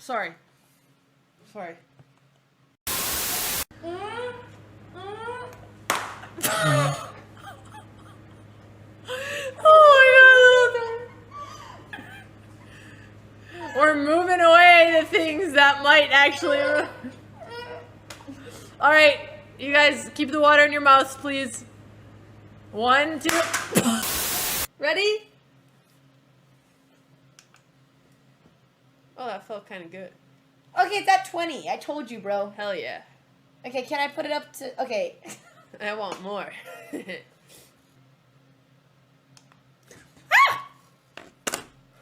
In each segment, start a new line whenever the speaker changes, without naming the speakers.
Sorry. Sorry. Oh my god. We're moving away the things that might actually... Alright, you guys keep the water in your mouths, please. 1, 2... Ready? Oh, that felt kind of good.
Okay, it's at 20. I told you, bro.
Hell yeah.
Okay, can I put it up to... Okay.
I want more.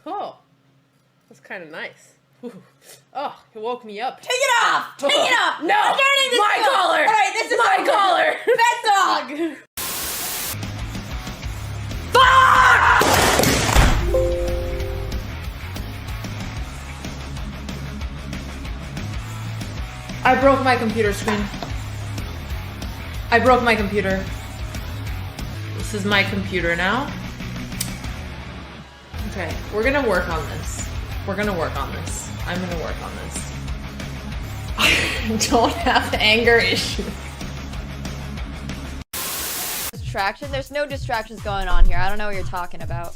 Oh, that's kind of nice. Ooh. Oh, it woke me up.
Take it off! Take it off!
No!
I'm turning this
My collar!
Alright, this is
my collar!
Pet dog!
Fuck! I broke my computer screen. I broke my computer. This is my computer now. Okay, we're gonna work on this. We're gonna work on this. I'm gonna work on this. I don't have anger issues.
Distraction? There's no distractions going on here. I don't know what you're talking about.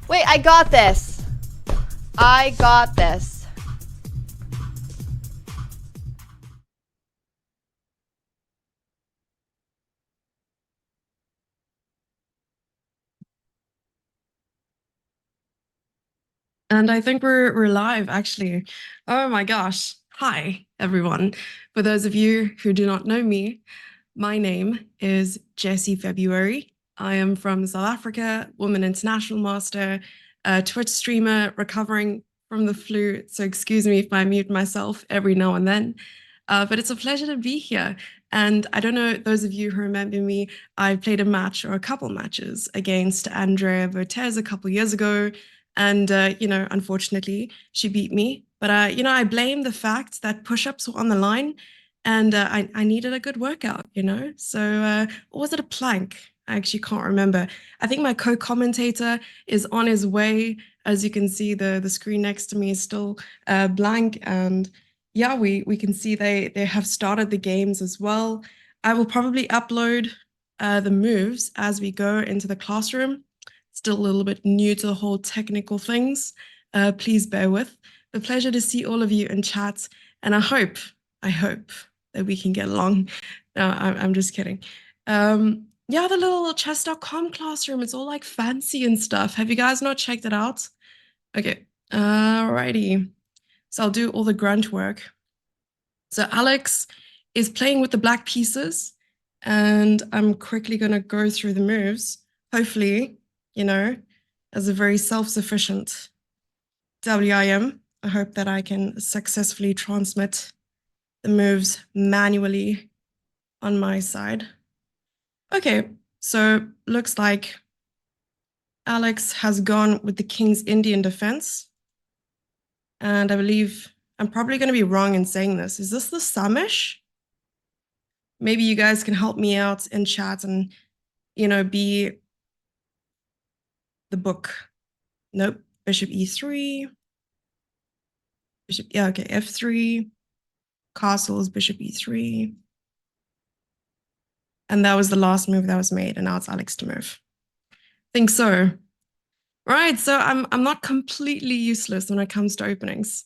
Wait, I got this. I got this.
And I think we're live, actually. Oh my gosh. Hi, everyone. For those of you who do not know me, my name is Jessie February. I am from South Africa, Woman International Master, a Twitch streamer recovering from the flu. So excuse me if I mute myself every now and then. But it's a pleasure to be here. And I don't know, those of you who remember me, I played a match or a couple matches against Andrea Botez a couple years ago. And, unfortunately, she beat me. But, I blame the fact that push-ups were on the line and I needed a good workout, So, or was it a plank? I actually can't remember. I think my co-commentator is on his way. As you can see, the screen next to me is still blank. And yeah, we can see they have started the games as well. I will probably upload the moves as we go into the classroom. Still a little bit new to the whole technical things. Please bear with. A pleasure to see all of you in chat. And I hope that we can get along. No, I'm just kidding. Yeah, the little chess.com classroom, it's all like fancy and stuff. Have you guys not checked it out? Okay, alrighty. So I'll do all the grunt work. So Alex is playing with the black pieces and I'm quickly gonna go through the moves. Hopefully, as a very self-sufficient WIM, I hope that I can successfully transmit the moves manually on my side. Okay, so looks like Alex has gone with the King's Indian defense. And I believe I'm probably going to be wrong in saying this. Is this the Samish? Maybe you guys can help me out in chat and, be the book. Nope. Bishop e3. Bishop, yeah, okay, f3. Castles, bishop e3. And that was the last move that was made, and now it's Alex to move. Think so. Right, so I'm not completely useless when it comes to openings.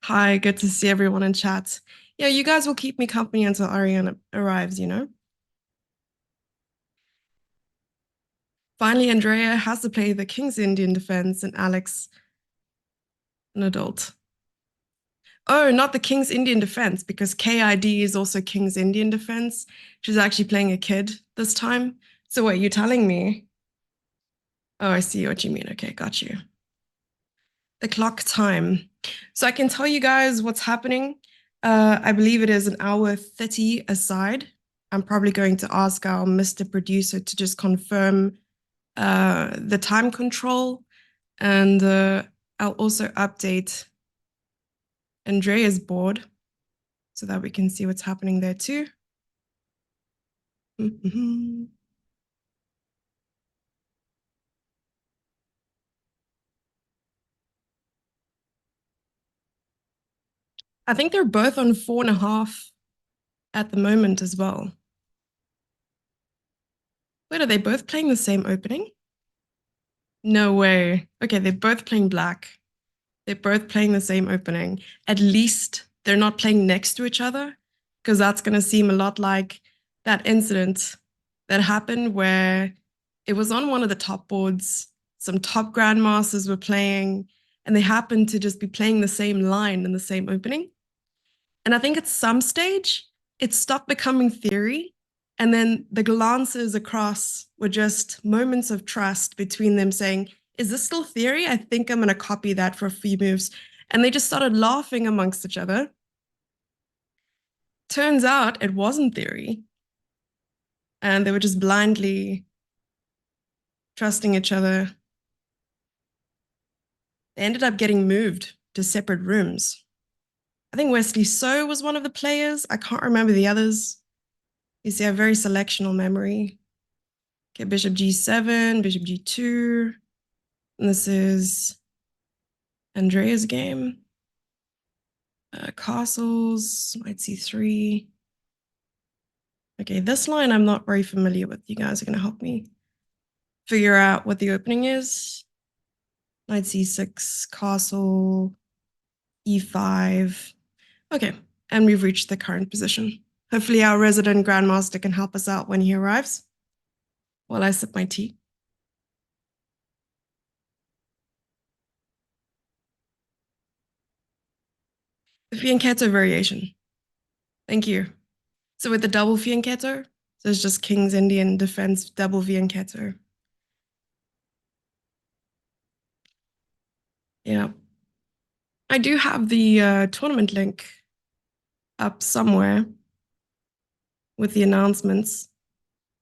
Hi, good to see everyone in chat. Yeah, you guys will keep me company until Arian arrives, Finally, Andrea has to play the King's Indian defense and Alex, an adult. Oh, not the King's Indian defense, because KID is also King's Indian defense. She's actually playing a kid this time. So what, you telling me? Oh, I see what you mean. Okay, got you. The clock time. So I can tell you guys what's happening. I believe it is 1:30 aside. I'm probably going to ask our Mr. Producer to just confirm the time control. And I'll also update Andrea's board so that we can see what's happening there too. I think they're both on 4.5 at the moment as well. Wait, are they both playing the same opening? No way. Okay, they're both playing black. They're both playing the same opening. At least they're not playing next to each other, because that's going to seem a lot like that incident that happened where it was on one of the top boards. Some top grandmasters were playing, and they happened to just be playing the same line in the same opening. And I think at some stage, it stopped becoming theory. And then the glances across were just moments of trust between them saying, is this still theory? I think I'm going to copy that for a few moves. And they just started laughing amongst each other. Turns out it wasn't theory. And they were just blindly trusting each other. They ended up getting moved to separate rooms. I think Wesley So was one of the players. I can't remember the others. You see, I have very selectional memory. Okay, bishop g7, bishop g2. And this is Andrea's game. Castles, knight c3. Okay, this line I'm not very familiar with. You guys are going to help me figure out what the opening is. Knight c6, castle, e5. Okay, and we've reached the current position. Hopefully our resident grandmaster can help us out when he arrives while I sip my tea. The fianchetto variation. Thank you. So with the double fianchetto, so it's just King's Indian defense double fianchetto. Yeah. I do have the tournament link up somewhere with the announcements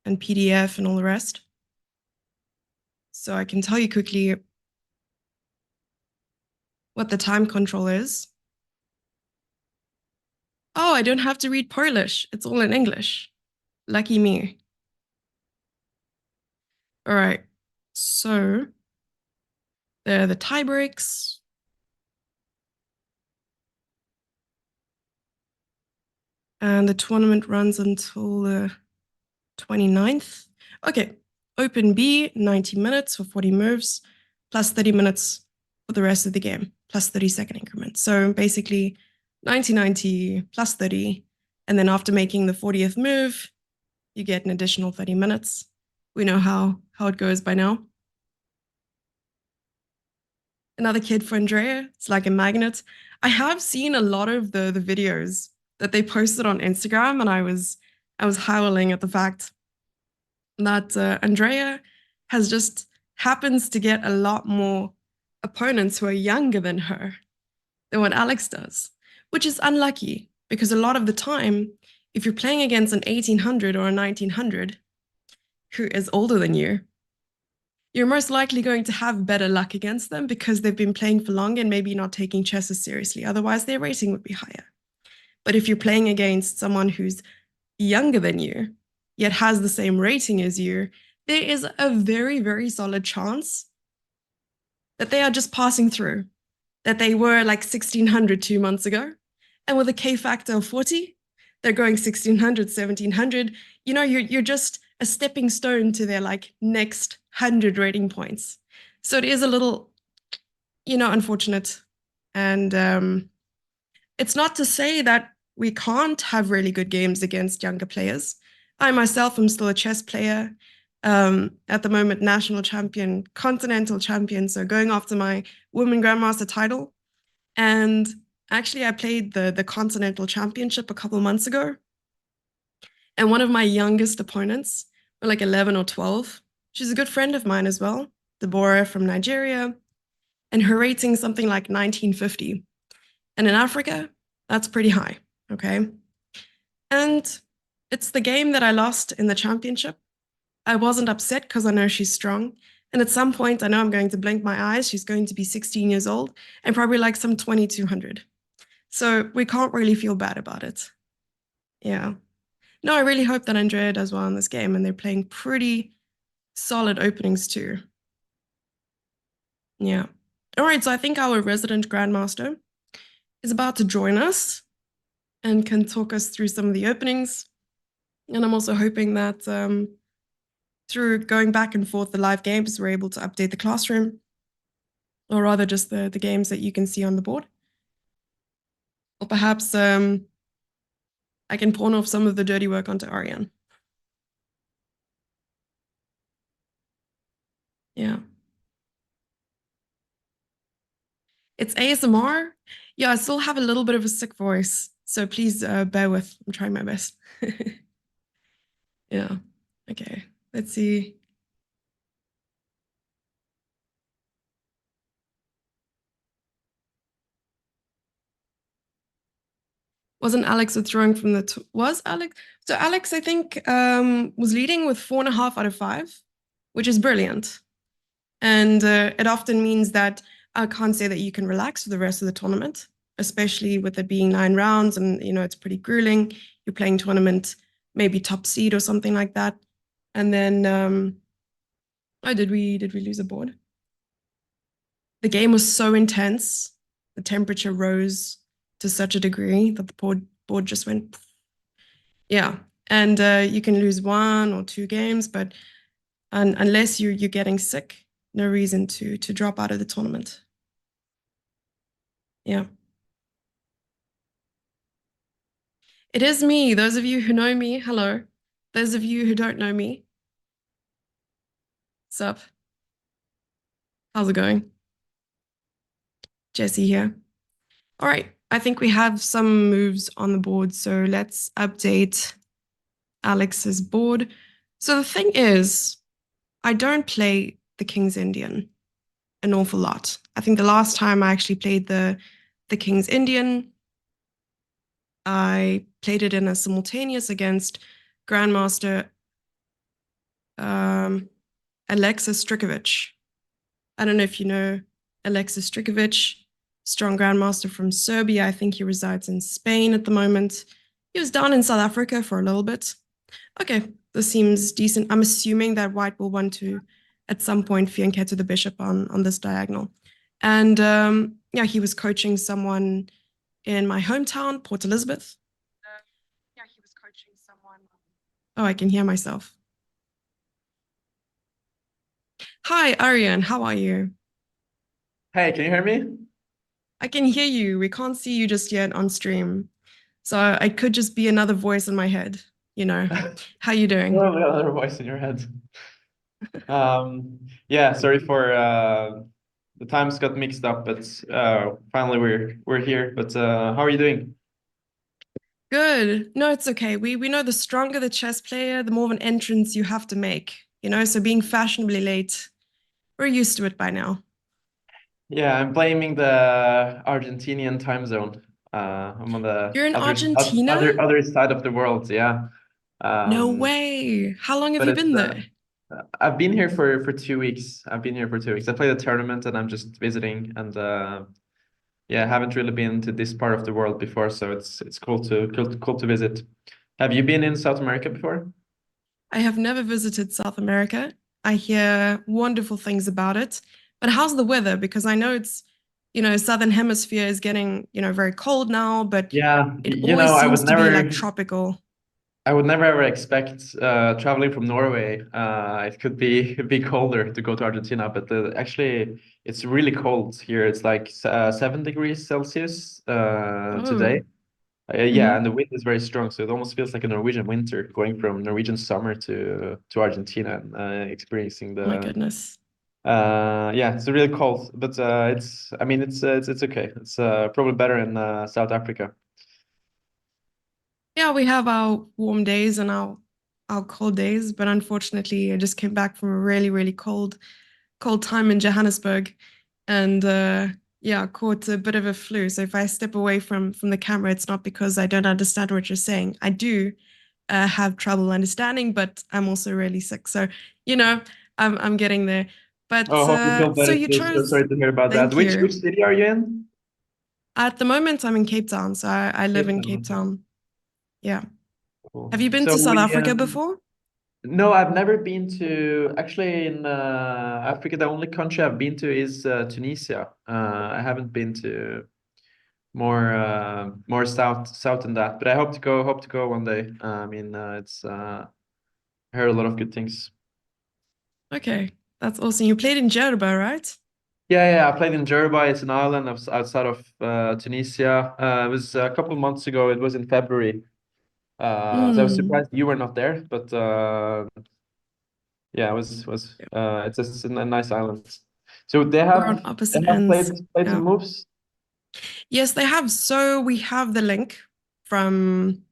and PDF and all the rest. So I can tell you quickly what the time control is. Oh, I don't have to read Polish. It's all in English. Lucky me. All right. So there are the tie breaks. And the tournament runs until the 29th. Okay. Open B, 90 minutes for 40 moves, plus 30 minutes for the rest of the game, plus 30-second increments. So basically 90 plus 30. And then after making the 40th move, you get an additional 30 minutes. We know how it goes by now. Another kid for Andrea. It's like a magnet. I have seen a lot of the videos that they posted on Instagram, and I was howling at the fact that Andrea has just happens to get a lot more opponents who are younger than her than what Alex does, which is unlucky because a lot of the time, if you're playing against an 1800 or a 1900 who is older than you, you're most likely going to have better luck against them because they've been playing for longer and maybe not taking chess as seriously. Otherwise, their rating would be higher. But if you're playing against someone who's younger than you, yet has the same rating as you, there is a very, very solid chance that they are just passing through, that they were like 1600 2 months ago. And with a K factor of 40, they're going 1600, 1700. You know, you're just a stepping stone to their like next 100 rating points. So it is a little, unfortunate. And it's not to say that we can't have really good games against younger players. I myself am still a chess player. At the moment, national champion, continental champion. So going after my women grandmaster title. And actually, I played the continental championship a couple months ago. And one of my youngest opponents, were like 11 or 12. She's a good friend of mine as well, Deborah from Nigeria. And her rating's something like 1950. And in Africa, that's pretty high, okay? And it's the game that I lost in the championship. I wasn't upset because I know she's strong. And at some point, I know I'm going to blink my eyes. She's going to be 16 years old and probably like some 2200. So we can't really feel bad about it. Yeah. No, I really hope that Andrea does well in this game, and they're playing pretty solid openings too. Yeah. All right, so I think our resident grandmaster is about to join us and can talk us through some of the openings. And I'm also hoping that through going back and forth the live games, we're able to update the classroom, or rather just the games that you can see on the board. Or perhaps I can pawn off some of the dirty work onto Arian. Yeah. It's ASMR. Yeah, I still have a little bit of a sick voice, so please bear with. I'm trying my best. Yeah. Okay. Let's see. Wasn't Alex withdrawing from the was Alex? So Alex, I think, was leading with 4.5 out of 5, which is brilliant. And it often means that I can't say that you can relax for the rest of the tournament, especially with it being 9 rounds and it's pretty grueling. You're playing tournament, maybe top seed or something like that. And then oh, did we lose a board? The game was so intense, the temperature rose to such a degree that the board just went. Yeah, and you can lose 1 or 2 games, but unless you're getting sick, no reason to drop out of the tournament. Yeah. It is me. Those of you who know me, hello. Those of you who don't know me, sup? How's it going? Jesse here. All right, I think we have some moves on the board, so let's update Alex's board. So the thing is, I don't play the King's Indian an awful lot. I think the last time I actually played the King's Indian, I played it in a simultaneous against Grandmaster Alexis Strikovic. I don't know if you know Alexis Strikovic, strong grandmaster from Serbia. I think he resides in Spain at the moment. He was down in South Africa for a little bit. Okay, this seems decent. I'm assuming that white will want to, at some point, fianchetto the bishop on this diagonal. And yeah, he was coaching someone in my hometown, Port Elizabeth. Yeah, he was coaching someone. Oh, I can hear myself. Hi, Arian. How are you?
Hey, can you hear me?
I can hear you. We can't see you just yet on stream. So I could just be another voice in my head, you know. How you doing?
Oh, we got another voice in your head. Yeah, sorry for the times got mixed up, but finally we're here. But how are you doing?
Good. No, it's okay. We know the stronger the chess player, the more of an entrance you have to make, you know. So being fashionably late, we're used to it by now.
Yeah, I'm blaming the Argentinian time zone. I'm on the
You're in Argentina?
other side of the world. Yeah.
No
Um,
way. How long have
but
you
it's
been there?
I've been here for 2 weeks. I've been here for 2 weeks. I played a tournament and I'm just visiting and yeah, I haven't really been to this part of the world before, so it's cool to visit. Have you been in South America before?
I have never visited South America. I hear wonderful things about it. But how's the weather? Because I know it's, Southern Hemisphere is getting, very cold now, but
Yeah,
it always
I
seems to be like tropical.
would never ever expect traveling from Norway. It could be colder to go to Argentina, but actually it's really cold here. It's like 7 degrees Celsius
Oh,
today. Yeah,
hmm,
and the wind is very strong, so it almost feels like a Norwegian winter going from Norwegian summer to Argentina and experiencing
my
the
goodness.
yeah, it's really cold, but I mean it's okay. It's probably better in South Africa.
Yeah, we have our warm days and our cold days, but unfortunately, I just came back from a really, really cold time in Johannesburg, and yeah, caught a bit of a flu. So if I step away from the camera, it's not because I don't understand what you're saying. I do have trouble understanding, but I'm also really sick. So you know, I'm getting there. But
Oh, hope you feel
so
better
you
too. So
chose.
sorry to hear about that.
Thank
Which
you.
city are you in?
At the moment, I'm in Cape Town, so I live
Cape
in Cape
Town.
Town. Yeah.
Cool.
Have you been
So
to South
we
Africa before?
no, I've never been to actually in Africa. The only country I've been to is Tunisia. I haven't been to more south than that. But I hope to go one day. I mean, it's I heard a lot of good things.
Okay, that's awesome. You played in Jerba, right?
Yeah, I played in Jerba. It's an island outside of Tunisia. It was a couple of months ago. It was in February. So I was surprised you were not there, but yeah, it was it's just a nice island. So
We're on opposite ends.
played
Yeah.
some moves.
Yes, they have. So we have the link from,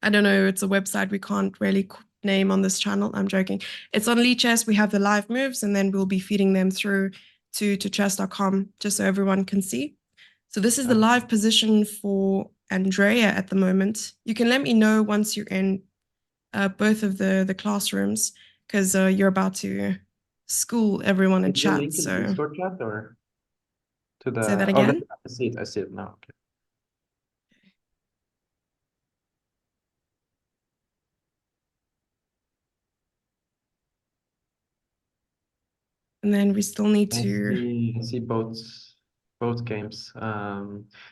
I don't know, it's a website we can't really name on this channel. I'm joking. It's on Lichess. We have the live moves, and then we'll be feeding them through to chess.com just so everyone can see. So this is the live position for Andrea at the moment. You can let me know once you're in both of the classrooms, because you're about to school everyone in
Did you
chat.
link in the
So
Discord chat or to the?
say that
Oh,
again.
I see it. I see it now. Okay.
And then we still need to.
I see both games.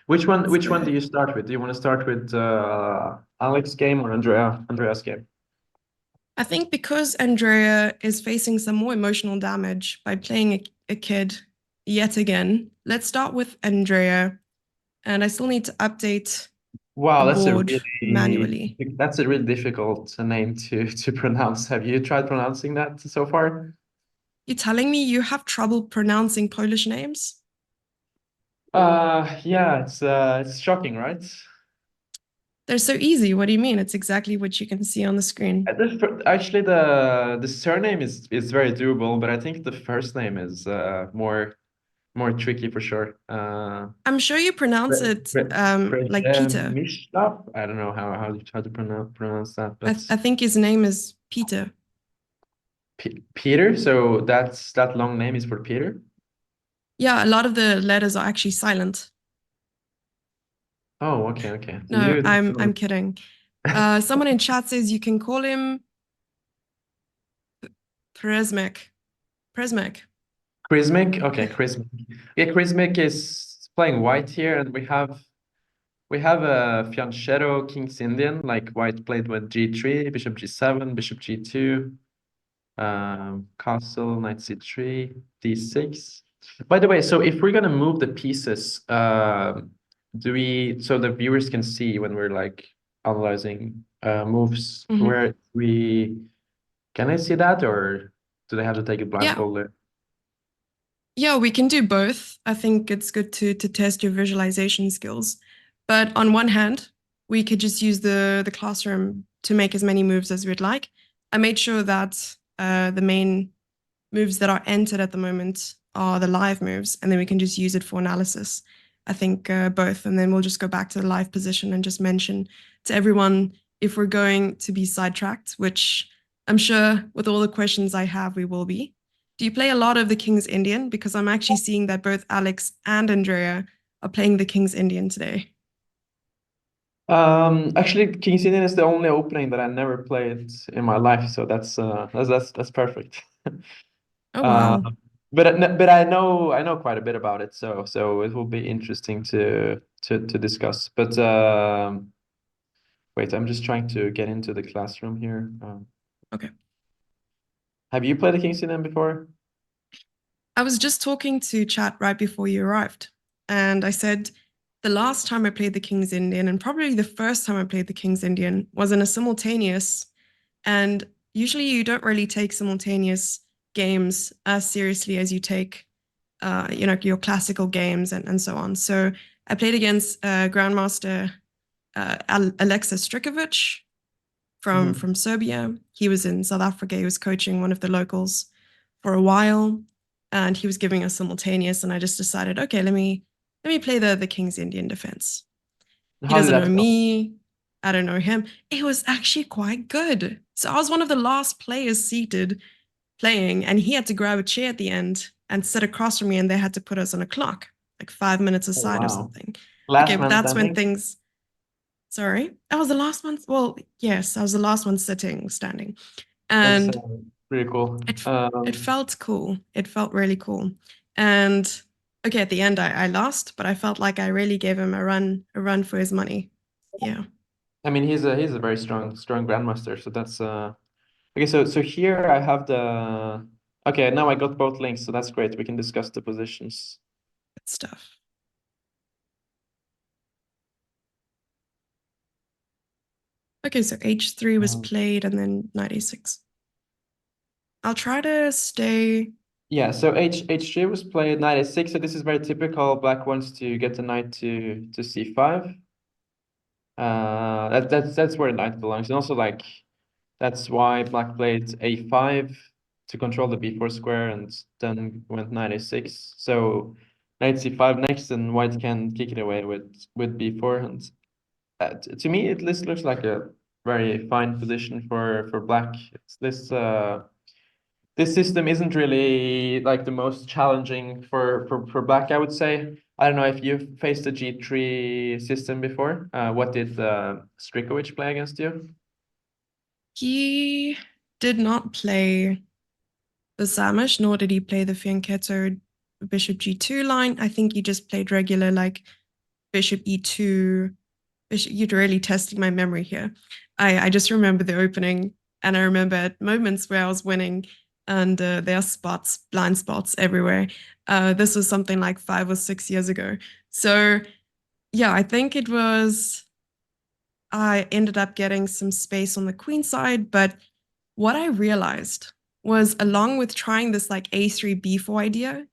Which one do you start with? Do you want to start with Alex's game or Andrea's game?
I think because Andrea is facing some more emotional damage by playing a kid yet again, let's start with Andrea. And I still need to update
Wow,
the board manually.
that's a really difficult name to pronounce. Have you tried pronouncing that so far?
You're telling me you have trouble pronouncing Polish names?
Yeah, it's shocking, right?
They're so easy. What do you mean? It's exactly what you can see on the screen.
Actually, the surname is very doable, but I think the first name is more tricky for sure.
I'm sure you pronounce it like Peter.
Mishlap? I don't know how to pronounce that, but
I think his name is Peter.
Peter. So that long name is for Peter.
Yeah, a lot of the letters are actually silent.
Oh, okay. So
No,
you
I'm kidding. Someone in chat says you can call him Presmek. Presmek.
Chrismic. Okay, Chrismic. Yeah, Chrismic is playing white here, and we have a fianchetto King's Indian, like white played with G3, Bishop G7, Bishop G2. Castle, knight c3, d6. By the way, so if we're gonna move the pieces, so the viewers can see when we're like analyzing moves, where can I see that, or do they have to take a blindfold?
Yeah, we can do both. I think it's good to test your visualization skills. But on one hand, we could just use the classroom to make as many moves as we'd like. I made sure that the main moves that are entered at the moment are the live moves, and then we can just use it for analysis. I think both, and then we'll just go back to the live position and just mention to everyone if we're going to be sidetracked, which I'm sure with all the questions I have, we will be. Do you play a lot of the King's Indian? Because I'm actually seeing that both Alex and Andrea are playing the King's Indian today.
Actually, King's Indian is the only opening that I never played in my life, so that's perfect.
Oh wow.
But I know quite a bit about it, so it will be interesting to discuss. But wait, I'm just trying to get into the classroom here.
Okay.
Have you played the King's Indian before?
I was just talking to chat right before you arrived, and I said the last time I played the King's Indian, and probably the first time I played the King's Indian, was in a simultaneous. And usually you don't really take simultaneous games as seriously as you take, your classical games and so on. So I played against Grandmaster Alexis Strikovic from Serbia. He was in South Africa. He was coaching one of the locals for a while, and he was giving us simultaneous. And I just decided, okay, let me play the King's Indian defense. He
How did
doesn't know
that go?
me. I don't know him. It was actually quite good. So I was one of the last players seated playing, and he had to grab a chair at the end and sit across from me, and they had to put us on a clock, like 5 minutes
Oh,
aside or
wow.
something. Okay,
Last
but
man
that's when
standing?
things. Sorry, I was the last one. Well, yes, I was the last one standing,
That's
and
pretty cool.
it felt cool. It felt really cool. And Okay, at the end I lost, but I felt like I really gave him a run for his money. Yeah.
I mean, he's a very strong grandmaster. So that's okay. So here I have the okay. Now I got both links, so that's great. We can discuss the positions.
Good stuff. Okay, so h3 was played and then knight a6. I'll try to stay.
Yeah, so h3 was played knight a6. So this is very typical. Black wants to get the knight to c5. That's where the knight belongs, and also like that's why Black played a5 to control the b4 square, and then went knight a6. So knight c5 next, and White can kick it away with b4. And to me, this looks like a very fine position for Black. It's this system isn't really like the most challenging for Black, I would say. I don't know if you've faced a G3 system before. What did Strikovic play against you?
He did not play the Samish, nor did he play the Fianchetto bishop g2 line. I think he just played regular like bishop e2. You're really testing my memory here. I just remember the opening, and I remember at moments where I was winning, and there are spots, blind spots everywhere. This was something like 5 or 6 years ago. So yeah, I think it was. I ended up getting some space on the queen side, but what I realized was, along with trying this like a3 b4 idea,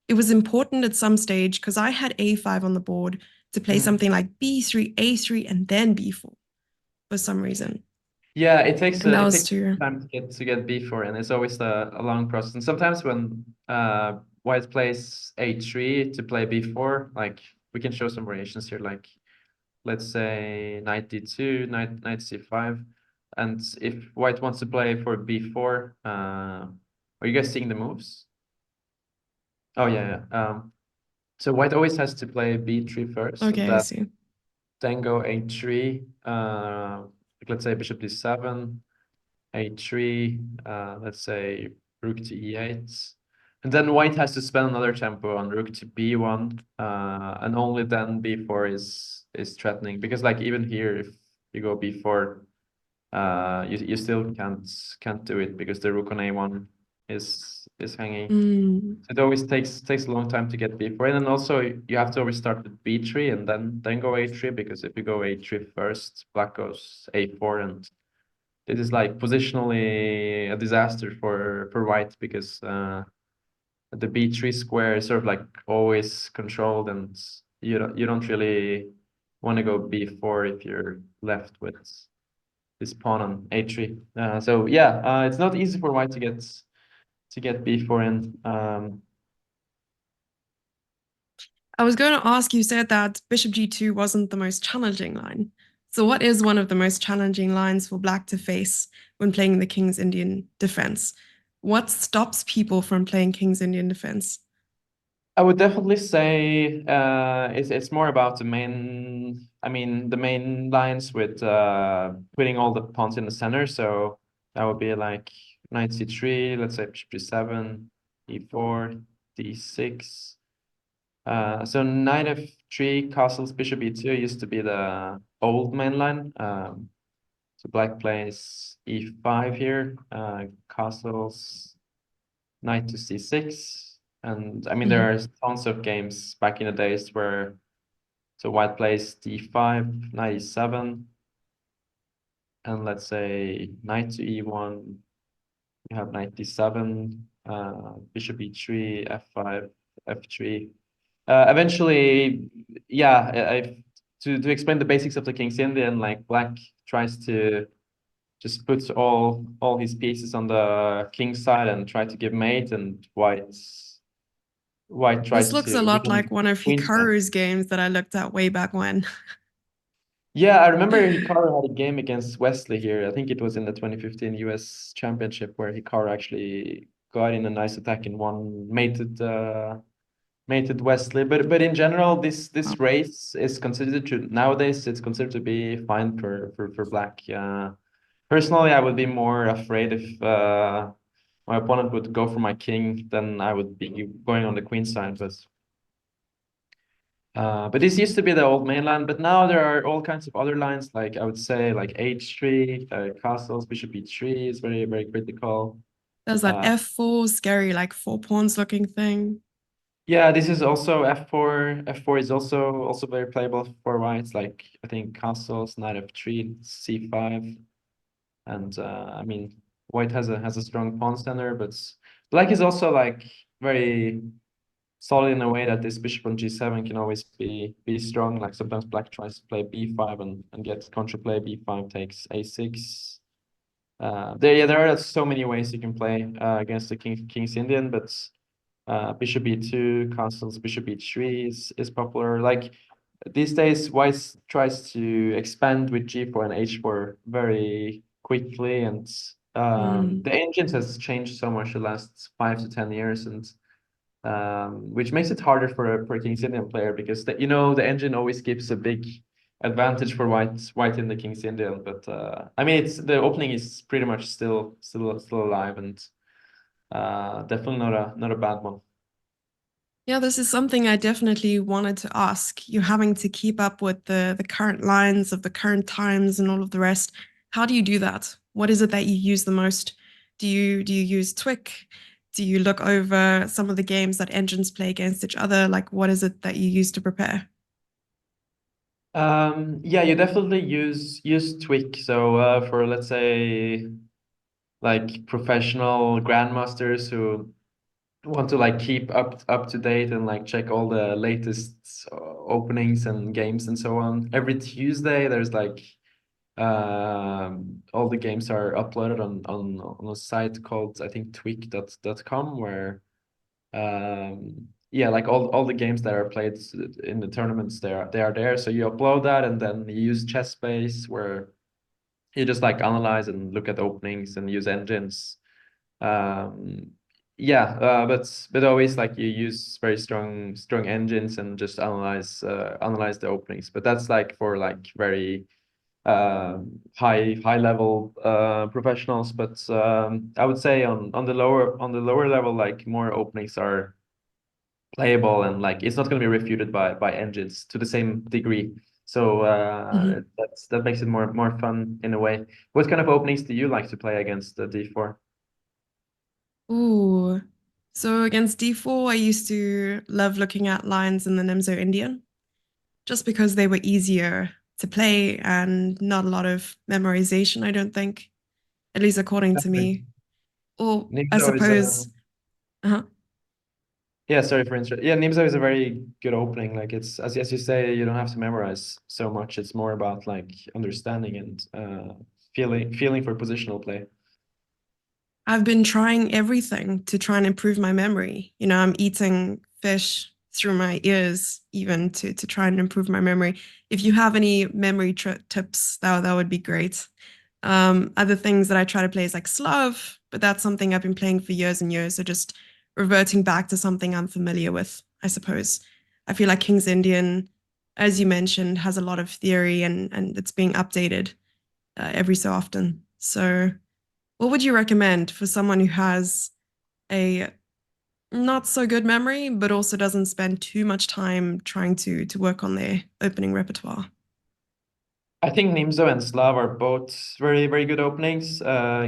it was important at some stage, because I had a5 on the board, to play something like b3, a3, and then b4 for some reason.
Yeah, it takes
And that
it
was
takes
too.
time to get b4, and it's always a long process. And sometimes when White plays a3 to play b4, like we can show some variations here, like let's say knight d2, knight c5, and if White wants to play for b4, are you guys seeing the moves? Oh yeah, yeah. So White always has to play b3 first, and
Okay, I see.
then go a3. Like let's say bishop d7, a3. Let's say rook to e8, and then White has to spend another tempo on rook to b1, and only then b4 is threatening, because like even here, if you go b4, you still can't do it because the rook on a1 is hanging.
Mm.
It always takes a long time to get b4, and then also you have to always start with b3 and then go a3, because if you go a3 first, Black goes a4, and this is like positionally a disaster for White, because the b3 square is sort of like always controlled, and you don't really want to go b4 if you're left with this pawn on a3. So yeah, it's not easy for White to get b4 in.
I was going to ask, you said that bishop g2 wasn't the most challenging line. So what is one of the most challenging lines for Black to face when playing the King's Indian defense? What stops people from playing King's Indian defense?
I would definitely say it's more about the main, I mean, the main lines with putting all the pawns in the center. So that would be like knight c3, let's say bishop d7, e4, d6. So knight f3, castles, bishop e2 used to be the old main line. So Black plays e5 here, castles, knight to c6. And I mean, there are tons of games back in the days where, so White plays d5, knight e7, and let's say knight to e1, you have knight d7, bishop e3, f5, f3. Eventually, yeah, to explain the basics of the King's Indian, like Black tries to just put all his pieces on the king's side and try to give mate, and White
This
tries
looks a
to
lot
weaken
like one of
queen side.
Hikaru's games that I looked at way back when.
Yeah, I remember Hikaru had a game against Wesley here. I think it was in the 2015 US Championship, where Hikaru actually got in a nice attack and won, mated Wesley. But in general, this race is considered to, nowadays it's considered to be fine for Black. Personally, I would be more afraid if my opponent would go for my king, then I would be going on the queen side. But But this used to be the old mainland, but now there are all kinds of other lines, like I would say like h3, castles, bishop e3 is very, very critical.
There's that
Uh,
f4 scary, like 4 pawns looking thing.
Yeah, this is also f4. F4 is also very playable for whites. Like I think castles, knight f3, c5, and I mean white has a strong pawn center, but black is also like very solid in a way that this bishop on g7 can always be strong. Like sometimes black tries to play b5 and gets counterplay. B5 takes a6. There are so many ways you can play against the King's Indian, but bishop e2, castles, bishop e3 is popular. Like these days, white tries to expand with g4 and h4 very quickly, and
Mm.
the engines has changed so much the last 5 to 10 years, and which makes it harder for a King's Indian player because the engine always gives a big advantage for white in the King's Indian. But I mean, it's the opening is pretty much still alive, and definitely not a bad one.
Yeah, this is something I definitely wanted to ask. You're having to keep up with the current lines of the current times and all of the rest. How do you do that? What is it that you use the most? Do you use Twic? Do you look over some of the games that engines play against each other? Like, what is it that you use to prepare?
Yeah, you definitely use Twic. So for let's say like professional grandmasters who want to like keep up to date and like check all the latest openings and games and so on. Every Tuesday there's like all the games are uploaded on a site called I think twic.com where yeah, like all the games that are played in the tournaments they are there. So you upload that and then you use ChessBase where you just like analyze and look at openings and use engines. um yeah, but always like you use very strong engines and just analyze the openings, but that's like for like very high level professionals. But I would say on the lower level, like more openings are playable and like it's not going to be refuted by engines to the same degree. So
Mhm.
that makes it more fun in a way. What kind of openings do you like to play against the d4?
Ooh. So against d4, I used to love looking at lines in the Nimzo Indian just because they were easier to play and not a lot of memorization, I don't think, at least according to
Okay.
me. Or I
Nimzo is
suppose, uh
yeah, sorry for interrupting. Yeah, Nimzo is a very good opening. Like it's as you say, you don't have to memorize so much. It's more about like understanding and feeling for positional play.
I've been trying everything to try and improve my memory. I'm eating fish through my ears even to try and improve my memory. If you have any memory tips, that would be great. Other things that I try to play is like Slav, but that's something I've been playing for years and years. So just reverting back to something I'm familiar with, I suppose. I feel like King's Indian, as you mentioned, has a lot of theory and it's being updated every so often. So what would you recommend for someone who has a not so good memory, but also doesn't spend too much time trying to work on their opening repertoire?
I think Nimzo and Slav are both very, very good openings.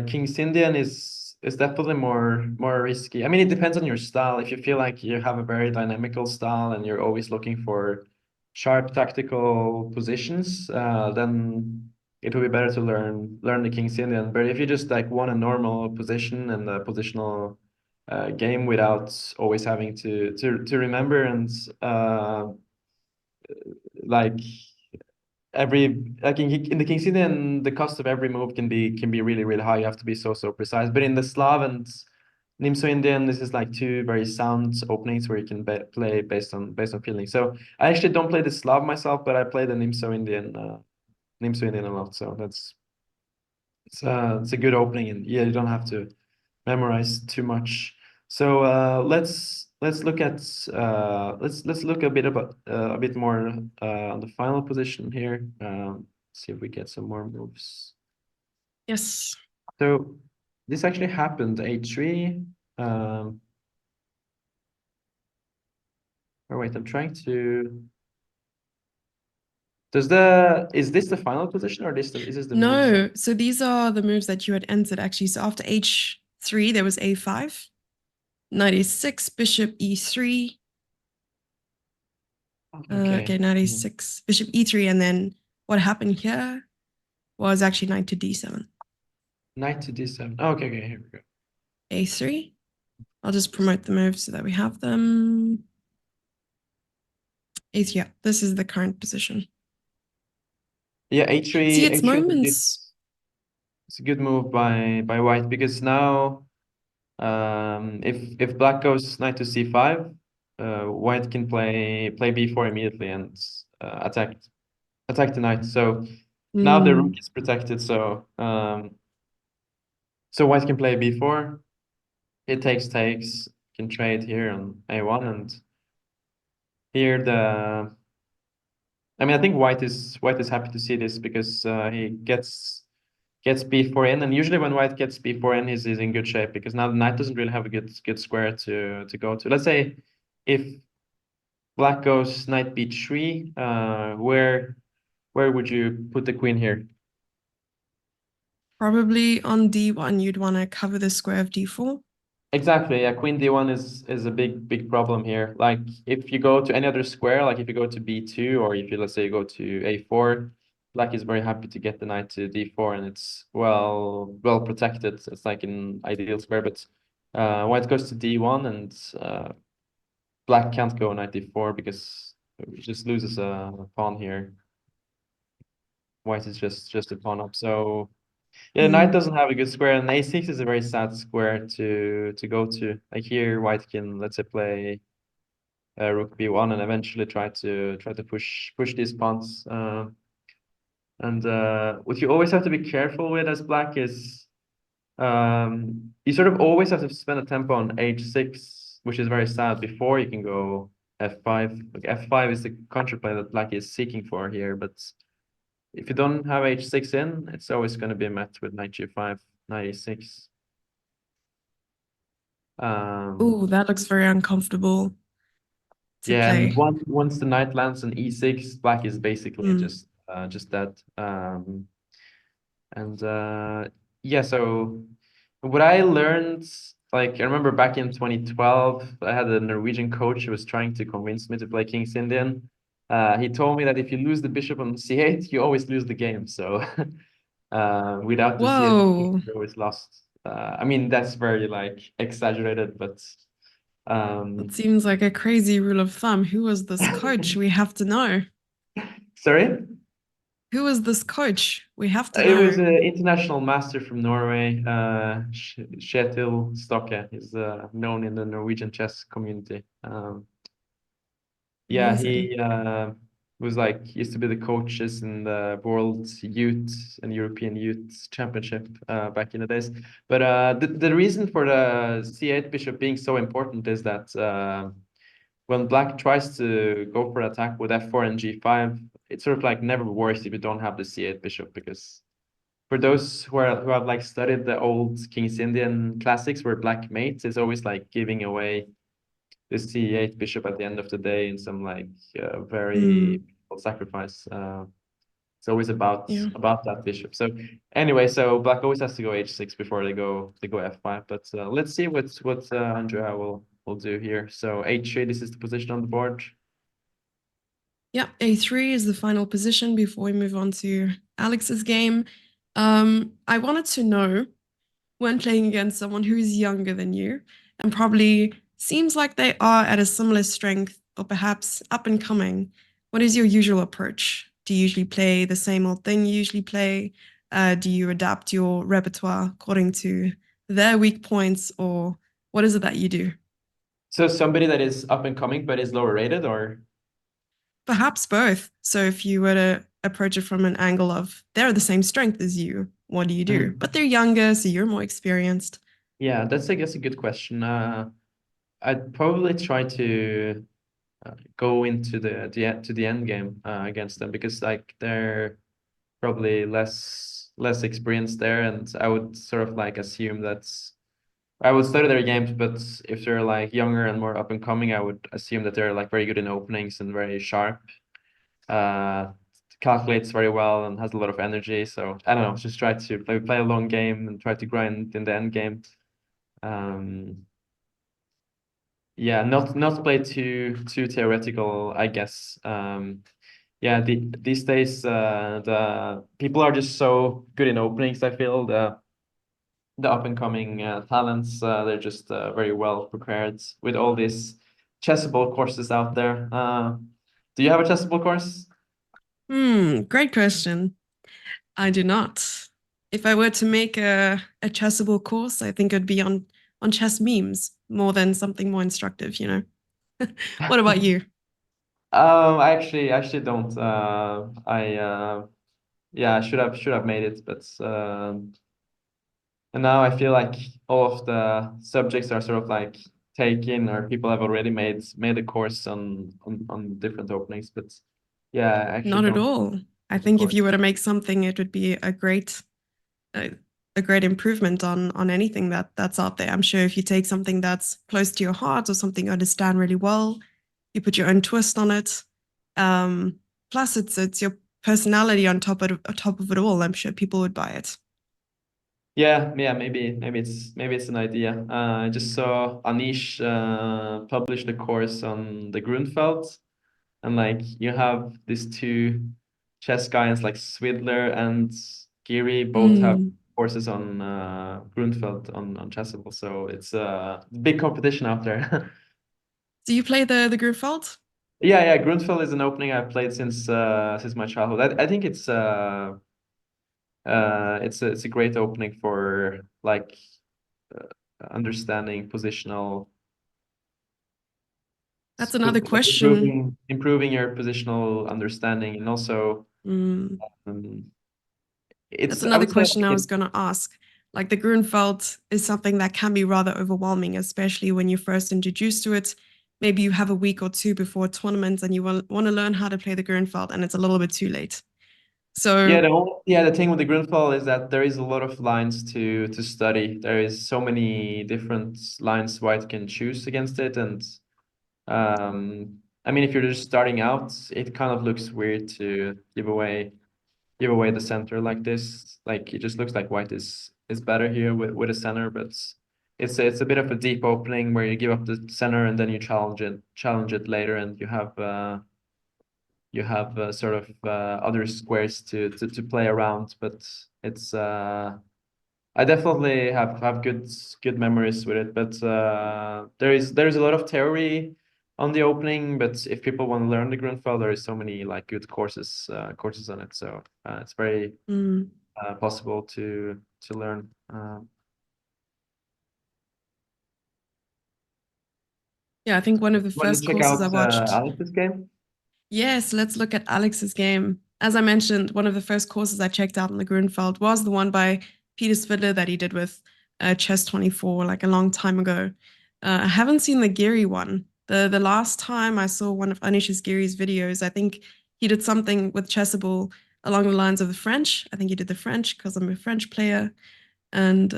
King's Indian is definitely more risky. I mean, it depends on your style. If you feel like you have a very dynamical style and you're always looking for sharp tactical positions, then it would be better to learn the King's Indian. But if you just like want a normal position and a positional game without always having to remember and like every like in the King's Indian, the cost of every move can be really high. You have to be so precise. But in the Slav and Nimso Indian, this is like two very sound openings where you can play based on feeling. So I actually don't play the Slav myself, but I play the Nimso Indian a lot. So it's a good opening, and yeah, you don't have to memorize too much. So let's look at let's look a bit more on the final position here. See if we get some more moves.
Yes.
So this actually happened h3. Um, oh wait, I'm trying to Is this the final position, or is this the moves?
No, so these are the moves that you had entered actually. So after h3, there was a5, knight e6, bishop e3. Okay, knight e6, bishop e3, and then what happened here was actually knight to d7.
Knight to d7. Oh, okay, here we go.
a3. I'll just promote the moves so that we have them. a3, yeah, this is the current position.
Yeah, h3.
See, it's
H3
moments.
It's a good move by white, because now if black goes knight to c5, white can play b4 immediately and attack the knight. So now the rook is protected. So white can play b4. It takes, can trade here on a1, and here I think white is happy to see this, because he gets b4 in, and usually when white gets b4 in, he's in good shape, because now the knight doesn't really have a good square to go to. Let's say if black goes knight b3, where would you put the queen here?
Probably on d1, you'd want to cover the square of d4.
Exactly, yeah. Queen d1 is a big problem here. Like if you go to any other square, like if you go to b2, or if you, let's say, you go to a4, black is very happy to get the knight to d4, and it's well protected. It's like an ideal square. But white goes to d1, and black can't go knight d4, because he just loses a pawn here. White is just a pawn up. So yeah, knight doesn't have a good square, and a6 is a very sad square to go to. Like here, white can, let's say, play rook b1, and eventually try to push these pawns. And what you always have to be careful with as black is you sort of always have to spend a tempo on h6, which is very sad, before you can go f5. Like f5 is the counterplay that black is seeking for here, but if you don't have h6 in, it's always going to be met with knight g5, knight e6.
Oh, that looks very uncomfortable to
Yeah,
play.
and once the knight lands on e6, black is basically just dead. And yeah, so what I learned, like I remember back in 2012, I had a Norwegian coach who was trying to convince me to play King's Indian. He told me that if you lose the bishop on c8, you always lose the game. So without the c8,
Whoa.
you always lost. I mean, that's very like exaggerated, but
That seems like a crazy rule of thumb. Who was this coach? We have to know.
sorry?
Who was this coach? We have to
It
know.
was an international master from Norway, Kjetil Stokke. He's known in the Norwegian chess community. Yeah,
Amazing.
he was like, used to be the coaches in the World Youth and European Youth Championship back in the days. But the reason for the c8 bishop being so important is that when black tries to go for attack with f4 and g5, it sort of like never works if you don't have the c8 bishop, because for those who have like studied the old King's Indian classics where black mates, it's always like giving away the c8 bishop at the end of the day in some like very sacrifice. It's always about that bishop. So anyway, so black always has to go h6 before they go f5. But let's see what Andrea will do here. So h3, this is the position on the board.
Yeah, a3 is the final position before we move on to Alex's game. I wanted to know, when playing against someone who is younger than you and probably seems like they are at a similar strength or perhaps up and coming, what is your usual approach? Do you usually play the same old thing you usually play? Do you adapt your repertoire according to their weak points, or what is it that you do?
So somebody that is up and coming but is lower rated, or?
Perhaps both. So if you were to approach it from an angle of they're the same strength as you, what do you do? But they're younger, so you're more experienced.
Yeah, that's I guess a good question. I'd probably try to go into the end game against them, because like they're probably less experienced there, and I would sort of like assume that I would study their games, but if they're like younger and more up and coming, I would assume that they're like very good in openings and very sharp. calculates very well and has a lot of energy. So I don't know, just try to play a long game and try to grind in the end game. Yeah, not play too theoretical, I guess. Yeah, these days the people are just so good in openings. I feel the up and coming talents, they're just very well prepared with all these chessable courses out there. Do you have a chessable course?
Great question. I do not. If I were to make a chessable course, I think it'd be on chess memes more than something more instructive, you know. What about you?
I actually don't. Yeah, I should have made it, but and now I feel like all of the subjects are sort of like taken, or people have already made a course on different openings. But yeah, I actually
Not at
don't
all. I
have a
think if
course.
you were to make something, it would be a, a great improvement on anything that's out there. I'm sure if you take something that's close to your heart or something you understand really well, you put your own twist on it. Plus, it's your personality on top of it all. I'm sure people would buy it.
Yeah, maybe it's an idea. I just saw Anish publish the course on the Grunfeld, and like you have these two chess guys like Swidler and Geary both have
Mm.
courses on Grunfeld on Chessable, so it's a big competition out there.
Do you play the Grunfeld?
Yeah, Grunfeld is an opening I've played since my childhood. I think it's a great opening for like uh, understanding positional
That's another question.
improving your positional understanding, and also
Mm.
um,
That's
it's I
another
would say
question
like
I was going to ask. Like the Grunfeld is something that can be rather overwhelming, especially when you're first introduced to it. Maybe you have a week or two before a tournament and you want to learn how to play the Grunfeld, and it's a little bit too late.
yeah,
So,
the thing with the Grundfall is that there is a lot of lines to study. There is so many different lines white can choose against it, and I mean, if you're just starting out, it kind of looks weird to give away the center like this. Like it just looks like white is better here with a center, but it's a bit of a deep opening where you give up the center and then you challenge it later, and you have sort of other squares to play around. But it's I definitely have good memories with it. But there is a lot of theory on the opening. But if people want to learn the Grunfeld, there is so many like good courses on it. So it's very
mm,
possible to learn.
yeah, I think one of the
Want to
first
check
courses I
out
watched.
Alex's game?
Yes, let's look at Alex's game. As I mentioned, one of the first courses I checked out on the Grunfeld was the one by Peter Svidler that he did with Chess24 like a long time ago. I haven't seen the Geary one. The last time I saw one of Anish's Geary's videos, I think he did something with Chessable along the lines of the French. I think he did the French because I'm a French player. And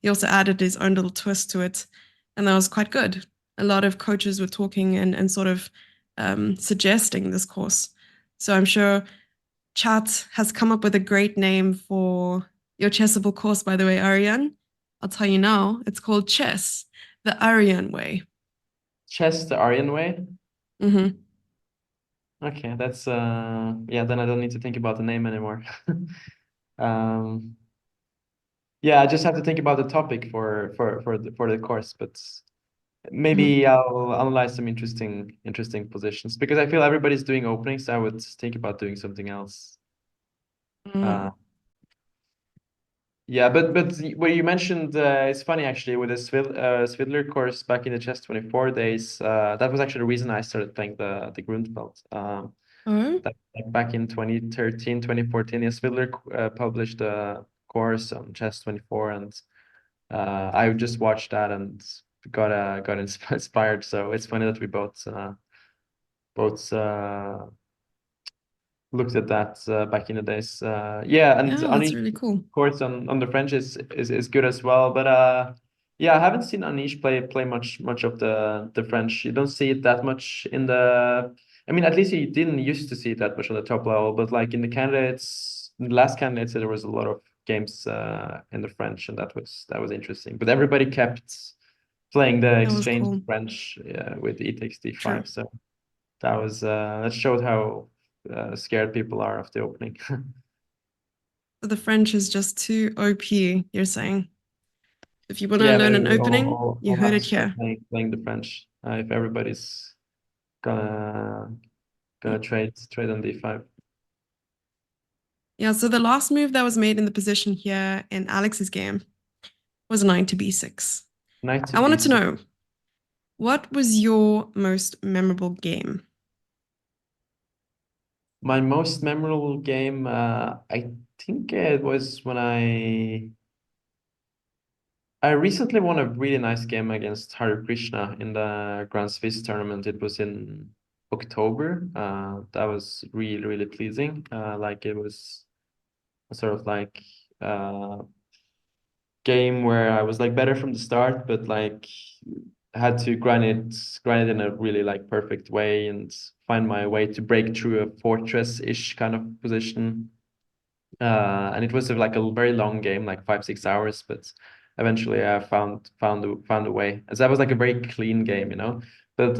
he also added his own little twist to it. And that was quite good. A lot of coaches were talking and sort of suggesting this course. So I'm sure chat has come up with a great name for your chessable course, by the way, Arian. I'll tell you now, it's called Chess, the Arian way.
Chess the Aryan way.
Mm-hmm.
Okay, that's yeah, then I don't need to think about the name anymore. Um, yeah, I just have to think about the topic for the course, but maybe I'll analyze some interesting positions, because I feel everybody's doing openings. So I would think about doing something else.
Mm-hmm.
Yeah, but what you mentioned, it's funny actually with the Svidler course back in the Chess24 days. That was actually the reason I started playing the Grundfeld.
Oh,
Like back in 2013, 2014, yeah, Svidler published a course on Chess24, and I just watched that and got inspired. So it's funny that we both looked at that back in the days. Yeah, and
yeah, that's
Anish,
really cool.
of course, on the French is good as well. But yeah, I haven't seen Anish play much of the French. You don't see it that much in the I mean, at least you didn't used to see it that much on the top level, but like in the candidates, the last candidates, there was a lot of games in the French, and that was interesting. But everybody kept playing the
That was
exchange
cool.
French with e takes
True.
d5, so that showed how scared people are of the opening.
So the French is just too OP, you're saying. If you want to
Yeah,
learn
maybe
an
we
opening, you
all
heard
have to
it
start
here.
playing the French if everybody's gonna trade on d5.
Yeah, so the last move that was made in the position here in Alex's game was knight to b6.
Knight to
I wanted to
b6.
know, what was your most memorable game?
My most memorable game, I think it was when I recently won a really nice game against Hari Krishna in the Grand Swiss tournament. It was in October. That was really, really pleasing. Like it was sort of like game where I was like better from the start, but like had to grind it in a really like perfect way and find my way to break through a fortress-ish kind of position. And it was like a very long game, like 5-6 hours, but eventually I found a way. And so that was like a very clean game, you know. But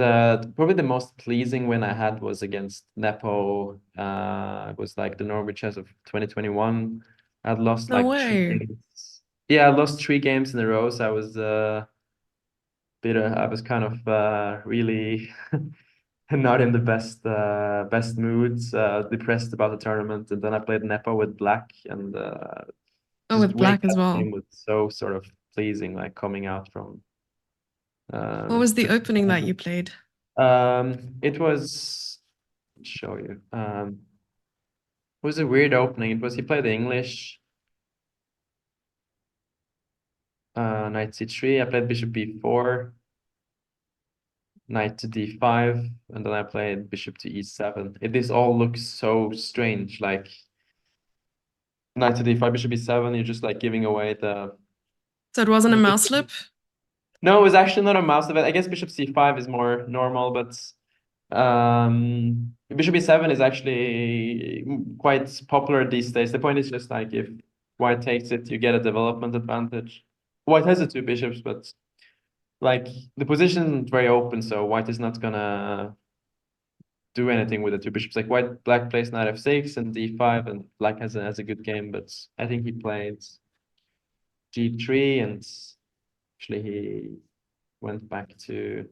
probably the most pleasing win I had was against Nepo. It was like the Norwich Chess of 2021. I'd lost
No
like three
way.
games. Yeah, I lost 3 games in a row. So I was I was kind of really not in the best moods, depressed about the tournament. And then I played Nepo with Black, and
Oh,
just
with
winning
black as
that
well.
game was so sort of pleasing, like coming out from
What was the
the
opening that you played?
it was show you. It was a weird opening. It was he played English, knight c3. I played bishop b4, knight to d5, and then I played bishop to e7. This all looks so strange, like knight to d5, bishop e7. You're just like giving away the.
So it wasn't a mouse slip?
No, it was actually not a mouse event. I guess bishop c5 is more normal, but bishop e7 is actually quite popular these days. The point is just like if white takes it, you get a development advantage. White has the 2 bishops, but like the position is very open, so white is not gonna do anything with the 2 bishops. Like black plays knight f6 and d5, and black has a good game, but I think he played g3, and actually he went back to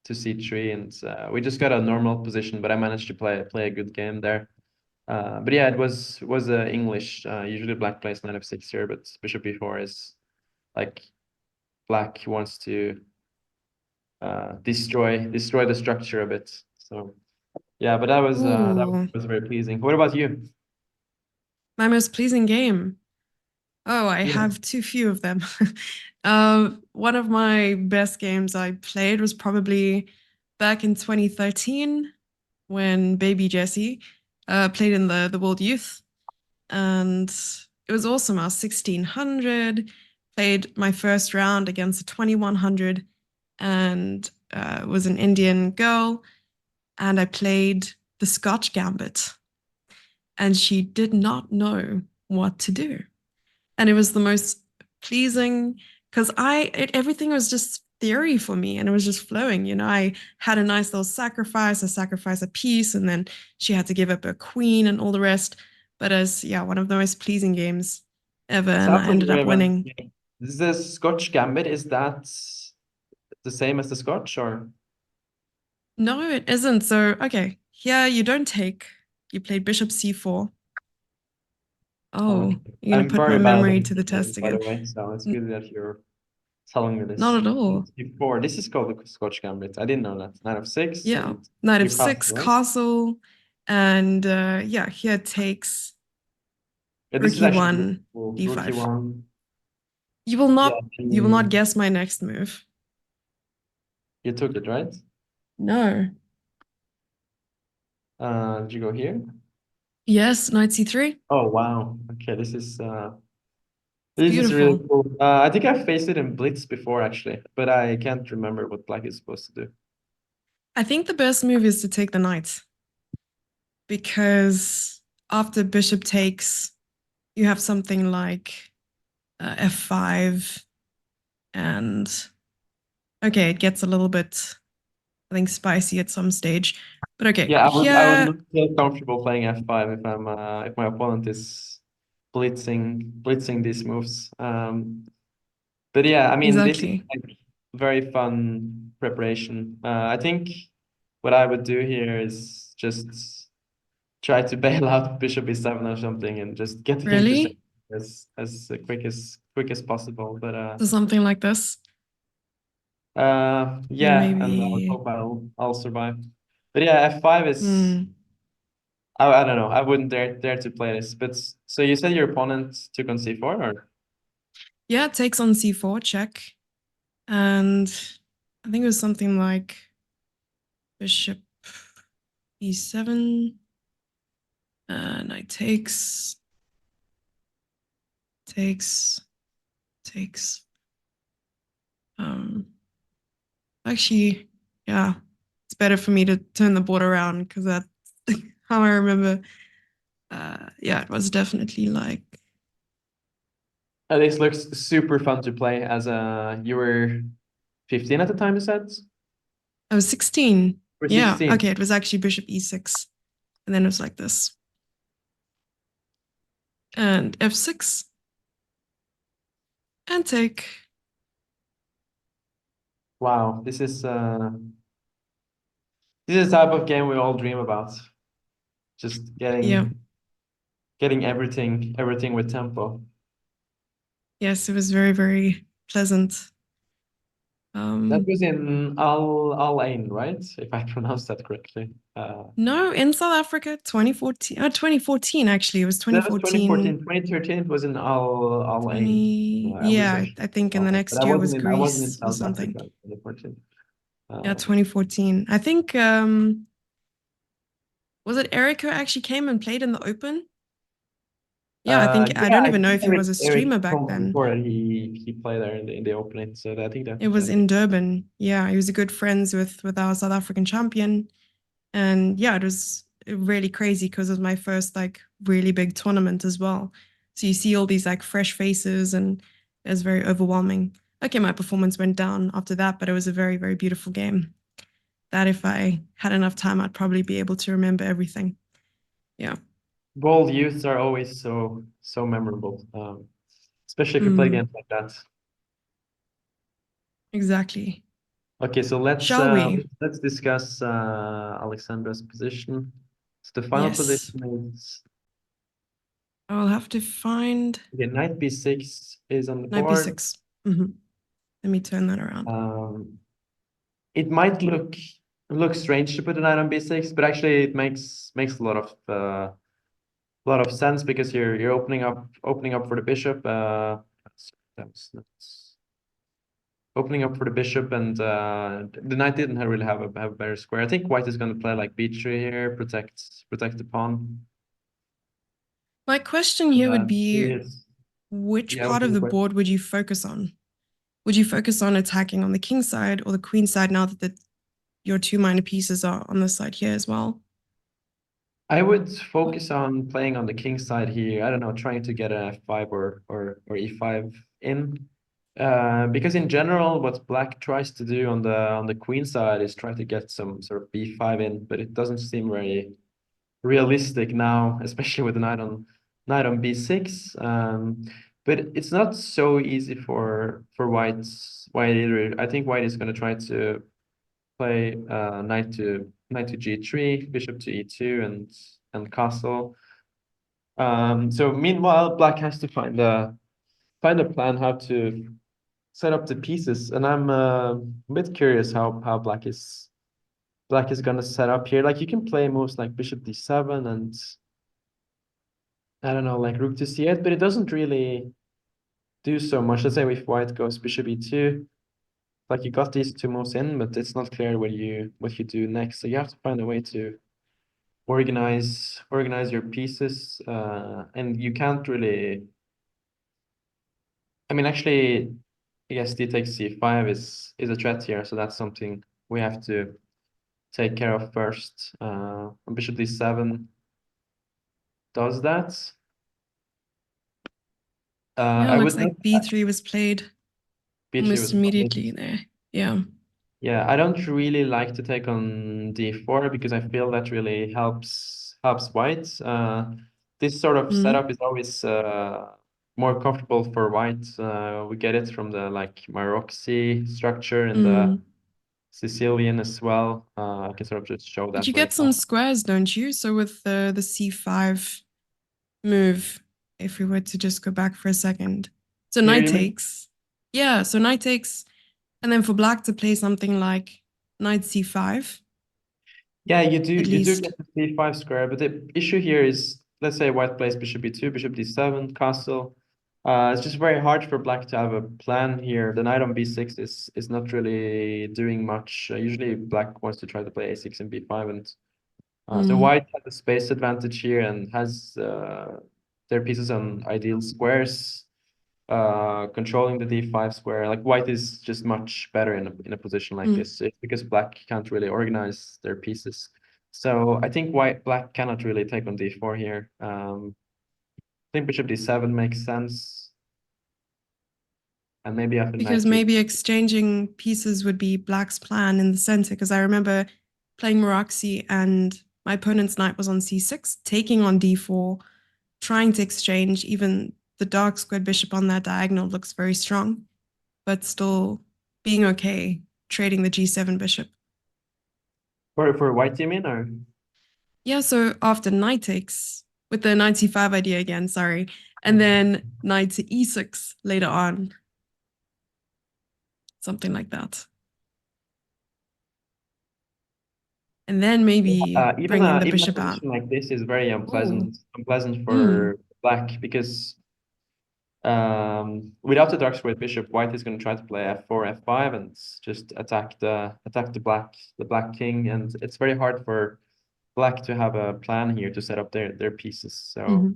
c3, and we just got a normal position, but I managed to play a good game there. But yeah, it was English. Usually black plays knight f6 here, but bishop b4 is like black wants to destroy the structure a bit. So yeah, but
Ooh,
that was very pleasing. What about you?
my most pleasing game. Oh, I
Yeah.
have too few of them. One of my best games I played was probably back in 2013 when baby Jessie played in the World Youth. And it was awesome. I was 1600, played my first round against a 2100, and was an Indian girl. And I played the Scotch Gambit. And she did not know what to do. And it was the most pleasing because everything was just theory for me and it was just flowing. You know, I had a nice little sacrifice, I sacrificed a piece, and then she had to give up her queen and all the rest. But as yeah, one of the most pleasing games ever, and
Sounds
I
like a
ended
very
up
event.
winning.
The Scotch Gambit, is that the same as the Scotch, or?
No, it isn't. So okay, here you don't take. You played bishop c4.
Okay.
Oh, you're gonna
I'm
put my
very bad at
memory to the
English names,
test
by the
again.
way, so it's
N-
good that you're telling me
Not
this.
at all.
Before, this is called the Scotch Gambit. I didn't know that. Knight of 6
Yeah,
and
knight of
you passed,
six,
right?
castle, and yeah, here takes
Yeah, this
rook
is actually really
e1,
cool. Rook
d5.
e1.
You will
Yeah,
not, you will not
and
guess my next move.
you took it, right?
No.
Did you go here?
Yes, knight c3.
Oh wow. Okay,
It's
this is really
beautiful.
cool. I think I've faced it in Blitz before actually, but I can't remember what black is supposed to do.
I think the best move is to take the knight because after bishop takes, you have something like f5 and okay, it gets a little bit, I think, spicy at some stage. But okay,
Yeah, I would
here,
not feel comfortable playing f5 if my opponent is blitzing these moves. But yeah, I mean, this is
exactly.
like very fun preparation. I think what I would do here is just try to bail out bishop e7 or something and just get the game to check
Really?
as quick as possible. But
So something like this. Then
yeah, and I
maybe,
hope I'll survive. But yeah, f5 is I don't know. I wouldn't dare to play this. But so you said your opponent took on c4 or
yeah, it takes on c4, check. And I think it was something like bishop e7, knight takes, takes. Um, actually, yeah, it's better for me to turn the board around because that's how I remember. Yeah, it was definitely like
this looks super fun to play as you were 15 at the time you said?
I was 16.
Or
Yeah,
16.
okay, it was actually bishop e6, and then it was like this and f6 and take.
Wow, this is the type of game we all dream about. Just
Yeah,
getting everything with tempo.
yes, it was very very pleasant.
That was in Al Ain, right? If I pronounced that correctly.
No, in South Africa, 2014. 2014 actually. It was
That was
2014,
2014. 2013 it was in Al Ain.
20.
I was
Yeah, I think in the
but
next year was
I wasn't in
Greece or
South
something.
Africa in 2014.
Yeah,
Uh,
2014. I think was it Eric who actually came and played in the Open? Yeah, I think I
yeah,
don't
I
even know
think
if he was a streamer
Eric
back
told me
then.
before that he played there in the opening. So I think
It was in Durban. Yeah, he was a good friends with our South African champion. And yeah, it was really crazy because it was my first like really big tournament as well. So you see all these like fresh faces and it was very overwhelming. Okay, my performance went down after that, but it was a very, very beautiful game. That if I had enough time, I'd probably be able to remember everything. Yeah.
Bold youths are always so memorable, especially if you play
Mm,
games like that.
exactly.
Okay, so
Shall we?
let's discuss Alexandra's position. So the final
Yes.
position is
I'll have to find
okay, knight b6 is on the
knight
board.
b6. Hmm. Let me turn that around.
It might look strange to put a knight on b6, but actually it makes a lot of sense because you're opening up for the bishop. That's opening up for the bishop, and the knight didn't really have a better square. I think white is going to play like b3 here, protect the pawn.
My question here would be
Yes,
which
yeah.
part
What's
of
the
the
question?
board would you focus on? Would you focus on attacking on the king side or the queen side now that your two minor pieces are on this side here as well?
I would focus on playing on the king side here. I don't know, trying to get an f5 or e5 in. Because in general, what black tries to do on the queen side is try to get some sort of b5 in, but it doesn't seem very realistic now, especially with the knight on b6. But it's not so easy for white either. I think white is going to try to play knight to g3, bishop to e2, and castle. So meanwhile, black has to find a plan how to set up the pieces, and I'm a bit curious how black is gonna set up here. Like you can play moves like bishop d7 and I don't know, like rook to c8, but it doesn't really do so much. Let's say if white goes bishop e2, like you got these two moves in, but it's not clear what you do next. So you have to find a way to organize your pieces, and you can't really. I mean, actually, I guess d takes c5 is a threat here, so that's something we have to take care of first. Bishop d7 does that.
Yeah,
I
looks
would not.
like b3 was played
B3
almost
was played.
immediately there. Yeah.
Yeah, I don't really like to take on d4 because I feel that really helps white. This sort of
Mm.
setup is always more comfortable for white. We get it from the like Maroczy structure and the
Mm.
Sicilian as well. I can sort of just show
But
that
you
very
get some
fast.
squares, don't you? So with the c5 move, if we were to just go back for a second. So
Here
knight
you mean?
takes. Yeah, so knight takes, and then for black to play something like knight c5,
Yeah,
at
you do
least.
get the c5 square, but the issue here is, let's say white plays bishop b2, bishop d7, castle. It's just very hard for black to have a plan here. The knight on b6 is not really doing much. Usually black wants to try to play a6 and b5, and so
Mm.
white has a space advantage here and has their pieces on ideal squares, controlling the d5 square. Like white is just much better in a position like
Mm.
this. It's because black can't really organize their pieces. So I think black cannot really take on d4 here. I think bishop d7 makes sense, and maybe after knight
Because
g.
maybe exchanging pieces would be black's plan in the center. Because I remember playing Maroczy and my opponent's knight was on c6, taking on d4, trying to exchange. Even the dark squared bishop on that diagonal looks very strong, but still being okay trading the g7 bishop.
For white, you mean, or?
Yeah, so after knight takes, with the knight c5 idea again, sorry, and then knight to e6 later on, something like that. And then maybe
Even
bring in the
even a
bishop out.
position like this is very
Oh,
unpleasant
mm,
for black because without the dark squared bishop, white is going to try to play f4, f5, and just attack the black king, and it's very hard for black to have a plan here to set up their pieces. So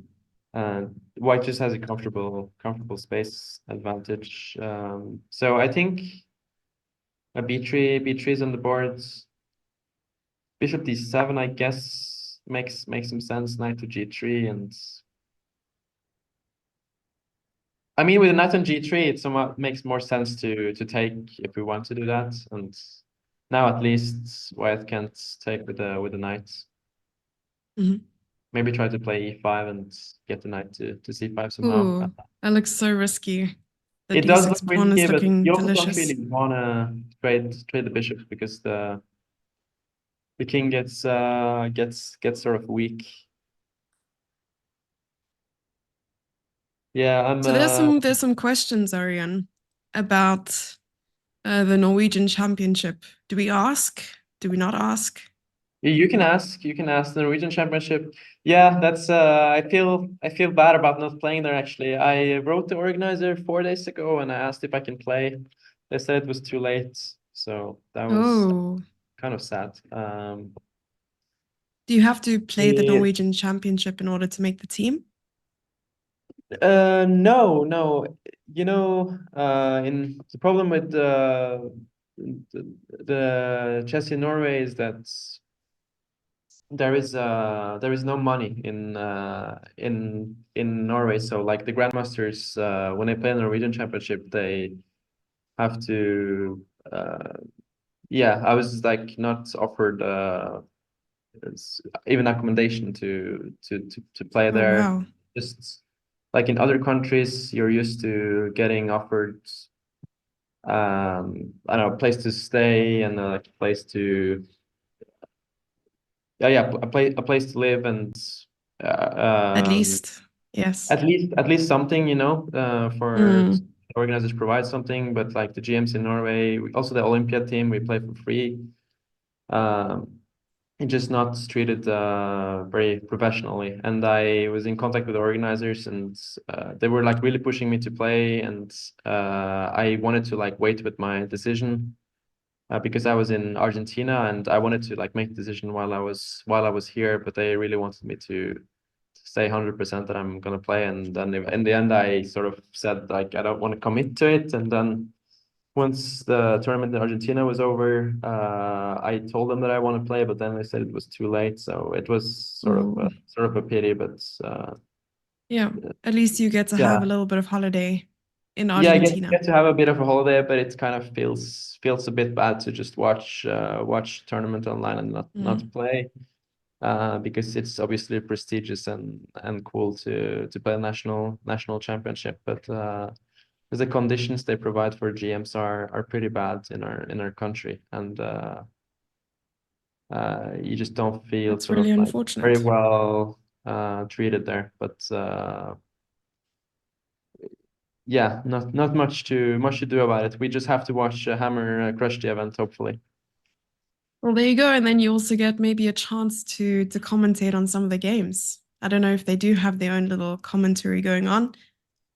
mhm.
white just has a comfortable space advantage. So I think a b3 is on the board. Bishop d7, I guess, makes some sense. Knight to g3, and I mean, with a knight on g3, it somewhat makes more sense to take if we want to do that. And now at least white can't take with the knight.
Mhm.
Maybe try to play e5 and get the knight to c5 somehow.
Ooh, that looks so risky. The
It does look
d6 pawn
risky,
is
but
looking
you also don't
delicious.
really wanna trade the bishops because the king gets sort of weak. Yeah, I'm
So there's some questions, Arian, about the Norwegian Championship. Do we ask? Do we not ask?
You can ask the Norwegian Championship. Yeah, that's I feel bad about not playing there actually. I wrote the organizer 4 days ago and I asked if I can play. They said it was too late, so that was
Oh,
kind of sad.
do you have to play the
The
Norwegian Championship in order to make the team?
no. You know, in the problem with the chess in Norway is that there is no money in Norway. So like the grandmasters, when they play in the Norwegian Championship, they have to yeah, I was like not offered even accommodation to play
Oh,
there.
wow.
Just like in other countries, you're used to getting offered I don't know, a place to stay and like a place to yeah, a place to live and
At
uh,
least, yes.
at least something, you know, for
Mm,
organizers provide something, but like the GMs in Norway, also the Olympiad team, we play for free. It just not treated very professionally. And I was in contact with the organizers and they were like really pushing me to play, and I wanted to like wait with my decision because I was in Argentina and I wanted to like make the decision while I was here, but they really wanted me to say 100% that I'm gonna play. And then in the end, I sort of said like I don't want to commit to it, and then once the tournament in Argentina was over, I told them that I want to play, but then they said it was too late. So it was
Ooh.
sort of a pity, but
Yeah, at least you get to have a
yeah.
little bit of holiday in
Yeah, I
Argentina.
get to have a bit of a holiday, but it kind of feels a bit bad to just watch tournament online and not play. Because it's obviously prestigious and cool to play a national championship, but the conditions they provide for GMs are pretty bad in our country, and you just don't feel
That's
sort of
really
like very
unfortunate.
well treated there. But yeah, not much to do about it. We just have to watch Hammer crush the event, hopefully.
Well, there you go. And then you also get maybe a chance to commentate on some of the games. I don't know if they do have their own little commentary going on,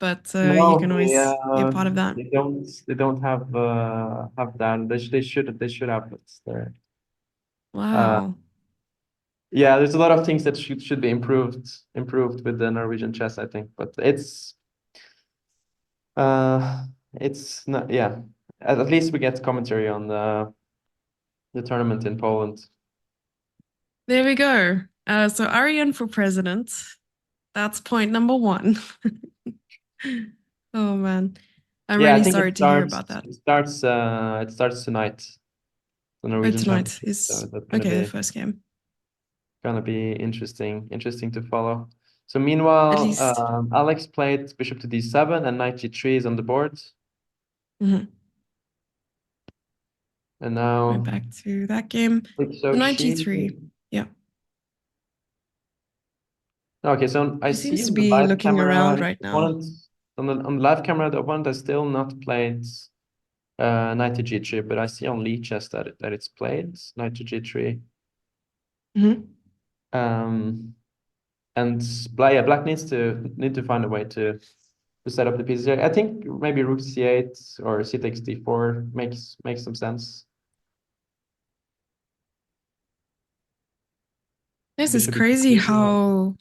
but you
No,
can always be a part of that.
they don't have that. They should have it there.
Wow.
Yeah, there's a lot of things that should be improved with the Norwegian chess, I think. But it's not, yeah. At least we get commentary on the tournament in Poland.
There we go. So Arian for president. That's point number one. Oh man. I'm
Yeah, I
really
think
sorry to hear about that.
it starts tonight, the
Oh,
Norwegian
tonight
Championship. So
is
that's
okay, the first game.
gonna be interesting to follow. So
At
meanwhile,
least.
Alex played bishop to d7 and knight g3 is on the board.
Mhm.
And
Going
now
back to that game.
so
Knight
she
g3. Yeah.
okay, so I
She
see
seems to
on the
be
live
looking
camera
around right
the
now.
opponent on the live camera the opponent has still not played knight to g3, but I see on Lichess that it's played knight to g3.
Mhm.
And black needs to find a way to set up the pieces here. I think maybe rook c8 or c takes d4 makes some sense.
This is
Bishop
crazy
e2.
how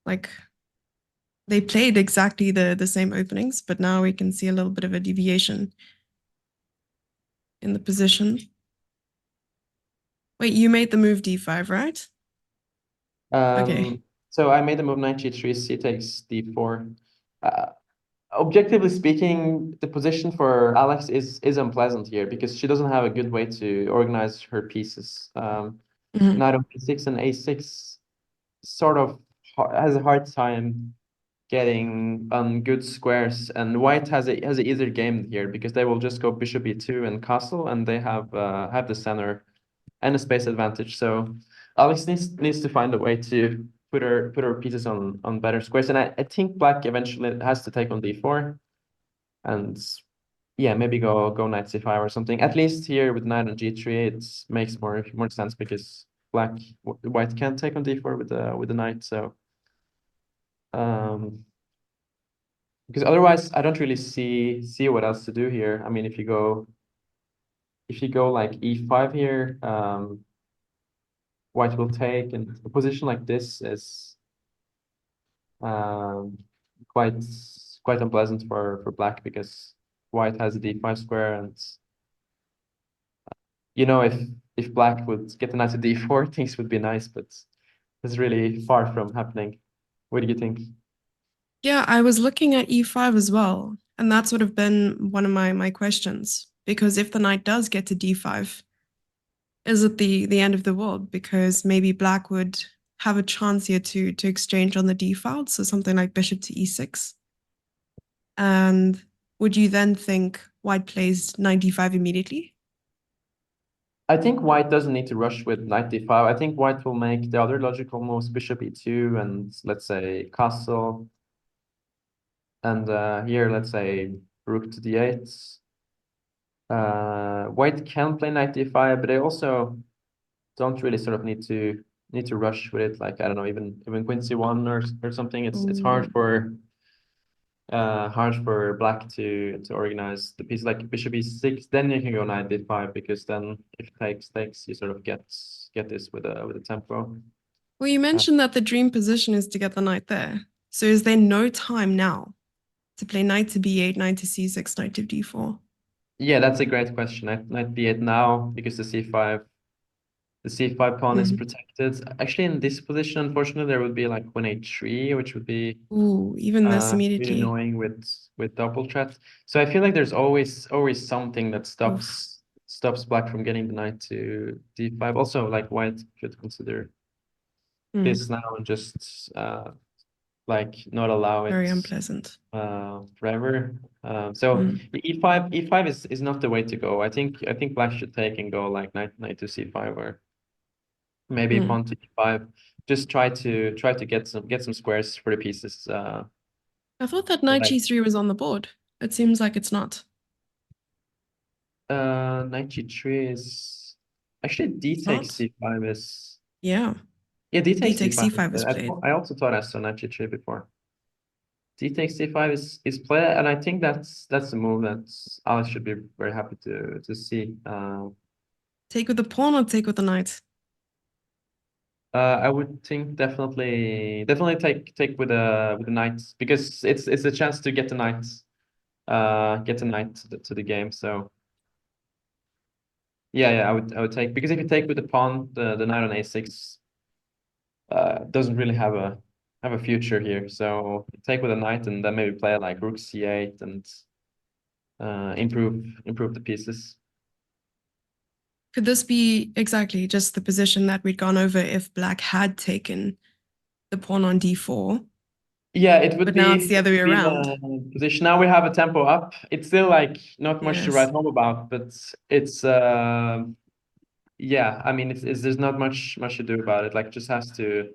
like they played exactly the same openings, but now we can see a little bit of a deviation in the position. Wait, you made the move d5, right? Okay.
So I made the move knight g3, c takes d4. Objectively speaking, the position for Alex is unpleasant here because she doesn't have a good way to organize her pieces.
Mhm.
Knight on b6 and a6 sort of has a hard time getting on good squares, and white has a easier game here because they will just go bishop e2 and castle, and they have the center and a space advantage. So Alex needs to find a way to put her pieces on better squares, and I think black eventually has to take on d4, and yeah, maybe go knight c5 or something. At least here with knight on g3, it makes more sense because white can't take on d4 with the knight. So because otherwise I don't really see what else to do here. I mean, if you go like e5 here, white will take, and a position like this is um, quite quite unpleasant for black because white has a d5 square, and if black would get the knight to d4, things would be nice, but it's really far from happening. What do you think?
Yeah, I was looking at e5 as well, and that's would have been one of my questions. Because if the knight does get to d5, is it the end of the world? Because maybe black would have a chance here to exchange on the d file, so something like bishop to e6. And would you then think white plays knight d5 immediately?
I think white doesn't need to rush with knight d5. I think white will make the other logical moves, bishop e2 and let's say castle. And here, let's say rook to d8. White can play knight d5, but they also don't really sort of need to rush with it. Like, I don't know, even queen c1 or something. It's hard for black to organize the piece like bishop e6. Then you can go knight d5 because then if takes, you sort of get this with a tempo.
Well, you mentioned that the dream position is to get the knight there. So is there no time now to play knight to b8, knight to c6, knight to d4?
Yeah, that's a great question. Knight b8 now because the c5 pawn is
Mm.
protected. Actually, in this position, unfortunately, there would be like queen h3, which would be
Ooh, even this
really
immediately.
annoying with double threat. So I feel like there's always something that
Oof.
stops black from getting the knight to d5. Also, like white should consider
Mm.
this now and just like not allow
Very
it
unpleasant.
forever. So
Mm.
e5 is not the way to go. I think black should take and go like knight to c5 or maybe
Mm.
pawn to e5. Just try to get some squares for the pieces.
I thought that knight
Like
g3 was on the board. It seems like it's not.
knight g3 is actually d
It's
takes
not?
c5 is
Yeah.
yeah, d
D
takes
takes
c5 is
c5 is
played.
played.
I also thought I saw knight g3 before. D takes c5 is played, and I think that's a move that Alex should be very happy to see.
Take with the pawn or take with the knight?
I would think definitely take with the knight because it's a chance to get the knight to the game. So yeah, I would take because if you take with the pawn, the knight on a6 doesn't really have a future here. So take with a knight and then maybe play like rook c8 and improve the pieces.
Could this be exactly just the position that we'd gone over if black had taken the pawn on d4?
Yeah, it would
But now it's
be
the other way around.
the position. Now we have a tempo up. It's still like not much to
Yes.
write home about, but it's yeah, I mean it's there's not much to do about it. Like just has to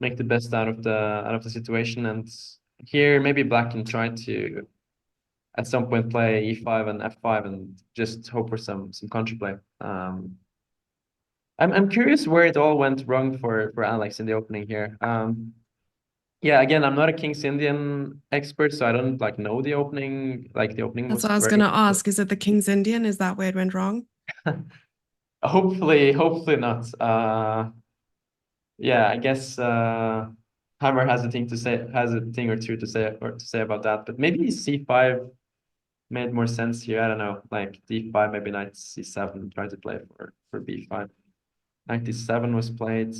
make the best out of the situation. And here maybe black can try to at some point play e5 and f5 and just hope for some counterplay. I'm curious where it all went wrong for Alex in the opening here. Yeah, again, I'm not a King's Indian expert, so I don't like know the opening. Like the opening
That's
was
what I was going
very
to ask. Is it the King's Indian? Is that where it went wrong?
hopefully not. Yeah, I guess Hammer has a thing to say, has a thing or two to say about that. But maybe c5 made more sense here. I don't know, like d5, maybe knight c7, try to play for b5. Knight d7 was played.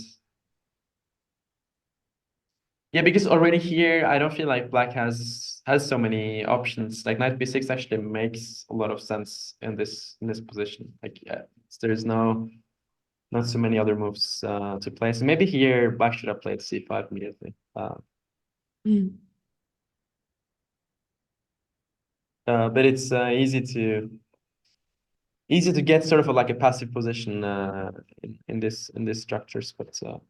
Yeah, because already here, I don't feel like black has so many options. Like knight b6 actually makes a lot of sense in this position. Like yeah, there's not so many other moves to play. So maybe here black should have played c5 immediately.
Mm.
But it's easy to get sort of like a passive position in this structures. But I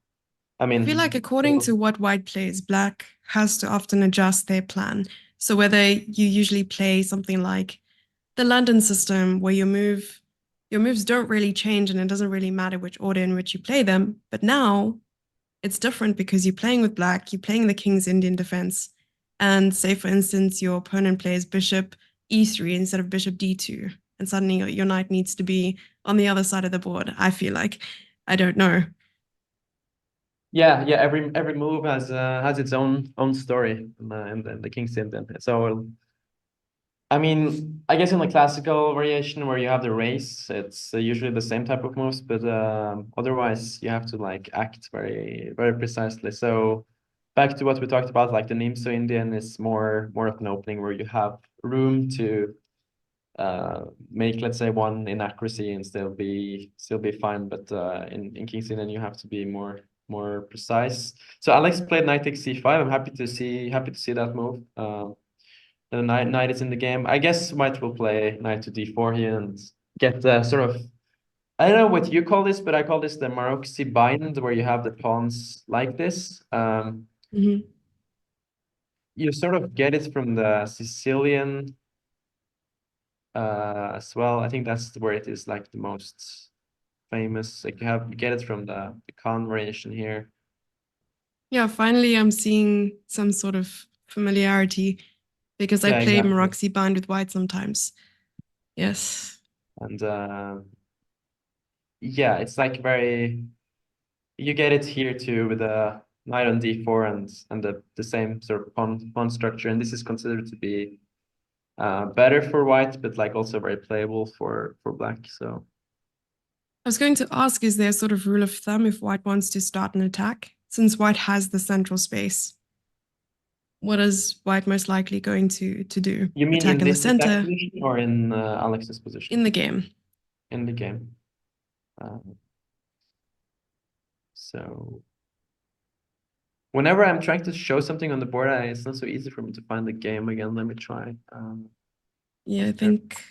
I feel like
mean,
according to what white plays, black has to often adjust their plan. So whether you usually play something like the London system where your moves don't really change and it doesn't really matter which order in which you play them, but now it's different because you're playing with black, you're playing the King's Indian defense, and say for instance your opponent plays bishop e3 instead of bishop d2, and suddenly your knight needs to be on the other side of the board. I feel like I don't know.
yeah. Every move has its own story in the King's Indian. So I mean, I guess in the classical variation where you have the race, it's usually the same type of moves, but otherwise you have to like act very precisely. So back to what we talked about, like the Nimso Indian is more of an opening where you have room to make, let's say, one inaccuracy and still be fine. But in King's Indian you have to be more precise. So Alex played knight takes c5. I'm happy to see that move. The knight is in the game. I guess white will play knight to d4 here and get the sort of, I don't know what you call this, but I call this the Maroczy bind, where you have the pawns like this.
Mhm.
You sort of get it from the Sicilian as well. I think that's where it is like the most famous. Like you get it from the Khan variation here.
Yeah, finally I'm seeing some sort of familiarity because I
Yeah,
play
exactly.
Maroczy bind with white sometimes. Yes.
And yeah, it's like very, you get it here too with a knight on d4 and the same sort of pawn structure, and this is considered to be better for white, but like also very playable for black. So
I was going to ask, is there a sort of rule of thumb if white wants to start an attack? Since white has the central space, what is white most likely going to do?
you mean
Attack
in
in the
this exact
center
position or in Alex's
in
position?
the game?
In the game. So whenever I'm trying to show something on the board, it's not so easy for me to find the game again. Let me try.
Yeah, I think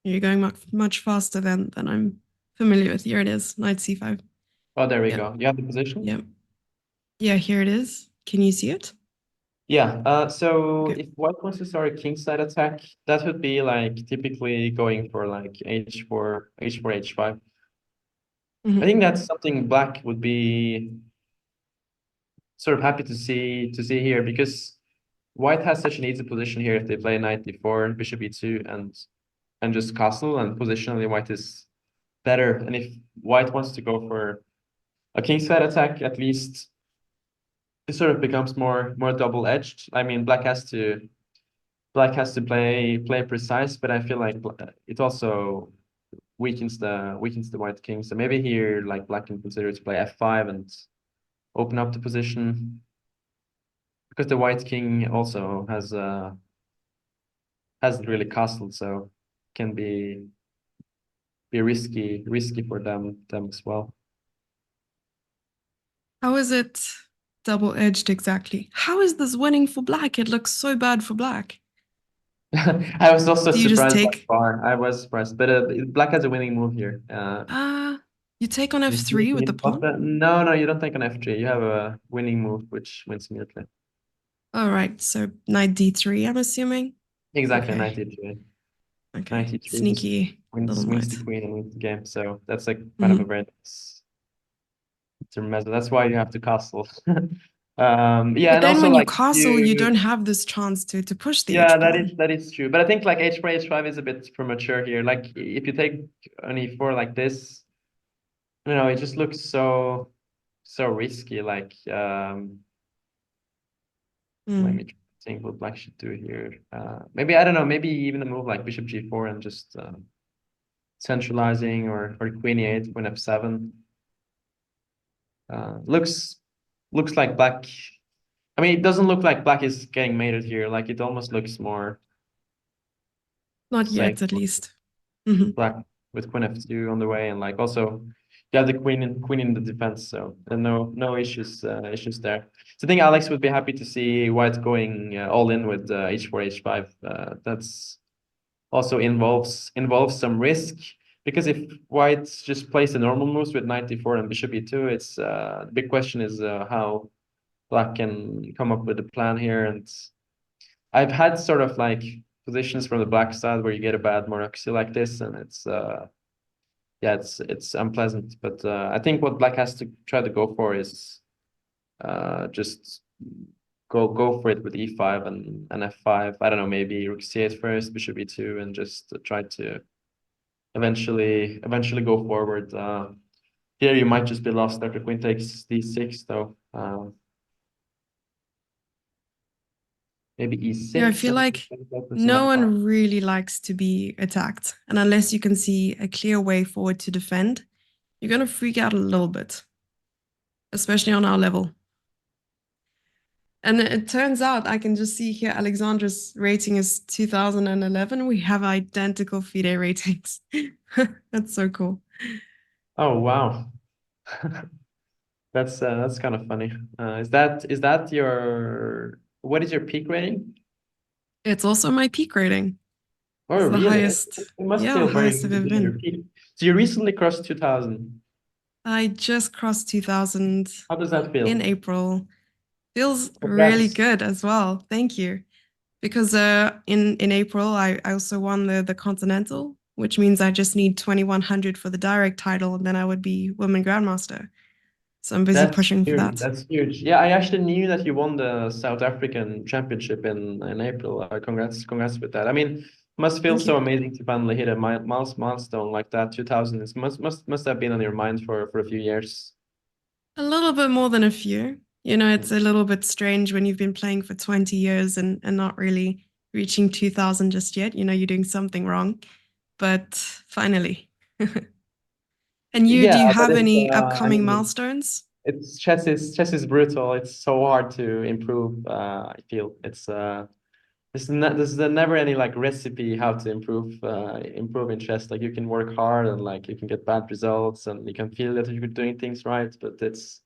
you're going much faster than I'm familiar with. Here it is, knight c5.
Oh, there we
Yeah.
go. You have the position?
Yeah. Yeah, here it is. Can you see it?
Yeah. So
Okay.
if white wants to start a kingside attack, that would be like typically going for like h4, h5. I think that's something black would be sort of happy to see here because white has such an easy position here if they play knight d4 and bishop e2 and just castle, and positionally white is better. And if white wants to go for a kingside attack, at least it sort of becomes more double-edged. I mean, black has to play precise, but I feel like it also weakens the white king. So maybe here like black can consider to play f5 and open up the position, because the white king also hasn't really castled, so can be risky for them as well.
How is it double-edged exactly? How is this winning for black? It looks so bad for black.
I was also
Do you just
surprised by
take?
far. I was surprised, but black has a winning move here.
You take on
Can you
f3 with the
spot
pawn?
that? No, you don't take an f3. You have a winning move which wins immediately.
All right, so knight d3, I'm assuming.
Exactly,
Okay.
93.
Okay,
93 just
sneaky little
wins the
knight.
queen and wins the game. So that's like kind of a very nice intermezzo. That's why you have to castle. Yeah,
But
and
then
also
when you
like
castle, you don't have this chance to push the
yeah,
h-pawn.
that is true. But I think like h4 h5 is a bit premature here. Like if you take an e4 like this, you know, it just looks so risky. Like let me think what black should do here. Maybe I don't know. Maybe even a move like bishop g4 and just centralizing, or queen e8, queen f7. Looks like black. I mean, it doesn't look like black is getting mated here. Like it almost looks more
Not
safe.
yet, at least. Mhm.
Black with queen f2 on the way, and like also you have the queen in the defense, so no issues there. So I think Alex would be happy to see white going all in with h4 h5. That's also involves some risk, because if white just plays the normal moves with knight d4 and bishop e2, it's the big question is how black can come up with a plan here. And I've had sort of like positions from the black side where you get a bad Moraxi like this, and it's yeah, it's unpleasant. But I think what black has to try to go for is just go for it with e5 and f5. I don't know, maybe rook c8 first, bishop e2, and just try to eventually go forward. Here you might just be lost after queen takes d6 though. Maybe e6.
Yeah, I feel like no one really likes to be attacked. And unless you can see a clear way forward to defend, you're going to freak out a little bit, especially on our level. And it turns out I can just see here Alexandra's rating is 2011. We have identical FIDE ratings. That's so cool.
Oh wow. That's kind of funny. Is that your, what is your peak rating?
It's also my peak rating.
Oh,
It's the
really?
highest.
It must
Yeah,
feel very
highest
good
I've
to
ever
be in your
been.
peak. So you recently crossed 2000.
I just crossed 2000
How does that feel?
in April. Feels really
Congrats.
good as well. Thank you. Because in April, I also won the Continental, which means I just need 2100 for the direct title, and then I would be Women Grandmaster. So I'm busy
That's
pushing for
huge.
that.
That's huge. Yeah, I actually knew that you won the South African Championship in April. Congrats with that. I mean, must feel
Thank
so
you.
amazing to finally hit a milestone like that. 2000 is must have been on your mind for a few years.
A little bit more than a few. You know, it's a little bit strange when you've been playing for 20 years and not really reaching 2000 just yet. You know, you're doing something wrong. But finally. And you, do
Yeah,
you
but
have
it's
any
I
upcoming
mean
milestones?
it's chess is brutal. It's so hard to improve. I feel there's never any like recipe how to improve in chess. Like you can work hard and like you can get bad results and you can feel that you're doing things right, but it's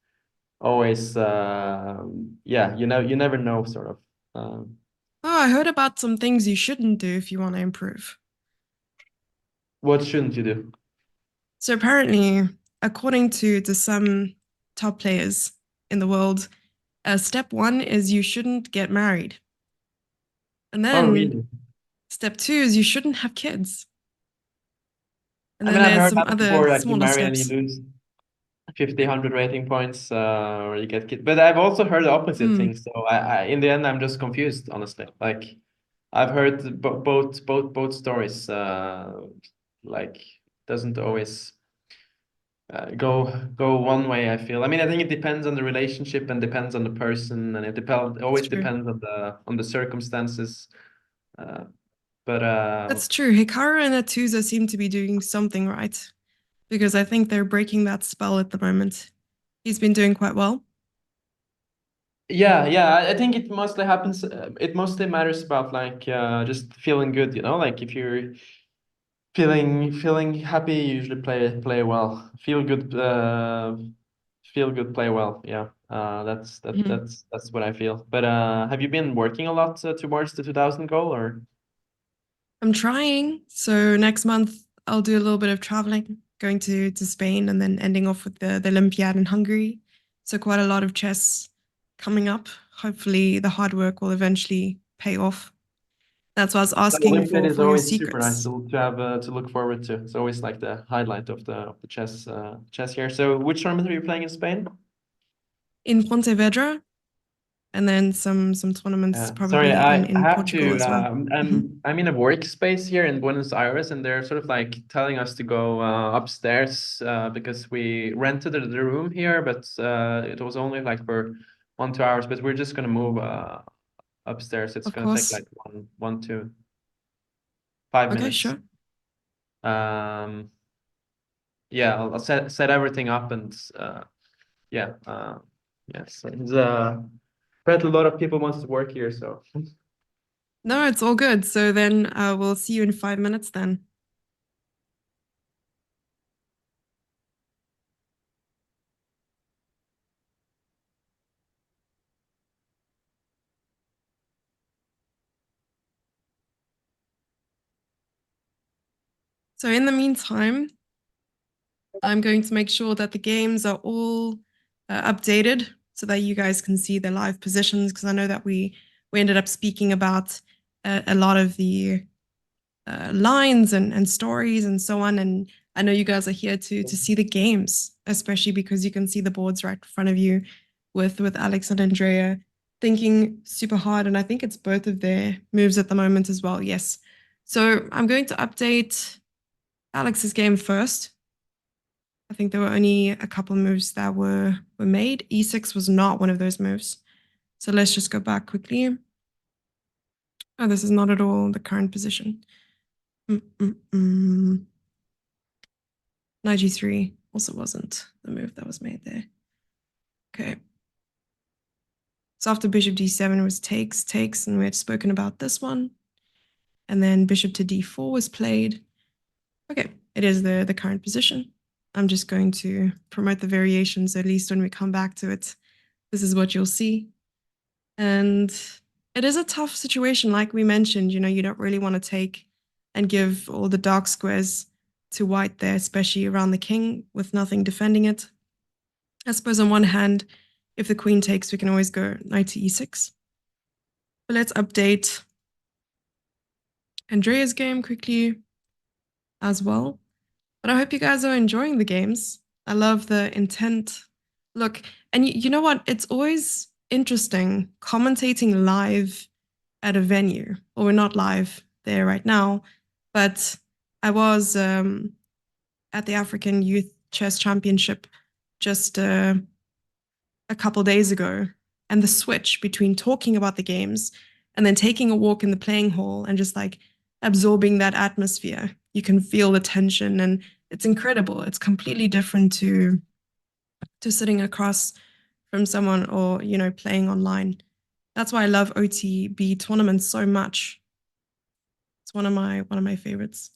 always yeah, you never know sort of.
Oh, I heard about some things you shouldn't do if you want to improve.
What shouldn't you do?
So apparently, according to some top players in the world, step one is you shouldn't get married. And
Oh,
then
really?
step two is you shouldn't have kids. And
I mean,
then
I've
there's
heard
some
that
other
before, like you
smaller
marry and you
steps.
lose 50, 100 rating points, or you get kid. But I've also heard the opposite
Hmm,
thing. So in the end, I'm just confused, honestly. Like I've heard both stories. Like doesn't always go one way. I feel. I mean, I think it depends on the relationship and depends on the person, and it
that's
always
true.
depends on the circumstances. Uh, but
That's true. Hikaru and Atuza seem to be doing something right because I think they're breaking that spell at the moment. He's been doing quite well.
Yeah, yeah. I think it mostly happens. It mostly matters about like just feeling good, you know. Like if you're feeling happy, you usually play well. Feel good, play well. Yeah.
Mhm.
That's what I feel. But have you been working a lot towards the 2000 goal or?
I'm trying. So next month I'll do a little bit of traveling, going to Spain and then ending off with the Olympiad in Hungary. So quite a lot of chess coming up. Hopefully the hard work will eventually pay off. That's why I was
The
asking
Olympiad is
for your
always super nice
secrets.
to have to look forward to. It's always like the highlight of the chess here. So which tournament are you playing in Spain?
In Pontevedra and then some tournaments
Sorry,
probably
I
in
have
Portugal
to.
as well. Mhm.
I'm in a workspace here in Buenos Aires, and they're sort of like telling us to go upstairs because we rented the room here, but it was only like for 1 2 hours. But we're just gonna move upstairs. It's
Of
gonna take
course.
like one to 5
Okay,
minutes.
sure.
Um, yeah, I'll set everything up and yeah, yes, it's but a lot of people wants to work here, so.
No, it's all good. So then we'll see you in 5 minutes then. So in the meantime, I'm going to make sure that the games are all updated so that you guys can see the live positions because I know that we ended up speaking about a lot of the lines and stories and so on. And I know you guys are here to see the games, especially because you can see the boards right in front of you with Alex and Andrea thinking super hard. And I think it's both of their moves at the moment as well. Yes. So I'm going to update Alex's game first. I think there were only a couple moves that were made. E6 was not one of those moves. So let's just go back quickly. Oh, this is not at all the current position. Knight g3 also wasn't the move that was made there. Okay. So after bishop d7 was takes, and we had spoken about this one. And then bishop to d4 was played. Okay, it is the current position. I'm just going to promote the variations, at least when we come back to it. This is what you'll see. And it is a tough situation, like we mentioned. You know, you don't really want to take and give all the dark squares to white there, especially around the king with nothing defending it. I suppose on one hand, if the queen takes, we can always go knight to e6. But let's update Andrea's game quickly as well. But I hope you guys are enjoying the games. I love the intent. Look, and you know what? It's always interesting commentating live at a venue. Well, we're not live there right now, but I was at the African Youth Chess Championship just a couple days ago, and the switch between talking about the games and then taking a walk in the playing hall and just like absorbing that atmosphere. You can feel the tension, and it's incredible. It's completely different to sitting across from someone or, you know, playing online. That's why I love OTB tournaments so much. It's one of my favorites.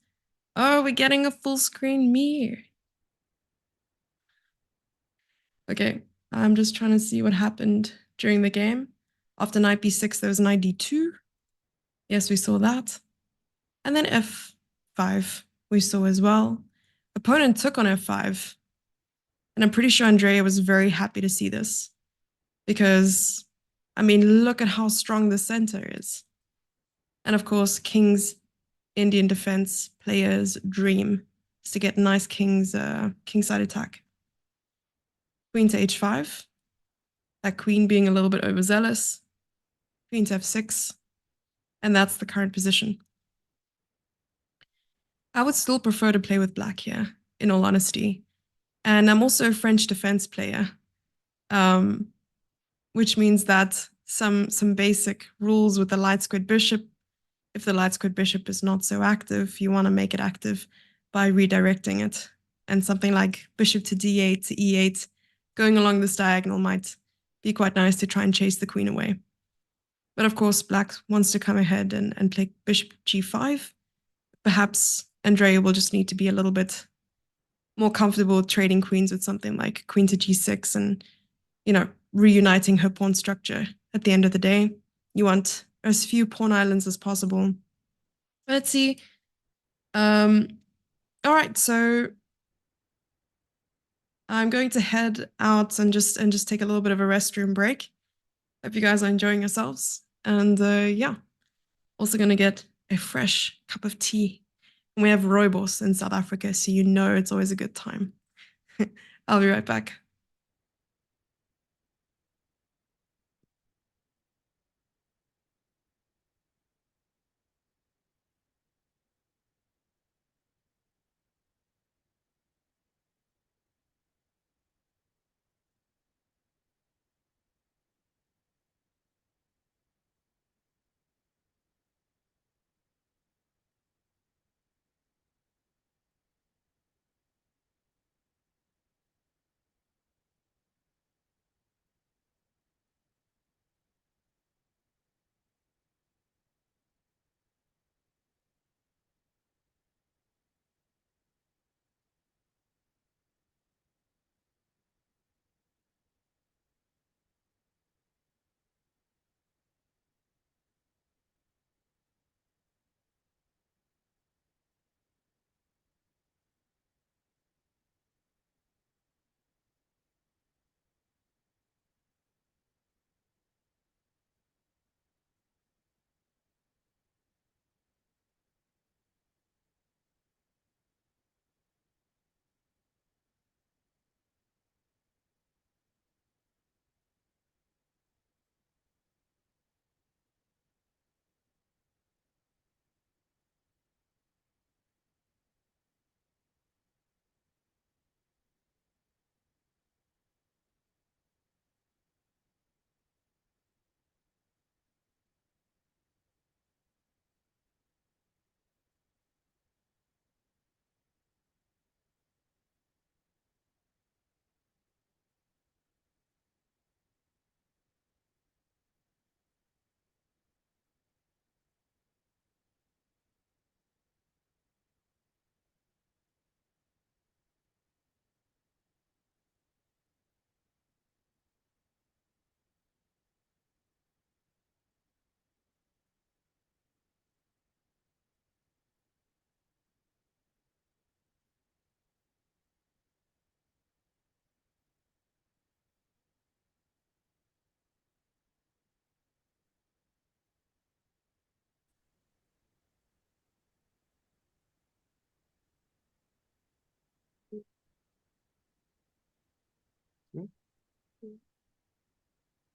Oh, we're getting a full screen me. Okay, I'm just trying to see what happened during the game. After knight b6, there was knight d2. Yes, we saw that. And then f5, we saw as well. Opponent took on f5. And I'm pretty sure Andrea was very happy to see this. Because, I mean, look at how strong the center is. And of course, King's Indian defense player's dream is to get a nice kingside attack. Queen to h5. That queen being a little bit overzealous. Queen to f6. And that's the current position. I would still prefer to play with black here, in all honesty. And I'm also a French defense player, which means that some basic rules with the light squared bishop. If the light squared bishop is not so active, you want to make it active by redirecting it. And something like bishop to d8 to e8, going along this diagonal might be quite nice to try and chase the queen away. But of course, black wants to come ahead and play bishop g5. Perhaps Andrea will just need to be a little bit more comfortable trading queens with something like queen to g6 and, you know, reuniting her pawn structure. At the end of the day, you want as few pawn islands as possible. Let's see. All right, so I'm going to head out and just take a little bit of a restroom break. Hope you guys are enjoying yourselves. And yeah, also going to get a fresh cup of tea. And we have rooibos in South Africa, so you know it's always a good time. I'll be right back.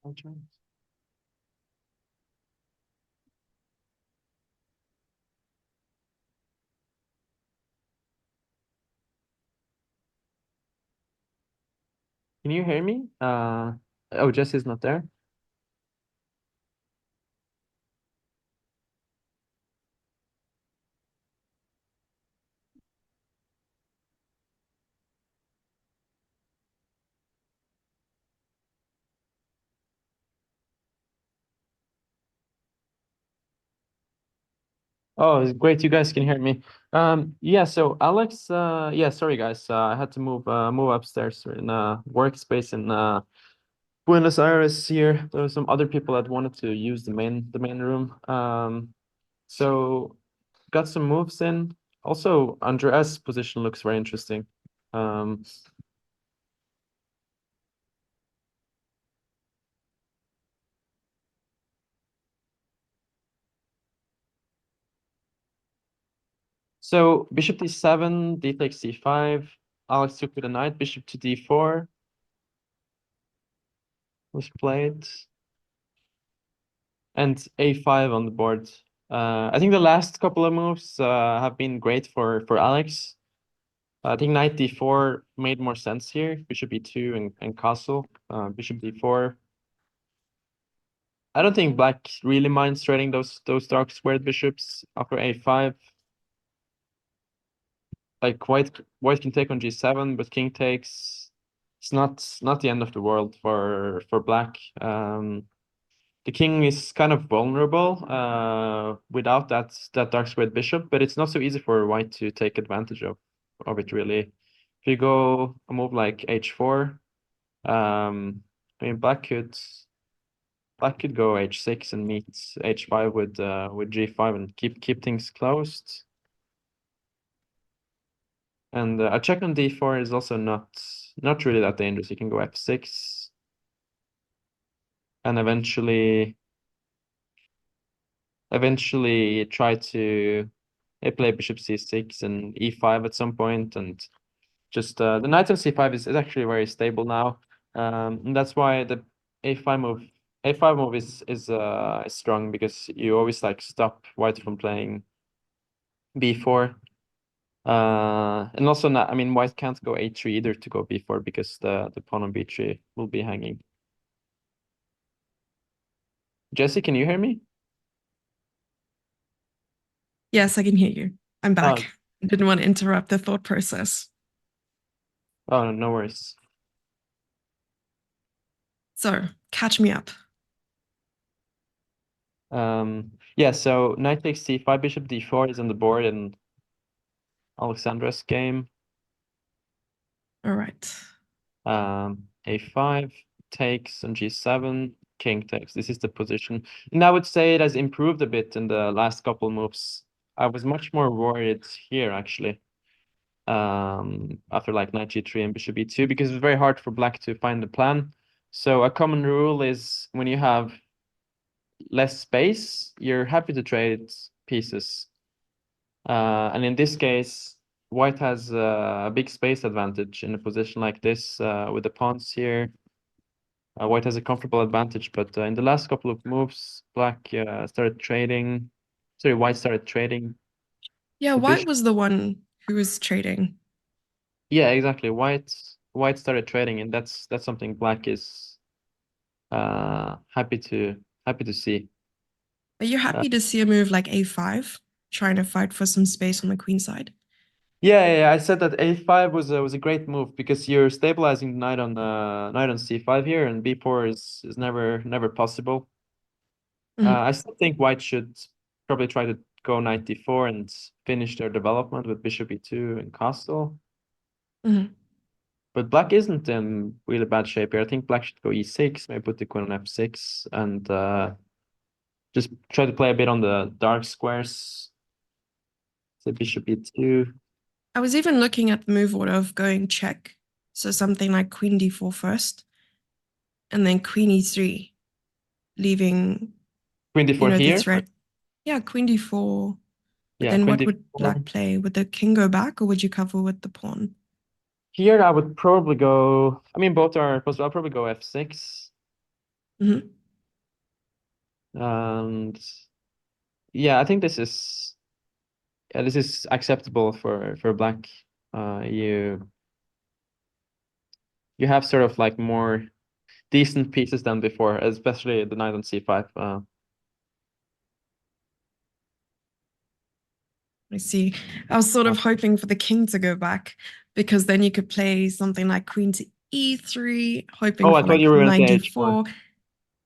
I'll try. Can you hear me? Oh, Jesse's not there. Oh, it's great. You guys can hear me. Yeah, so Alex, yeah, sorry guys. I had to move upstairs in a workspace in Buenos Aires here. There were some other people that wanted to use the main room. So got some moves in. Also, Andreas' position looks very interesting. So bishop d7, d takes c5. Alex took with a knight, bishop to d4 was played, and a5 on the board. I think the last couple of moves have been great for Alex. I think knight d4 made more sense here. Bishop e2 and castle. Bishop d4. I don't think black really minds trading those dark squared bishops after a5. Like white can take on g7, but king takes. It's not the end of the world for black. The king is kind of vulnerable without that dark squared bishop, but it's not so easy for white to take advantage of it really. If you go a move like h4, I mean black could go h6 and meet h5 with g5 and keep things closed. And a check on d4 is also not really that dangerous. You can go f6 and eventually try to play bishop c6 and e5 at some point, and just the knight on c5 is actually very stable now, and that's why the a5 move is strong, because you always like stop white from playing b4. And also not, I mean, white can't go a3 either to go b4 because the pawn on b3 will be hanging. Jesse, can you hear me?
Yes, I can hear you. I'm back.
Oh.
I didn't want to interrupt the thought process.
Oh, no worries.
So, catch me up.
Yeah, so knight takes c5, bishop d4 is on the board in Alexandra's game.
All right.
A5 takes on g7, king takes. This is the position. And I would say it has improved a bit in the last couple moves. I was much more worried here, actually, after like knight g3 and bishop e2, because it's very hard for black to find the plan. So a common rule is when you have less space, you're happy to trade pieces. And in this case, white has a big space advantage in a position like this with the pawns here. White has a comfortable advantage, but in the last couple of moves, black started trading. Sorry, white started trading.
Yeah,
The
white
bishop.
was the one who was trading.
Yeah, exactly. White started trading, and that's something black is happy to see.
Are you happy to see a move like a5, trying to fight for some space on the queen side?
Yeah. I said that a5 was a great move because you're stabilizing the knight on c5 here, and b4 is never possible. I still think white should probably try to go knight d4 and finish their development with bishop e2 and castle.
Mhm.
But black isn't in really bad shape here. I think black should go e6, maybe put the queen on f6, and just try to play a bit on the dark squares. Say bishop e2.
I was even looking at the move order of going check. So something like queen d4 first, and then queen e3, leaving,
Queen d4
the
here.
threat. Yeah, queen d4. But
Yeah,
then
queen
what would
d4.
black play? Would the king go back, or would you cover with the pawn?
Here I would probably go. I mean, both are possible. I'll probably go f6.
Mm-hmm.
And yeah, I think this is acceptable for black. You have sort of like more decent pieces than before, especially the knight on c5.
I see. I was sort of hoping for the king to go back because then you could play something like queen to e3, hoping
Oh, I
for
thought
like
you were gonna
knight
say h4.
d4.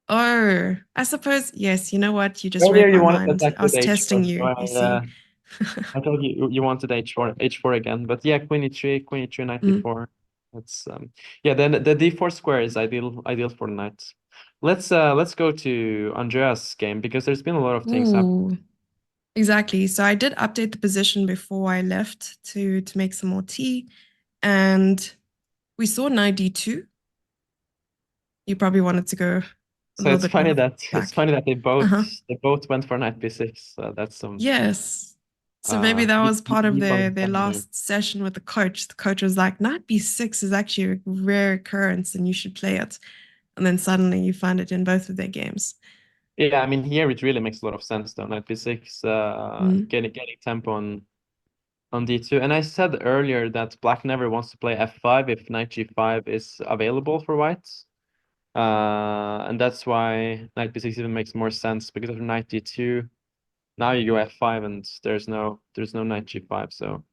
Oh, I suppose, yes, you know what? You just
Earlier
read
you
my
wanted to
mind.
attack
I
with
was
h4,
testing
so
you, you see.
I thought you wanted h4 again. But yeah, queen e3, knight d4. That's yeah, then the d4 square is ideal for the knight. Let's go to Andreas' game because there's been a lot of things happening.
Ooh, exactly. So I did update the position before I left to make some more tea. And we saw knight d2. You probably wanted to go a
So
little bit more
it's
back.
funny that
Uh-huh.
they both went for knight b6. That's some
Yes. So maybe that was part of their
family.
last session with the coach. The coach was like, knight b6 is actually a rare occurrence and you should play it. And then suddenly you find it in both of their games.
Yeah, I mean here it really makes a lot of sense though. Knight b6, getting tempo on d2. And I said earlier that black never wants to play f5 if knight g5 is available for white. And that's why knight b6 even makes more sense because of knight d2. Now you go f5 and there's no knight g5, so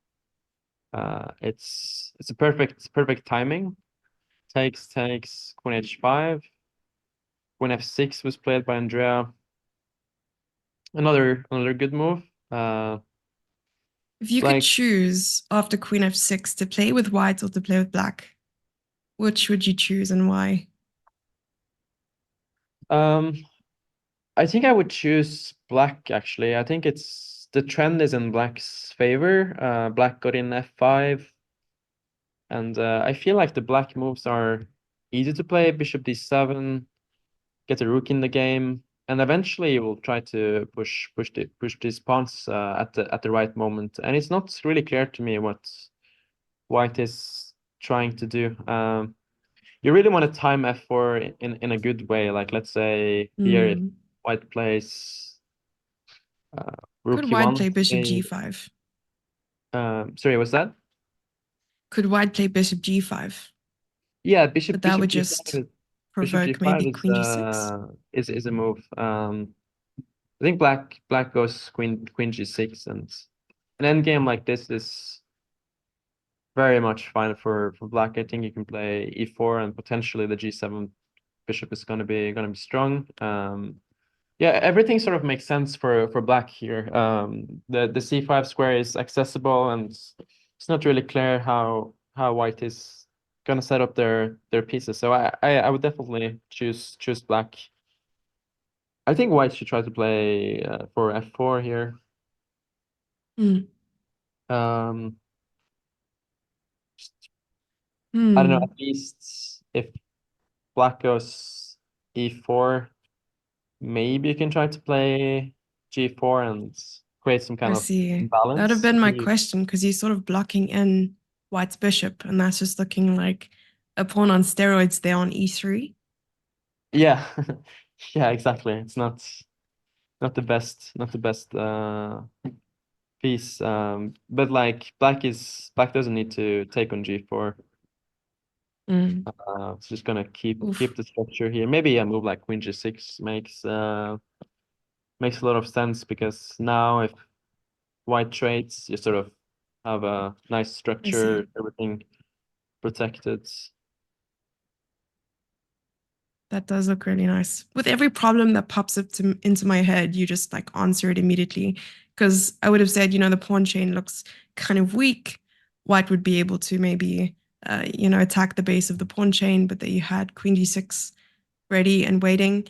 it's a perfect timing. Takes queen h5. Queen f6 was played by Andrea. Another good move.
If you could
Like
choose after queen f6 to play with white or to play with black, which would you choose and why?
um I think I would choose black actually. I think it's the trend is in black's favor. Black got in f5, and I feel like the black moves are easy to play. Bishop d7, get a rook in the game, and eventually you will try to push these pawns at the right moment. And it's not really clear to me what white is trying to do. You really want to time f4 in a good way. Like let's say here if white plays rook
Could white
e1,
play bishop
say,
g5?
sorry, what's that?
Could white play bishop g5?
Yeah,
But that would
g5
just
is bishop
provoke
g5
maybe queen g6.
is a move. I think black goes queen g6, and an endgame like this is very much fine for black. I think you can play e4 and potentially the g7 bishop is gonna be strong. Yeah, everything sort of makes sense for black here. The c5 square is accessible, and it's not really clear how white is gonna set up their pieces. So I would definitely choose black. I think white should try to play for f4 here. Um, I don't know. At least if black goes e4, maybe you can try to play g4 and create some
I
kind of
see. That would have
balance.
been my question because you're sort of blocking in white's bishop, and that's just looking like a pawn on steroids there on e3.
Yeah, yeah, exactly. It's not the best piece. But like black doesn't need to take on g4. It's just gonna keep
Oof.
the structure here. Maybe a move like queen g6 makes a lot of sense because now if white trades, you sort of have a nice
I see.
structure, everything protected.
That does look really nice. With every problem that pops up into my head, you just like answer it immediately. Because I would have said, the pawn chain looks kind of weak. White would be able to maybe, attack the base of the pawn chain, but that you had queen d6 ready and waiting.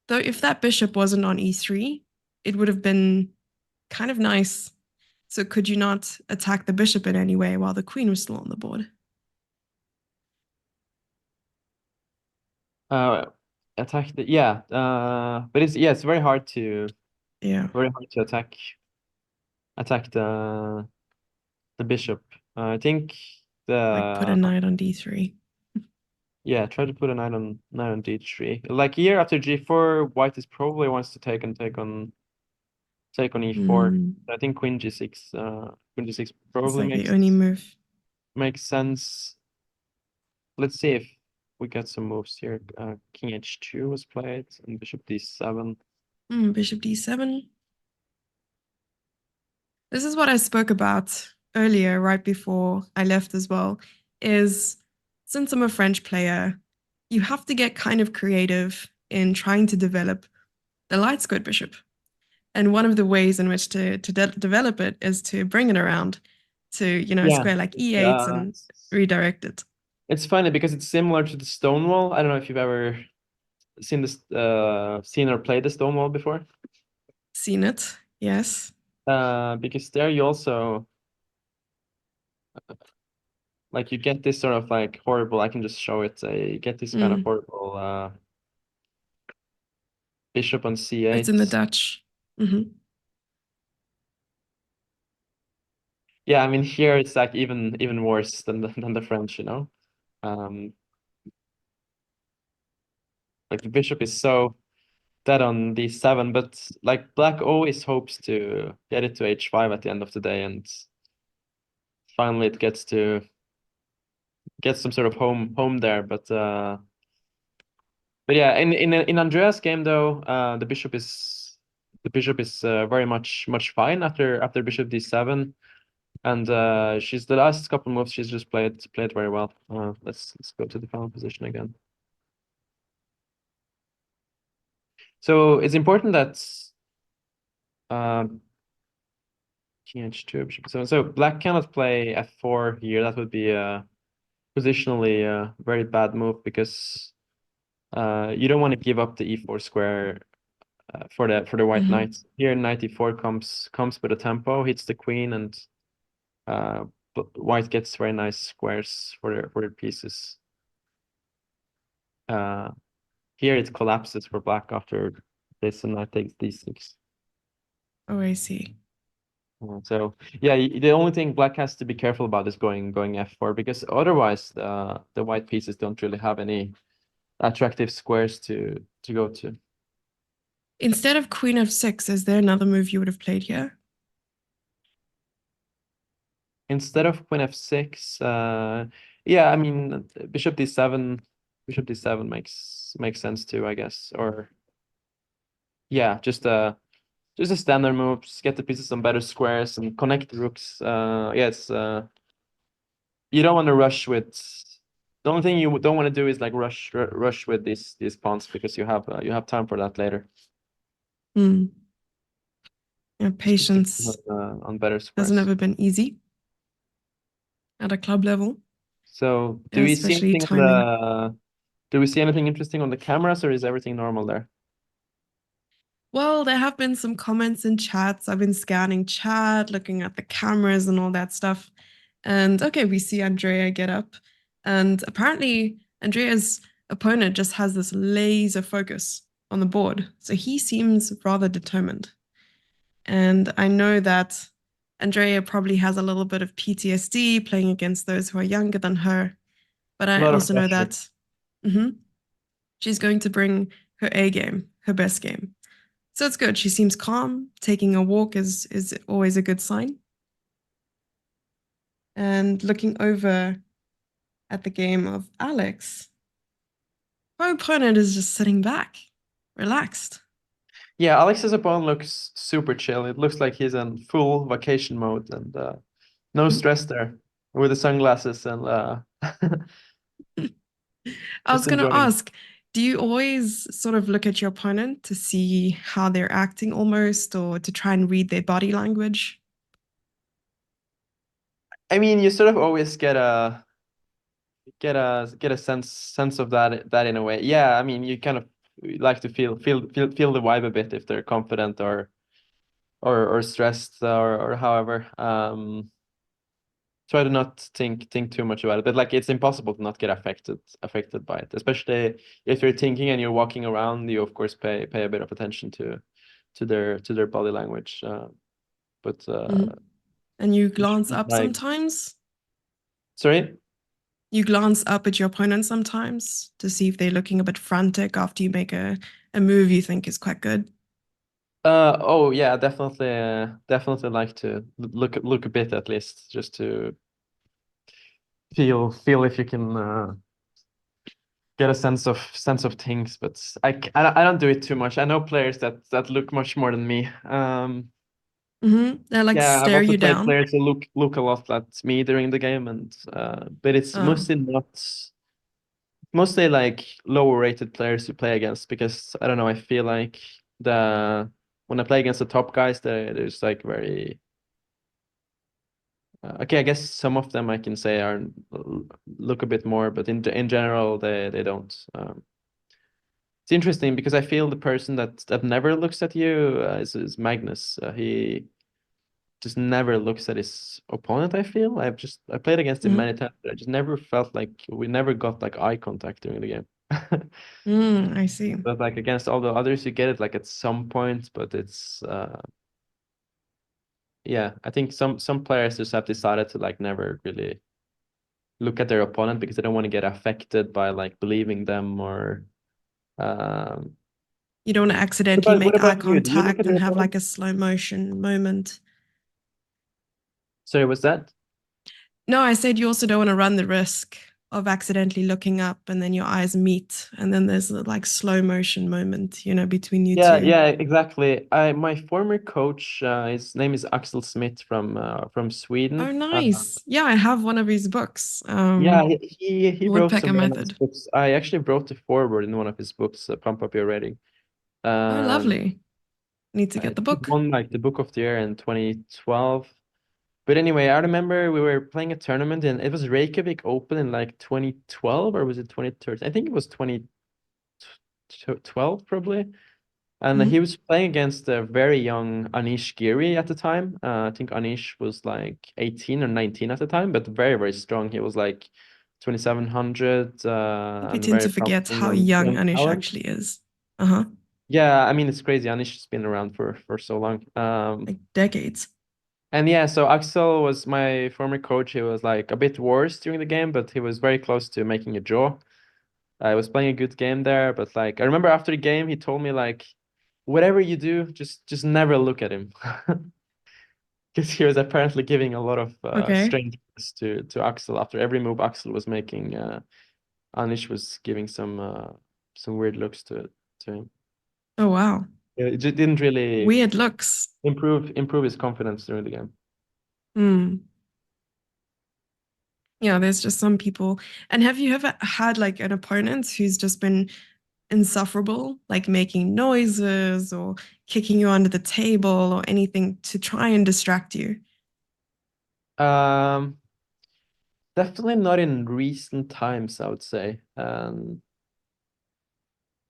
Though if that bishop wasn't on e3, it would have been kind of nice. So could you not attack the bishop in any way while the queen was still on the board?
Attack the yeah. But it's very hard to
Yeah,
attack the bishop. I think
like put
the
a knight on d3.
yeah, try to put a knight on d3. Like here after g4, white is probably wants to take on e4. I think queen g6
It's
probably
like the only move.
makes sense. Let's see if we got some moves here. King h2 was played and bishop d7.
Bishop d7. This is what I spoke about earlier, right before I left as well, is since I'm a French player, you have to get kind of creative in trying to develop the light squared bishop. And one of the ways in which to develop it is to bring it around to, square like e8 and redirect it.
It's funny because it's similar to the Stonewall. I don't know if you've ever seen this, seen or played the Stonewall before.
Seen it, yes.
Because there you also like you get this sort of like horrible. I can just show it. You get this kind of horrible bishop on c8.
It's in the Dutch.
Yeah, I mean here it's like even worse than the French, like the bishop is so dead on d7, but like black always hopes to get it to h5 at the end of the day, and finally it gets to get some sort of home there. But yeah, in Andrea's game though, the bishop is very much fine after bishop d7, and she's the last couple moves she's just played very well. Let's go to the final position again. So it's important that king h2, bishop so black cannot play f4 here. That would be positionally a very bad move because you don't want to give up the e4 square for the white knight. Here knight e4 comes with a tempo, hits the queen, and white gets very nice squares for their pieces. Here it collapses for black after this, and knight takes d6.
Oh, I see.
So yeah, the only thing black has to be careful about is going f4, because otherwise the white pieces don't really have any attractive squares to go to.
Instead of queen f6, is there another move you would have played here?
Instead of queen f6, yeah, I mean bishop d7 makes sense too, I guess. Or yeah, just a standard move, just get the pieces on better squares and connect the rooks. Yes, you don't want to rush with. The only thing you don't want to do is like rush with these pawns, because you have time for that later.
Yeah, patience
on better squares.
hasn't ever been easy at a club level.
So do we see
especially
anything
timing.
do we see anything interesting on the cameras, or is everything normal there?
Well, there have been some comments in chats. I've been scanning chat, looking at the cameras and all that stuff. And okay, we see Andrea get up. And apparently, Andrea's opponent just has this laser focus on the board. So he seems rather determined. And I know that Andrea probably has a little bit of PTSD playing against those who are younger than her. But I also know that she's going to bring her A game, her best game. So it's good. She seems calm. Taking a walk is always a good sign. And looking over at the game of Alex, her opponent is just sitting back, relaxed.
Yeah, Alex's opponent looks super chill. It looks like he's in full vacation mode, and no stress there with the sunglasses and
I was going to ask, do you always sort of look at your opponent to see how they're acting almost, or to try and read their body language?
I mean, you sort of always get a sense of that in a way. Yeah, I mean, you kind of like to feel the vibe a bit, if they're confident or stressed, or however. Try to not think too much about it, but like it's impossible to not get affected by it, especially if you're thinking and you're walking around. You of course pay a bit of attention to their body language, but
and you glance up sometimes.
Sorry,
you glance up at your opponent sometimes to see if they're looking a bit frantic after you make a move you think is quite good.
Oh yeah, definitely like to look a bit, at least, just to feel if you can get a sense of things, but I don't do it too much. I know players that look much more than me.
They like
Yeah, I've
stare
also
you
played
down.
players who look a lot like me during the game, and but it's
Oh.
mostly like lower rated players you play against, because I don't know, I feel like when I play against the top guys, there's like very okay, I guess some of them I can say are look a bit more, but in general they don't. It's interesting because I feel the person that never looks at you is Magnus. He just never looks at his opponent. I feel I played against him many times, but I just never felt like we never got like eye contact during the game.
I see.
But like against all the others, you get it like at some point, but it's yeah, I think some players just have decided to like never really look at their opponent because they don't want to get affected by like believing them or um
You don't want to accidentally
what
make eye
about you? Do you look
contact
at your
and have
opponent?
like a slow motion moment.
Sorry, what's that?
No, I said you also don't want to run the risk of accidentally looking up and then your eyes meet and then there's a like slow motion moment, between you
Yeah,
two.
yeah, exactly. My former coach, his name is Axel Smith from
Oh,
Sweden.
nice. Yeah, I have one of his books.
Yeah, he wrote
Woodpecker
some very nice
Method.
books. I actually wrote the foreword in one of his books, Pump Up Your Rating.
Oh,
Um,
lovely. Need to
I
get the
think it
book.
won like the Book of the Year in 2012. But anyway, I remember we were playing a tournament and it was Reykjavik Open in like 2012, or was it 2013? I think it was 2012 probably. And he
Mhm.
was playing against a very young Anish Giri at the time. I think Anish was like 18 or 19 at the time, but very, very strong. He was like 2700
We
and
tend
very
to forget
promising
how young
young
Anish
talent.
actually is. Uh-huh.
Yeah, I mean, it's crazy. Anish has been around for so long.
Like decades.
And yeah, so Axel was my former coach. He was like a bit worse during the game, but he was very close to making a draw. I was playing a good game there, but like I remember after the game, he told me like, whatever you do, just never look at him. Because he was apparently giving a lot of
Okay.
strange looks to Axel after every move Axel was making. Anish was giving some weird looks to him.
Oh, wow.
It just didn't really
Weird looks.
improve his confidence during the game.
Hmm. Yeah, there's just some people. And have you ever had like an opponent who's just been insufferable, like making noises or kicking you under the table or anything to try and distract you?
Um, Definitely not in recent times, I would say.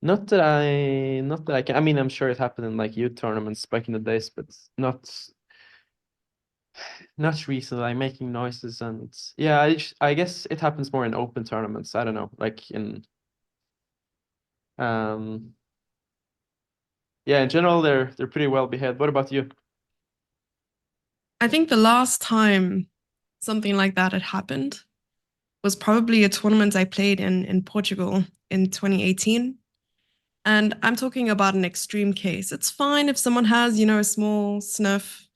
Not that I can. I mean, I'm sure it happened in like youth tournaments back in the days, but not recently. Like making noises and yeah, I guess it happens more in open tournaments. I don't know, like in um yeah, in general they're pretty well behaved. What about you?
I think the last time something like that had happened was probably a tournament I played in Portugal in 2018. And I'm talking about an extreme case. It's fine if someone has, a small sniff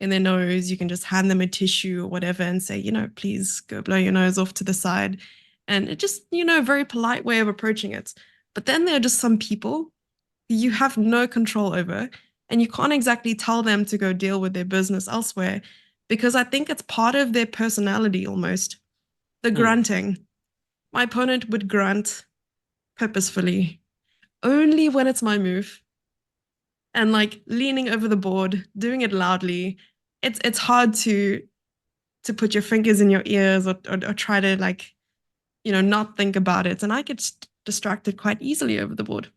in their nose, you can just hand them a tissue or whatever and say, please go blow your nose off to the side. And it just, a very polite way of approaching it. But then there are just some people who you have no control over, and you can't exactly tell them to go deal with their business elsewhere because I think it's part of their personality almost. The
Hmm.
grunting. My opponent would grunt purposefully only when it's my move and like leaning over the board, doing it loudly. It's hard to put your fingers in your ears or try to like, not think about it. And I get distracted quite easily over the board.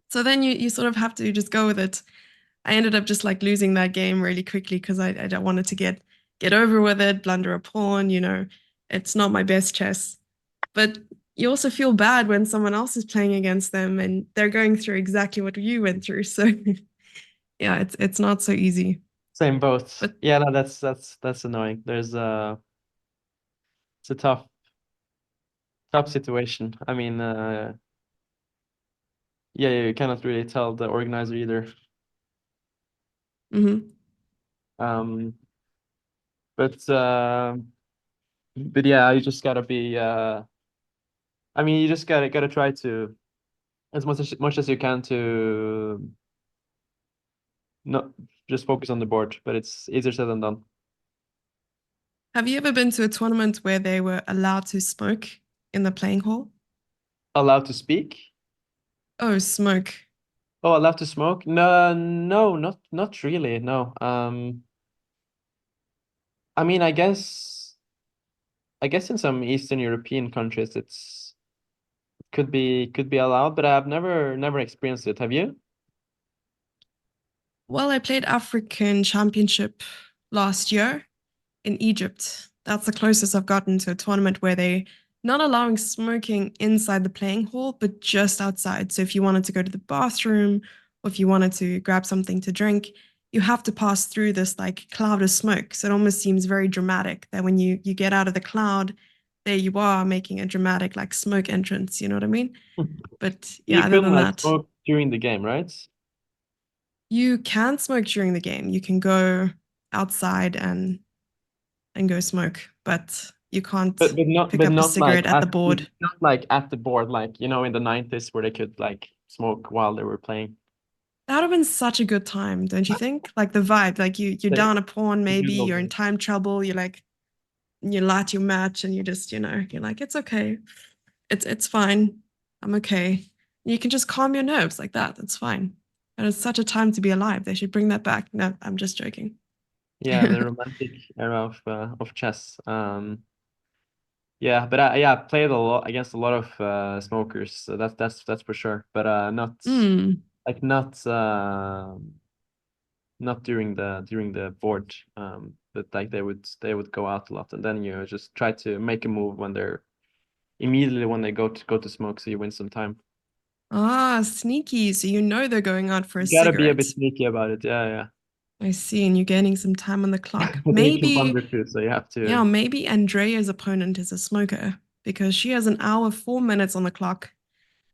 So then you sort of have to just go with it. I ended up just like losing that game really quickly because I don't wanted to get over with it, blunder a pawn, it's not my best chess. But you also feel bad when someone else is playing against them and they're going through exactly what you went through. So yeah, it's not so easy.
Same boat.
But
Yeah, no, that's annoying. It's a tough situation. I mean, yeah, you cannot really tell the organizer either.
mhm.
Um, but uh, but yeah, you just gotta be. I mean, you just gotta try to as much as you can to not just focus on the board, but it's easier said than done.
Have you ever been to a tournament where they were allowed to smoke in the playing hall?
Allowed to speak?
Oh, smoke.
Oh, allowed to smoke? No, no, not really. No. I mean, I guess in some Eastern European countries it's could be allowed, but I've never experienced it. Have you?
Well, I played African Championship last year in Egypt. That's the closest I've gotten to a tournament where they not allowing smoking inside the playing hall, but just outside. So if you wanted to go to the bathroom or if you wanted to grab something to drink, you have to pass through this like cloud of smoke. So it almost seems very dramatic that when you get out of the cloud, there you are making a dramatic like smoke entrance. You know what I mean? But
You
yeah, other
couldn't
than
like
that,
smoke during the game, right?
you can smoke during the game. You can go outside and go smoke, but you can't pick
But
up a
not like
cigarette at the board.
not like at the board, like you know, in the 90s where they could like smoke while they were playing.
That would have been such a good time, don't you think? Like the vibe, like you're
The,
down a pawn,
the
maybe
good old
you're in
days.
time trouble. You're like you light your match, and you just you're like it's okay, it's fine, I'm okay. You can just calm your nerves like that. That's fine. And it's such a time to be alive. They should bring that back. No, I'm just joking.
Yeah, the romantic era of chess. Yeah, but I played a lot against a lot of smokers, so that's for sure. But not
Mm.
like not during the board. But like they would go out a lot, and then you just try to make a move when they're immediately when they go to smoke, so you win some time.
Ah, sneaky. So you know they're going out for a
You gotta be a bit
cigarette.
sneaky about it. Yeah, yeah.
I see, and you're gaining some time on the clock.
But then you can
Maybe,
blunder too, so you have
yeah,
to.
maybe Andrea's opponent is a smoker because she has an hour, 4 minutes on the clock,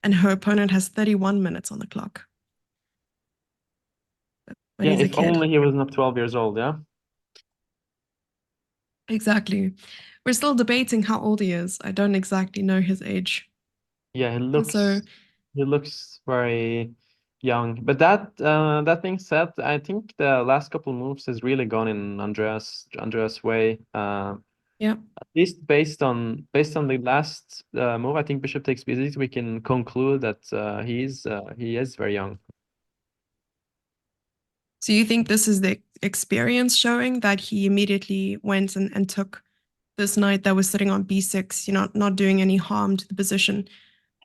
and her opponent has 31 minutes on the clock. But
Yeah,
he's a
if
kid.
only he was not 12 years old. Yeah.
Exactly. We're still debating how old he is. I don't exactly know his age.
Yeah,
Also,
he looks very young. But that being said, I think the last couple moves has really gone in Andreas' way.
yeah.
At least based on the last move, I think Bishop takes b6, we can conclude that he is very young.
So you think this is the experience showing that he immediately went and took this knight that was sitting on b6, not doing any harm to the position.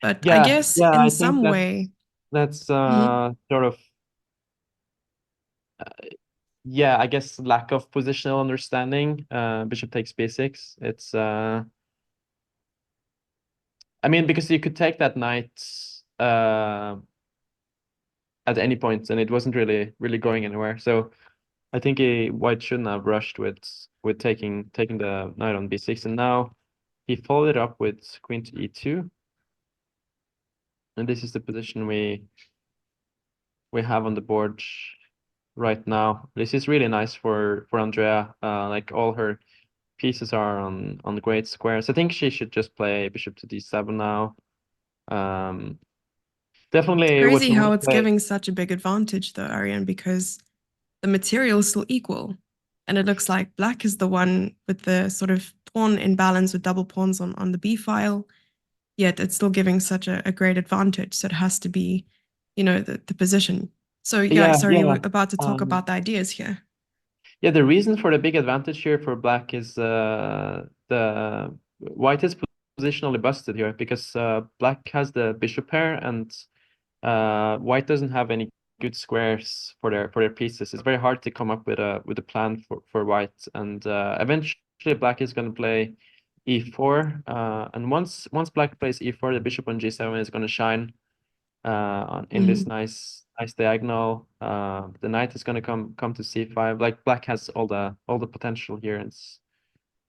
But I
Yeah,
guess
yeah,
in
I think
some way,
that's
Mhm.
sort of yeah, I guess lack of positional understanding. Bishop takes b6. It's I mean, because you could take that knight at any point, and it wasn't really going anywhere. So I think White shouldn't have rushed with taking the knight on b6, and now he followed it up with queen to e2, and this is the position we have on the board right now. This is really nice for Andrea. Like all her pieces are on great squares. I think she should just play bishop to d7 now. Definitely would
Crazy how
want to
it's
play.
giving such a big advantage though, Arian, because the material is still equal. And it looks like black is the one with the sort of pawn imbalance with double pawns on the b file, yet it's still giving such a great advantage. So it has to be, the position. So yeah,
Yeah,
sorry, you
yeah.
were about to talk
Um,
about the ideas here.
yeah, the reason for the big advantage here for black is the white is positionally busted here because black has the bishop pair and white doesn't have any good squares for their pieces. It's very hard to come up with a plan for white, and eventually black is going to play e4, and once black plays e4, the bishop on g7 is going to shine in this
Mhm.
nice diagonal. The knight is going to come to c5. Like black has all the potential here. It's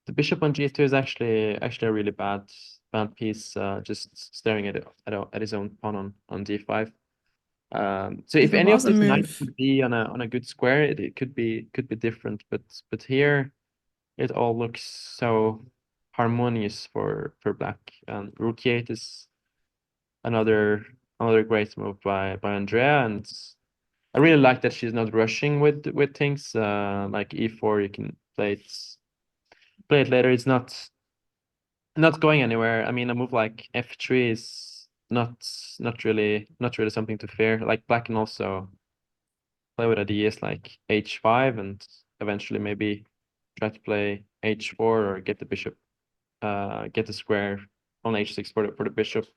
the bishop on g2 is actually a really bad piece. Just staring at his own pawn on d5. So
If
if
it
any of
was a
these knights
move,
would be on a good square, it could be different. But here it all looks so harmonious for black. Rook e8 is another great move by Andrea, and I really like that she's not rushing with things. Like e4, you can play it later. It's not going anywhere. I mean, a move like f3 is not really something to fear. Like black can also play with ideas like h5 and eventually maybe try to play h4 or get the bishop, get the square on h6 for the bishop.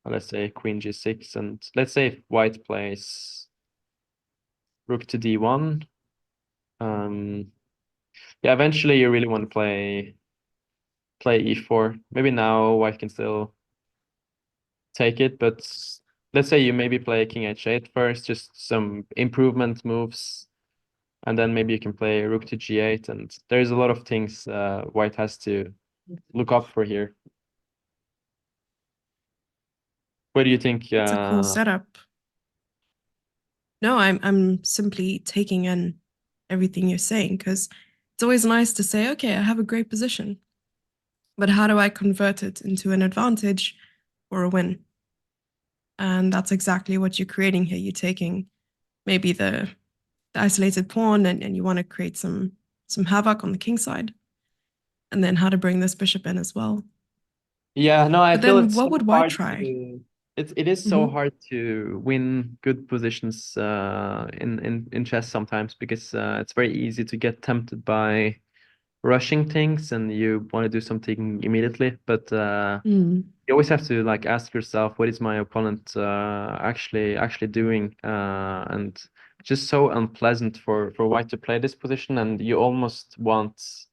Let's say queen g6, and let's say if white plays rook to d1. Yeah, eventually you really want to play e4. Maybe now white can still take it, but let's say you maybe play king h8 first, just some improvement moves, and then maybe you can play rook to g8, and there's a lot of things white has to look up for here. What do you think?
It's a cool setup. No, I'm simply taking in everything you're saying, because it's always nice to say, okay, I have a great position, but how do I convert it into an advantage or a win? And that's exactly what you're creating here. You're taking maybe the isolated pawn, and you want to create some havoc on the king side, and then how to bring this bishop in as well.
Yeah, no, I
But
feel
then
it's
what
so
would white
hard
try?
to. It is so
Mhm.
hard to win good positions in chess sometimes, because it's very easy to get tempted by rushing things and you want to do something immediately. But
Mm.
you always have to like ask yourself, what is my opponent actually doing? And it's just so unpleasant for white to play this position, and you almost want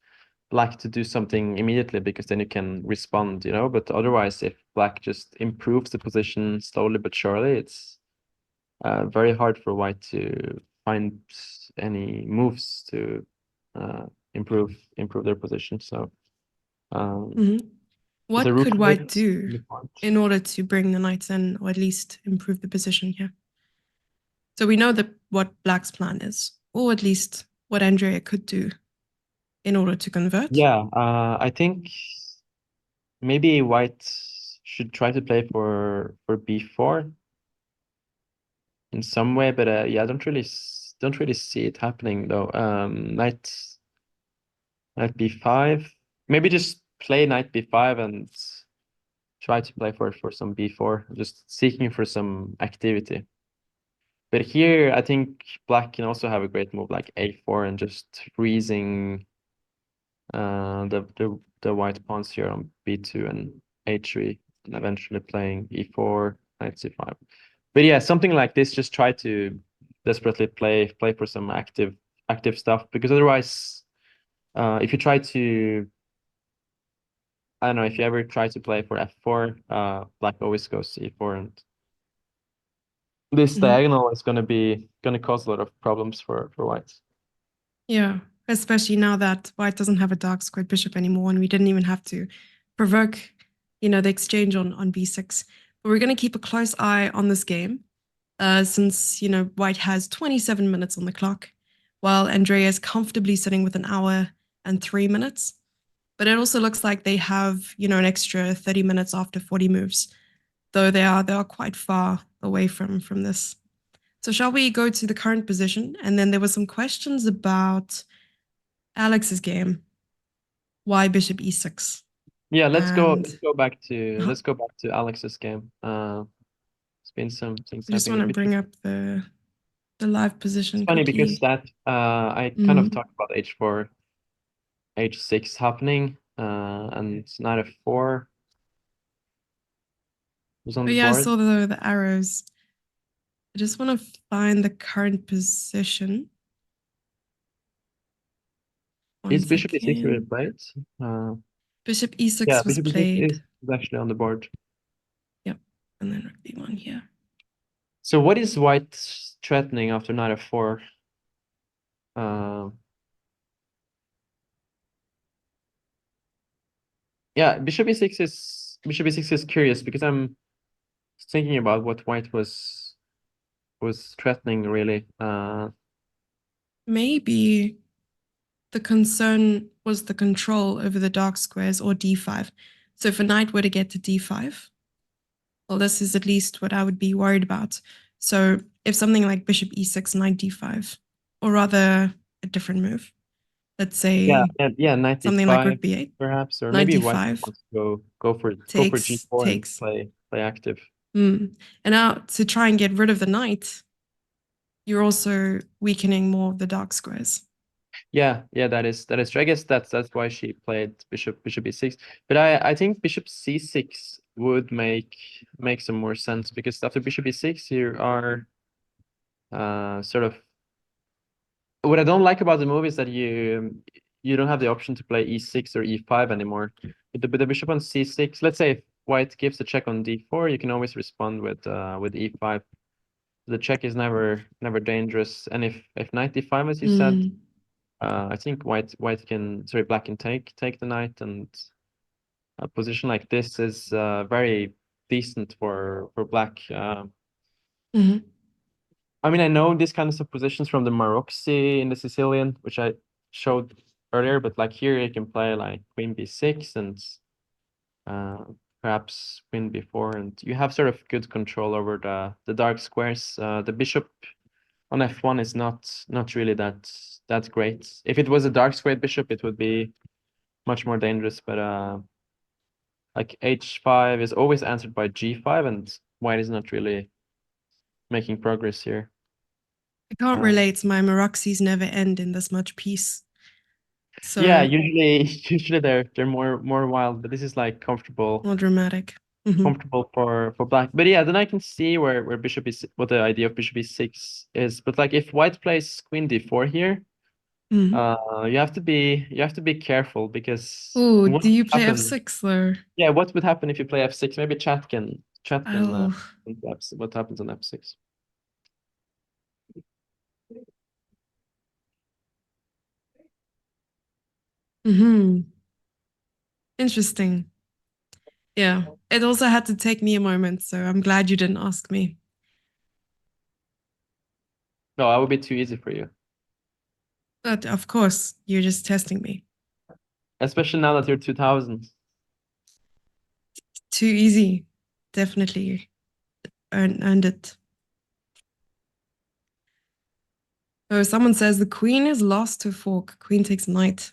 black to do something immediately because then you can respond, you know. But otherwise, if black just improves the position slowly but surely, it's very hard for white to find any moves to improve their position. So
Mhm.
the
What
rook
could white
is
do
really hard.
in order to bring the knights in, or at least improve the position here? So we know that what black's plan is, or at least what Andrea could do in order to convert.
Yeah, I think maybe white should try to play for b4 in some way, but yeah, I don't really see it happening though. Knight b5. Maybe just play knight b5 and try to play for some b4, just seeking for some activity. But here, I think black can also have a great move like a4 and just freezing the white pawns here on b2 and a3, and eventually playing e4, knight c5. But yeah, something like this, just try to desperately play for some active stuff, because otherwise, if you try to, I don't know, if you ever try to play for f4, black always goes to e4, and this
Mhm.
diagonal is gonna cause a lot of problems for white.
Yeah, especially now that white doesn't have a dark squared bishop anymore, and we didn't even have to provoke, the exchange on b6. But we're going to keep a close eye on this game, since white has 27 minutes on the clock, while Andrea is comfortably sitting with an hour and 3 minutes. But it also looks like they have an extra 30 minutes after 40 moves, though they are quite far away from this. So shall we go to the current position? And then there were some questions about Alex's game. Why bishop e6?
Yeah,
And
let's go back to Alex's game. There's been some things
I just
happening
want
in
to bring
between.
up the live
It's
position
funny because
quickly.
that I kind of
Mm.
talked about h4, h6 happening, and knight f4 was on
But
the
yeah, I
board.
saw the arrows. I just want to find the current position.
Is
Once
bishop e6 really
again.
played? Uh,
Bishop
yeah,
e6 was
bishop e6
played.
is actually on the board.
Yep. And then rook b1 here.
So what is white threatening after knight f4? Yeah, bishop e6 is curious, because I'm thinking about what white was threatening really.
Maybe the concern was the control over the dark squares or d5. So if a knight were to get to d5, well, this is at least what I would be worried about. So if something like bishop e6, knight d5, or rather a different move, let's say
Yeah, knight
something like rook
d5
b8,
perhaps, or
knight
maybe white
d5
wants to go for
takes
g4 and
takes.
play active.
And now to try and get rid of the knight, you're also weakening more of the dark squares.
Yeah, that is true. I guess that's why she played bishop e6. But I think bishop c6 would make some more sense, because after bishop e6 you are sort of, what I don't like about the move is that you don't have the option to play e6 or e5 anymore. With the bishop on c6, let's say if white gives a check on d4, you can always respond with e5. The check is never dangerous. And if knight d5, as you said, I think black can take the knight, and a position like this is very decent for black. I mean, I know these kinds of positions from the Maroczy in the Sicilian, which I showed earlier, but like here you can play like queen b6 and perhaps queen b4, and you have sort of good control over the dark squares. The bishop on f1 is not really that great. If it was a dark squared bishop, it would be much more dangerous, but like h5 is always answered by g5, and white is not really making progress here.
I can't relate. My Maroczys never end in this much peace. So
yeah, usually they're more wild, but this is like comfortable.
More dramatic.
Comfortable for black. But yeah, then I can see where bishop is, what the idea of bishop e6 is. But like if white plays queen d4 here, you have to be careful, because
Oh,
what
do you
would
play
happen-
f6 though?
Yeah, what would happen if you play f6? Maybe chat can
Oh.
what happens on f6.
Interesting. Yeah, it also had to take me a moment, so I'm glad you didn't ask me.
No, that would be too easy for you,
But of course, you're just testing me.
especially now that you're 2000.
Too easy. Definitely earned it. Oh, someone says the queen is lost to fork. Queen takes knight.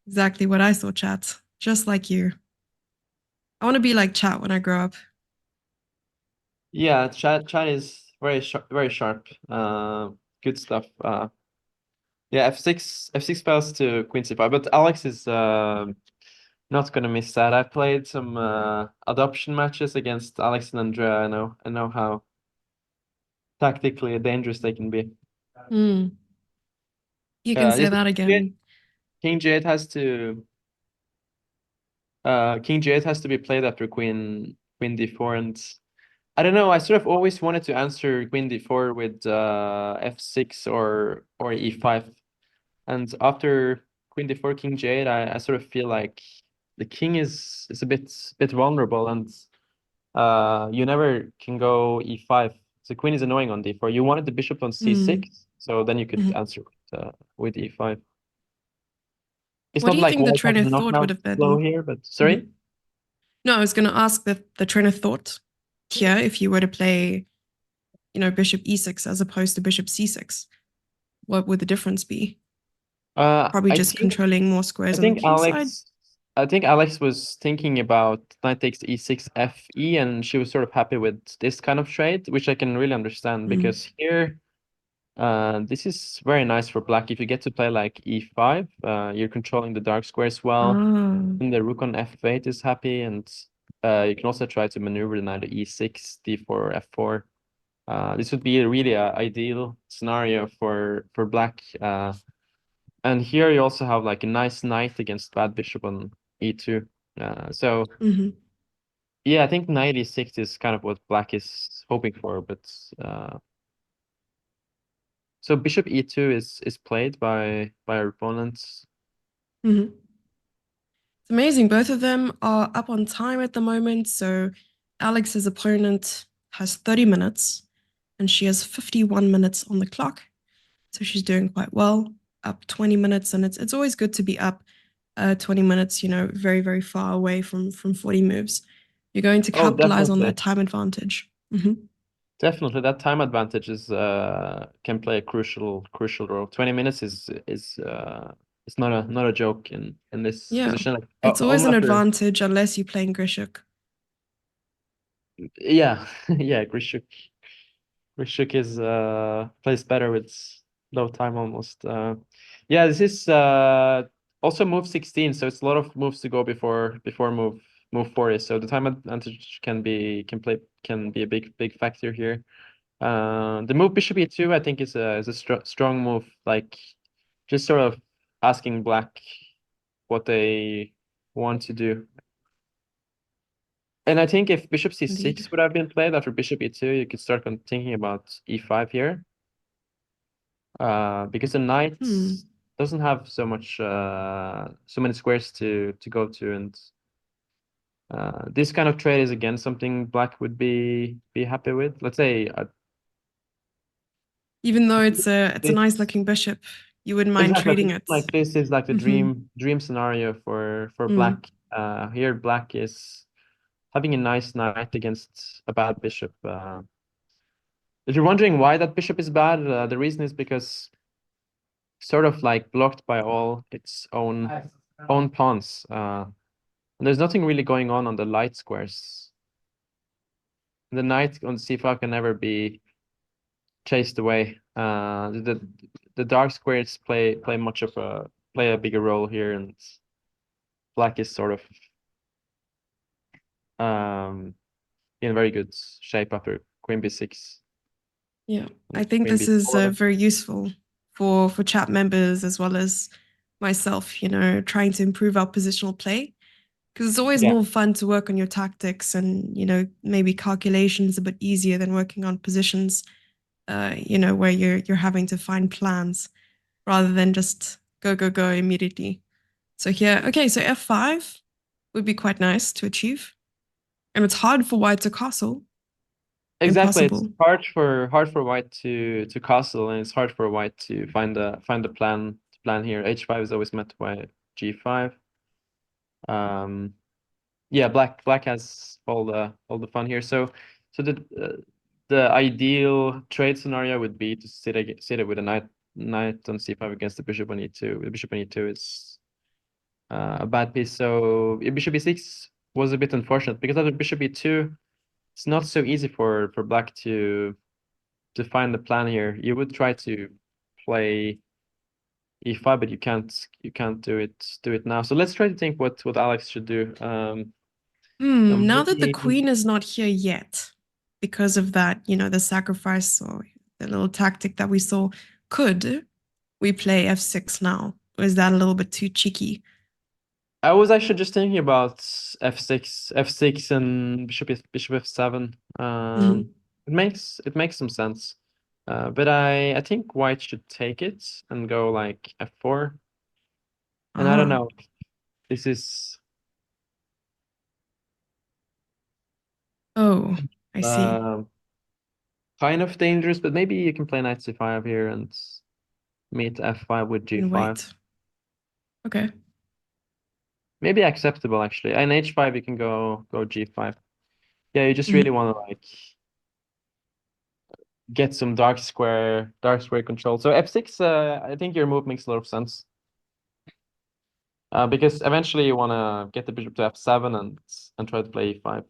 Exactly what I saw, chat. Just like you. I want to be like chat when I grow up.
Yeah, chat is very sharp. Good stuff. Yeah, f6 falls to queen c5, but Alex is not gonna miss that. I played some adoption matches against Alex and Andrea. I know how tactically dangerous they can be.
You can say that again.
King g8 has to be played after queen d4, and I don't know, I sort of always wanted to answer queen d4 with f6 or e5. And after queen d4, king g8, I sort of feel like the king is a bit vulnerable, and you never can go e5. The queen is annoying on d4. You wanted the bishop on c6, so then you could answer with e5. It's
What
not
do you
like
think the
white
train
has
of
a
thought would
knockout
have
blow
been?
here, but sorry?
No, I was going to ask the train of thought here if you were to play, bishop e6 as opposed to bishop c6. What would the difference be? Probably just controlling more squares on the king side.
I think Alex was thinking about knight takes e6 fe, and she was sort of happy with this kind of trade, which I can really understand, because here this is very nice for black. If you get to play like e5, you're controlling the dark squares well, and the rook on f8 is happy, and you can also try to maneuver the knight to e6, d4, or f4. This would be really an ideal scenario for black. And here you also have like a nice knight against bad bishop on e2. So yeah, I think knight e6 is kind of what black is hoping for, but so bishop e2 is played by our opponents.
It's amazing. Both of them are up on time at the moment. So Alex's opponent has 30 minutes and she has 51 minutes on the clock. So she's doing quite well. up 20 minutes, and it's always good to be up 20 minutes, very, very far away from 40 moves. You're going to
Oh,
capitalize on
definitely.
that time advantage. Hmm.
Definitely, that time advantage is can play a crucial role. 20 minutes is it's not a joke in this
Yeah,
position. Like,
it's always
only
an
after,
advantage unless you're playing Grishuk.
yeah, yeah, Grishuk is plays better with low time almost. Yeah, this is also move 16, so it's a lot of moves to go before move 40. So the time advantage can be a big factor here. The move bishop e2 I think is a strong move, like just sort of asking black what they want to do. And I think if bishop c6
Indeed.
would have been played after bishop e2, you could start thinking about e5 here. Because the knight
Hmm.
doesn't have so many squares to go to, and this kind of trade is again something black would be happy with. Let's say
Even though it's a nice
this.
looking bishop, you wouldn't mind
Exactly.
trading it.
Like this is like the
Hmm.
dream scenario for
Hmm.
black. Here black is having a nice knight against a bad bishop. If you're wondering why that bishop is bad, the reason is because sort of like blocked by all its own pawns. And there's nothing really going on the light squares. The knight on c5 can never be chased away. The dark squares play a bigger role here, and black is sort of in very good shape after queen b6.
Yeah, I think
Queen
this is
b4.
very useful for chat members as well as myself. Trying to improve our positional play, because it's always
Yeah,
more fun to work on your tactics, and maybe calculations a bit easier than working on positions. Where you're having to find plans rather than just go immediately. So here, okay, so f5 would be quite nice to achieve, and it's hard for white to castle.
exactly. It's
Impossible.
hard for white to castle, and it's hard for white to find a plan here. h5 is always met by g5. Yeah, black has all the fun here. So the ideal trade scenario would be to sit it with a knight on c5 against the bishop on e2. The bishop on e2 is a bad piece. So bishop e6 was a bit unfortunate because after bishop e2, it's not so easy for black to find the plan here. You would try to play e5, but you can't do it now. So let's try to think what Alex should do. So
Now that the
maybe
queen is not here yet, because of that, the sacrifice or the little tactic that we saw, could we play f6 now? Or is that a little bit too cheeky?
I was actually just thinking about f6 and bishop f7.
Mhm.
It makes some sense. But I think white should take it and go like f4. And I don't
Ah,
know. This is
oh, I see.
uh, kind of dangerous, but maybe you can play knight c5 here and meet f5 with
And
g5.
wait. Okay.
Maybe acceptable actually. And h5 you can go g5. Yeah, you just really
Mhm.
want to like get some dark square control. So f6, I think your move makes a lot of sense. Because eventually you want to get the bishop to f7 and try to play e5.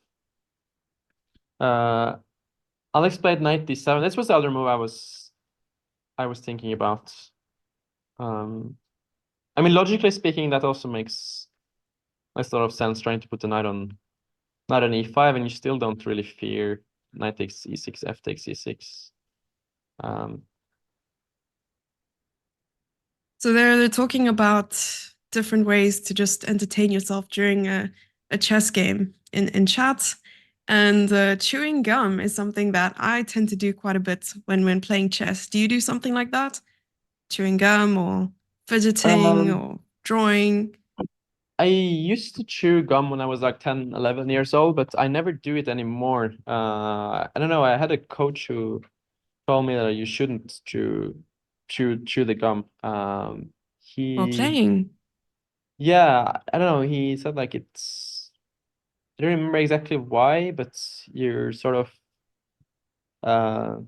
Alex played knight d7. This was the other move I was thinking about. I mean, logically speaking, that also makes a lot of sense, trying to put the knight on e5, and you still don't really fear knight takes e6, f takes e6. Um,
So they're talking about different ways to just entertain yourself during a chess game in chat. And chewing gum is something that I tend to do quite a bit when playing chess. Do you do something like that? Chewing gum or fidgeting
um,
or drawing?
I used to chew gum when I was like 10, 11 years old, but I never do it anymore. I don't know. I had a coach who told me that you shouldn't chew the gum.
While
He
playing.
Yeah, I don't know. He said like it's I don't remember exactly why, but you're sort of uh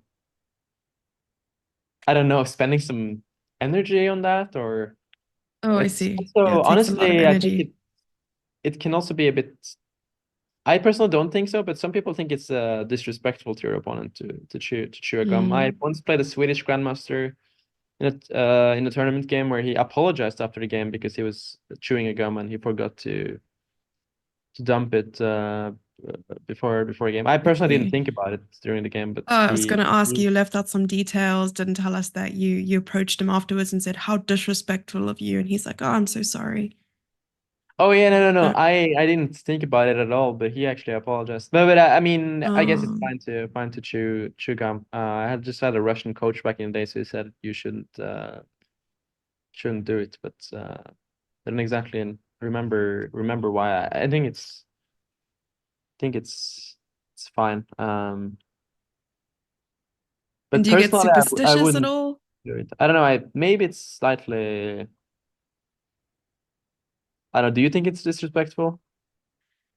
I don't know, spending some energy on that, or
Oh, I
it's
see. Yeah,
also
it takes a lot of
honestly, I think
energy.
it can also be a bit. I personally don't think so, but some people think it's disrespectful to your opponent to chew a gum. I
Mm.
once played a Swedish grandmaster in a tournament game where he apologized after the game because he was chewing a gum and he forgot to dump it before a game. I personally didn't
Okay.
think about it during the game, but
I was going to ask you, you left out some details, didn't tell us that you approached him afterwards and said, how disrespectful of you. And he's like, oh, I'm so sorry.
Oh yeah, no.
Uh,
I didn't think about it at all, but he actually apologized. But I mean, I guess it's
um,
fine to chew gum. I had just had a Russian coach back in the day, so he said you shouldn't do it. But I don't exactly remember why. I think it's fine.
and
But
do you get
personally, I
superstitious at
wouldn't
all?
do it. I don't know. I maybe it's slightly. I don't know. Do you think it's disrespectful?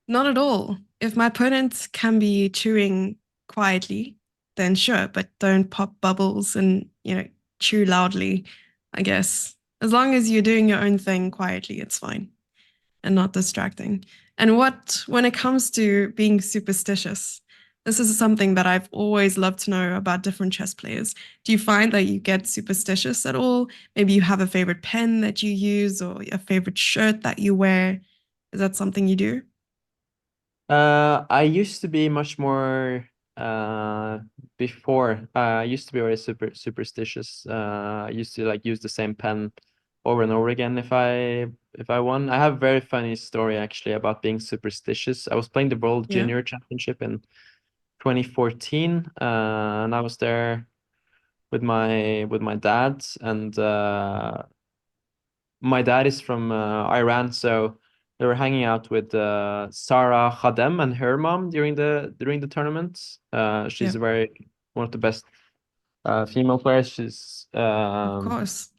Not at all. If my opponent can be chewing quietly, then sure, but don't pop bubbles and, chew loudly, I guess. As long as you're doing your own thing quietly, it's fine and not distracting. And when it comes to being superstitious, this is something that I've always loved to know about different chess players. Do you find that you get superstitious at all? Maybe you have a favorite pen that you use or a favorite shirt that you wear. Is that something you do?
I used to be much more uh before. I used to be very superstitious. I used to like use the same pen over and over again if I won. I have a very funny story actually about being superstitious. I was playing the World
Yeah.
Junior Championship in 2014, and I was there with my dad, and my dad is from Iran, so they were hanging out with Sarah Khadem and her mom during the tournament.
Yeah.
She's a very one of the best female players.
Of course.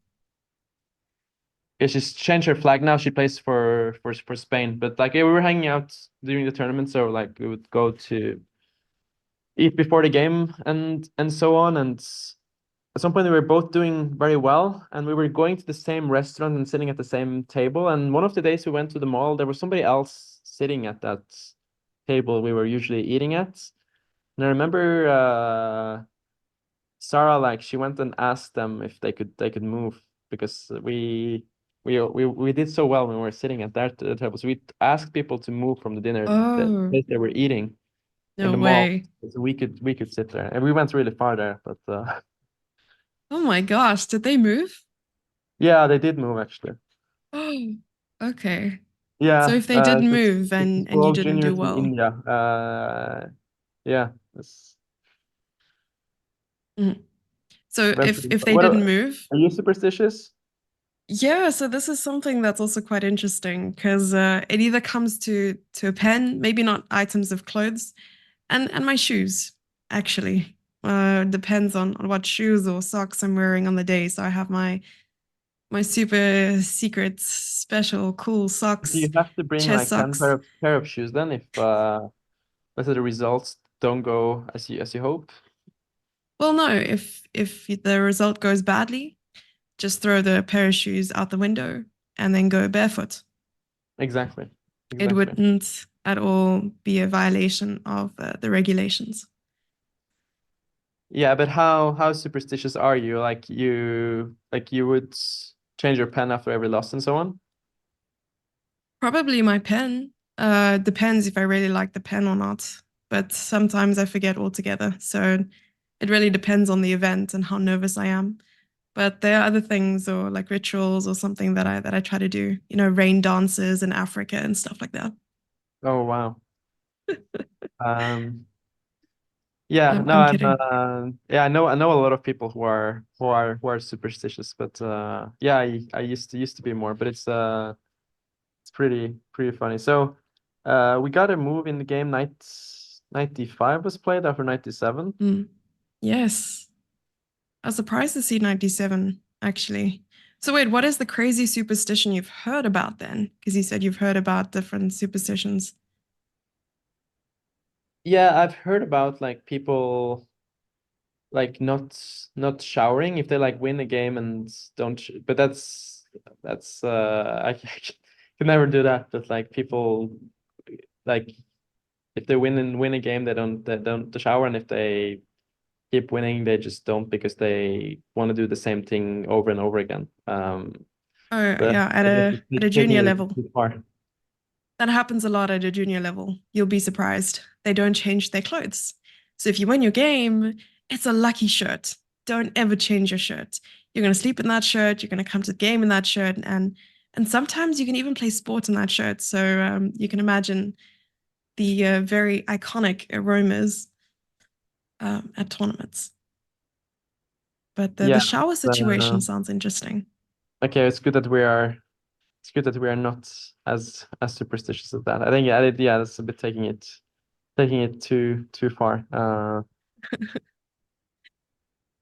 Yeah, she's changed her flag now. She plays for Spain. But like yeah, we were hanging out during the tournament, so like we would go to eat before the game and so on. And at some point we were both doing very well, and we were going to the same restaurant and sitting at the same table. And one of the days we went to the mall, there was somebody else sitting at that table we were usually eating at. And I remember Sarah, like she went and asked them if they could move because we did so well when we were sitting at that table. So we asked people to move from the dinner the
Oh,
place they were eating in
no
the mall.
way.
So we could sit there, and we went really far there. But
Oh my gosh, did they move?
yeah, they did move actually.
Oh, okay. So
Yeah,
if they did move
this is
and you
World
didn't do
Juniors in
well.
India. Yeah, it's
Mhm. So
eventually.
if they
What
didn't move,
are you superstitious?
yeah, so this is something that's also quite interesting because it either comes to a pen, maybe not items of clothes, and my shoes, actually. Depends on what shoes or socks I'm wearing on the day. So I have my super secret special cool
Do you
socks,
have to bring
chest
like 10
socks.
pair of shoes then if let's say the results don't go as you hope?
Well, no, if the result goes badly, just throw the pair of shoes out the window and then go barefoot.
Exactly.
It
Exactly.
wouldn't at all be a violation of the regulations.
Yeah, but how superstitious are you? Like you would change your pen after every loss and so on?
Probably my pen. Depends if I really like the pen or not. But sometimes I forget altogether. So it really depends on the event and how nervous I am. But there are other things or like rituals or something that I try to do. Rain dances in Africa and stuff like that.
Oh wow. Um Yeah, no,
I'm kidding.
yeah, I know a lot of people who are superstitious, but yeah, I used to be more, but it's pretty funny. So we got a move in the game. 95 was played after 97.
Mm. Yes. I was surprised to see knight d7, actually. So wait, what is the crazy superstition you've heard about then? Because you said you've heard about different superstitions.
Yeah, I've heard about like people like not showering if they like win a game and don't but that's I can never do that, but like people like if they win a game they don't shower, and if they keep winning they just don't because they want to do the same thing over and over again.
Oh
But
yeah, at
I guess
a
it's
junior
taking it
level.
too far.
That happens a lot at a junior level. You'll be surprised. They don't change their clothes. So if you win your game, it's a lucky shirt. Don't ever change your shirt. You're going to sleep in that shirt. You're going to come to the game in that shirt, and sometimes you can even play sport in that shirt. So you can imagine the very iconic aromas at tournaments. But the
Yeah.
shower
uh,
situation sounds interesting.
okay, it's good that we are not as superstitious as that. I think yeah, that's a bit taking it too far. But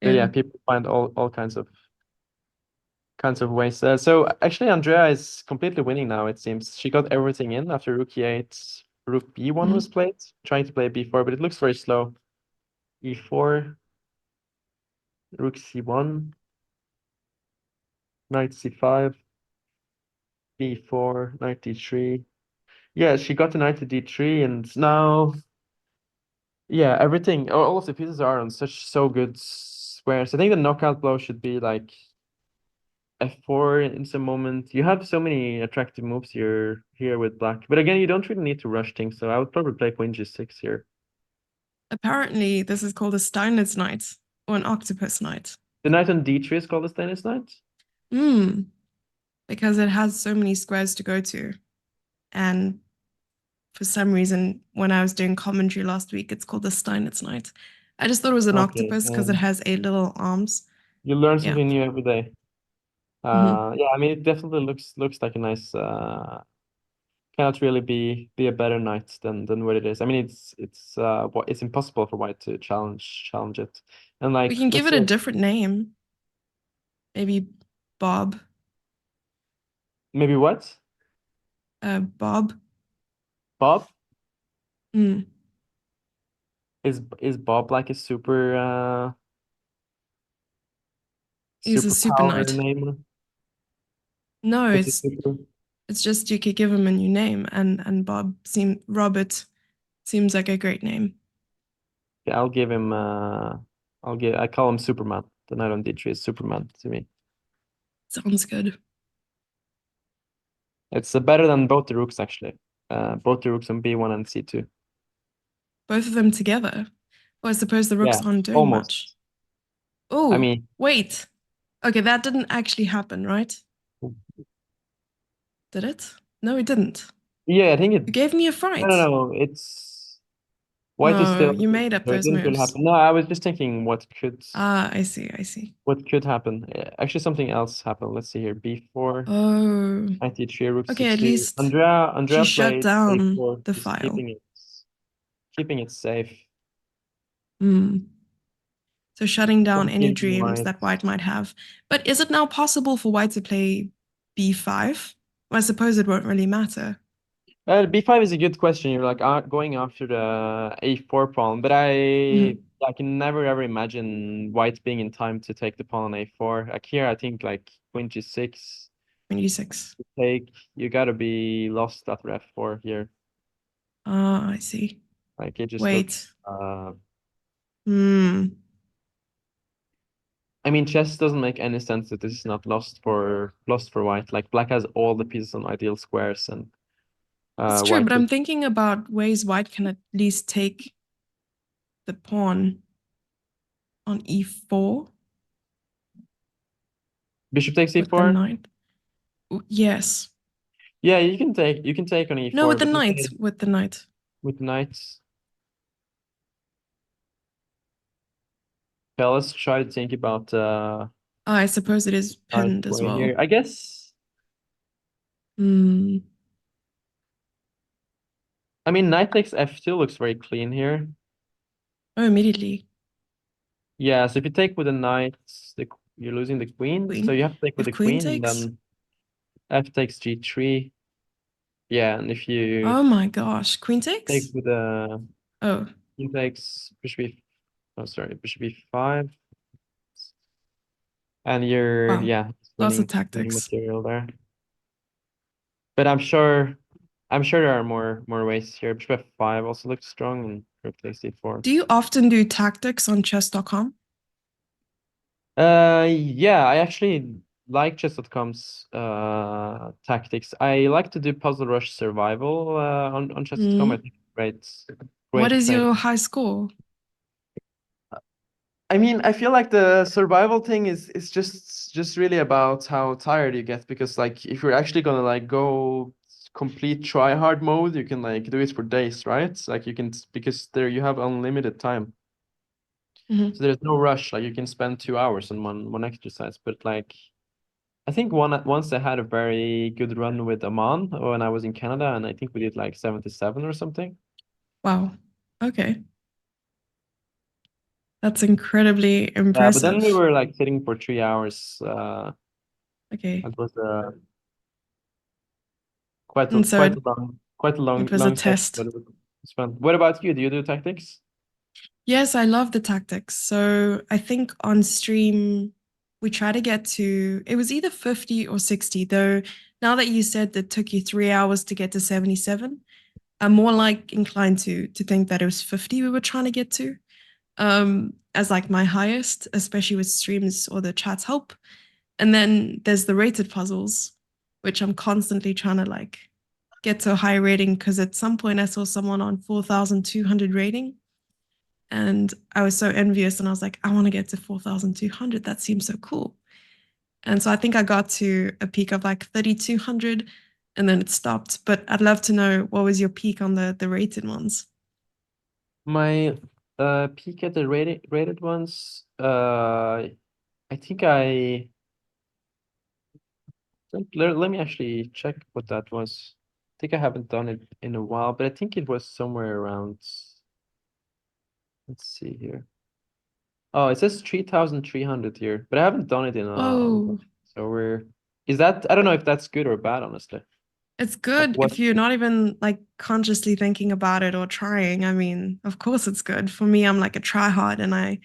Yeah.
yeah, people find all kinds of ways. So actually, Andrea is completely winning now. It seems she got everything in after Rook E8, Rook B1
Mhm.
was played, trying to play B4, but it looks very slow. E4, Rook C1, Knight C5, B4, Knight D3. Yeah, she got the Knight to D3, and now yeah, everything, all of the pieces are on so good squares. I think the knockout blow should be like F4 in some moment. You have so many attractive moves here with black. But again, you don't really need to rush things, so I would probably play Queen G6 here.
Apparently, this is called a Steinitz knight or an octopus knight.
The knight on D3 is called a Stainless Knight?
Hmm. Because it has so many squares to go to. And for some reason, when I was doing commentary last week, it's called the Steinitz knight. I just thought it was an
Okay.
octopus because it has 8 little arms.
You learn
Yeah.
something new every day.
Hmm.
Yeah, I mean it definitely looks like a nice cannot really be a better knight than what it is. I mean it's impossible for white to challenge it. And
We
like
can give
let's
it a
say
different name. Maybe Bob.
maybe what?
Bob.
Bob?
Mm.
Is Bob like a
He's a super
superpower
knight.
name?
No,
It's a super.
it's just you could give him a new name, and Robert seems like a great name.
Yeah, I'll give him. I call him Superman. The knight on D3 is Superman to me.
Sounds good.
It's better than both the rooks actually. Both the rooks on B1 and C2.
Both of them together. Well, I suppose the rooks
Yeah,
aren't doing much.
almost. I
Oh,
mean,
wait. Okay, that didn't actually happen, right? Did it? No, it didn't.
yeah, I think it.
You gave me a
No,
fright.
no, no. It's white is
No,
still.
you made up
So it
those
didn't really
moves.
happen. No, I was just thinking
Ah, I see, I see.
what could happen. Actually, something else happened. Let's see here. B4.
Oh,
Knight E3, Rook
okay, at
C2.
least she
Andrea
shut
played
down
A4,
the
just
file.
keeping it safe.
Hmm. So shutting down
Don't
any
give
dreams
white.
that white might have. But is it now possible for white to play b5? Well, I suppose it won't really matter.
B5 is a good question. You're like going after the A4 pawn, but
Mhm.
I can never ever imagine white being in time to take the pawn on A4. Like here, I think like Queen G6
26.
take. You gotta be lost after F4 here.
Ah, I see.
Like it just
Wait.
looks.
Hmm.
I mean, chess doesn't make any sense that this is not lost for white. Like black has all the pieces on ideal squares, and
It's true,
white
but I'm
just
thinking about ways white can at least take the pawn on e4
bishop takes
with the
E4.
knight. Yes.
Yeah, you can take on
No, with
E4,
the
but let's
knight.
say
With the knight.
with knights. Okay, let's try to think about
Ah, I suppose it is
knight
pinned as
play here.
well.
I guess
Hmm.
I mean knight takes F2 looks very clean here.
Oh, immediately.
Yeah, so if you take with the knight, you're losing the queen. So
Queen.
you have to take with
If
the
queen
queen, and
takes.
then f takes g3. Yeah, and if you
Oh my gosh. Queen
take
takes?
with the
Oh,
queen takes bishop b, oh sorry, bishop b5, and you're
wow.
yeah
Lots of
winning
tactics.
material there. But I'm sure there are more ways here. Bishop f5 also looks strong, and rook takes d4.
Do you often do tactics on chess.com?
Yeah, I actually like chess.com's tactics. I like to do Puzzle Rush Survival on chess.com. I
Mm.
think great
What
great
is
training.
your high score?
I mean, I feel like the survival thing is just really about how tired you get, because like if you're actually gonna like go complete try hard mode, you can like do it for days, right? Like you can, because there you have unlimited time.
Mhm.
So there's no rush. Like you can spend 2 hours on one exercise, but like I think once I had a very good run with Aman when I was in Canada, and I think we did like 77 or something.
Wow. Okay. That's incredibly
Yeah, but then we
impressive.
were like sitting for 3 hours.
Okay.
It was quite a
And so
quite a long quite a long
it was a
long session,
test.
but it was fun. What about you? Do you do tactics?
Yes, I love the tactics. So I think on stream, we try to get to, it was either 50 or 60, though now that you said that took you 3 hours to get to 77, I'm more like inclined to think that it was 50 we were trying to get to as like my highest, especially with streams or the chat's help. And then there's the rated puzzles, which I'm constantly trying to like get to a high rating because at some point I saw someone on 4,200 rating and I was so envious and I was like, I want to get to 4,200. That seems so cool. And so I think I got to a peak of like 3,200 and then it stopped. But I'd love to know what was your peak on the rated ones?
My peak at the rated ones. I think let me actually check what that was. I think I haven't done it in a while, but I think it was somewhere around. Let's see here. Oh, it says 3,300 here, but I haven't done it in a
Whoa.
so is that, I don't know if that's good or bad, honestly.
It's
Like
good
what,
if you're not even like consciously thinking about it or trying. I mean, of course it's good. For me, I'm like a try hard and I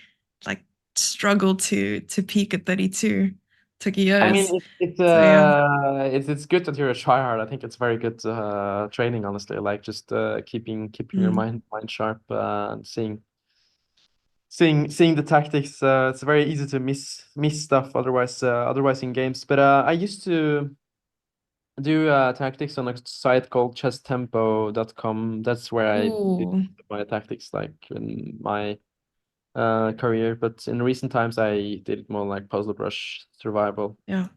like struggle to peak at 32. Took
I mean,
years.
it's
So yeah.
it's good that you're a tryhard. I think it's very good training, honestly. Like just keeping your
Mm.
mind sharp, and seeing the tactics. It's very easy to miss stuff otherwise in games. But I used to do tactics on a site called chesstempo.com. That's where I did
Ooh,
my tactics like in my career. But in recent times, I did it more like Puzzle Brush Survival.
yeah.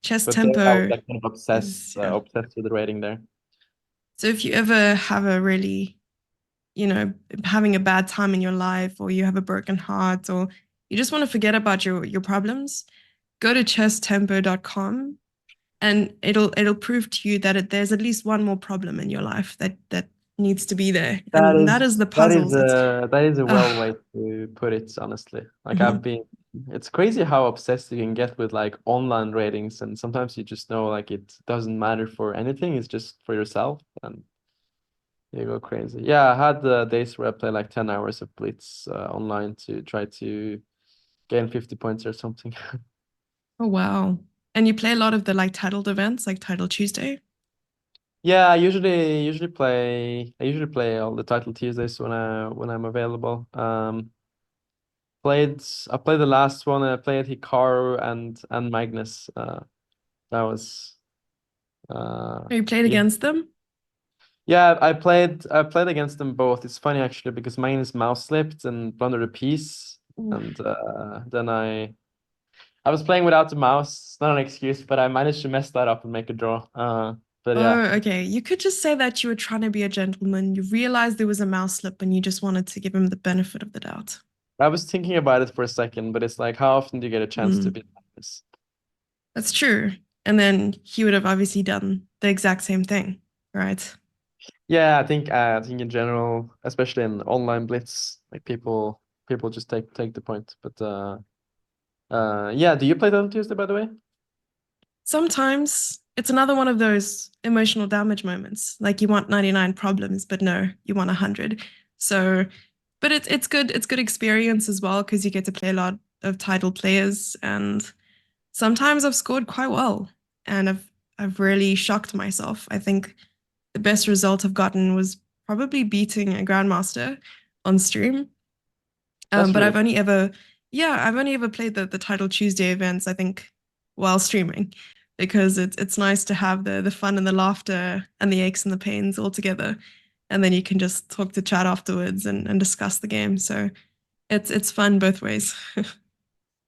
Chess
But there I was
tempo
like kind of
is yeah.
obsessed with the rating there.
So if you ever have a really, having a bad time in your life or you have a broken heart or you just want to forget about your problems, go to chesstempo.com and it'll prove to you that there's at least one more problem in your life that needs to be there.
That
And that
is
is the
that is
puzzles. It's
a that is a well
uh,
way to put it, honestly. Like
mhm.
it's crazy how obsessed you can get with like online ratings, and sometimes you just know like it doesn't matter for anything, it's just for yourself, and you go crazy. Yeah, I had the days where I play like 10 hours of Blitz online to try to gain 50 points or something.
Oh wow. And you play a lot of the like titled events like Title Tuesday.
Yeah, I usually play all the title Tuesdays when I'm available. I played the last one. I played Hikaru and Magnus. That was
Have you played
yeah.
against them?
Yeah, I played against them both. It's funny actually because Magnus mouse slipped and blundered a piece, and
Oof.
then I was playing without the mouse. It's not an excuse, but I managed to mess that up and make a draw. But
Oh,
yeah,
okay. You could just say that you were trying to be a gentleman. You realized there was a mouse slip and you just wanted to give him the benefit of the doubt.
I was thinking about it for a second, but it's like, how often do you get a chance to
Mm,
be Magnus?
that's true. And then he would have obviously done the exact same thing, right?
Yeah, I think in general, especially in online blitz, like people people just take the point. But yeah, do you play Title Tuesday, by the way?
Sometimes it's another one of those emotional damage moments. Like you want 99 problems, but no, you want 100. So, but it's good. It's good experience as well because you get to play a lot of title players, and sometimes I've scored quite well, and I've really shocked myself. I think the best result I've gotten was probably beating a grandmaster on stream.
That's
But
really
I've only ever played the Title Tuesday events, I think, while streaming, because it's nice to have the fun and the laughter and the aches and the pains all together. And then you can just talk to chat afterwards and discuss the game. So it's fun both ways.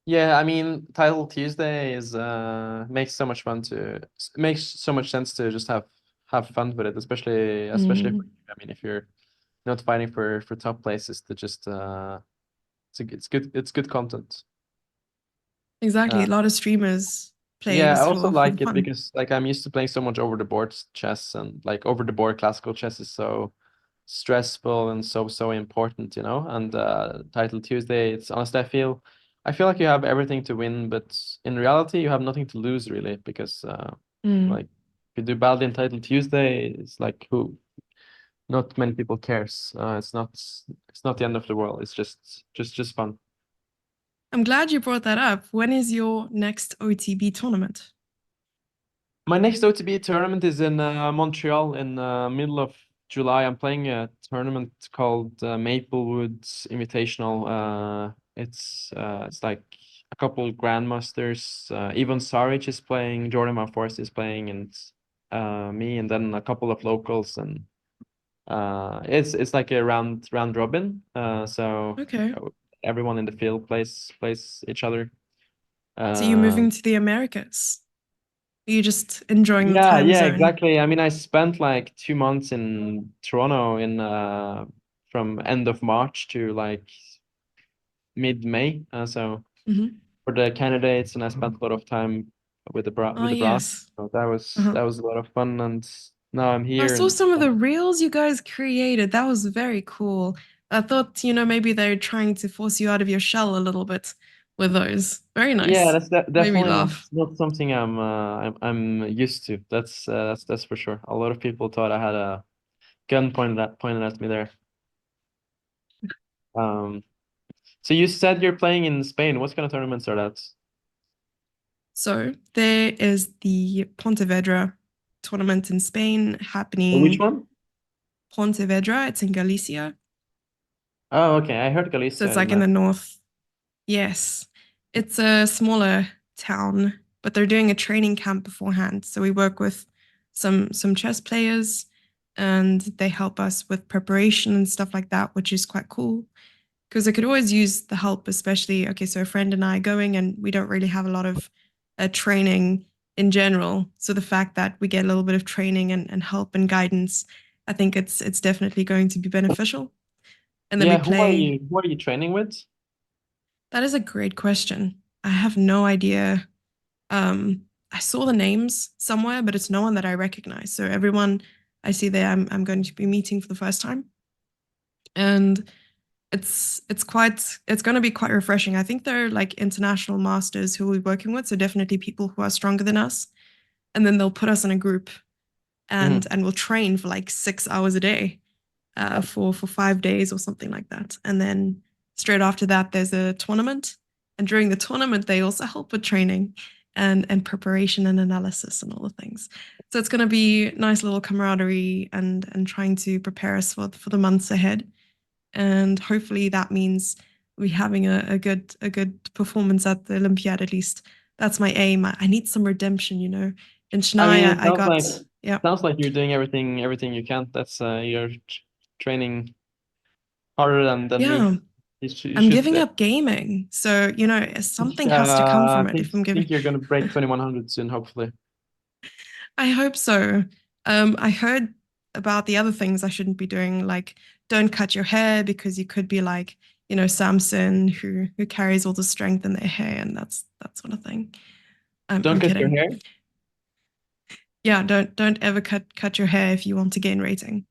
Yeah, I mean, Title Tuesday is makes so much sense to just have fun with it, especially
Mm,
I mean, if you're not fighting for top places, to just it's good content.
exactly.
Uh,
A lot of streamers play
yeah, I
just
also
for the
like it
fun.
because like I'm used to playing so much over the board chess, and like over the board classical chess is so stressful and so important, you know. And Title Tuesday, it's honestly I feel like you have everything to win, but in reality you have nothing to lose really, because
Mm.
like if you do badly in Title Tuesday, it's like who not many people cares. It's not the end of the world. It's just fun.
I'm glad you brought that up. When is your next OTB tournament?
My next OTB tournament is in Montreal in middle of July. I'm playing a tournament called Maplewoods Invitational. It's like a couple grandmasters. Ivan Saric is playing, Jordan Van Forst is playing, and me, and then a couple of locals. And it's like a round robin. So
Okay.
everyone in the field plays each other.
So you're
Uh,
moving to the Americas? Are you just enjoying the
Yeah,
time
yeah,
zone?
exactly. I mean, I spent like 2 months in Toronto in from end of March to like mid-May. So
Hmm.
for the candidates, and I spent a lot of time
Oh,
with the brass.
yes.
So that was
Uh-huh.
that was a lot of fun, and now I'm
I
here
saw
and
some of the reels you guys created. That was very cool. I thought, maybe they're trying to force you out of your shell a little bit with those. Very
yeah,
nice.
that's
Made me
definitely
laugh.
not something I'm used to. That's for sure. A lot of people thought I had a gun pointed at me there. Um, so you said you're playing in Spain. What kind of tournaments are that?
So there is the Pontevedra tournament in Spain
Which
happening.
one?
Pontevedra, it's in Galicia.
Oh, okay. I heard
So
Galicia
it's
in
like in the north. Yes. It's a smaller town, but they're doing a training camp beforehand. So we work with some chess players and they help us with preparation and stuff like that, which is quite cool. Because I could always use the help, especially, okay, so a friend and I going and we don't really have a lot of training in general. So the fact that we get a little bit of training and help and guidance, I think it's definitely going to be beneficial. And then we
Yeah,
play.
who are you training with?
That is a great question. I have no idea. I saw the names somewhere, but it's no one that I recognize. So everyone I see there, I'm going to be meeting for the first time, and it's going to be quite refreshing. I think they're like international masters who we're working with, so definitely people who are stronger than us, and then they'll put us in a group and
Hmm.
and we'll train for like 6 hours a day, for 5 days or something like that. And then straight after that, there's a tournament. And during the tournament, they also help with training and preparation and analysis and all the things. So it's going to be nice little camaraderie and trying to prepare us for the months ahead. And hopefully that means we having a good performance at the Olympiad at least. That's my aim. I need some redemption, In
I
Chennai,
mean,
I got, yeah.
sounds like you're doing everything you can. That's you're training harder than
Yeah,
me. You
I'm
should
giving up gaming. So, something has to come from it
think
if I'm giving.
think you're gonna break 2100 soon, hopefully.
I hope so. I heard about the other things I shouldn't be doing, like don't cut your hair because you could be like, Samson who carries all the strength in their hair and that sort of thing. I'm
Don't cut your
kidding.
hair.
Yeah, don't ever cut your hair if you want to gain rating.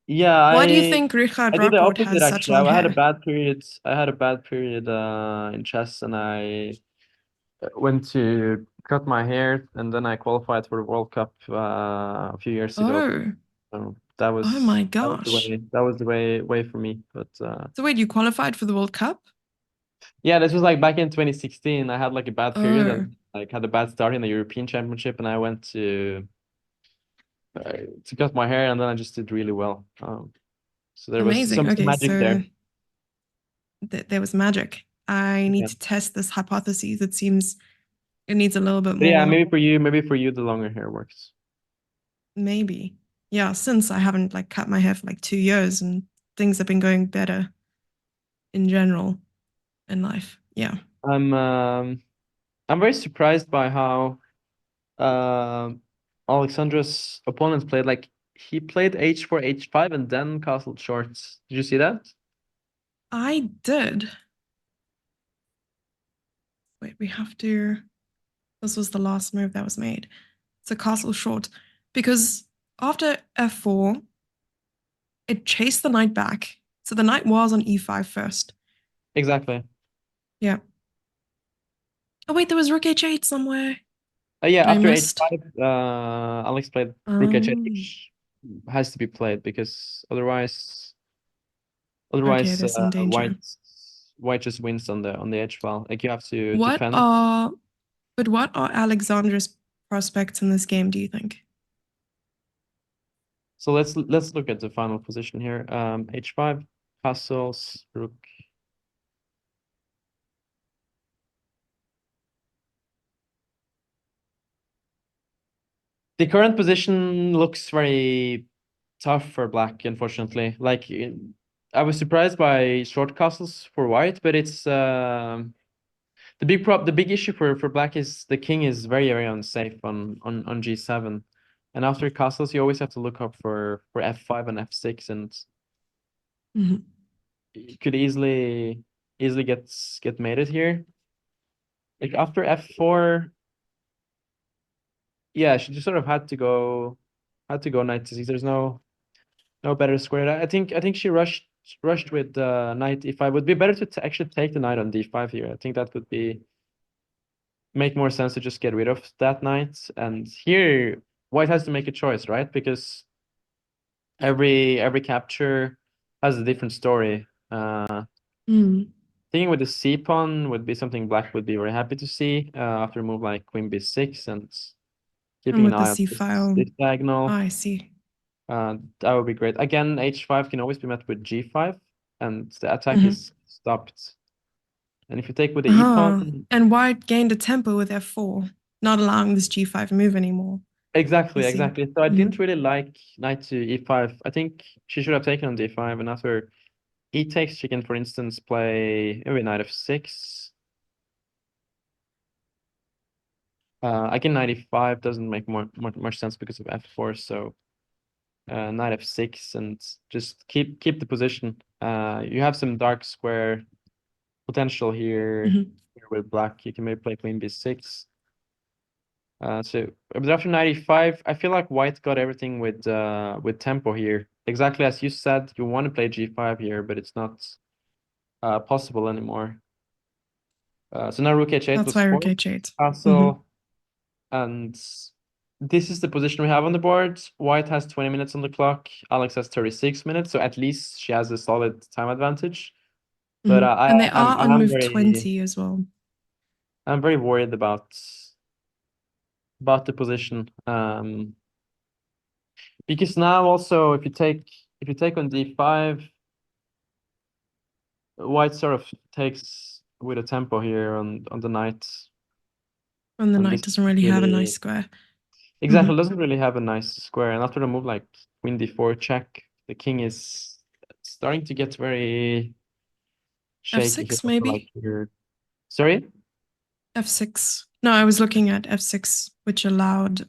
Yeah,
Why do you think Richard
I did the
Rapport
opposite
has such
actually.
long
I had a
hair?
bad period. I had a bad period in chess, and I went to cut my hair, and then I qualified for the World Cup a few years ago.
Oh,
So
oh my
that was the
gosh.
way way for me. But
So wait, you qualified for the World Cup?
yeah, this was like back in 2016. I had like a bad period
Oh,
and like had a bad start in the European Championship, and I went to cut my hair, and then I just did really well. So there was
amazing.
some
Okay,
magic
so
there.
there was magic. I need
Yeah.
to test this hypothesis. It seems it needs a little bit
But yeah,
more,
maybe for you, the longer hair works.
maybe. Yeah, since I haven't like cut my hair for like 2 years and things have been going better in general in life. Yeah.
I'm um, I'm very surprised by how Alexandra's opponents played. Like he played h4, h5, and then castled shorts. Did you see that?
I did. Wait, we have to. This was the last move that was made. It's a castle short because after f4, it chased the knight back. So the knight was on e5 first.
Exactly.
Yeah. Oh wait, there was rook h8 somewhere.
Yeah,
I
after
missed.
h5, Alex played rook h8,
Um.
which has to be played because
Okay,
otherwise
there's some danger.
white just wins on the edge file. Like you have to
What
defend.
are what are Alexandra's prospects in this game, do you think?
So let's look at the final position here. H5, castles, rook. The current position looks very tough for black, unfortunately. Like I was surprised by short castles for white, but it's the big issue for black is the king is very unsafe on G7. And after castles, you always have to look up for F5 and F6, and
Mhm.
you could easily get mated here. Like after F4, yeah, she just sort of had to go knight to 6. There's no better square. I think she rushed with knight e5. Would be better to actually take the knight on d5 here. I think that would be make more sense to just get rid of that knight. And here, white has to make a choice, right? Because every capture has a different story.
Mm.
Thinking with the c pawn would be something black would be very happy to see after a move like queen b6 and
And
keeping an
with the
eye on
C
this,
file,
this diagonal.
I see.
That would be great. Again, h5 can always be met with g5, and the attack
Mhm.
is stopped. And if you take with the e
Ah,
pawn,
and white gained a tempo with f4, not allowing this g5 move anymore. I
exactly,
see.
exactly. So I
Mhm.
didn't really like knight to e5. I think she should have taken on d5, and after e takes, she can, for instance, play maybe knight f6. Again, knight e5 doesn't make much sense because of f4. So knight f6 and just keep the position. You have some dark square potential here,
Mhm.
here with black. You can maybe play queen b6. But after 95, I feel like white got everything with tempo here. Exactly as you said, you want to play g5 here, but it's not possible anymore. So now rook h8
That's
was
why rook
forced,
h8. Mhm.
castle, and this is the position we have on the board. White has 20 minutes on the clock. Alex has 36 minutes, so at least she has a solid time advantage. But
Mhm. And they are
I
on
am
move 20 as well.
I'm very worried about the position. Because now also if you take on d5, white sort of takes with a tempo here on the knight,
And the
and
knight
this
doesn't really have a nice
really
square.
exactly
Mhm.
doesn't really have a nice square. And after the move like queen d4 check, the king is starting to get very shaky here.
f6
Also like
maybe?
here. Sorry?
f6. No, I was looking at f6, which allowed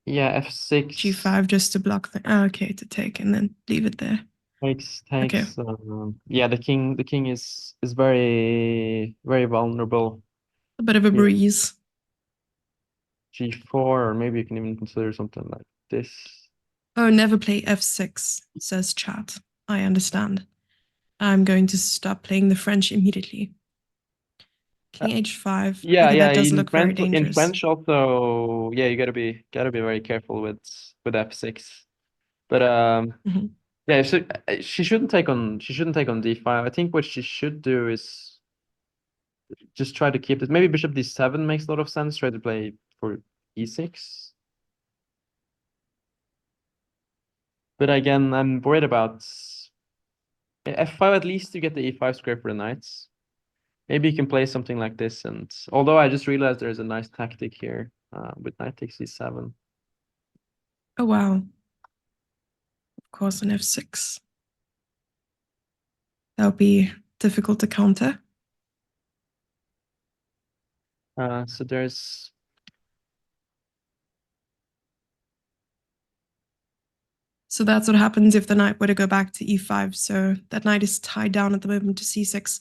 Yeah, f6
g5 just to block the. Oh, okay, to take and then leave it there. Okay.
takes yeah, the king is very vulnerable
A bit of a
here.
breeze.
G4, or maybe you can even consider something like this.
Oh, never play f6, says chat. I understand. I'm going to stop playing the French immediately. King h5.
Yeah,
Okay,
yeah.
that does look very dangerous.
In French also, yeah, you gotta be very careful with f6. But
Mhm.
yeah, she shouldn't take on d5. I think what she should do is just try to keep it. Maybe bishop d7 makes a lot of sense. Try to play for e6. But again, I'm worried about f5. At least you get the e5 square for the knights. Maybe you can play something like this. And although I just realized there's a nice tactic here with knight takes e7.
Oh, wow. Of course, an f6. That'll be difficult to counter.
So there's
So that's what happens if the knight were to go back to e5. So that knight is tied down at the moment to c6.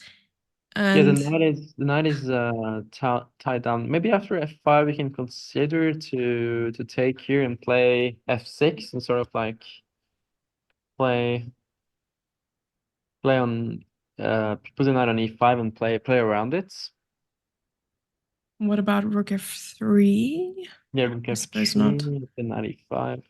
yeah,
And
the knight is tied down. Maybe after f5 we can consider to take here and play f6 and sort of like play on put the knight on e5 and play around it.
what about rook f3?
Yeah, rook
I suppose not.
f3, then knight e5.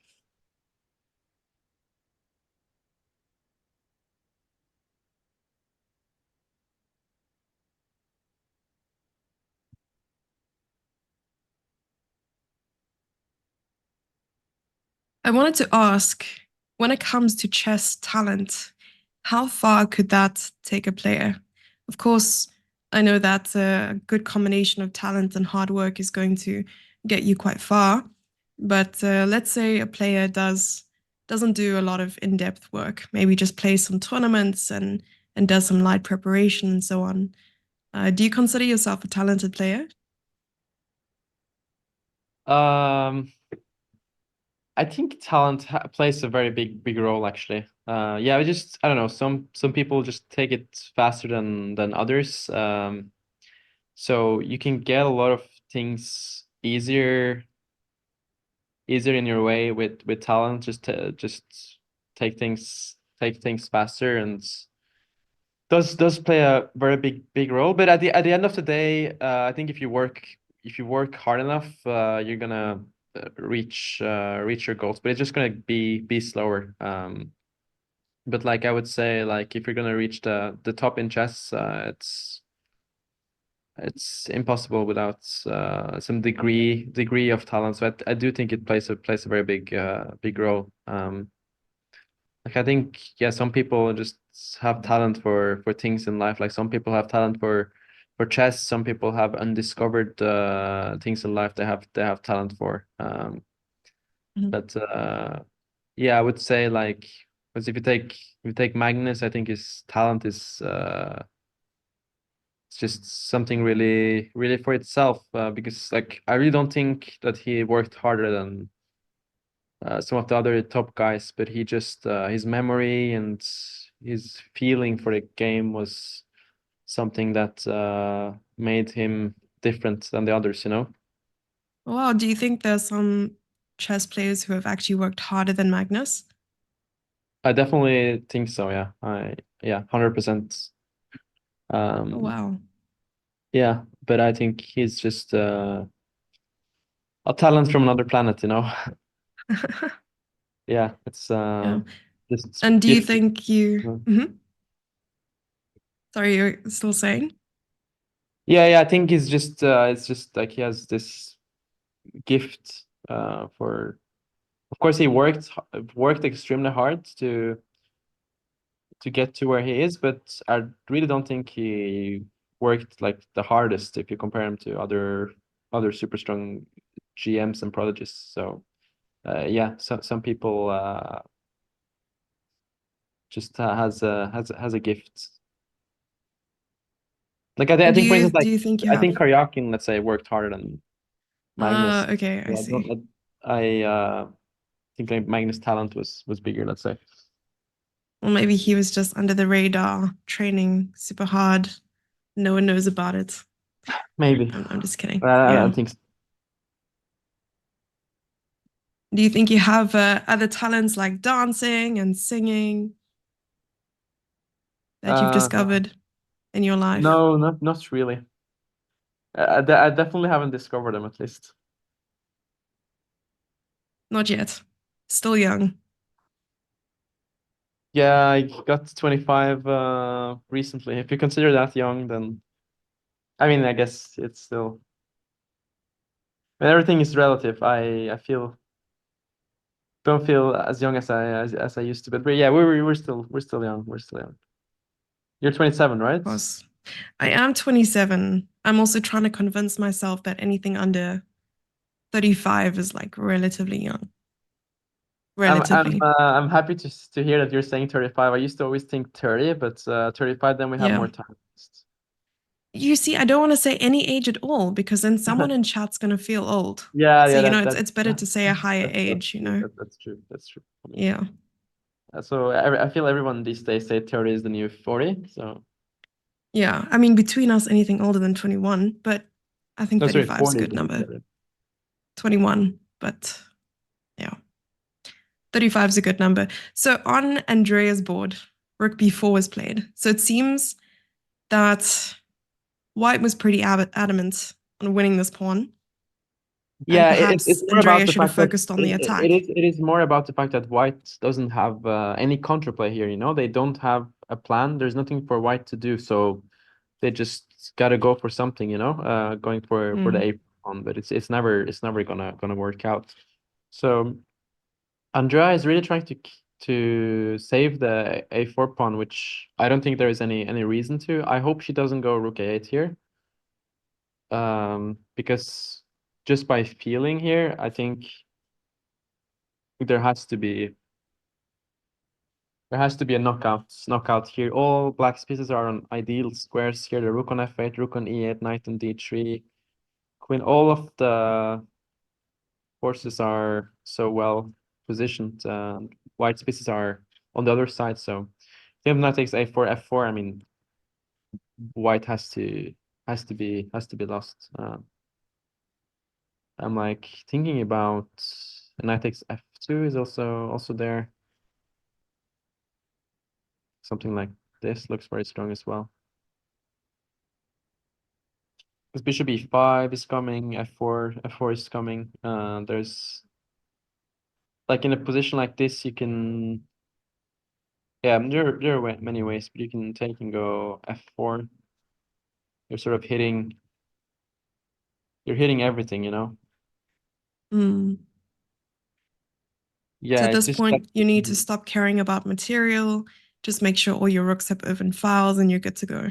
I wanted to ask, when it comes to chess talent, how far could that take a player? Of course, I know that a good combination of talent and hard work is going to get you quite far. But let's say a player doesn't do a lot of in-depth work, maybe just plays some tournaments and does some light preparation and so on. Do you consider yourself a talented player?
Um, I think talent plays a very big role actually. Yeah, I don't know. Some people just take it faster than others. So you can get a lot of things easier in your way with talent. Just take things faster and does play a very big role. But at the end of the day, I think if you work hard enough, you're gonna reach your goals. But it's just gonna be slower. But like I would say, like if you're gonna reach the top in chess, it's impossible without some degree of talent. So I do think it plays a very big role. Like I think yeah, some people just have talent for things in life. Like some people have talent for chess. Some people have undiscovered things in life they have talent for.
Mhm.
But yeah, I would say like because if you take Magnus, I think his talent is it's just something really for itself because like I really don't think that he worked harder than some of the other top guys, but he just his memory and his feeling for the game was something that made him different than the others, you know.
Wow, do you think there's some chess players who have actually worked harder than Magnus?
I definitely think so, yeah. 100%.
Oh,
Um,
wow.
yeah, but I think he's just a talent from another planet, you know. Yeah, it's
Yeah.
just
And do you
gift.
think you... Mhm. Sorry, you're still saying?
Yeah, I think it's just like he has this gift for of course he worked extremely hard to get to where he is, but I really don't think he worked like the hardest if you compare him to other super strong GMs and prodigies. So yeah, some people just has a gift. Like I
Do
think for instance
do
like
you think you
I
have...
think Karyakin, let's say, worked harder than Magnus.
Okay, I
Yeah,
see.
I think like Magnus' talent was bigger, let's say.
Well, maybe he was just under the radar, training super hard. No one knows about it.
Maybe.
I'm just kidding.
I
Yeah.
don't think so.
Do you think you have other talents like dancing and singing that you've
Uh,
discovered in your life?
no, not really. I definitely haven't discovered them at least.
Not yet. Still young.
Yeah, I got 25 recently. If you consider that young, then I mean, I guess it's still. When everything is relative, I feel don't feel as young as I used to. But yeah, we're still young. We're still young. You're 27, right?
Of course. I am 27. I'm also trying to convince myself that anything under 35 is like relatively young. Relatively.
I'm happy to hear that you're saying 35. I used to always think 30, but 35, then we have
Yeah.
more time.
You see, I don't want to say any age at all because then someone in chat's going to feel old.
Yeah,
So,
yeah,
you know,
that
it's better to say a higher age, you
true.
know?
That's true. That's true. I mean,
Yeah.
so I feel everyone these days say 30 is the new 40. So
Yeah. I mean, between us, anything older than 21, but I think
no, sorry,
35 is a
40 is
good
the new
number.
30.
21, but yeah. 35 is a good number. So on Andrea's board, Rook B4 was played. So it seems that White was pretty adamant on winning this pawn. And
Yeah, it's
perhaps
more about
Andrea
the
should have
fact that
focused on the
it
attack.
is more about the fact that White doesn't have any counterplay here. You know, they don't have a plan. There's nothing for White to do, so they just gotta go for something. You know, going for the
Mm.
A pawn, but it's never gonna work out. So Andrea is really trying to save the A4 pawn, which I don't think there is any reason to. I hope she doesn't go Rook A8 here. Because just by feeling here, I think there has to be a knockout here. All black's pieces are on ideal squares here. The rook on f8, rook on e8, knight on d3, queen. All of the forces are so well positioned. White's pieces are on the other side. So if knight takes a4, f4, I mean, white has to be lost. I'm like thinking about knight takes f2 is also there. Something like this looks very strong as well. Because bishop e5 is coming, f4 is coming. There's like in a position like this, you can there are many ways, but you can take and go f4. You're sort of hitting everything, you know.
Mm. So
Yeah,
at
it's
this
just like
point, you need to stop caring about material. Just make sure all your rooks have open files and you're good to go.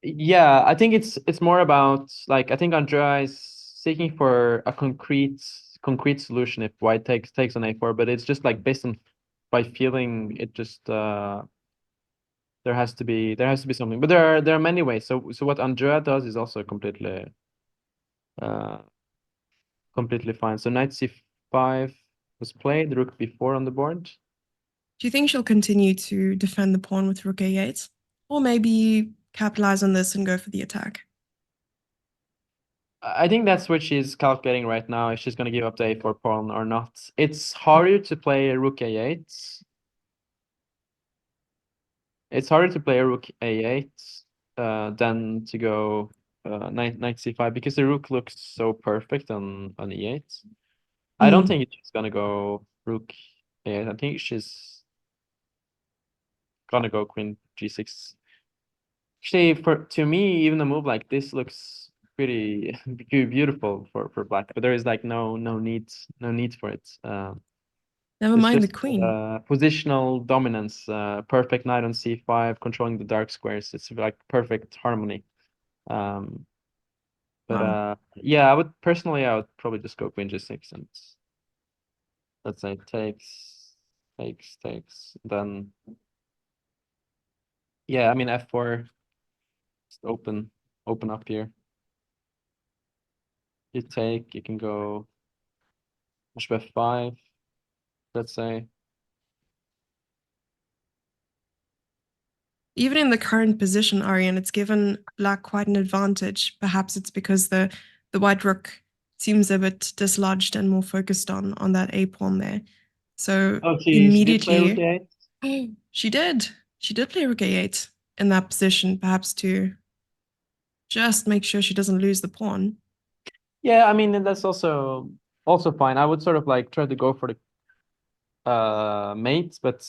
yeah, I think it's more about like I think Andrea is seeking for a concrete solution if white takes on a4, but it's just like based on by feeling it just there has to be something. But there are many ways. So what Andrea does is also uh completely fine. So knight c5 was played, rook b4 on the board.
Do you think she'll continue to defend the pawn with rook a8? Or maybe capitalize on this and go for the attack?
I think that's what she's calculating right now, if she's gonna give up the a4 pawn or not. It's harder to play a rook a8. It's harder to play a rook a8 than to go knight c5 because the rook looks so perfect on e8. I don't think she's gonna go rook a8. I think she's gonna go queen g6. Actually, to me, even a move like this looks pretty beautiful for black, but there is like no need for it.
Never
It's
mind the
just
queen.
positional dominance, perfect knight on c5, controlling the dark squares. It's like perfect harmony. Um, but
Wow.
yeah, I would probably just go queen g6 and let's say takes. Then yeah, I mean f4 just open up here. You take, you can go bishop f5, let's say.
Even in the current position, Arian, it's given black quite an advantage. Perhaps it's because the white rook seems a bit dislodged and more focused on that A pawn there. So
Oh, she did play rook
immediately,
a8?
she did play rook a8 in that position, perhaps to just make sure she doesn't lose the pawn.
Yeah, I mean, that's also fine. I would sort of like try to go for the mate, but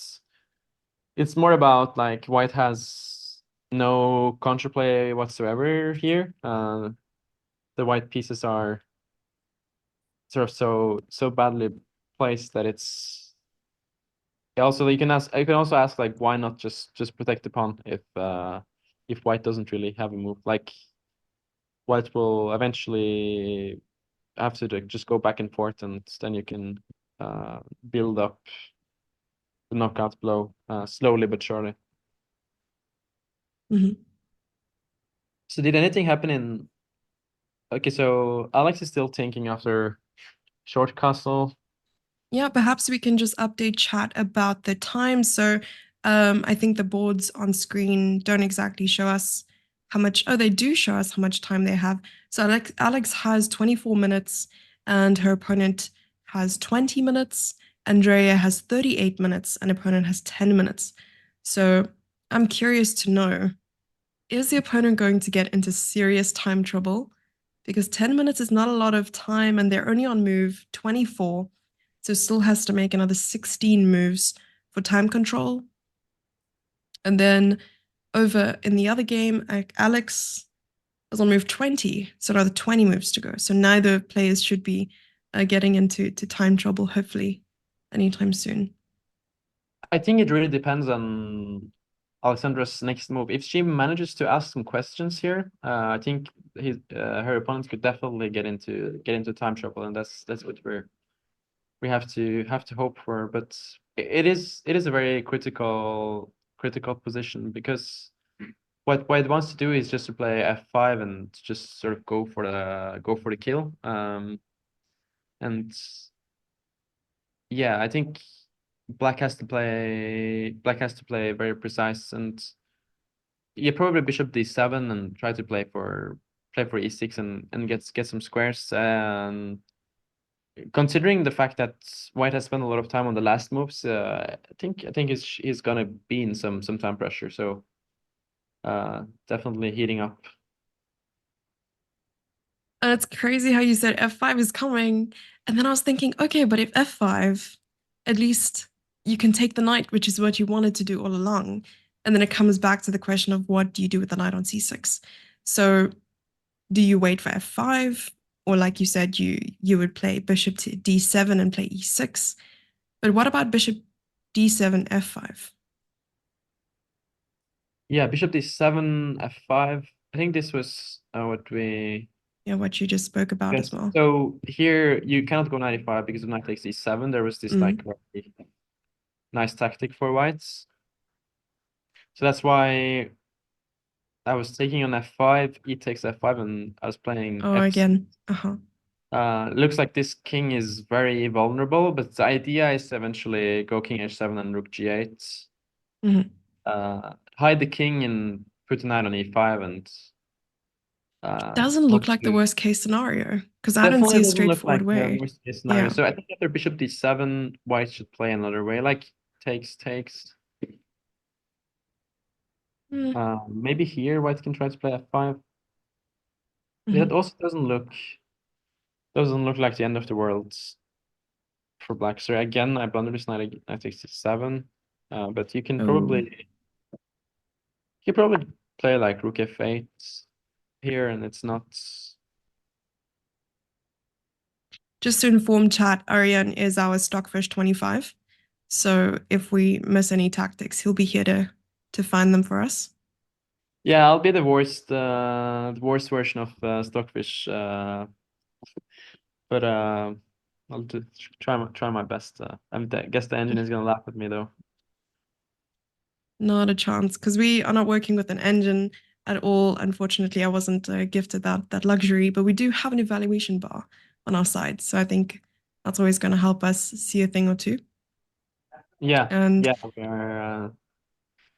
it's more about like white has no counterplay whatsoever here. The white pieces are sort of so badly placed that it's also you can also ask like why not just protect the pawn if white doesn't really have a move. Like white will eventually have to like, just go back and forth, and then you can build up the knockout blow slowly but surely.
Mhm.
So did anything happen in? Okay, so Alex is still thinking after short castle.
Yeah, perhaps we can just update chat about the time. So I think the boards on screen don't exactly show us how much. Oh, they do show us how much time they have. So Alex has 24 minutes and her opponent has 20 minutes. Andrea has 38 minutes and opponent has 10 minutes. So I'm curious to know, is the opponent going to get into serious time trouble? Because 10 minutes is not a lot of time and they're only on move 24. So still has to make another 16 moves for time control. And then over in the other game, Alex was on move 20, so another 20 moves to go. So neither players should be getting into time trouble, hopefully, anytime soon.
I think it really depends on Alexandra's next move. If she manages to ask some questions here, I think her opponents could definitely get into time trouble, and that's what we have to hope for. But it is a very critical position, because what it wants to do is just to play f5 and just sort of go for the kill. And yeah, I think black has to play very precise, and yeah, probably bishop d7 and try to play for e6 and get some squares. And considering the fact that white has spent a lot of time on the last moves, I think he's gonna be in some time pressure. So definitely heating up.
And it's crazy how you said f5 is coming. And then I was thinking, okay, but if f5, at least you can take the knight, which is what you wanted to do all along. And then it comes back to the question of what do you do with the knight on c6? So do you wait for f5? Or like you said, you would play bishop to d7 and play e6. But what about bishop d7, f5?
Yeah, bishop d7, f5. I think this was
Yeah, what you just spoke about as
yes.
well.
So here you cannot go 95 because of knight takes d7. There was this like very nice tactic for whites. So that's why I was taking on f5, e takes f5, and I was playing
Oh,
f.
again.
Looks like this king is very vulnerable, but the idea is to eventually go king h7 and rook g8. Hide the king and put the knight on e5, and
Doesn't look like the
hopefully
worst case scenario because I don't
definitely
see a
doesn't look
straightforward
like the
way.
worst case scenario.
Yeah.
So I think after bishop d7, white should play another way, like takes.
Mm.
Maybe here white can try to play f5.
Mhm.
It also doesn't look like the end of the world for black. So again, I blundered this knight takes d7. But you can
Oh.
probably play like rook f8 here, and it's not.
Just to inform chat, Arian is our stockfish 25. So if we miss any tactics, he'll be here to find them for us.
Yeah, I'll be the worst version of Stockfish, but I'll try my best. I guess the engine is gonna laugh at me though.
Not a chance because we are not working with an engine at all. Unfortunately, I wasn't gifted that luxury, but we do have an evaluation bar on our side. So I think that's always going to help us see a thing or two.
Yeah,
And
yeah.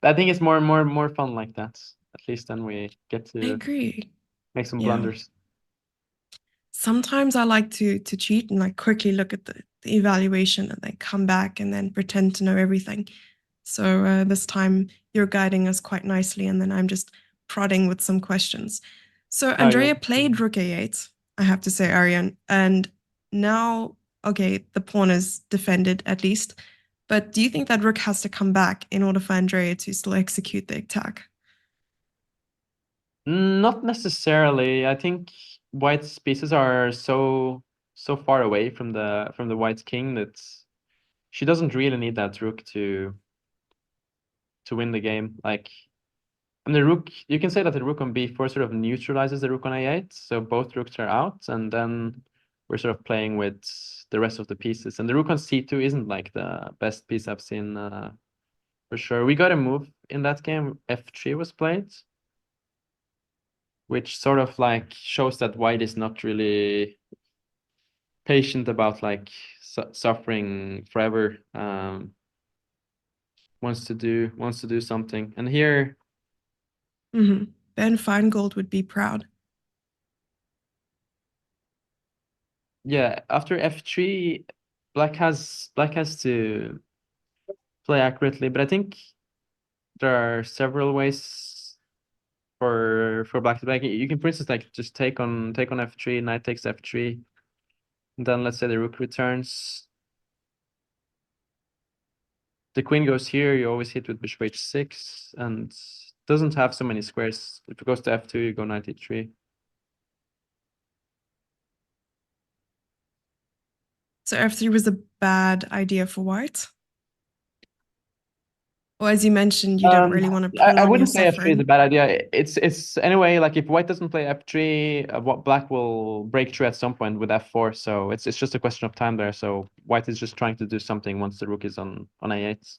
I think it's more fun like that. At least then we get
I
to
agree.
make some
Yeah.
blunders.
sometimes I like to cheat and like quickly look at the evaluation and then come back and then pretend to know everything. So this time you're guiding us quite nicely, and then I'm just prodding with some questions. So
Oh, yeah.
Andrea played rook a8, I have to say, Arian, and now, okay, the pawn is defended at least, but do you think that rook has to come back in order for Andrea to still execute the attack?
Not necessarily. I think white's pieces are so far away from the white king that she doesn't really need that rook to win the game. Like, and the rook, you can say that the rook on b4 sort of neutralizes the rook on a8, so both rooks are out, and then we're sort of playing with the rest of the pieces. And the rook on c2 isn't like the best piece I've seen for sure. We got a move in that game. f3 was played, which sort of like shows that white is not really patient about like suffering forever. Wants to do something, and here
Ben Feingold would be proud.
yeah, after f3, black has to play accurately, but I think there are several ways for black to play. You can, for instance, like just take on f3, knight takes f3, and then let's say the rook returns. The queen goes here, you always hit with bishop h6, and doesn't have so many squares. If it goes to f2, you go knight e3.
So f3 was a bad idea for white? Or as you mentioned, you don't really want to
I
prolong your
wouldn't say f3 is a
suffering.
bad idea. It's anyway, like if white doesn't play f3, what black will break through at some point with f4. So it's just a question of time there. So white is just trying to do something once the rook is on a8.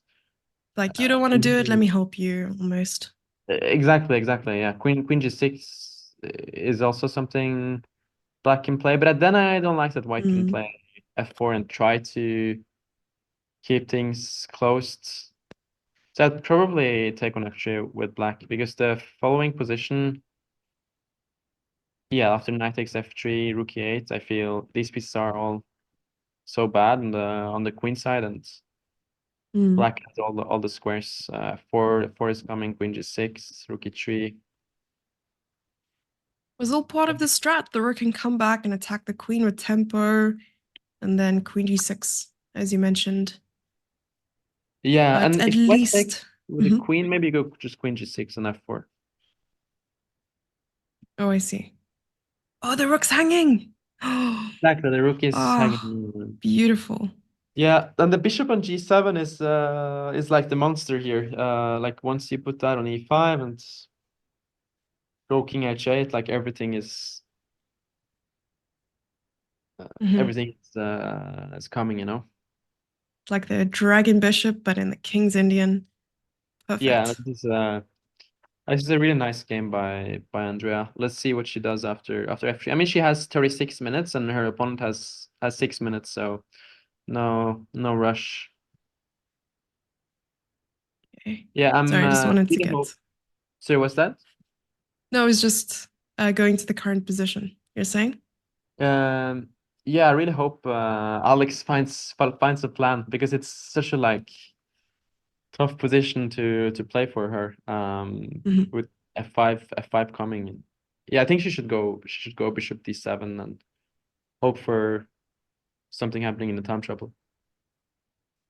Like, you don't want to do it, let me help you, almost.
Exactly. Yeah, queen g6 is also something black can play, but then I don't like that white can play f4 and try to keep things closed. So I'd probably take on f3 with black, because the following position, yeah, after knight takes f3, rook e8, I feel these pieces are all so bad on the queen side, and black has all the squares. Four is coming, queen g6, rook e3.
Was all part of the strat. The rook can come back and attack the queen with tempo, and then queen g6, as you mentioned.
Yeah,
But
and
at
if white takes
least...
with the queen, maybe go just queen g6 and f4.
Oh, I see. Oh, the rook's hanging! Oh,
Exactly, the rook is hanging.
beautiful.
Yeah, and the bishop on g7 is like the monster here. Like once you put that on e5 and go king h8, like everything is coming, you know.
It's like the dragon bishop, but in the king's Indian.
Yeah,
Perfect.
this is a really nice game by Andrea. Let's see what she does after f3. I mean, she has 36 minutes and her opponent has 6 minutes, so no rush.
Okay.
Yeah, I'm
Sorry, I just wanted to
really
get...
So what's that?
No, I was just going to the current position. You're saying?
Yeah, I really hope Alex finds a plan, because it's such a like tough position to play for her. With f5 coming. Yeah, I think she should go bishop d7 and hope for something happening in the time trouble.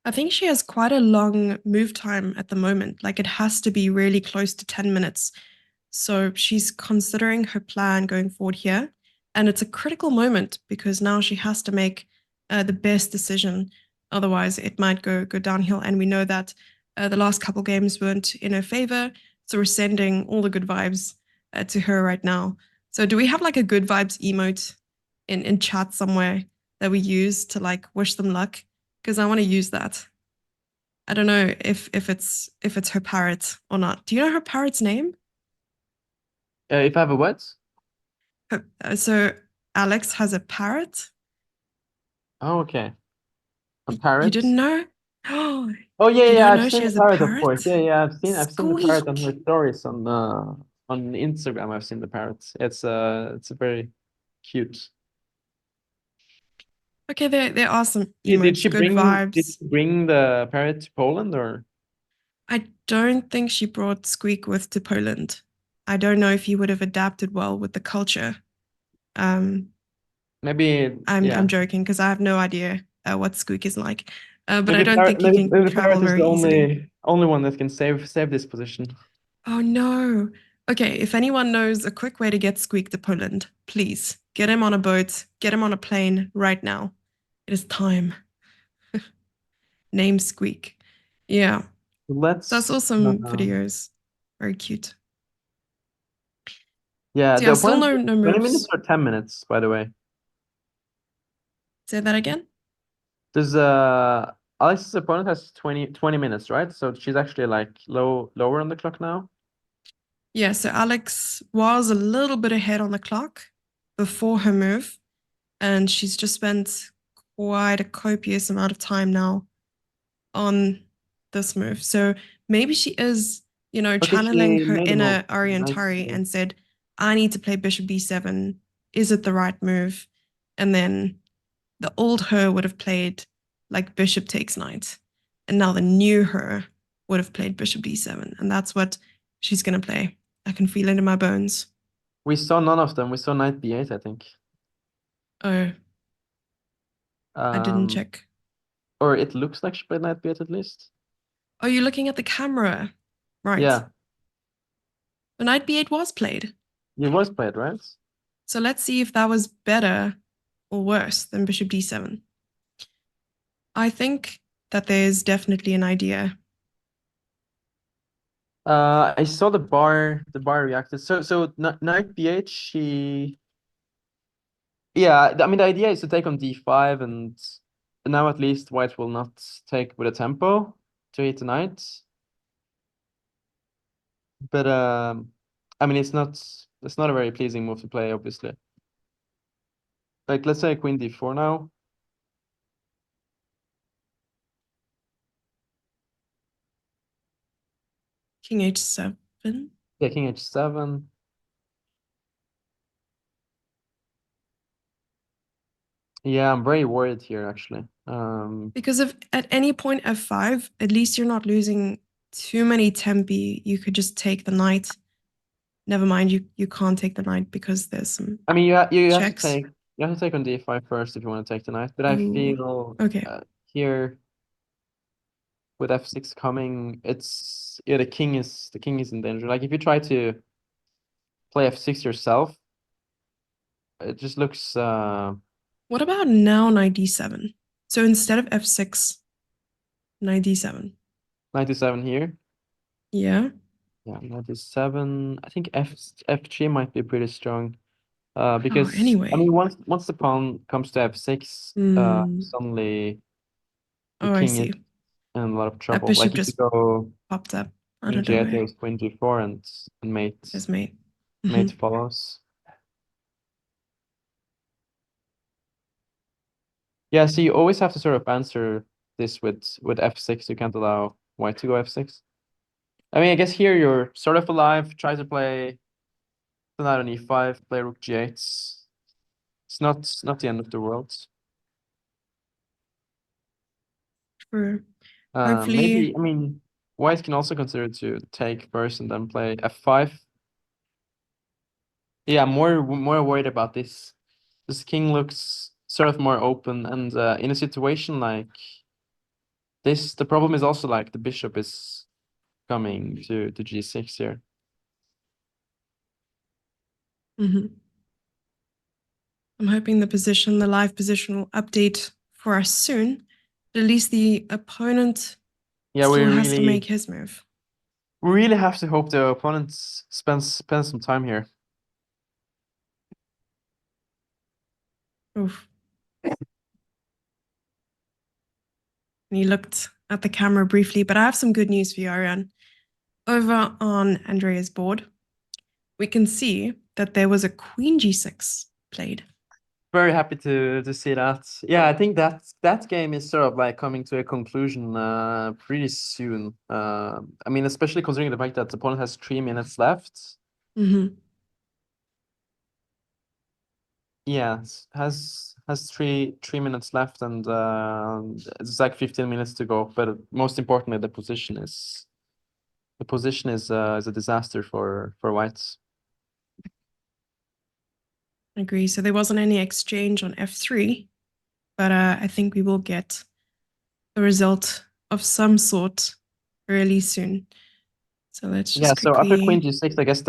I think she has quite a long move time at the moment. Like, it has to be really close to 10 minutes. So she's considering her plan going forward here. And it's a critical moment because now she has to make the best decision. Otherwise, it might go downhill. And we know that the last couple games weren't in her favor. So we're sending all the good vibes to her right now. So do we have like a good vibes emote in chat somewhere that we use to like wish them luck? Because I want to use that. I don't know if it's her parrot or not. Do you know her parrot's name?
If I have a what?
So Alex has a parrot.
Oh, okay. A
You
parrot?
didn't know?
Oh yeah,
You
yeah,
don't
I've
know
seen
she
the
has a
parrot, of course.
parrot?
Yeah, I've seen the parrot on her
Squeak.
stories on Instagram. I've seen the parrots. It's a very cute.
Okay, there are some
Did
emotes,
she
good vibes.
bring the parrot to Poland or?
I don't think she brought Squeak with to Poland. I don't know if he would have adapted well with the culture. Um,
Maybe,
I'm
yeah.
joking because I have no idea what Squeak is like. But I don't think he
Maybe
can
the
travel
parrot is
very
the
easily.
only one that can save this position.
Oh no. Okay, if anyone knows a quick way to get Squeak to Poland, please get him on a boat, get him on a plane right now. It is time. Name Squeak. Yeah, that's
Let's
awesome videos. Very cute.
yeah,
So
the
yeah, still
opponent
no
20 minutes
moves.
or 10 minutes, by the way.
Say that again.
Does Alex's opponent has 20 minutes, right? So she's actually like lower on the clock now.
Yeah, so Alex was a little bit ahead on the clock before her move, and she's just spent quite a copious amount of time now on this move. So maybe she is,
Okay,
channeling
she
her
made a move.
inner Arian
Nice.
and said, I need to play bishop b7. Is it the right move? And then the old her would have played like bishop takes knight. And now the new her would have played bishop d7. And that's what she's going to play. I can feel it in my bones.
We saw none of them. We saw knight b8, I think.
Oh, I didn't
Um,
check.
or it looks like she played knight b8 at least.
Oh, you're looking at the camera. Right.
Yeah,
The knight b8 was played.
it was played, right?
So let's see if that was better or worse than bishop d7. I think that there's definitely an idea.
I saw the bar reacted. So knight b8, yeah, I mean the idea is to take on d5 and now at least white will not take with a tempo to hit the knight. But I mean it's not a very pleasing move to play, obviously. Like let's say queen d4 now.
King h7.
Yeah, king h7. Yeah, I'm very worried here actually.
Because if at any point f5, at least you're not losing too many tempi. You could just take the knight. Never mind, you can't take the knight because there's some
I mean you have to
checks.
take on d5 first if you want to take the knight. But I
Ooh.
feel
Okay.
here with f6 coming, it's yeah the king is in danger. Like if you try to play f6 yourself, it just looks
What about now knight d7? So instead of f6, knight d7.
97 here.
Yeah.
Yeah, 97. I think fg might be pretty strong.
Oh,
Because I
anyway.
mean once the pawn comes to f6, suddenly the
Oh, I
king is
see.
in a lot of
That
trouble. Like
bishop
if you
just
go
popped up out
king
of
g8,
nowhere.
there's queen g4 and
There's mate.
mate follows. Yeah, so you always have to sort of answer this with f6. You can't allow white to go f6. I mean, I guess here you're sort of alive. Try to play the knight on e5, play rook g8. It's not the end of the world.
True.
Maybe,
Hopefully,
I mean, white can also consider to take first and then play f5. Yeah, I'm more worried about this. This king looks sort of more open, and in a situation like this, the problem is also like the bishop is coming to g6 here.
I'm hoping the live position will update for us soon. But at least the opponent
Yeah,
still has to make his move.
we really have to hope the opponent spends some time here.
Oof. And he looked at the camera briefly, but I have some good news for you, Arian. Over on Andrea's board, we can see that there was a queen g6 played.
Very happy to see that. Yeah, I think that game is sort of like coming to a conclusion pretty soon. I mean, especially considering the fact that the opponent has 3 minutes left.
Mm-hmm.
Yeah, has 3 minutes left, and it's like 15 minutes to go. But most importantly, the position is a disaster for whites.
I agree. So there wasn't any exchange on f3, but I think we will get a result of some sort really soon. So let's just
Yeah. So after queen
quickly.
g6, I guess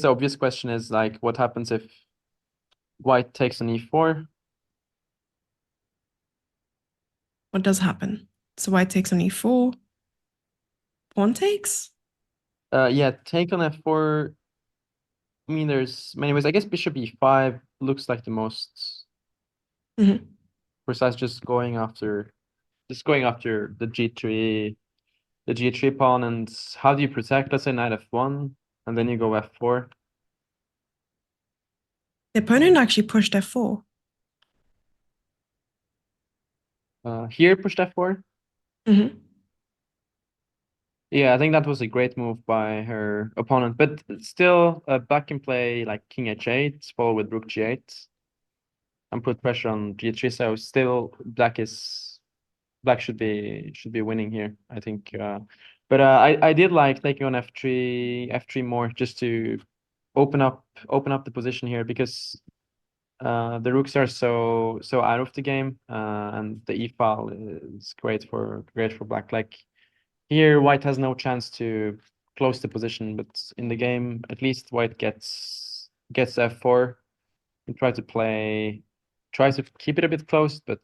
the obvious question is like, what happens if white takes an e4?
What does happen? So white takes on e4. Pawn takes.
Yeah, take on f4. I mean, there's many ways. I guess bishop e5 looks like the most
Mhm.
precise, just going after the g3 pawn. And how do you protect? Let's say knight f1, and then you go f4.
The opponent actually pushed f4.
Here pushed f4.
Mm-hmm.
Yeah, I think that was a great move by her opponent, but still, black can play like king h8, follow with rook g8, and put pressure on g3. So still, black should be winning here, I think. But I did like taking on f3 more, just to open up the position here, because the rooks are so out of the game, and the e-file is great for black. Like here, white has no chance to close the position, but in the game, at least white gets f4 and try to keep it a bit close, but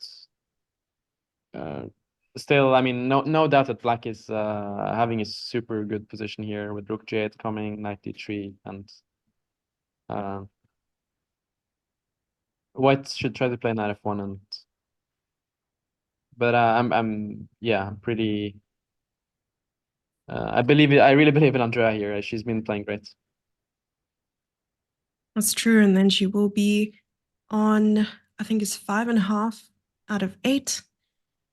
still, I mean, no doubt that black is having a super good position here with rook g8 coming, knight d3, and uh, white should try to play knight f1. And but I'm yeah, I'm pretty. I really believe in Andrea here. She's been playing great.
That's true. And then she will be on, I think it's 5.5 out of 8.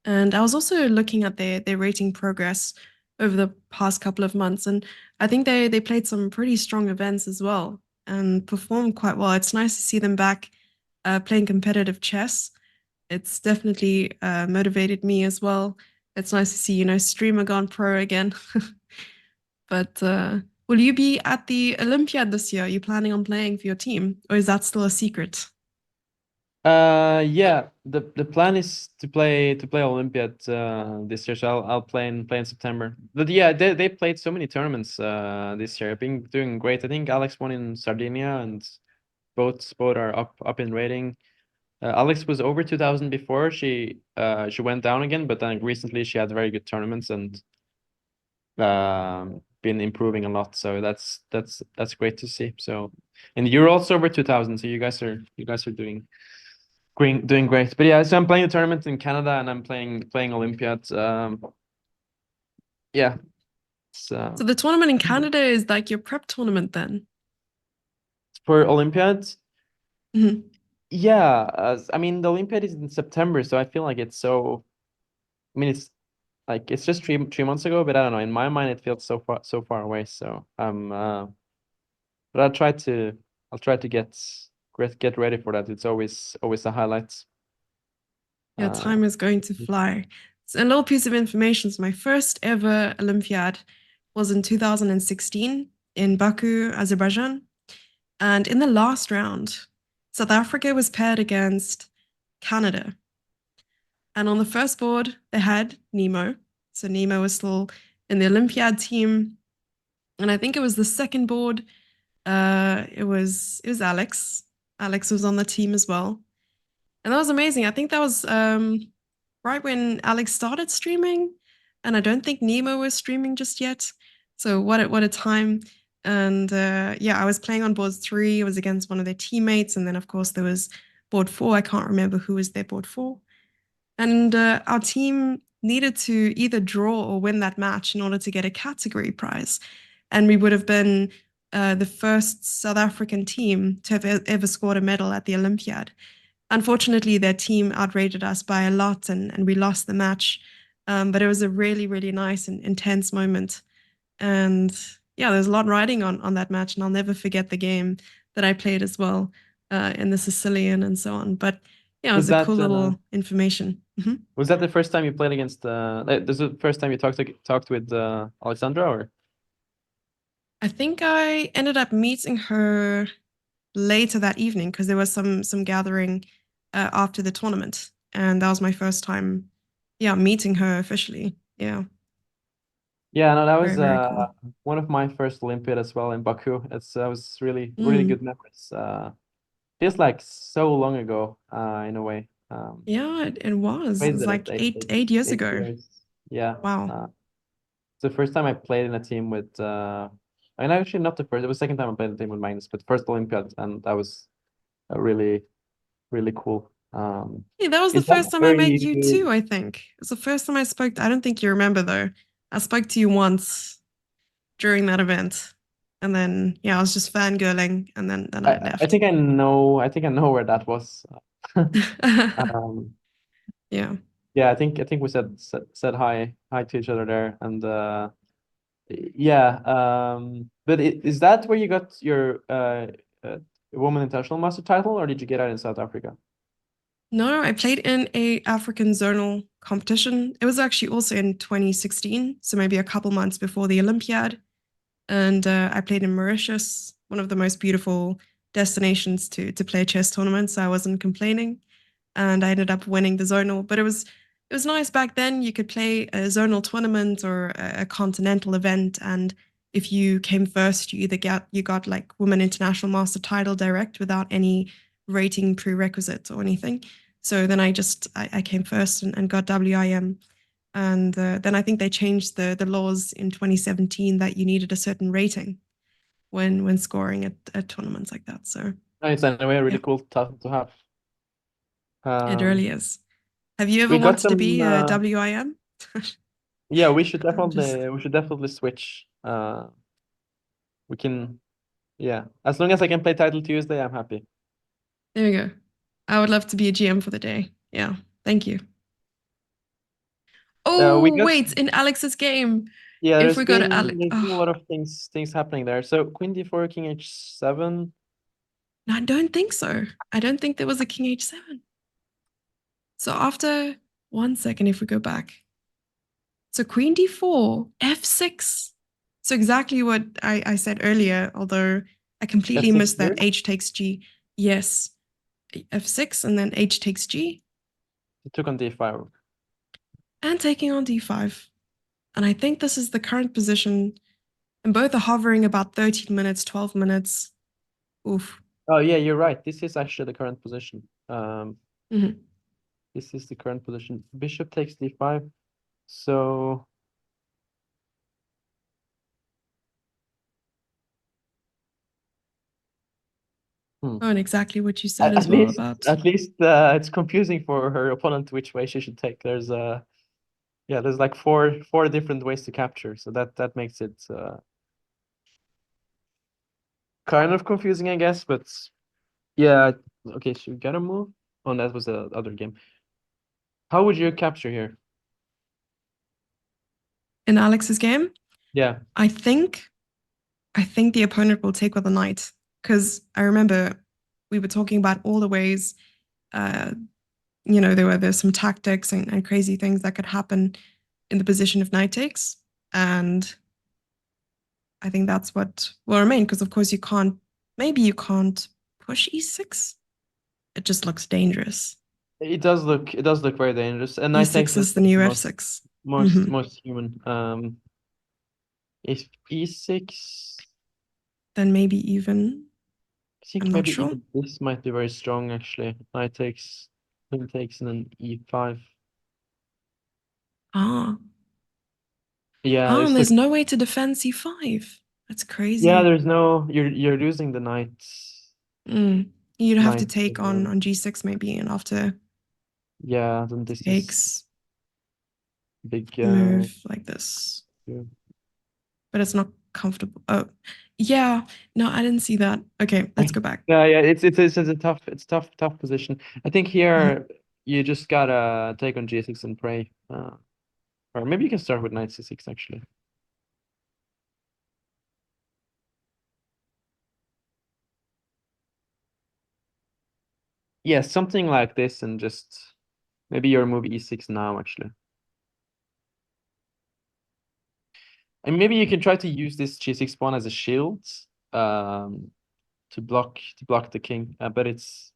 And I was also looking at their rating progress over the past couple of months, and I think they played some pretty strong events as well and performed quite well. It's nice to see them back playing competitive chess. It's definitely motivated me as well. It's nice to see, streamer gone pro again. But will you be at the Olympiad this year? Are you planning on playing for your team, or is that still a secret?
Yeah, the plan is to play Olympiad this year, so I'll play in September. But yeah, they played so many tournaments this year. I've been doing great. I think Alex won in Sardinia, and both are up in rating. Alex was over 2000 before. She went down again, but then recently she had very good tournaments and been improving a lot. So that's great to see. So, and you're also over 2000, so you guys are doing great. But yeah, so I'm playing a tournament in Canada, and I'm playing Olympiad. Yeah.
So the tournament in Canada is like your prep tournament then?
For Olympiad.
Mhm.
Yeah, I mean the Olympiad is in September, so I feel like it's so. I mean, it's like it's just 3 months ago, but I don't know. In my mind, it feels so far away. So but I'll try to get ready for that. It's always a highlight.
Yeah,
Uh,
time is going to fly. So a little piece of information. So my first ever Olympiad was in 2016 in Baku, Azerbaijan. And in the last round, South Africa was paired against Canada. And on the first board, they had Nemo. So Nemo was still in the Olympiad team. And I think it was the second board. It was Alex. Alex was on the team as well. And that was amazing. I think that was right when Alex started streaming, and I don't think Nemo was streaming just yet. So what a time! And yeah, I was playing on board 3. I was against one of their teammates, and then of course there was board 4. I can't remember who was their board 4. And our team needed to either draw or win that match in order to get a category prize, and we would have been the first South African team to have ever scored a medal at the Olympiad. Unfortunately, their team outrated us by a lot, and we lost the match. But it was a really, really nice and intense moment. And yeah, there's a lot riding on that match, and I'll never forget the game that I played as well. in the Sicilian and so on. But yeah, it was
Was
a
that
cool little information.
was that the first time you played against this is the first time you talked with Alexandra, or?
I think I ended up meeting her later that evening because there was some gathering after the tournament, and that was my first time, yeah, meeting her officially. Yeah,
Yeah, no, that was
very cool.
one of my first Olympiad as well in Baku. It's that was really
Mm.
good memories. Feels like so long ago, in a way.
Yeah, it was. It
Played
was
it at
like eight years
eight
ago.
years. Yeah.
Wow.
It's the first time I played in a team with and actually not the first, it was the second time I played in a team with Magnus, but first Olympiad, and that was really cool.
Yeah, that was the
Is that
first time I
where
met you
you
too, I think. It was the first time I spoke. I don't think you remember though. I spoke to you once during that event. And then yeah, I was just fangirling and then I
I
left.
think I know where that was. Um,
Yeah.
yeah, I think we said hi to each other there, and yeah. But is that where you got your woman international master title, or did you get it in South Africa?
No, I played in a African zonal competition. It was actually also in 2016, so maybe a couple months before the Olympiad. And I played in Mauritius, one of the most beautiful destinations to play chess tournaments. So I wasn't complaining, and I ended up winning the zonal. But it was nice back then. You could play a zonal tournament or a continental event, and if you came first, you got like women international master title direct without any rating prerequisites or anything. So then I came first and got WIM. And then I think they changed the laws in 2017 that you needed a certain rating when scoring at tournaments like that. So
It's anyway really
yeah,
cool to have.
it
Um,
really is. Have you ever
we got
wanted to
some.
be a WIM?
Yeah,
I'm just
we should definitely switch. We can. Yeah, as long as I can play Title Tuesday, I'm happy.
there you go. I would love to be a GM for the day. Yeah, thank you.
We
Oh
got.
wait, in Alex's game,
Yeah,
if we go to Alex,
there's been a
oh
lot of things happening there. So Queen D4, King H7.
no, I don't think so. I don't think there was a King H7. So after 1 second, if we go back, so Queen D4, F6. So exactly what I said earlier, although I completely
F6
missed that
cleared.
H takes G. Yes, F6 and then H takes G
It took on D5.
and taking on D5. And I think this is the current position. And both are hovering about 13 minutes, 12 minutes. Oof.
Oh yeah, you're right. This is actually the current position.
Mhm.
This is the current position. Bishop takes D5. So
Oh, and exactly what you said as
at
well about.
least it's confusing for her opponent which way she should take. There's yeah, there's like four different ways to capture. So that makes it kind of confusing, I guess. But yeah, okay, so you gotta move. Oh, that was the other game. How would you capture here?
In Alex's game,
Yeah,
I think the opponent will take with a knight because I remember we were talking about all the ways. Uh, there's some tactics and crazy things that could happen in the position of knight takes, and I think that's what will remain because of course you can't push e6. It just looks dangerous.
it does look very dangerous. And knight takes
E6
is
is the new
most
f6. Hmm.
most human. If E6,
Then maybe even
I think
I'm not
maybe
sure.
even this might be very strong actually. Knight takes, queen takes, and then E5.
Ah,
Yeah,
and
there's
there's no way to defend c5. That's
yeah,
crazy.
there's no you're losing the knight.
Mm. You'd have to
Knight
take on g6 maybe, and after
yeah, then this is
takes
big
move like this,
yeah.
but it's not comfortable. Oh, yeah. No, I didn't see that. Okay, let's go back.
Yeah, it's a tough position. I think
Mhm.
here you just gotta take on G6 and pray. Or maybe you can start with knight C6 actually. Yeah, something like this, and just maybe your move e6 now, actually. And maybe you can try to use this g6 pawn as a shield, to block the king. But it's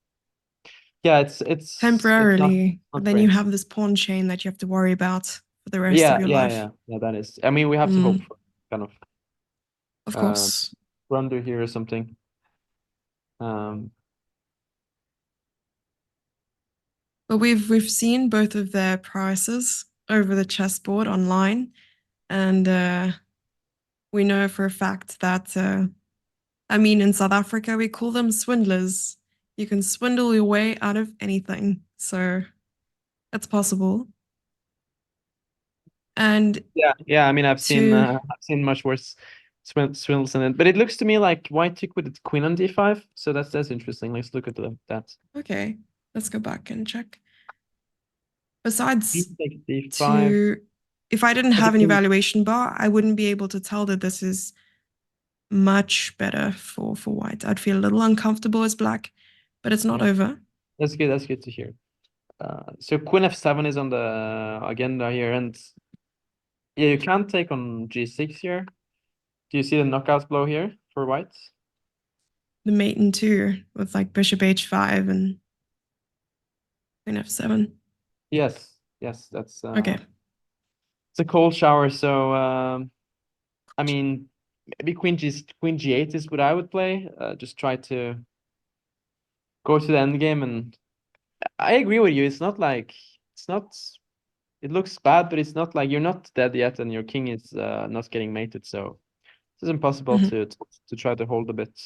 it's not
Temporarily, but then you
great.
have this pawn chain that you have to worry about for the rest of your life.
Yeah. That is. I mean, we have to hope for kind of
Of
uh
course.
blunder here or something. Um,
But we've seen both of their prowesses over the chessboard online, and we know for a fact that I mean, in South Africa we call them swindlers. You can swindle your way out of anything, so it's possible. And
yeah. I mean, I've
to
seen much worse swindles in it, but it looks to me like white took with its queen on d5, so that's interesting. Let's look at that.
okay, let's go back and check. Besides,
Queen takes d5.
to if I didn't
Oh, the
have an
king.
evaluation bar, I wouldn't be able to tell that this is much better for white. I'd feel a little uncomfortable as black, but it's not
Yeah,
over.
that's good. That's good to hear. So queen f7 is on the agenda here, and yeah, you can't take on g6 here. Do you see the knockout blow here for white?
The mate in two with like bishop h5 and queen f7.
Yes, that's
Okay.
it's a cold shower. So I mean, maybe queen g8 is what I would play. Just try to go to the end game, and I agree with you. It's not. It looks bad, but it's not like you're not dead yet, and your king is not getting mated. So it's impossible
Mhm.
to try to hold a bit.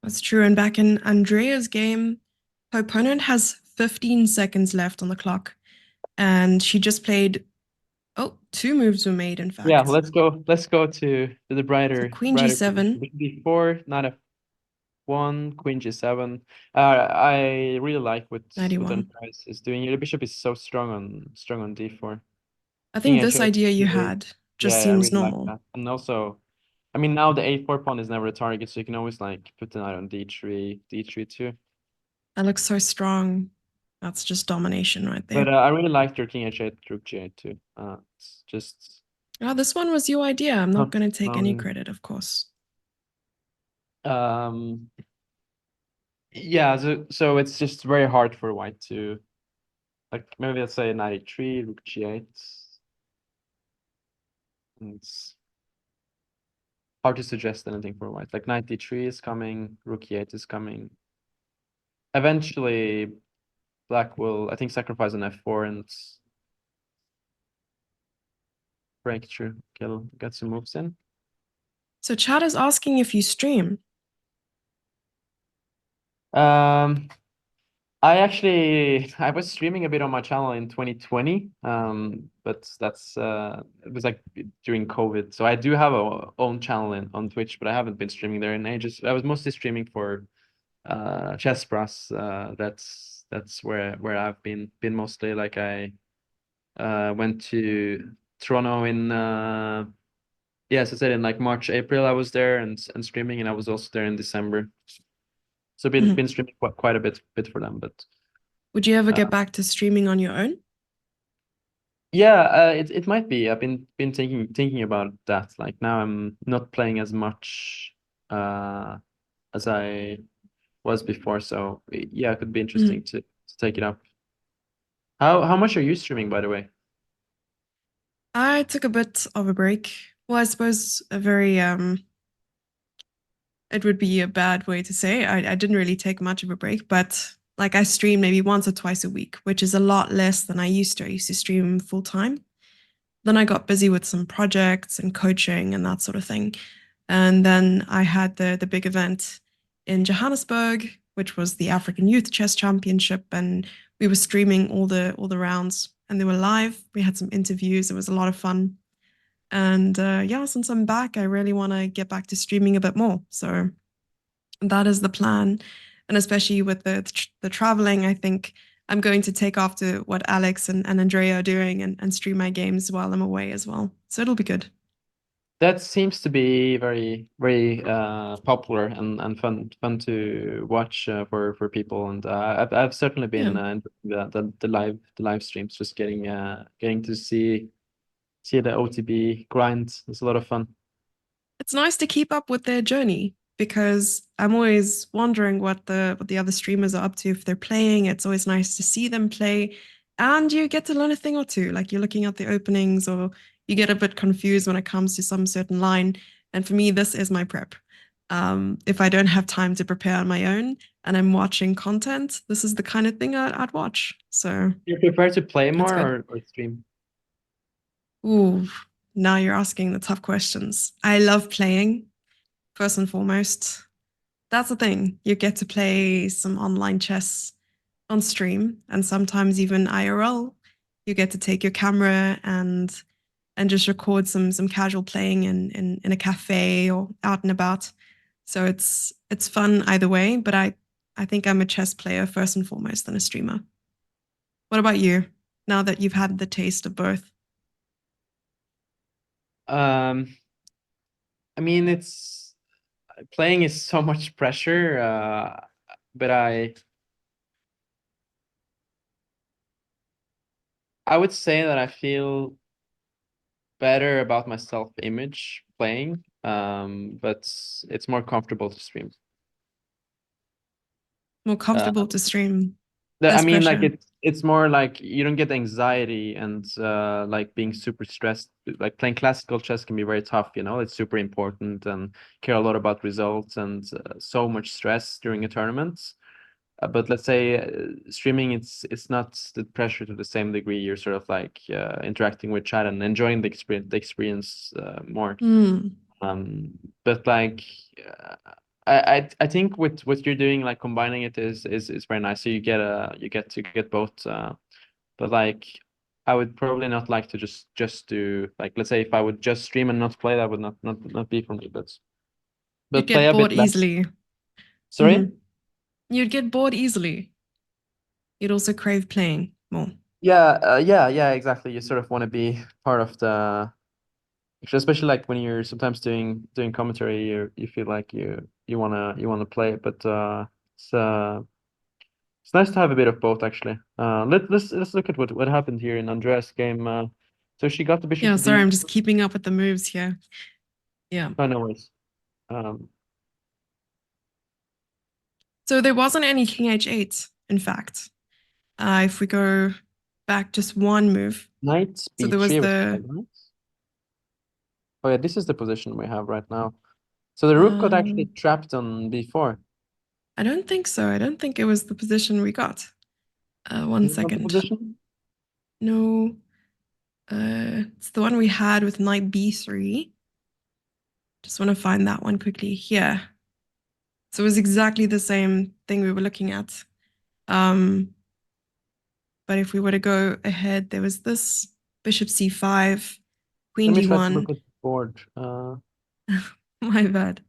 That's true. And back in Andrea's game, her opponent has 15 seconds left on the clock. And she just played, oh, two moves were made, in
Yeah,
fact.
let's go. Let's go to the
So
brighter
queen g7,
position. Before knight f1, queen g7. I really like what
91.
Andrea is doing here. The bishop is so strong on d4.
I
King
think this
h8.
idea you had just
I
seems
really like
normal.
that. And also, I mean, now the a4 pawn is never a target, so you can always like put the knight on d3 too.
That looks so strong. That's just domination right
But
there.
I really liked your king h8, rook g8 too. It's just
Oh, this one was your idea. I'm not
not
going to take any
allowing.
credit, of course.
Um, yeah, so it's just very hard for white to, like, maybe let's say knight e3, rook g8. And it's hard to suggest anything for white. Like knight d3 is coming, rook e8 is coming. Eventually, black will, I think, sacrifice an f4 and break through, get some moves in.
So Chad is asking if you stream.
Um, I was streaming a bit on my channel in 2020, but that's it was like during COVID. So I do have a own channel on Twitch, but I haven't been streaming there in ages. I was mostly streaming for Chess Brass. That's where I've been mostly. Like I went to Toronto in as I said, in like March, April. I was there and streaming, and I was also there in December. So been streaming quite a bit for them, but.
Would you ever get back to streaming on your own?
Yeah, it might be. I've been thinking about that. Like now I'm not playing as much as I was before, so yeah, it could be interesting to take it up. How much are you streaming, by the way?
I took a bit of a break. Well, I suppose a very it would be a bad way to say. I didn't really take much of a break, but like I stream maybe once or twice a week, which is a lot less than I used to. I used to stream full time. Then I got busy with some projects and coaching and that sort of thing. And then I had the big event in Johannesburg, which was the African Youth Chess Championship, and we were streaming all the rounds, and they were live. We had some interviews. It was a lot of fun. And yeah, since I'm back, I really want to get back to streaming a bit more. So that is the plan. And especially with the traveling, I think I'm going to take after what Alex and Andrea are doing and stream my games while I'm away as well. So it'll be good.
That seems to be very, very popular and fun to watch for people. And I've certainly been
Yeah.
in the live streams, just getting to see the OTB grind. It's a lot of fun.
It's nice to keep up with their journey because I'm always wondering what the other streamers are up to if they're playing. It's always nice to see them play, and you get to learn a thing or two. Like you're looking at the openings, or you get a bit confused when it comes to some certain line. And for me, this is my prep. If I don't have time to prepare on my own and I'm watching content, this is the kind of thing I'd watch. So
You prefer to play
it's
more
good.
or stream?
Ooh, now you're asking the tough questions. I love playing, first and foremost. That's the thing. You get to play some online chess on stream and sometimes even IRL. You get to take your camera and just record some casual playing in a cafe or out and about. So it's fun either way, but I think I'm a chess player first and foremost than a streamer. What about you? Now that you've had the taste of both?
Um, I mean, it's playing is so much pressure, but I would say that I feel better about my self-image playing, but it's more comfortable to stream.
More
Uh,
comfortable to stream,
I
less
mean, like
pressure.
it's more like you don't get anxiety and like being super stressed. Like playing classical chess can be very tough, you know. It's super important and care a lot about results and so much stress during a tournament. But let's say streaming, it's not the pressure to the same degree. You're sort of like interacting with chat and enjoying the experience more.
Hmm.
But like I think with what you're doing, like combining it is very nice. So you get to get both. But like I would probably not like to just do like, let's say if I would just stream and not play, that would not be for me.
You'd
But play
get
a
bored
bit less.
easily.
Sorry?
Mhm. You'd get bored easily. You'd also crave playing more.
Yeah, exactly. You sort of want to be part of the, especially like when you're sometimes doing commentary, you feel like you wanna play, but it's uh it's nice to have a bit of both actually. Let's look at what happened here in Andreas' game. So she got the bishop
Yeah,
to
sorry,
D.
I'm just keeping up with the moves here. Yeah.
Oh, no worries. Um,
So there wasn't any king h8, in fact. If we go back just one move.
Knight
So there was
b3 was
the
quite nice. Oh yeah, this is the position we have right now. So the rook got actually
um,
trapped on b4.
I don't think so. I don't think it was the position we got. One
Is it not the
second.
position?
No. It's the one we had with knight b3. Just want to find that one quickly here. So it was exactly the same thing we were looking at. Um, but if we were to go ahead, there was this bishop c5,
Let
queen
me try to look
d1.
at the board.
My bad.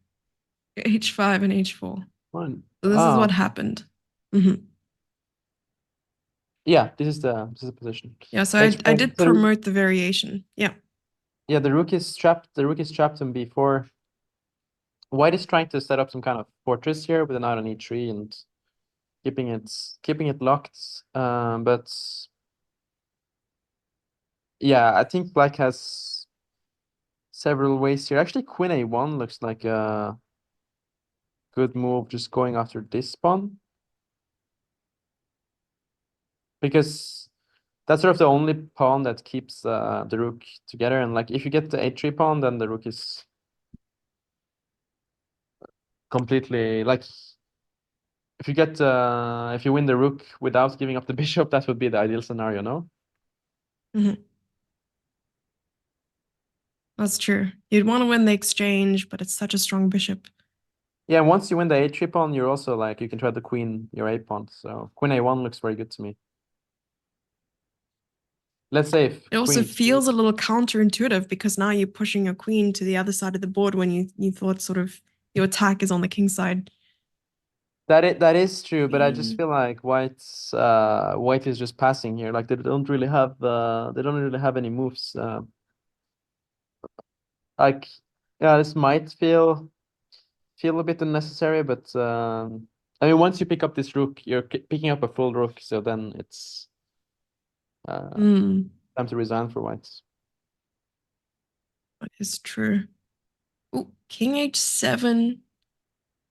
H5 and h4.
One.
So this is what happened. Mhm.
Yeah, this is the position.
Yeah, so I
H5.
did promote the variation. Yeah.
Yeah, the rook is trapped. The rook is trapped on b4. White is trying to set up some kind of fortress here with an knight on e3 and keeping it locked. But yeah, I think black has several ways here. Actually, queen a1 looks like a good move, just going after this pawn. Because that's sort of the only pawn that keeps the rook together. And like if you get the a3 pawn, then the rook is completely like, if you win the rook without giving up the bishop, that would be the ideal scenario, no?
Mhm. That's true. You'd want to win the exchange, but it's such a strong bishop.
Yeah, once you win the a3 pawn, you're also like you can try to queen your a pawn. So queen a1 looks very good to me. Let's say if
It also
queen
feels a little counterintuitive because now you're pushing your queen to the other side of the board when you thought sort of your attack is on the king side.
that is true, but I just
Queen.
feel like white is just passing here. Like they don't really have any moves. Like, yeah, this might feel a bit unnecessary, but I mean, once you pick up this rook, you're picking up a full rook, so then it's
Mm,
time to resign for whites.
that is true. Oh, king h7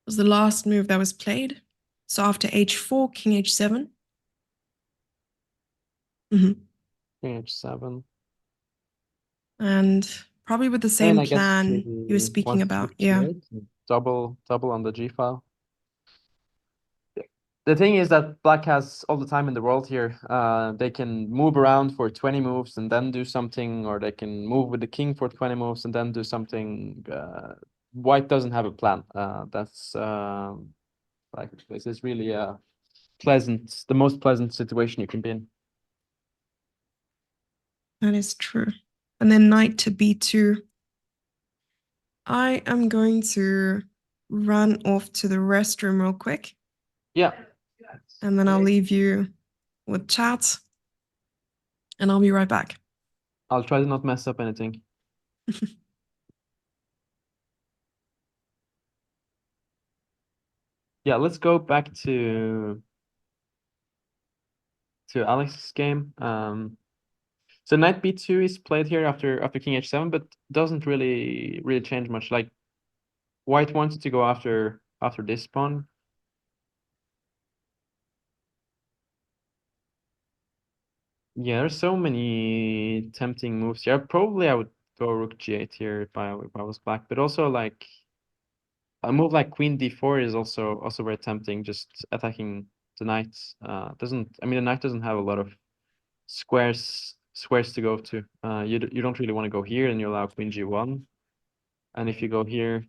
was the last move that was played. So after h4, king h7.
King h7.
And probably with the
I mean,
same
I guess
plan you were
he
speaking
wants to
about.
rook
Yeah.
g8, double on the g file. The thing is that black has all the time in the world here. They can move around for 20 moves and then do something, or they can move with the king for 20 moves and then do something. White doesn't have a plan. That's like, this is really the most pleasant situation you can be in.
That is true. And then knight to b2. I am going to run off to the restroom real quick,
Yeah.
and then I'll leave you with chat, and I'll be right back.
I'll try to not mess up anything. Yeah, let's go back to Alex's game. So knight b2 is played here after king h7, but doesn't really change much. Like, white wanted to go after this pawn. Yeah, there's so many tempting moves here. Probably I would go rook g8 here if I was black, but also like a move like queen d4 is also very tempting, just attacking the knight. Doesn't I mean, the knight doesn't have a lot of squares to go to. You don't really want to go here, and you allow queen g1. And if you go here,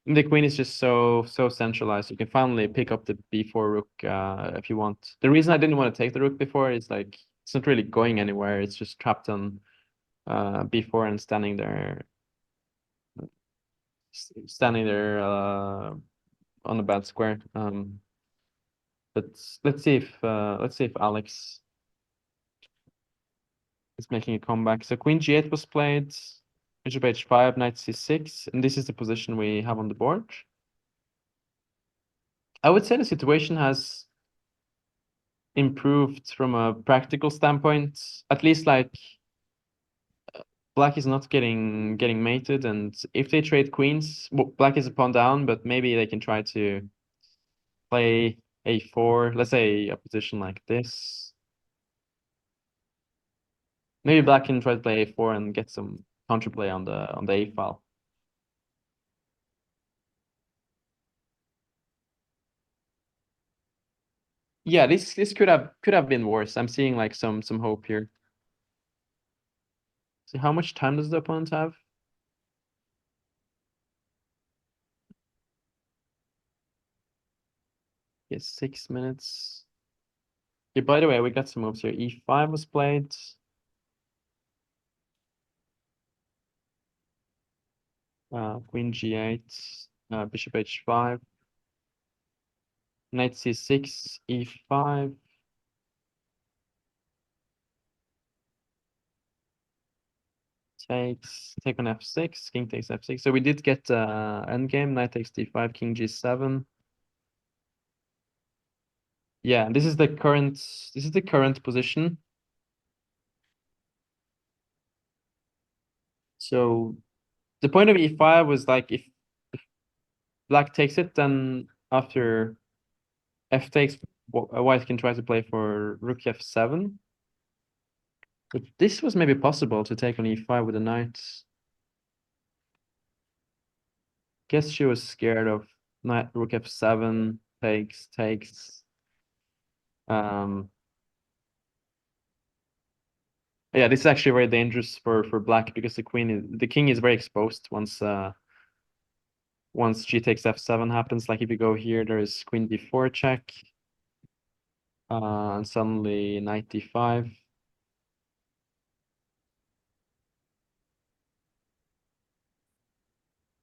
the queen is just so centralized. You can finally pick up the b4 rook if you want. The reason I didn't want to take the rook before is like it's not really going anywhere. It's just trapped on b4 and standing there on a bad square. But let's see if Alex is making a comeback. So queen g8 was played, bishop h5, knight c6, and this is the position we have on the board. I would say the situation has improved from a practical standpoint. At least like black is not getting mated, and if they trade queens, well, black is a pawn down, but maybe they can try to play a4. Let's say a position like this. Maybe black can try to play a4 and get some counterplay on the a file. Yeah, this could have been worse. I'm seeing like some hope here. So how much time does the opponent have? Yes, 6 minutes. Yeah, by the way, we got some moves here. E5 was played. Queen g8, bishop h5, knight c6, e5. Take on f6, king takes f6. So we did get endgame, knight takes d5, king g7. Yeah, this is the current position. So the point of e5 was like if black takes it, then after f takes, white can try to play for rook f7. But this was maybe possible to take on e5 with a knight. Guess she was scared of knight rook f7 takes. Yeah, this is actually very dangerous for black because the king is very exposed once g takes f7 happens. Like if you go here, there is queen d4 check, and suddenly knight d5.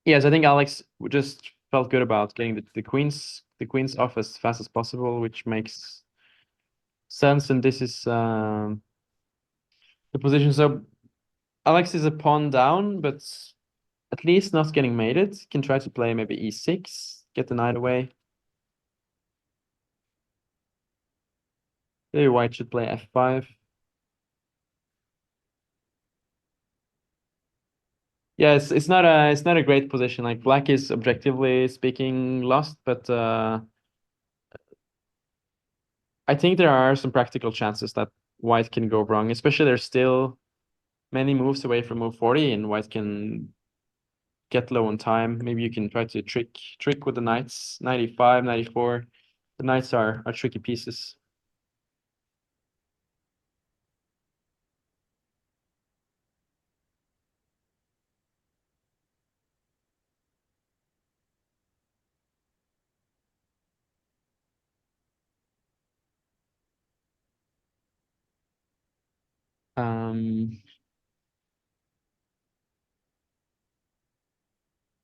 Yes, I think Alex just felt good about getting the queens off as fast as possible, which makes sense. And this is the position. So Alex is a pawn down, but at least not getting mated. Can try to play maybe e6, get the knight away. Maybe white should play f5. Yeah, it's not a great position. Like black is objectively speaking lost, but I think there are some practical chances that white can go wrong, especially there's still many moves away from move 40 and white can get low on time. Maybe you can try to trick with the knights, 95, 94. The knights are tricky pieces.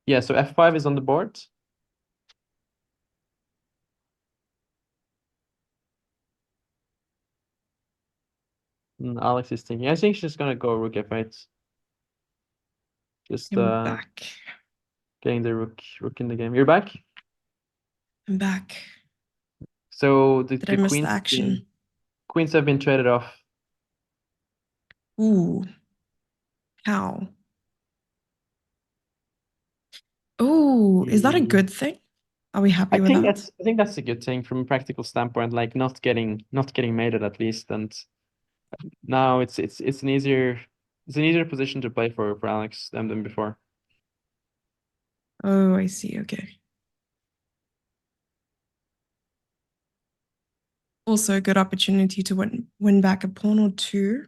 Yeah, so f5 is on the board. Alex is thinking. I think she's gonna go rook f8. Just
I'm back.
getting the rook in the game. You're back.
I'm back.
So the
Did I miss the action?
Queens have been traded off.
Ooh. How? Oh, is that a good thing? Are we happy with that?
I think that's a good thing from a practical standpoint, like not getting mated at least. And now it's an easier position to play for Alex than before.
Oh, I see. Okay. Also a good opportunity to win back a pawn or two.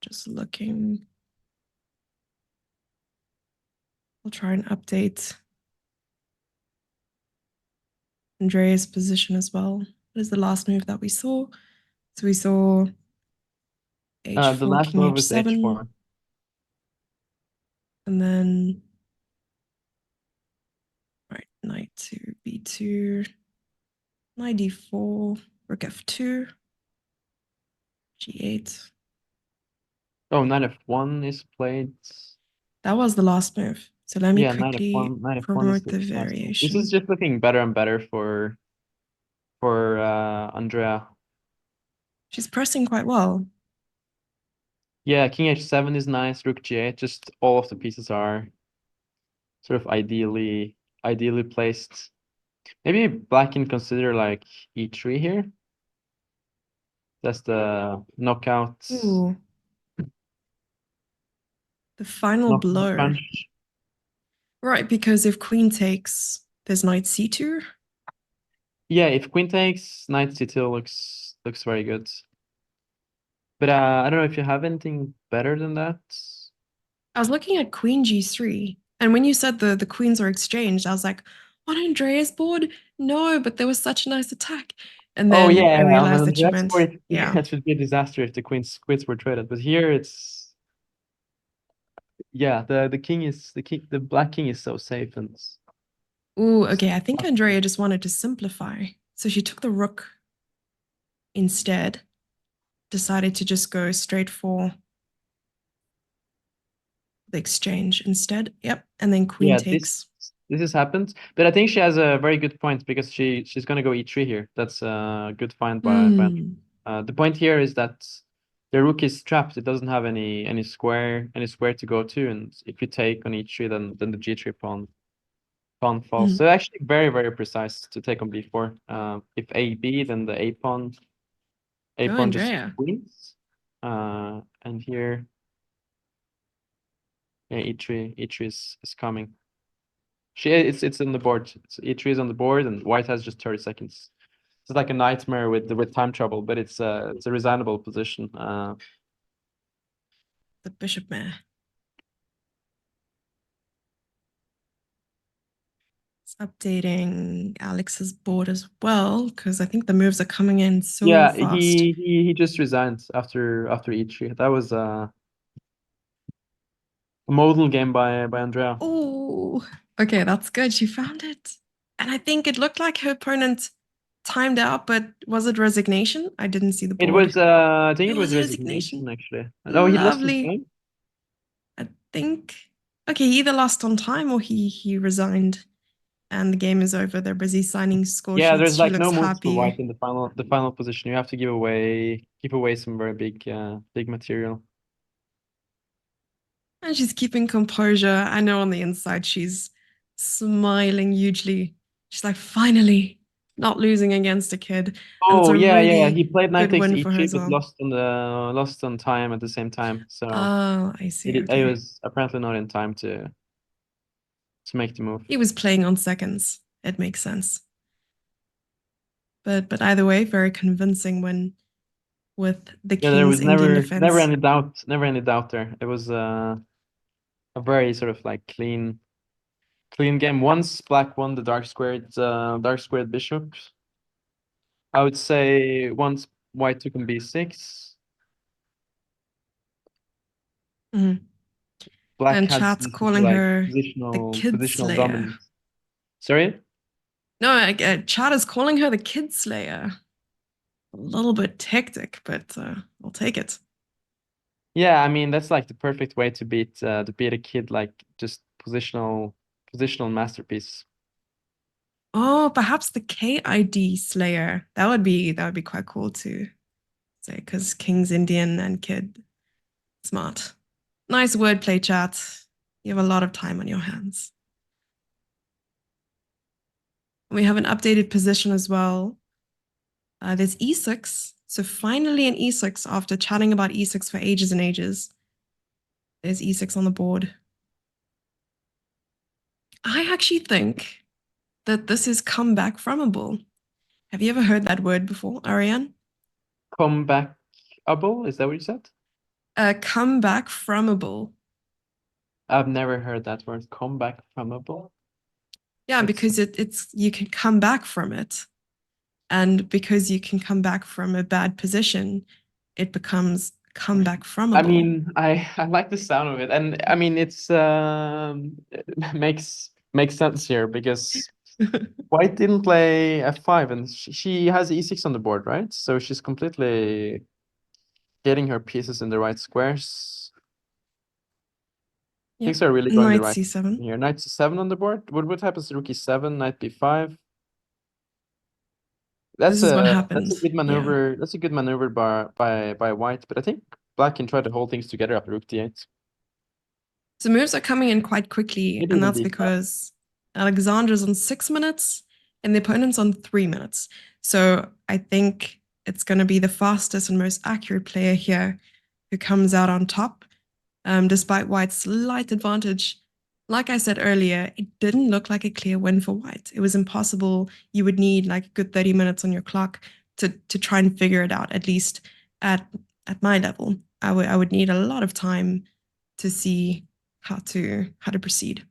Just looking. I'll try and update Andrea's position as well. What is the last move that we saw? So we saw h4,
The last
king
move is
h7,
h4.
and then right, knight to b2, knight d4, rook f2, g8.
Oh, knight f1 is played.
That was the last move. So let me
Yeah,
quickly
knight f1 is
promote the
nice move.
variation.
This is just looking better and better for Andrea.
She's pressing quite well.
Yeah, king h7 is nice, rook g8, just all of the pieces are sort of ideally placed. Maybe black can consider like e3 here. That's the knockout.
Ooh. The final blow.
Punch.
Right, because if queen takes, there's knight c2.
Yeah, if queen takes, knight c2 looks very good. But I don't know if you have anything better than that.
I was looking at queen g3, and when you said the queens are exchanged, I was like, on Andrea's board? No, but there was such a nice attack. And
Oh
then I
yeah,
realized that you
that's
meant,
where
yeah.
it should be a disaster if the queens were traded. But here it's yeah, the black king is so safe and
Ooh, okay, I think Andrea just wanted to simplify. So she took the rook instead, decided to just go straight for the exchange instead. Yep, and then queen
yeah,
takes.
this has happened. But I think she has a very good point because she's gonna go e3 here. That's a good find by the point here is that the rook is trapped. It doesn't have any square to go to, and if you take on e3, then the g3 pawn falls. So actually very, very precise to take on b4. If ab, then the a pawn just
Andrea.
wins. And here, yeah, e3 is coming. It's on the board. E3 is on the board, and white has just 30 seconds. It's like a nightmare with time trouble, but it's a resignable position.
The bishop mare. It's updating Alex's board as well, because I think the moves are coming in so
yeah,
fast.
he just resigned after e3. That was a modal game by Andrea.
Oh, okay, that's good. She found it. And I think it looked like her opponent timed out, but was it resignation? I didn't see the board.
It was I think
It
it was
was
resignation actually. No,
Lovely.
he lost his game.
I think Okay, he either lost on time or he resigned, and the game is over. They're busy signing score
Yeah,
sheets.
there's
She
like no
looks
moves for white
happy.
in the final position. You have to give away some very big material.
And she's keeping composure. I know on the inside she's smiling hugely. She's like, finally, not losing against a kid. And it's
Oh
a
yeah.
really
He played knight
good
takes
win for her
e3,
as
but
well.
lost on time at the same time. So
Oh, I see.
it
Okay.
was apparently not in time to make the move.
He was playing on seconds. It makes sense. But either way, very convincing win with the
Yeah, there
King's
was
Indian
never
defense.
any doubt there. It was a very sort of like clean game. Once black won the dark squared bishop. I would say once white took on b6,
Mhm.
black
And
had
chat's
some sort of
calling
like
her the Kid
positional
Slayer.
dominance. Sorry?
No, chat is calling her the Kid Slayer. A little bit hectic, but I'll take it.
Yeah, I mean that's like the perfect way to beat a kid, like just positional masterpiece.
Oh, perhaps the KID Slayer. That would be quite cool to say because King's Indian and Kid. Smart. Nice wordplay, chat. You have a lot of time on your hands. We have an updated position as well. There's e6. So finally an e6 after chatting about e6 for ages and ages. There's e6 on the board. I actually think that this is comeback fromable. Have you ever heard that word before, Arian?
Comebackable, is that what you said?
Comeback fromable.
I've never heard that word. Comeback fromable.
Yeah,
It's
because it's you can come back from it. And because you can come back from a bad position, it becomes comeback
I
fromable.
mean, I like the sound of it, and I mean it's it makes sense here because White didn't play f5, and she has e6 on the board, right? So she's completely getting her pieces in the right squares.
Yep.
Things are really going the
Knight
right
c7.
here. Knight c7 on the board. What happens to rook e7, knight b5?
This is what
That's
happened.
a good
Yeah.
maneuver. That's a good maneuver by White, but I think Black can try to hold things together after rook d8.
So moves are coming in quite quickly,
Maybe
and
even
that's
d5.
because Alexandra's on 6 minutes and the opponent's on 3 minutes. So I think it's going to be the fastest and most accurate player here who comes out on top, despite White's slight advantage. Like I said earlier, it didn't look like a clear win for White. It was impossible. You would need like a good 30 minutes on your clock to try and figure it out, at least at my level. I would need a lot of time to see how to proceed.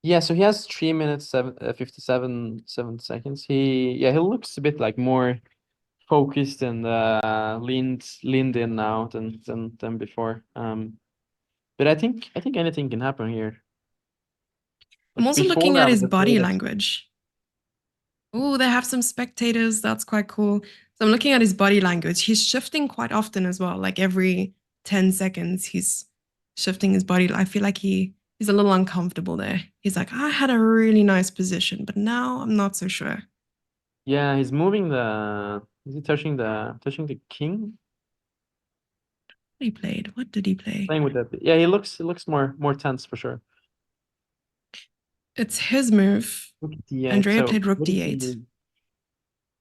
Yeah, so he has 3 minutes 57 seconds. He looks a bit like more focused and leaned in now than before. But I think anything can happen here.
I'm
But
also
before
looking
I
at
was
his body
afraid of.
language. Oh, they have some spectators. That's quite cool. So I'm looking at his body language. He's shifting quite often as well. Like every 10 seconds, he's shifting his body. I feel like he's a little uncomfortable there. He's like, I had a really nice position, but now I'm not so sure.
Yeah, he's moving the. Is he touching the king?
He played. What did he play?
Playing with that. Yeah, he looks more tense for sure.
It's his move.
Rook d8.
Andrea
So
played rook
what is
d8.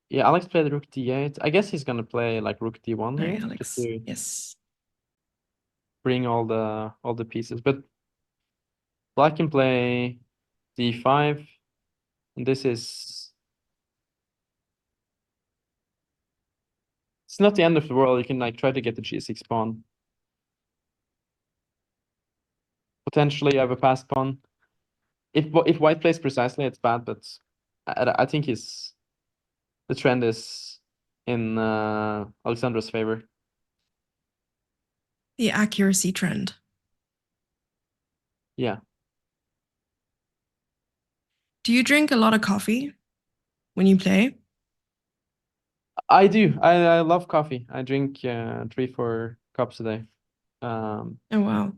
he? Yeah, Alex played rook d8. I guess he's gonna play like rook d1
Sorry,
here, just
Alex.
to
Yes.
bring all the pieces. But black can play d5, and this is. It's not the end of the world. You can like try to get the g6 pawn. Potentially, you have a passed pawn. If white plays precisely, it's bad. But I think the trend is in Alexandra's favor.
The accuracy trend.
Yeah,
Do you drink a lot of coffee when you play?
I do. I love coffee. I drink 3-4 cups a day.
Oh, wow.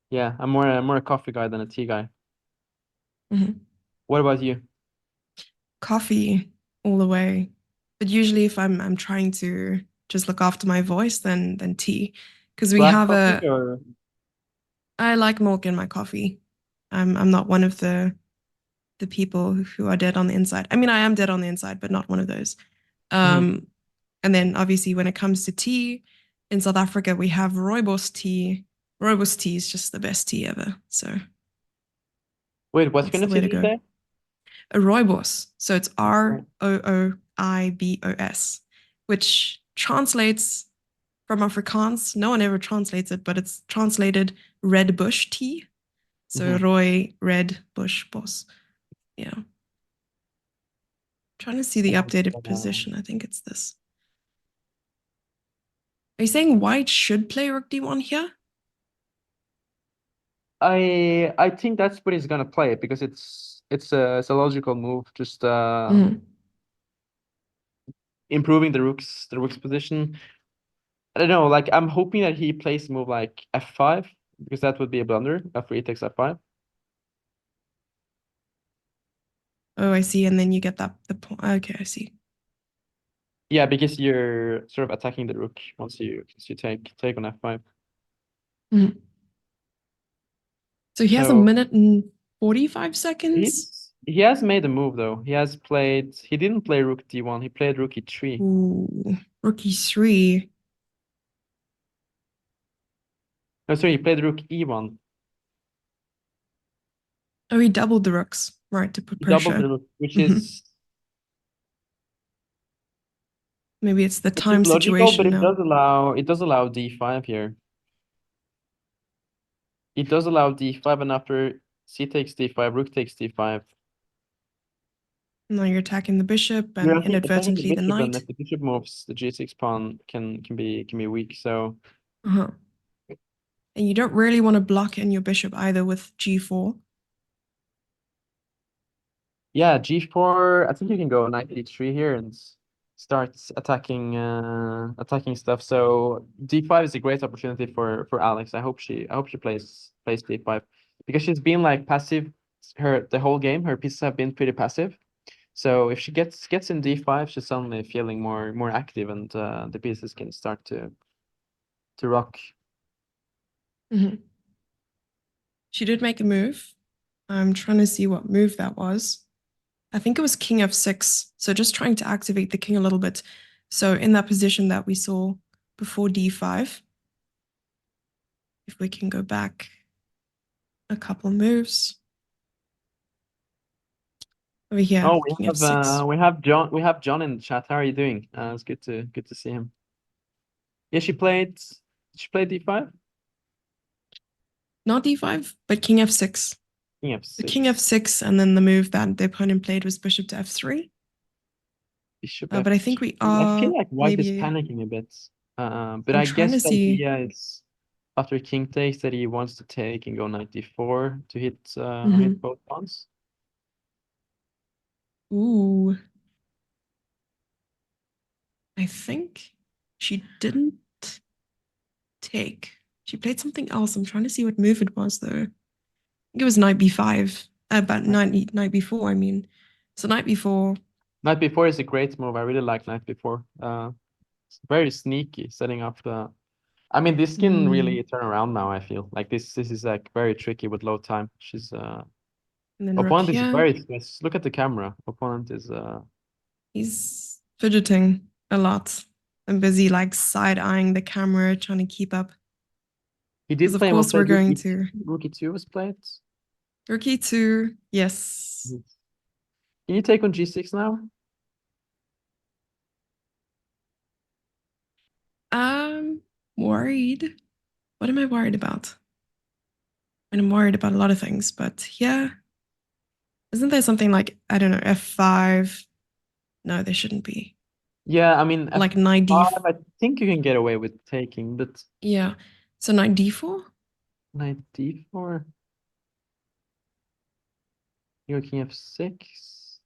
Yeah, I'm more a coffee guy than a tea guy.
Mhm.
What about you?
Coffee all the way. But usually, if I'm trying to just look after my voice, then tea, because we
Black
have
coffee
a.
or
I like milk in my coffee. I'm not one of the people who are dead on the inside. I mean, I am dead on the inside, but not one of those.
Mhm.
And then obviously, when it comes to tea, in South Africa, we have rooibos tea. Rooibos tea is just the best tea ever. So
Wait, what
that's
kind
the
of
way
tea
to
did you
go.
say?
A rooibos. So it's
Right.
Roobos, which translates from Afrikaans. No one ever translates it, but it's translated red bush tea. So
Mhm.
rooi, red, bush, bos. Yeah. Trying to see the
Sounds,
updated position. I think it's this. Are you saying white should play rook d1 here?
I think that's what he's gonna play because it's a logical move, just
Mhm.
improving the rook's position. I don't know, like I'm hoping that he plays a move like f5 because that would be a blunder. F3 takes f5.
Oh, I see. And then you get that the point. Okay, I see.
Yeah, because you're sort of attacking the rook once you take on f5.
Mhm. So he has a
So
minute and 45 seconds.
he has made a move though. He didn't play rook d1, he played rook e3.
Ooh, rookie three.
No, sorry, he played rook e1.
Oh, he doubled the rooks, right, to put
He doubled the
pressure.
rook, which
Mhm.
is
Maybe it's the
which is
time
logical, but
situation
it
now.
does allow d5 here. It does allow d5, and after c takes d5, rook takes d5.
Now you're attacking the bishop
You're
and
attacking the
inadvertently the
bishop, and
knight.
if the bishop moves, the g6 pawn can be weak. So
Uh-huh. And you don't really want to block in your bishop either with g4.
yeah, g4. I think you can go knight e3 here and start attacking stuff. So d5 is a great opportunity for Alex. I hope she plays d5 because she's been like passive the whole game. Her pieces have been pretty passive. So if she gets in d5, she's suddenly feeling more active, and the pieces can start to rock.
Mhm. She did make a move. I'm trying to see what move that was. I think it was king f6. So just trying to activate the king a little bit. So in that position that we saw before d5, if we can go back a couple moves. Over here,
Oh,
king f6.
we have John in the chat. How are you doing? It's good to see him. Yeah, she played d5,
Not d5, but king f6.
king
The king
f6,
f6, and then the move that the opponent played was bishop to f3.
bishop
But I think
f3.
we
I
are
feel like white is
maybe.
panicking a bit. But
I'm
I
trying
guess
to
the
see.
idea is after king takes that he wants to take and go knight d4 to hit
Mhm.
both pawns.
Ooh, I think she didn't take. She played something else. I'm trying to see what move it was though. I think it was knight b5. But knight b4. I mean, so knight b4.
Knight b4 is a great move. I really like knight b4. It's very sneaky setting up the. I mean, this can
Mm,
really turn around now. I feel like this is like very tricky with low time.
and then rook
Opponent is
here.
very stressed. Look at the camera. Opponent is
He's fidgeting a lot and busy like side eyeing the camera, trying to keep up.
he
Because
did
of
play well
course we're
played rook
going
e2.
to
Rook e2 was played.
rook e2. Yes.
Mhm. Can you take on g6 now?
I'm worried. What am I worried about? And I'm worried about a lot of things, but yeah. Isn't there something like, I don't know, f5? No, there shouldn't be.
Yeah, I mean
Like knight d.
f5. I think you can get away with taking, but
Yeah. So knight d4?
knight d4. You're king f6.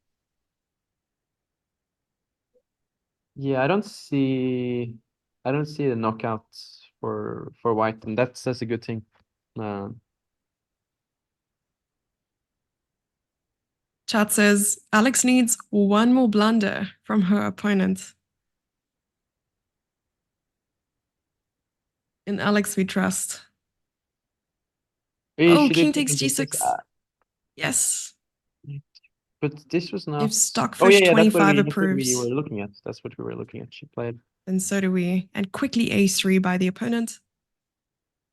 Yeah, I don't see the knockout for white, and that's a good thing. Uh,
Chat says Alex needs one more blunder from her opponent. In Alex, we trust.
Eh,
Oh,
she
king
did
takes
take
g6.
G6.
Yes.
But this was not.
If
Oh yeah,
Stockfish
yeah. That's
25
what we were
approves,
looking at. That's what we were looking at. She played.
then so do we. And quickly a3 by the opponent.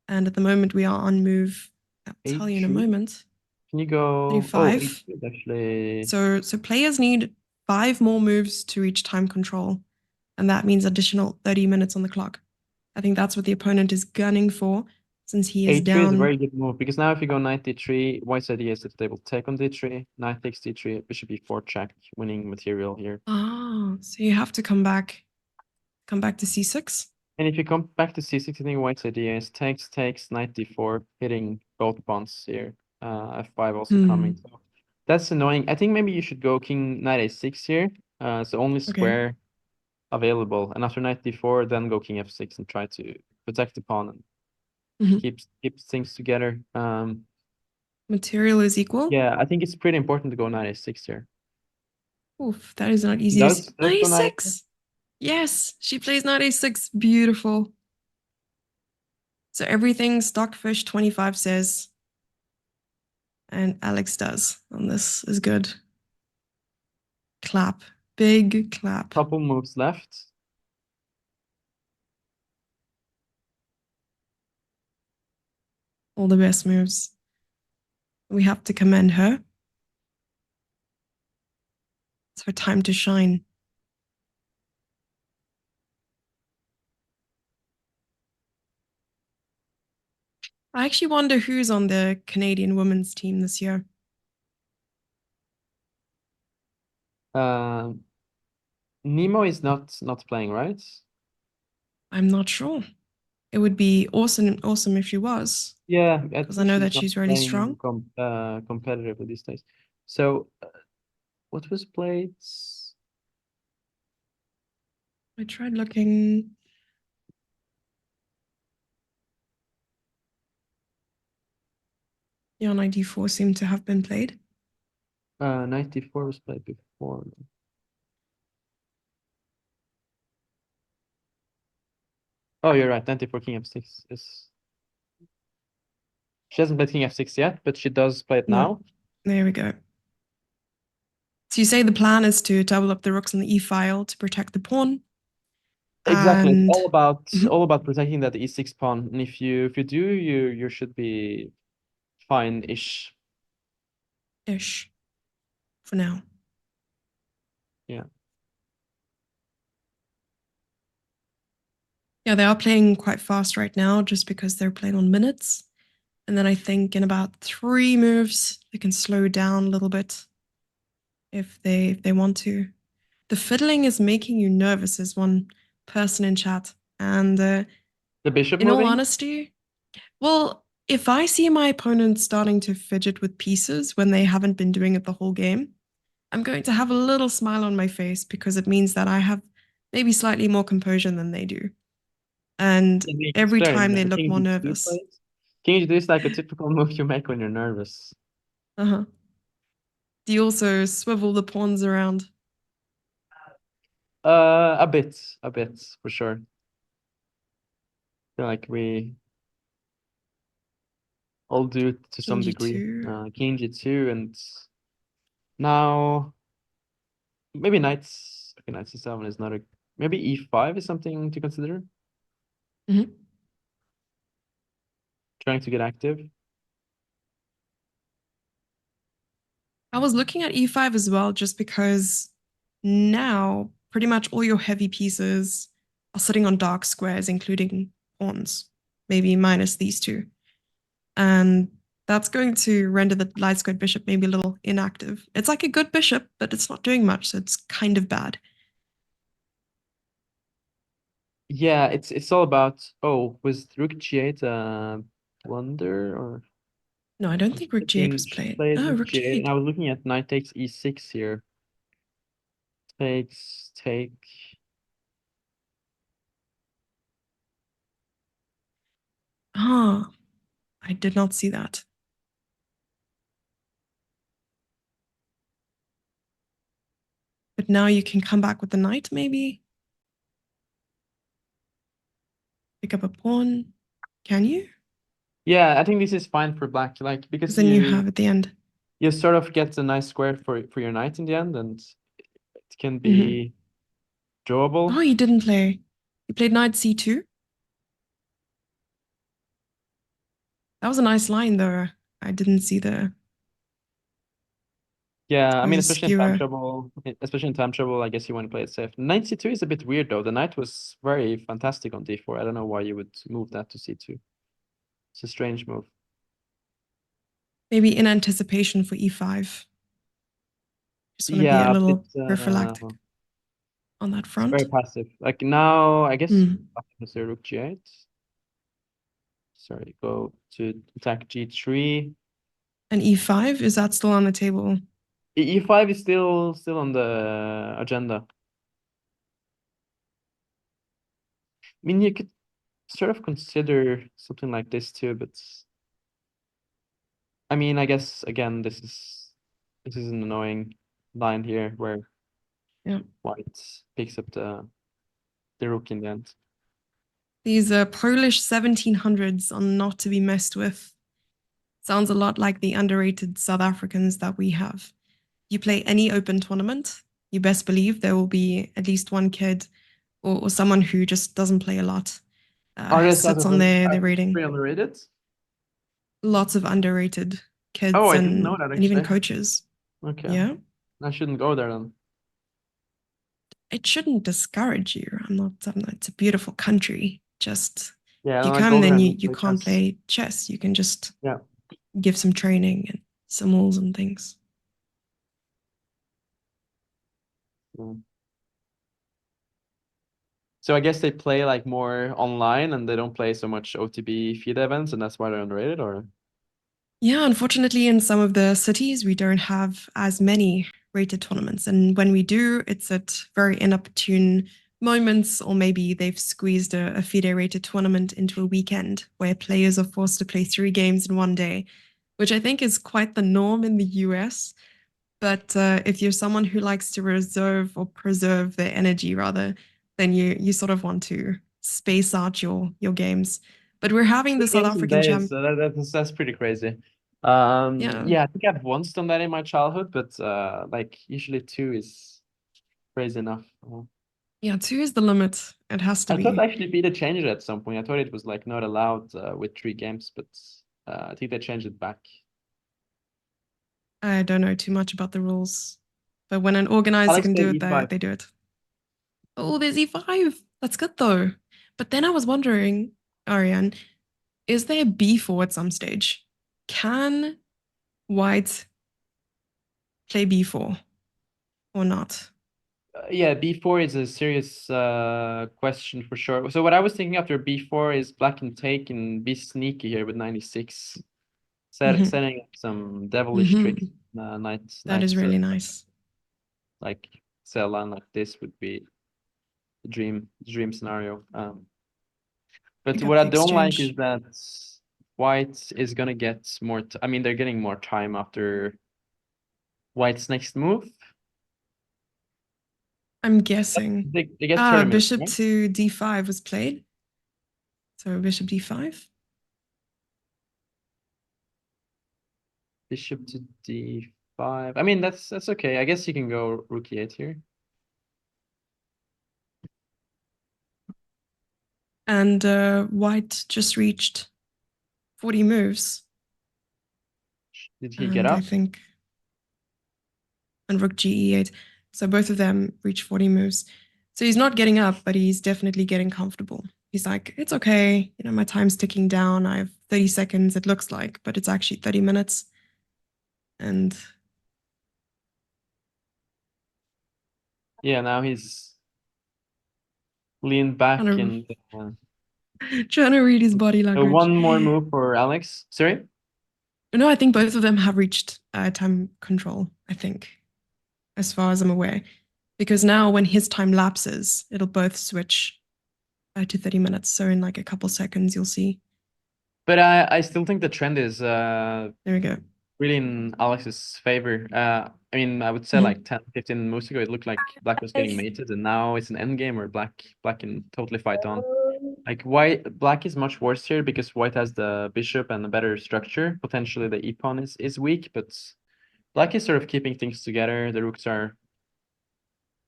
And at the moment, we are on move. I'll tell you in a
A3?
moment.
Can you go? Oh,
35.
A3 is actually.
So players need 5 more moves to reach time control. And that means additional 30 minutes on the clock. I think that's what the opponent is gunning for, since he is
A3 is a
down.
very good move because now if you go knight d3, white's idea is that they will take on d3, knight takes d3, bishop e4 check, winning material here.
Oh, so you have to come back to c6.
And if you come back to c6, I think white's idea is takes, knight d4, hitting both pawns here. F5 also coming. So that's annoying. I think maybe you should go king knight a6 here. It's the only square available. And after knight d4, then go king f6 and try to protect the pawn and keep things together.
Material is equal.
Yeah, I think it's pretty important to go knight a6 here.
Oof, that is not easy to see.
Does
Knight
go knight
a6. Yes, she plays knight a6. Beautiful. So everything Stockfish 25 says, and Alex does on this is good. Clap. Big clap.
couple moves left.
All the best moves. We have to commend her. It's her time to shine. I actually wonder who's on the Canadian women's team this year.
Nemo is not playing, right?
I'm not sure. It would be awesome if she was,
Yeah, I
because I
think
know
she's
that
not
she's really
playing
strong.
competitively these days. So, what was played?
I tried looking. Yeah, knight d4 seemed to have been played.
94 was played before. Oh, you're right. 94 king f6 is. She hasn't played king f6 yet, but she does play it
No.
now.
There we go. So you say the plan is to double up the rooks on the e file to protect the pawn.
Exactly. It's
And
all about protecting that e6 pawn. And if you do, you should be fine-ish.
ish for now.
Yeah.
Yeah, they are playing quite fast right now just because they're playing on minutes. And then I think in about 3 moves, they can slow down a little bit if they want to. The fiddling is making you nervous, as one person in chat. And
The bishop
in all
moving?
honesty, well, if I see my opponent starting to fidget with pieces when they haven't been doing it the whole game, I'm going to have a little smile on my face because it means that I have maybe slightly more composure than they do. And
Can you
every
explain?
time they
Like,
look
King
more
G2
nervous.
plays? King G2 is like a typical move you make when you're nervous.
Uh-huh. Do you also swivel the pawns around?
A bit, for sure. Feel like we all do it to some
King
degree.
G2.
King G2 and now maybe knights. Okay, knight C7 is not a. Maybe E5 is something to consider.
Mhm.
Trying to get active.
I was looking at e5 as well, just because now pretty much all your heavy pieces are sitting on dark squares, including pawns, maybe minus these two. And that's going to render the light squared bishop maybe a little inactive. It's like a good bishop, but it's not doing much, so it's kind of bad.
Yeah, it's all about. Oh, was Rook G8 blunder or?
No, I don't think Rook G8
Thinking
was
she
played.
played
Oh,
Rook
Rook
G8, and
G8.
I was looking at knight takes E6 here. Takes, take.
Ah, I did not see that. But now you can come back with the knight, maybe. Pick up a pawn. Can you?
Yeah, I think this is fine for black, like because
Because then you have at the end.
you sort of get a nice square for your knight in the end, and it can be
Oh,
drawable.
you didn't play. You played knight c2. That was a nice line, though. I didn't see the.
Yeah, I mean,
There's a skewer.
especially in time trouble, I guess you want to play it safe. Knight c2 is a bit weird though. The knight was very fantastic on d4. I don't know why you would move that to c2. It's a strange move.
Maybe in anticipation for e5. Just want to be a
Yeah,
little
it's
prophylactic on that
very
front.
passive. Like now, I guess
Mm.
let's rook g8. Sorry, go to attack g3.
And e5, is that still on the table?
E5 is still on the agenda. I mean, you could sort of consider something like this too, but I mean, I guess again, this is an annoying line here where
Yeah.
white picks up the rook in the end.
These Polish 1700s are not to be messed with. Sounds a lot like the underrated South Africans that we have. You play any open tournament, you best believe there will be at least one kid or someone who just doesn't play a lot.
Are there
Sits on their rating.
pretty underrated?
Lots of underrated kids
Oh, I didn't know that
and even
actually.
coaches.
Okay.
Yeah.
I shouldn't go there then.
It shouldn't discourage you. I'm not. It's a beautiful country. Just
Yeah,
you
I
come,
go there
then
and
you
play
can't
chess.
play chess. You can just
Yeah.
give some training and symbols and things.
Mm. So I guess they play like more online and they don't play so much OTB FIDE events, and that's why they're underrated, or?
Yeah, unfortunately, in some of the cities, we don't have as many rated tournaments. And when we do, it's at very inopportune moments, or maybe they've squeezed a FIDE rated tournament into a weekend where players are forced to play 3 games in one day, which I think is quite the norm in the US. But if you're someone who likes to reserve or preserve their energy, rather, then you sort of want to space out your games. But we're having the
3
South
games in a
African
day,
champ.
so that's pretty crazy.
Yeah.
Yeah, I think I've once done that in my childhood, but like usually 2 is crazy enough.
Yeah, 2 is the limit. It has to
I thought
be.
actually FIDE changed it at some point. I thought it was like not allowed with 3 games, but I think they changed it back.
I don't know too much about the rules, but when an organizer
Alex
can do
played
it,
E5.
they do it. Oh, there's e5. That's good though. But then I was wondering, Arian, is there b4 at some stage? Can white play b4 or not?
Yeah, B4 is a serious question for sure. So what I was thinking after B4 is black can take and be sneaky here with 96.
Mhm.
Setting up some devilish tricks.
Mhm.
Knight,
That is really nice.
like say a line like this would be the dream scenario. But
Pick
what
up
I
the
don't like is
exchange.
that white is gonna get more. I mean, they're getting more time after white's next move.
I'm guessing.
They get 30 minutes,
Bishop
right?
to d5 was played. So bishop d5.
Bishop to d5. I mean, that's okay. I guess you can go rook e8 here.
And white just reached 40 moves.
Did he get
And I
up?
think and rook ge8. So both of them reach 40 moves. So he's not getting up, but he's definitely getting comfortable. He's like, it's okay. You know, my time's ticking down. I have 30 seconds, it looks like, but it's actually 30 minutes. And
Yeah, now he's leaned back
trying
and
trying to read his body language.
one more move for Alex. Sorry?
No, I think both of them have reached time control, I think, as far as I'm aware. Because now when his time lapses, it'll both switch to 30 minutes. So in like a couple seconds, you'll see.
But I still think the trend is
There we go.
really in Alex's favor. I mean, I would say
Mhm.
like 10, 15 moves ago, it looked like black was getting mated, and now it's an endgame where black can totally fight on. Like black is much worse here because white has the bishop and a better structure. Potentially the e-pawn is weak, but black is sort of keeping things together. The rooks are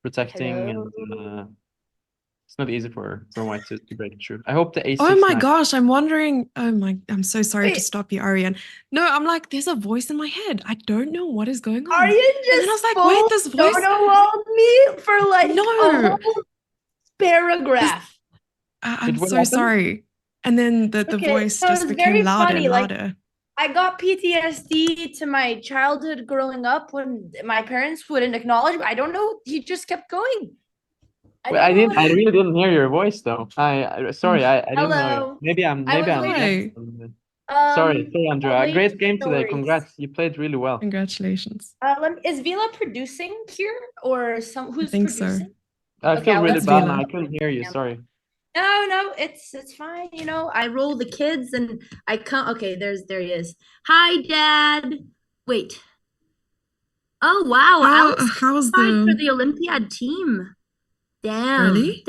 protecting, and it's not easy for white to break through. I hope the a6
Oh my
knight.
gosh, I'm wondering. I'm so sorry to
Wait.
stop you, Arian. No, I'm like, there's a voice in my head. I don't know what is going on.
Arian
And then I was
just
like,
full
wait, this voice.
walled me for like a
No.
whole paragraph.
I'm
What
so
happened?
sorry. And then the
Okay,
voice
so
just
it's
became
very
louder
funny.
and
Like
louder.
I got PTSD to my childhood growing up when my parents wouldn't acknowledge me. I don't know. He just kept going. I
Wait,
don't know
I
what.
really didn't hear your voice though. Sorry, I didn't know it.
Hello.
Maybe
I was
I'm deaf.
waiting.
Hi.
Sorry, Andrea.
Wait,
Great game
no
today.
worries.
Congrats. You played really well.
Congratulations.
Is Vila producing here or
I
who's
think so.
producing?
I
Okay,
feel
I
really
was
It's
bad now.
Vila.
I couldn't hear you. Sorry.
No, it's fine. You know, I roll the kids and I come. Okay, there he is. Hi, Dad. Wait. Oh wow, Alex
How's
qualified for
the
the Olympiad team. Damn,
really?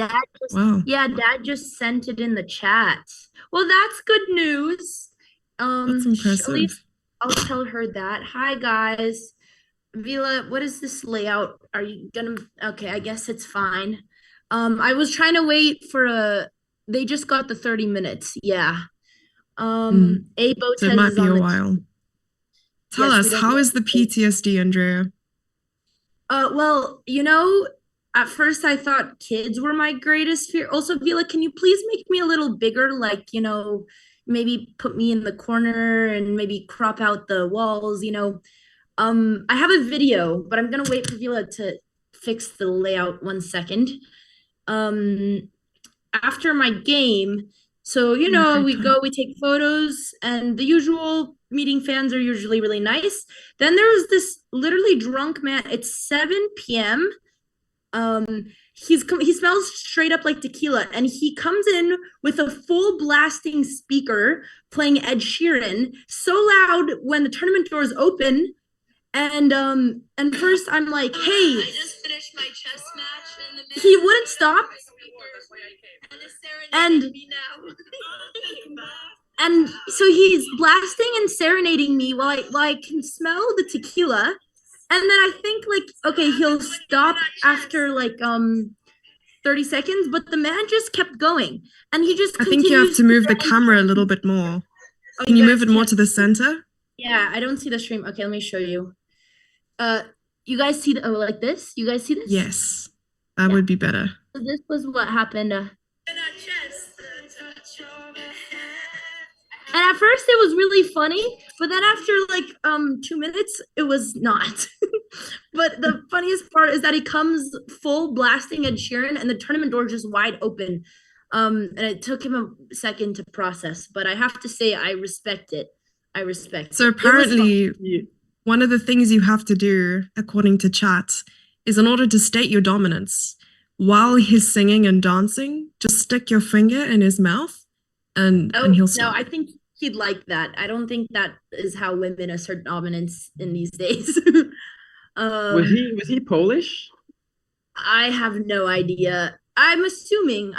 Wow.
Dad just sent it in the chat. Well, that's good news.
That's
At least
impressive.
I'll tell her that. Hi guys. Vila, what is this layout? Are you gonna okay, I guess it's fine. I was trying to wait for they just got the 30 minutes. Yeah. A
So it
Botez
might
is
be
on
a
the
while.
team.
Tell
Yes, we
us,
don't
how
know.
is the PTSD, Andrea?
Well, you know, at first I thought kids were my greatest fear. Also, Vila, can you please make me a little bigger? Like, you know, maybe put me in the corner and maybe crop out the walls, you know. I have a video, but I'm gonna wait for Vila to fix the layout 1 second. Um, After my game, so you
Yeah,
know,
great
we
time.
go, we take photos, and the usual meeting fans are usually really nice. Then there's this literally drunk man. It's 7 p.m. He smells straight up like tequila, and he comes in with a full blasting speaker playing Ed Sheeran so loud when the tournament doors open. And first I'm like, hey, I just finished my chess match, and he wouldn't stop. And and so he's blasting and serenading me while I can smell the tequila. And then I think like, okay, he'll stop after like 30 seconds, but the man just kept going. And he just
I think you have
continues
to move the
and
camera a little bit more.
Oh,
Can you move
guys
it more
can't
to the
see.
center?
Yeah, I don't see the stream. Okay, let me show you. You guys see like this? You guys see this?
Yes, that
Yeah.
would be better.
So this was what happened. And at first it was really funny, but then after like 2 minutes, it was not. But the funniest part is that he comes full blasting Ed Sheeran and the tournament door is just wide open. And it took him a second to process, but I have to say I respect it. I respect
So
it. It was fun.
apparently, one of the things you have to do, according to chat, is in order to state your dominance, while he's singing and dancing, just stick your finger in his mouth and he'll
No,
stop.
I think he'd like that. I don't think that is how women assert dominance in these days.
Was he Polish?
I have no idea. I'm assuming.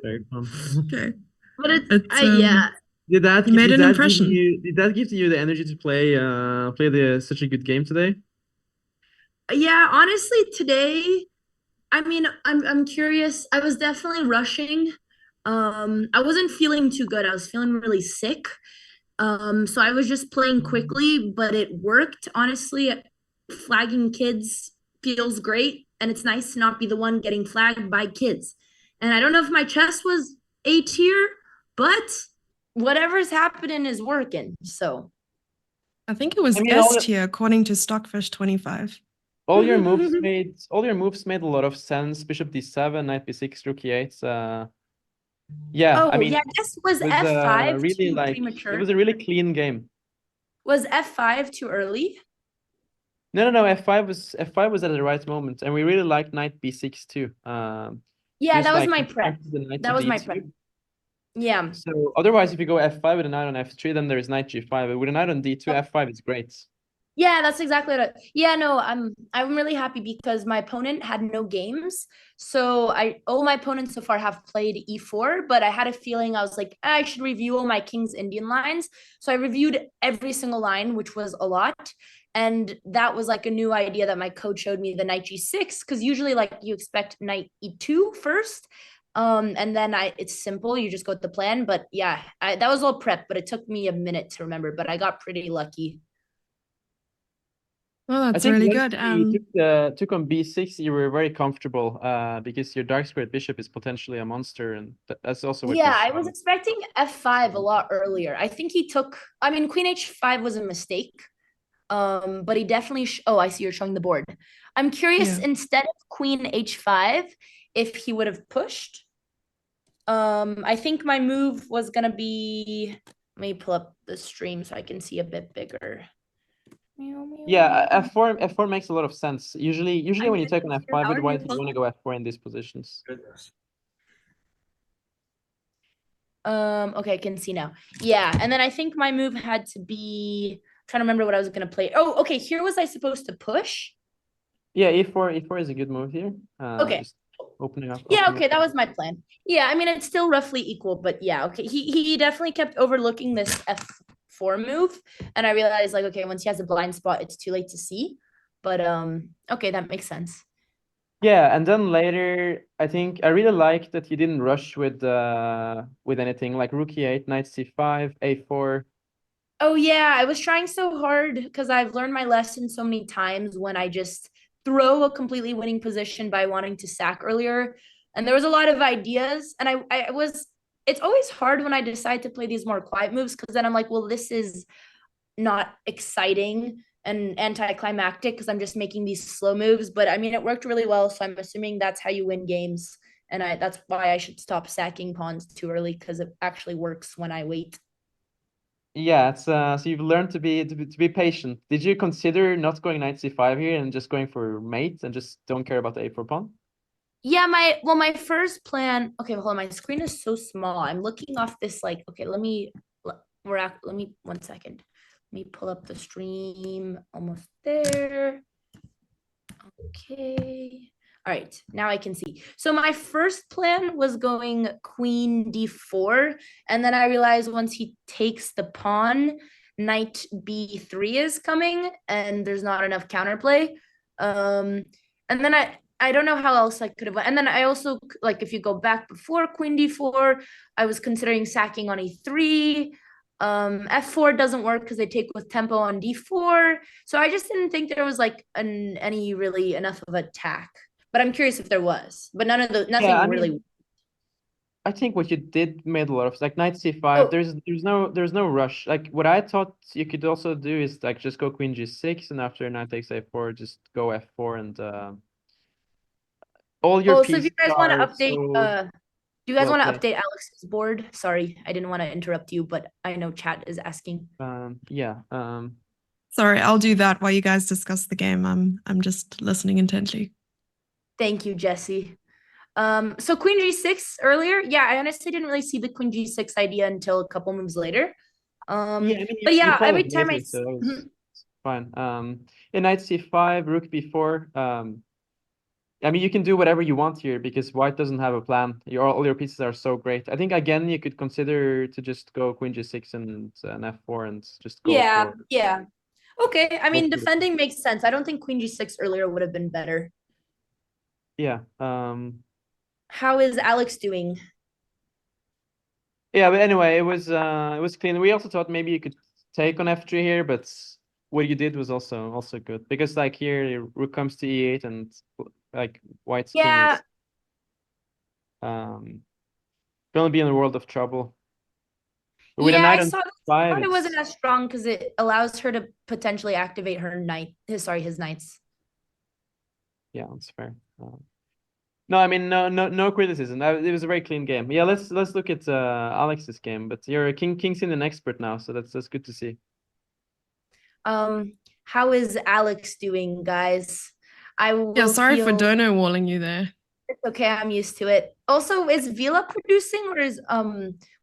Very fun.
Okay.
But
It's, he made an impression.
Did that give you the energy to play such a good game today?
Yeah, honestly, today, I mean, I'm curious. I was definitely rushing. I wasn't feeling too good. I was feeling really sick. So I was just playing quickly, but it worked. Honestly, flagging kids feels great, and it's nice to not be the one getting flagged by kids. And I don't know if my chess was A tier, but whatever's happening is working. So
I think it was
I mean,
S tier according to Stockfish25.
all your moves made a lot of sense. Bishop d7, knight b6, rook e8. Yeah, I mean,
yeah, this was
it was
F5
really
too
like
premature.
it was a really clean game.
Was F5 too early?
No, F5 was at the right moment, and we really liked knight b6 too.
Yeah,
Just
that was
like
my prep.
the knight
That
to
was my
d2.
prep. Yeah.
So otherwise, if you go f5 with a knight on f3, then there is knight g5. With a knight on d2, f5 is great.
Yeah, that's exactly what yeah, no, I'm really happy because my opponent had no games. So all my opponents so far have played e4, but I had a feeling I was like, I should review all my King's Indian lines. So I reviewed every single line, which was a lot. And that was like a new idea that my coach showed me, the knight g6, because usually like you expect knight e2 first. And then it's simple, you just go with the plan. But yeah, that was all prep, but it took me a minute to remember, but I got pretty lucky.
Well,
I
that's
think
really
once
good.
you took on b6, you were very comfortable because your dark squared bishop is potentially a monster, and that's also what
Yeah,
you
I was
saw.
expecting f5 a lot earlier. I think he took, I mean, queen h5 was a mistake. But he definitely, oh, I see you're showing the board. I'm curious,
Yeah.
instead of queen h5, if he would have pushed. I think my move was gonna be, let me pull up the stream so I can see a bit bigger.
Yeah, f4 makes a lot of sense. Usually when you take on
How
f5 with
are
white,
you?
you want to go f4 in these positions.
Okay, I can see now. Yeah, and then I think my move had to be, trying to remember what I was gonna play. Oh, okay, here was I supposed to push?
Yeah, e4 is a good move here.
Okay.
Just opening up.
Yeah,
Opening
okay,
up.
that was my plan. Yeah, I mean it's still roughly equal, but yeah, okay. He definitely kept overlooking this f4 move, and I realized like, okay, once he has a blind spot, it's too late to see. But okay, that makes sense.
Yeah, and then later, I think I really like that he didn't rush with anything like rook e8, knight c5, a4.
Oh yeah, I was trying so hard because I've learned my lesson so many times when I just throw a completely winning position by wanting to sack earlier. And there was a lot of ideas, and I was. It's always hard when I decide to play these more quiet moves because then I'm like, well, this is not exciting and anticlimactic because I'm just making these slow moves. But I mean, it worked really well, so I'm assuming that's how you win games. And that's why I should stop sacking pawns too early because it actually works when I wait.
Yeah, it's so you've learned to be patient. Did you consider not going knight c5 here and just going for mate and just don't care about the a4 pawn?
Yeah, my first plan. Okay, hold on. My screen is so small. I'm looking off this like. Okay, let me. Let me 1 second. Let me pull up the stream. Almost there. Okay. All right, now I can see. So my first plan was going queen d4, and then I realized once he takes the pawn, knight b3 is coming, and there's not enough counterplay. And then I don't know how else I could have. And then I also like if you go back before queen d4, I was considering sacking on e3. F4 doesn't work because they take with tempo on d4. So I just didn't think there was like any really enough of attack. But I'm curious if there was. But nothing
Yeah, I
really.
mean, I think what you did made a lot of like knight c5.
Oh,
There's no rush. Like what I thought you could also do is like just go queen g6 and after knight takes a4, just go f4 and all your
so if you
pieces
guys want to
are
update,
so
do you guys
well
want to
placed.
update Alex's board? Sorry, I didn't want to interrupt you, but I know chat is asking.
Yeah.
Sorry, I'll do that while you guys discuss the game. I'm just listening intently.
Thank you, Jesse. So queen g6 earlier. Yeah, I honestly didn't really see the queen g6 idea until a couple moves later.
Yeah, I mean,
But
you
yeah, every
followed
time
later, so it was
Mhm.
fine. In knight c5, rook b4. I mean, you can do whatever you want here because white doesn't have a plan. All your pieces are so great. I think again you could consider to just go queen g6 and an f4 and just go
Yeah,
for
yeah. Okay, I
go
mean
for the
defending makes sense. I don't think queen g6 earlier would have been better.
yeah.
How is Alex doing?
Yeah, but anyway, it was clean. We also thought maybe you could take on f3 here, but what you did was also good because like here rook comes to e8 and like white's king
Yeah,
is gonna be in a world of trouble. But with a
yeah,
knight
I
on
saw this. I
five,
thought it wasn't
it's
as strong because it allows her to potentially activate her his knights.
yeah, it's fair. No, I mean no criticism. It was a very clean game. Yeah, let's look at Alex's game. But you're a King's an expert now, so that's good to see.
How is Alex doing, guys? I
Yeah,
will
sorry for
feel
dono walling you there.
it's okay. I'm used to it. Also, is Vila producing or is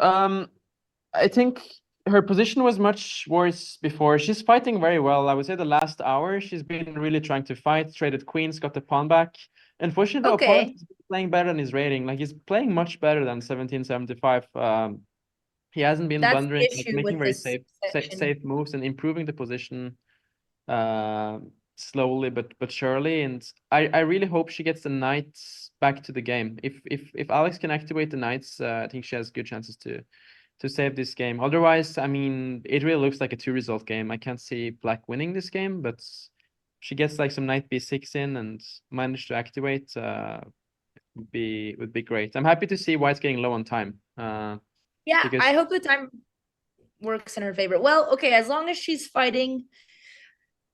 I think her position was much worse before. She's fighting very well. I would say the last hour she's been really trying to fight, traded queens, got the pawn back. Unfortunately, the opponent
Okay.
is playing better than his rating. Like he's playing much better than 1775. He hasn't been
That's the
blundering, like
issue
making
with
very
this section.
safe moves and improving the position slowly but surely. And I really hope she gets the knights back to the game. If Alex can activate the knights, I think she has good chances to save this game. Otherwise, I mean, it really looks like a 2-result game. I can't see Black winning this game, but she gets like some knight b6 in and manage to activate, would be great. I'm happy to see White's getting low on time.
Yeah,
Because
I hope the time works in her favor. Well, okay, as long as she's fighting,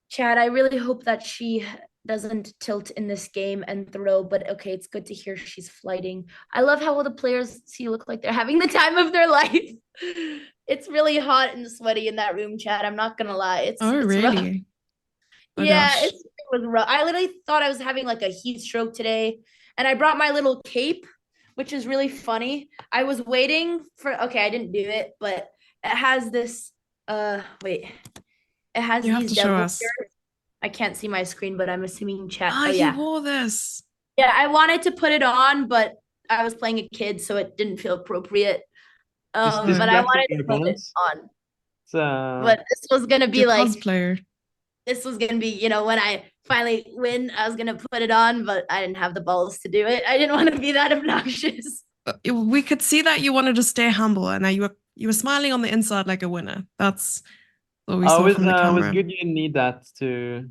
Chad, I really hope that she doesn't tilt in this game and throw, but okay, it's good to hear she's flighting. I love how all the players see look like they're having the time of their life. It's really hot and sweaty in that room, Chad. I'm not gonna lie. It's
Oh,
it's rough.
really? Oh,
Yeah,
gosh.
it was rough. I literally thought I was having like a heat stroke today, and I brought my little cape, which is really funny. I was waiting for, okay, I didn't do it, but it has this wait. It has
You have
these
to show
devil
us.
ears. I can't see my screen, but I'm assuming chat.
Ah,
Oh
you
yeah.
wore this.
Yeah, I wanted to put it on, but I was playing a kid, so it didn't feel appropriate.
this
Oh.
But I
distracting
wanted
your
to put it
opponents.
on.
It's
But this was gonna be
You're
like,
cosplayer.
this was gonna be, when I finally win, I was gonna put it on, but I didn't have the balls to do it. I didn't want to be that obnoxious.
We could see that you wanted to stay humble and that you were smiling on the inside like a winner. That's what we saw from the
was
camera.
good. You need that to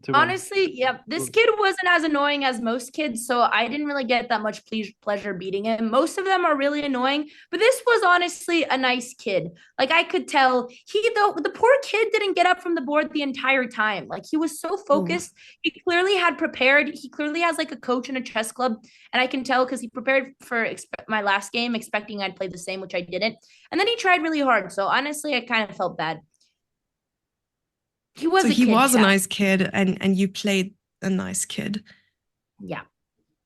win.
Honestly, yeah, this kid wasn't as annoying as most kids, so I didn't really get that much pleasure beating him. Most of them are really annoying, but this was honestly a nice kid. Like I could tell the poor kid didn't get up from the board the entire time. Like he was so
Ooh.
focused. He clearly had prepared. He clearly has like a coach in a chess club, and I can tell because he prepared for my last game, expecting I'd play the same, which I didn't. And then he tried really hard. So honestly, I kind of felt bad. He was
So
a
he
kid,
was a
chat.
nice kid and you played a nice kid.
Yeah.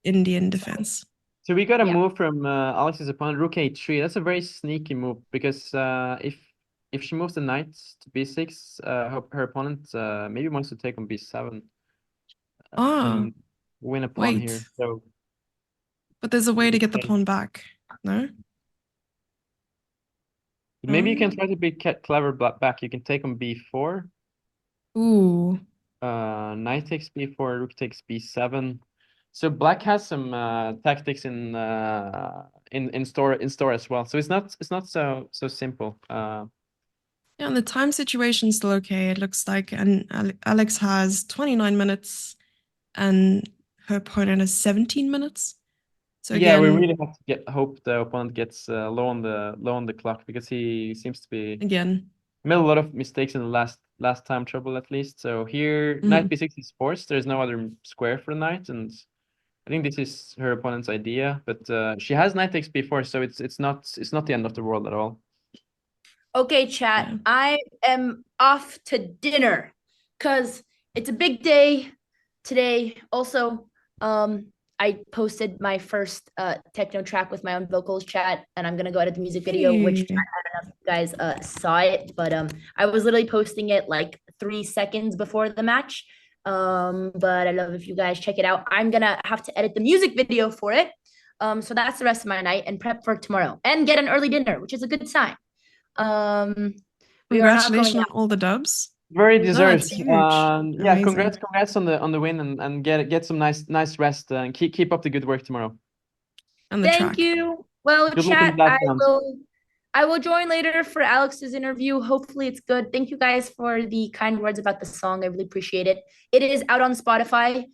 Indian defense.
So we got a
Yeah.
move from Alex's opponent, rook a3. That's a very sneaky move because if she moves the knight to b6, her opponent maybe wants to take on b7
Oh,
and win a pawn
wait.
here. So
But there's a way to get the
okay.
pawn back. No?
Maybe you can try to be clever back. You can take on b4.
Ooh.
Knight takes b4, rook takes b7. So black has some tactics in store as well. So it's not so simple.
Yeah, and the time situation's still okay. It looks like, and Alex has 29 minutes and her opponent has 17 minutes. So
Yeah, we
again,
really have to hope the opponent gets low on the clock because he seems to be
again.
made a lot of mistakes in the last time trouble at least. So here knight b6 is forced. There's no other square for the knight, and I think this is her opponent's idea. But she has knight takes b4, so it's not the end of the world at all.
Okay, chat.
Yeah.
I am off to dinner because it's a big day today. Also, I posted my first techno track with my own vocals, chat, and I'm gonna go edit the music video, which I
Hey.
don't know if you guys saw it, but I was literally posting it like 3 seconds before the match. But I love if you guys check it out. I'm gonna have to edit the music video for it. So that's the rest of my night and prep for tomorrow and get an early dinner, which is a good sign. We are not
Congratulations
going
on
out.
all the dubs.
Very
No,
deserved.
it's huge.
Yeah,
Amazing.
congrats on the win and get some nice rest and keep up the good work tomorrow.
And the
Thank
track.
you. Well,
Good luck in
chat,
the last round.
I will join later for Alex's interview. Hopefully it's good. Thank you guys for the kind words about the song. I really appreciate it. It is out on Spotify.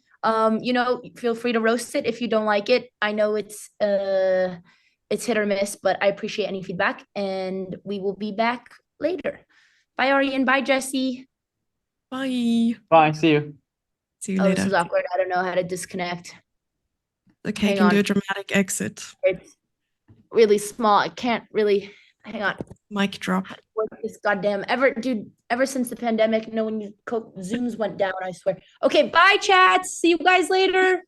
Feel free to roast it if you don't like it. I know it's hit or miss, but I appreciate any feedback and we will be back later. Bye, Arian. Bye, Jesse.
Bye.
Bye. See you.
See you
Oh,
later.
this is awkward. I don't know how to disconnect.
Okay,
Hang
can do
on.
a dramatic exit.
It's really small. I can't really, hang on.
Mic drop.
Work this goddamn ever since the pandemic, no one Zooms went down, I swear. Okay, bye, chats. See you guys later.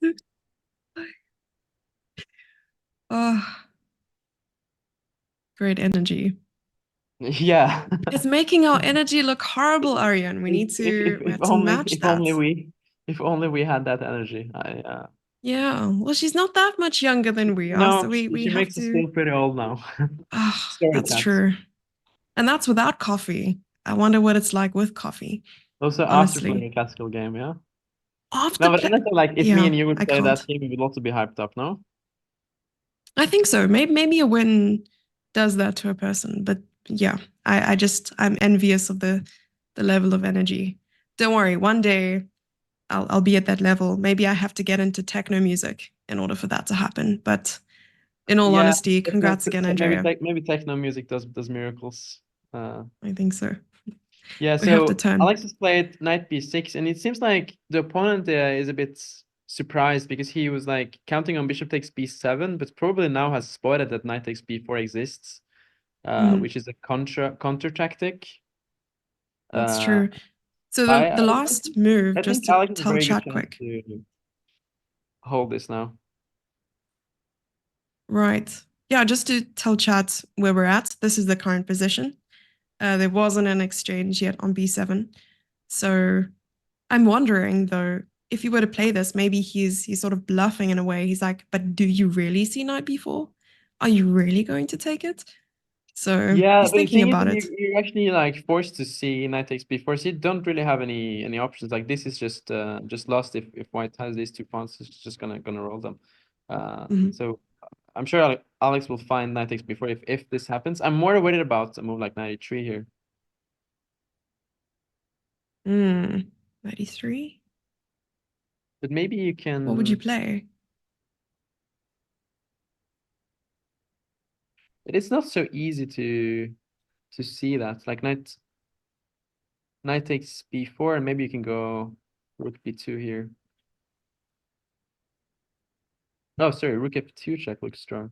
Oh. great energy.
Yeah.
It's making our energy look horrible, Arian. We need to we have to match that.
If only we had that energy.
Yeah. Well, she's not that much younger than we are, so
No,
we
she
have
makes us
to.
feel pretty old now.
Ah,
Sorry,
that's
chat.
true. And that's without coffee. I wonder what it's like with coffee.
Also, after
Honestly.
playing a classical game, yeah.
After
No, but
play,
honestly, like if me
yeah,
and you would
I
play
can't.
that game, we would also be hyped up, no?
I think so. Maybe a win does that to a person, but yeah, I'm envious of the level of energy. Don't worry, one day I'll be at that level. Maybe I have to get into techno music in order for that to happen. But in all
Yeah,
honesty,
but
congrats again, Andrea.
maybe techno music does miracles.
I think so.
Yeah,
We have to
so
turn.
Alexis played knight b6, and it seems like the opponent is a bit surprised because he was like counting on bishop takes b7, but probably now has spotted that knight takes b4 exists,
Mhm.
which is a counter tactic.
That's
Uh,
true. So
I
the last move,
I
just
think
to
Alex has a
tell
very good
chat
chance
quick.
to hold this now.
Right. Yeah, just to tell chat where we're at. This is the current position. There wasn't an exchange yet on b7. So I'm wondering though, if you were to play this, maybe he's sort of bluffing in a way. He's like, but do you really see knight b4? Are you really going to take it? So
Yeah,
he's
but the
thinking
thing is,
about it.
you're actually like forced to see knight takes b4. So you don't really have any options. Like this is just lost if white has these two pawns. It's just gonna roll them.
Mhm.
So I'm sure Alex will find knight takes b4 if this happens. I'm more worried about a move like knight e3 here.
93.
But maybe you can.
What would you play?
It's not so easy to see that. Like knight takes b4, and maybe you can go rook b2 here. Oh, sorry, rook f2 check looks strong.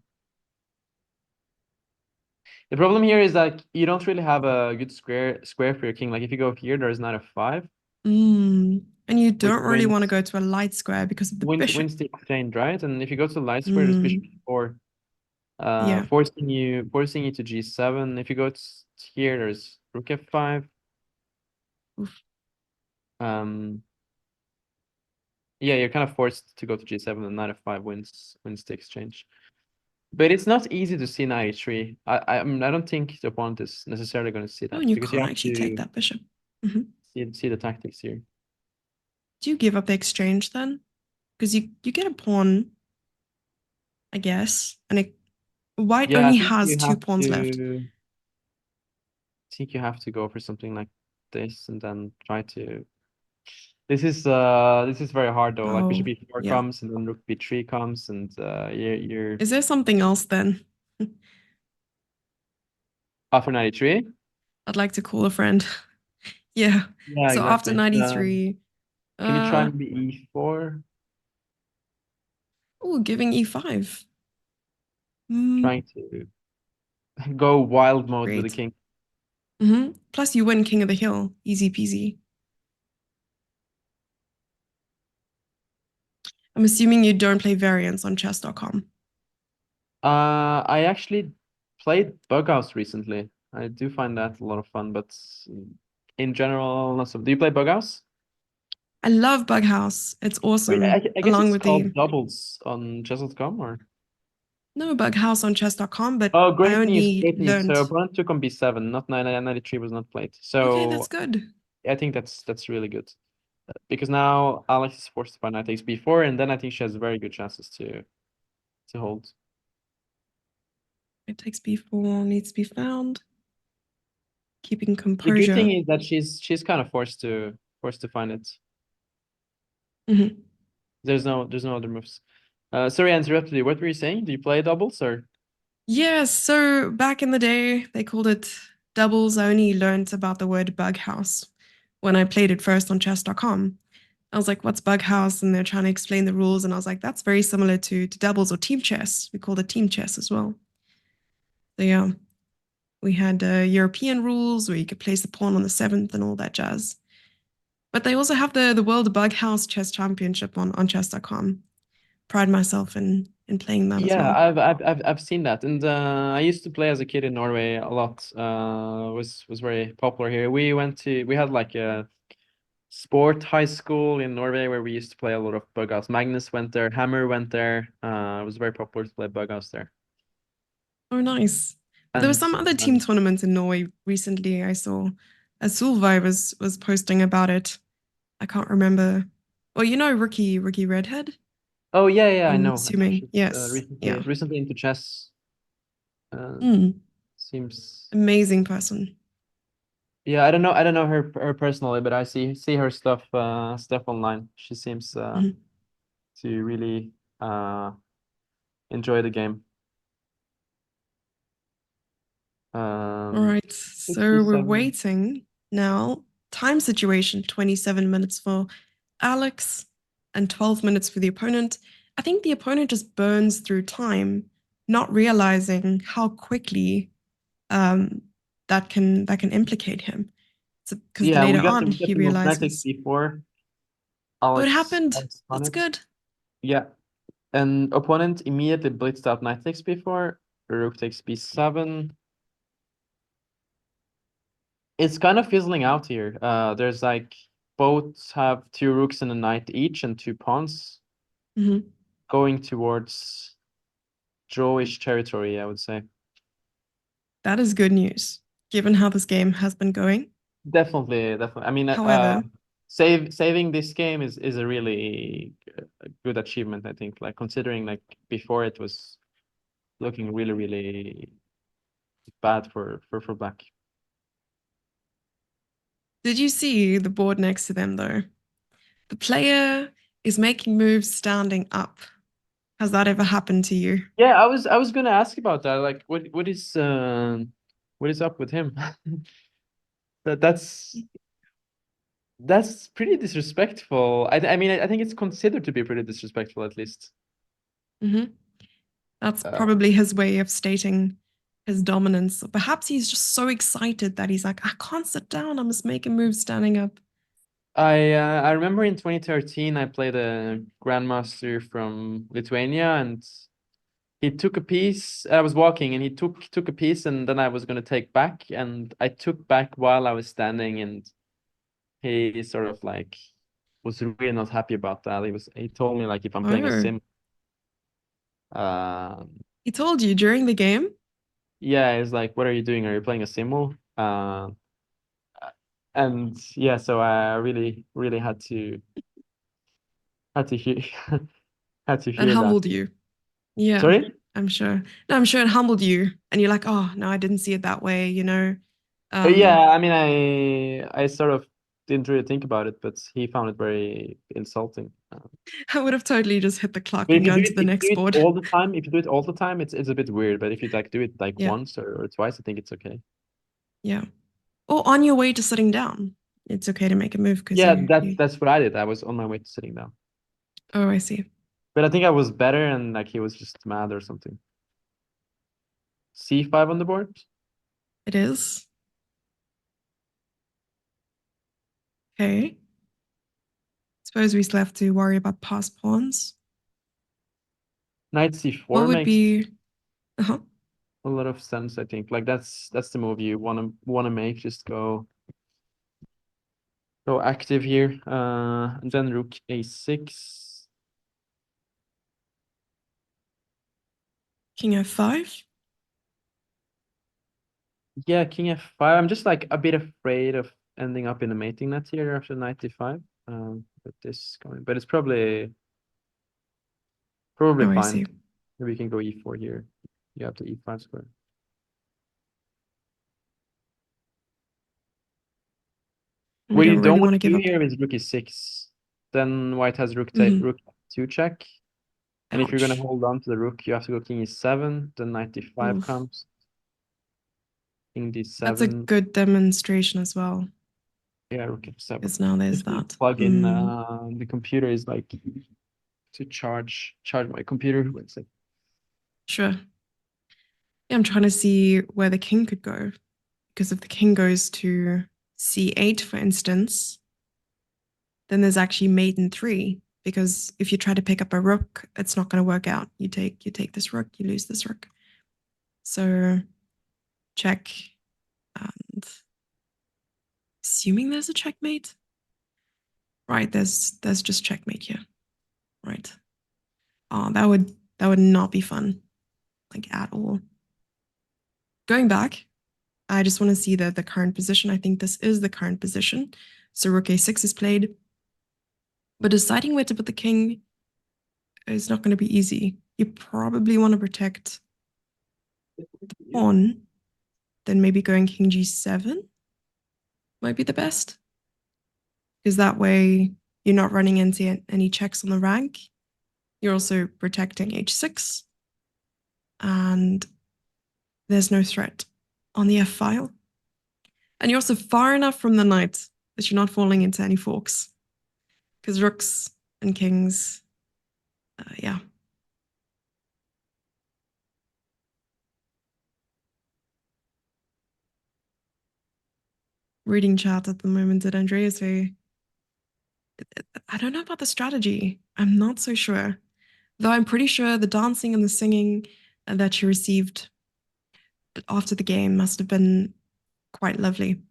The problem here is that you don't really have a good square for your king. Like if you go here, there's knight f5,
And you
which
don't really want to
wins
go to a light square because of the bishop.
wins the exchange, right? And if you go to the light square, there's bishop e4,
Yeah.
forcing you to g7. If you go here, there's rook f5.
Oof.
Yeah, you're kind of forced to go to g7, and knight f5 wins the exchange. But it's not easy to see knight e3. I mean, I don't think the opponent is necessarily going to see
Oh,
that
and you
because you
can't
have
actually take
to
that bishop. Hmm.
see the tactics here.
Do you give up the exchange then? Because you get a pawn, I guess, and white
Yeah, I
only
think
has
you
two
have
pawns left.
to. I think you have to go for something like this and then try to. This is very hard though. Like bishop
Oh,
e4
yeah.
comes and then rook b3 comes, and you're
Is there something else then?
after knight e3.
I'd like to call a friend. Yeah.
Yeah,
So after
exactly.
93,
Can you try maybe e4?
oh, giving e5. Mm,
Trying to go wild mode with the
great.
king.
Plus you win King of the Hill. Easy peasy. I'm assuming you don't play variants on chess.com.
I actually played Bug House recently. I do find that a lot of fun, but in general, not so. Do you play Bug House?
I love Bug House. It's
Wait,
awesome.
I guess
Along
it's
with the
called doubles on chess.com, or?
no Bug House on chess.com, but
Oh,
I
great news,
only
great news.
learned.
So opponent took on b7, not 93 was not played.
Okay,
So
that's good.
I think that's really good. Because now Alex is forced to find knight takes b4, and then I think she has very good chances to hold.
It takes b4, needs to be found. Keeping
The good thing
composure.
is that she's kind of forced to find it.
Mhm.
There's no other moves. Sorry, I interrupted you. What were you saying? Do you play doubles or?
Yeah, so back in the day, they called it doubles. I only learned about the word bug house when I played it first on chess.com. I was like, what's bug house? And they're trying to explain the rules. And I was like, that's very similar to doubles or team chess. We called it team chess as well. So yeah, we had European rules where you could place the pawn on the seventh and all that jazz. But they also have the World Bug House Chess Championship on chess.com. Pride myself in in playing that as
Yeah,
well.
I've seen that, and I used to play as a kid in Norway a lot. Was very popular here. We had like a sport high school in Norway where we used to play a lot of bug outs. Magnus went there, Hammer went there. It was very popular to play bug outs there.
Oh, nice. But there were
And
some other team tournaments in Norway recently. I saw Solveig was posting about it. I can't remember. Well, you know Rookie Redhead?
oh yeah, I
I'm
know.
assuming.
She's
Yes. Yeah.
recently into chess.
Mm.
Seems
Amazing person.
Yeah, I don't know her personally, but I see her stuff online. She seems
Mhm.
to really enjoy the game.
All right. So we're
67.
waiting now. Time situation 27 minutes for Alex and 12 minutes for the opponent. I think the opponent just burns through time, not realizing how quickly that can implicate him. Because
Yeah,
later on
we got
he
the most knights
realizes,
before.
oh, it happened.
Alex won
That's
it.
good.
Yeah. And opponent immediately blitzed out knight takes b4, rook takes b7. It's kind of fizzling out here. There's like both have 2 rooks and a knight each and 2 pawns
hmm
going towards drawish territory, I would say.
That is good news, given how this game has been going.
Definitely. I mean,
However,
saving this game is a really good achievement, I think. Like considering like before it was looking really bad for black.
did you see the board next to them though? The player is making moves standing up. Has that ever happened to you?
Yeah, I was gonna ask about that. Like, what is up with him? That that's pretty disrespectful. I mean, I think it's considered to be pretty disrespectful at least.
hmm That's
Uh,
probably his way of stating his dominance. Perhaps he's just so excited that he's like, I can't sit down. I must make a move standing up.
I remember in 2013 I played a grandmaster from Lithuania and he took a piece. I was walking and he took a piece and then I was gonna take back and I took back while I was standing and he sort of like was really not happy about that. He told me like if I'm playing a
Oh,
sim, um,
he told you during the game?
yeah, he's like, what are you doing? Are you playing a simul? And yeah, so I really had to hear had to
That
hear that.
humbled you. Yeah,
Sorry?
I'm sure. No, I'm sure it humbled you. And you're like, oh, no, I didn't see it that way, you know?
Yeah,
Um,
I mean, I sort of didn't really think about it, but he found it very insulting.
I would have totally just hit the clock
But
and gone to the
if
next
you do it
board.
all the time, if you do it all the time, it's a bit weird. But if you like do it like
Yeah,
once or twice, I think it's okay.
yeah. Or on your way to sitting down. It's okay to make a move because
Yeah,
you.
that's what I did. I was on my way to sitting down,
Oh, I see.
but I think I was better, and like he was just mad or something. C5 on the board.
It is. Okay. Suppose we still have to worry about passed pawns.
Knight
What
C4
would
makes
be. Uh-huh.
a lot of sense. I think like that's the move you wanna make. Just go active here. And then rook A6.
King F5.
Yeah, King F5. I'm just like a bit afraid of ending up in a mating net here after knight D5. With this going, but it's probably
Oh, I
fine.
see.
Maybe we can go E4 here. You have the E5 square.
We
What you
don't
don't
really
want
want to
to
give
do
up.
here is rook E6. Then white has rook take
Mhm.
rook 2 check. And if you're gonna
Ouch.
hold on to the rook, you have to go king E7. Then knight D5
Oof.
comes. King
That's a
D7.
good demonstration as well,
Yeah, rook F7.
because now there's
Just need to
that.
plug in the computer is like to charge my computer. Let's say.
Sure. Yeah, I'm trying to see where the king could go. Because if the king goes to c8, for instance, then there's actually mate in 3, because if you try to pick up a rook, it's not going to work out. You take this rook, you lose this rook. So check, and assuming there's a checkmate. Right, there's just checkmate here. Right. Oh, that would not be fun, like at all. Going back, I just want to see the current position. I think this is the current position. So rook a6 is played. But deciding where to put the king is not going to be easy. You probably want to protect the pawn. Then maybe going king g7 might be the best. Because that way you're not running into any checks on the rank. You're also protecting h6. And there's no threat on the f-file. And you're also far enough from the knight that you're not falling into any forks. Because rooks and kings, yeah. Reading chat at the moment, did Andrea say, I don't know about the strategy. I'm not so sure. Though I'm pretty sure the dancing and the singing that she received after the game must have been quite lovely.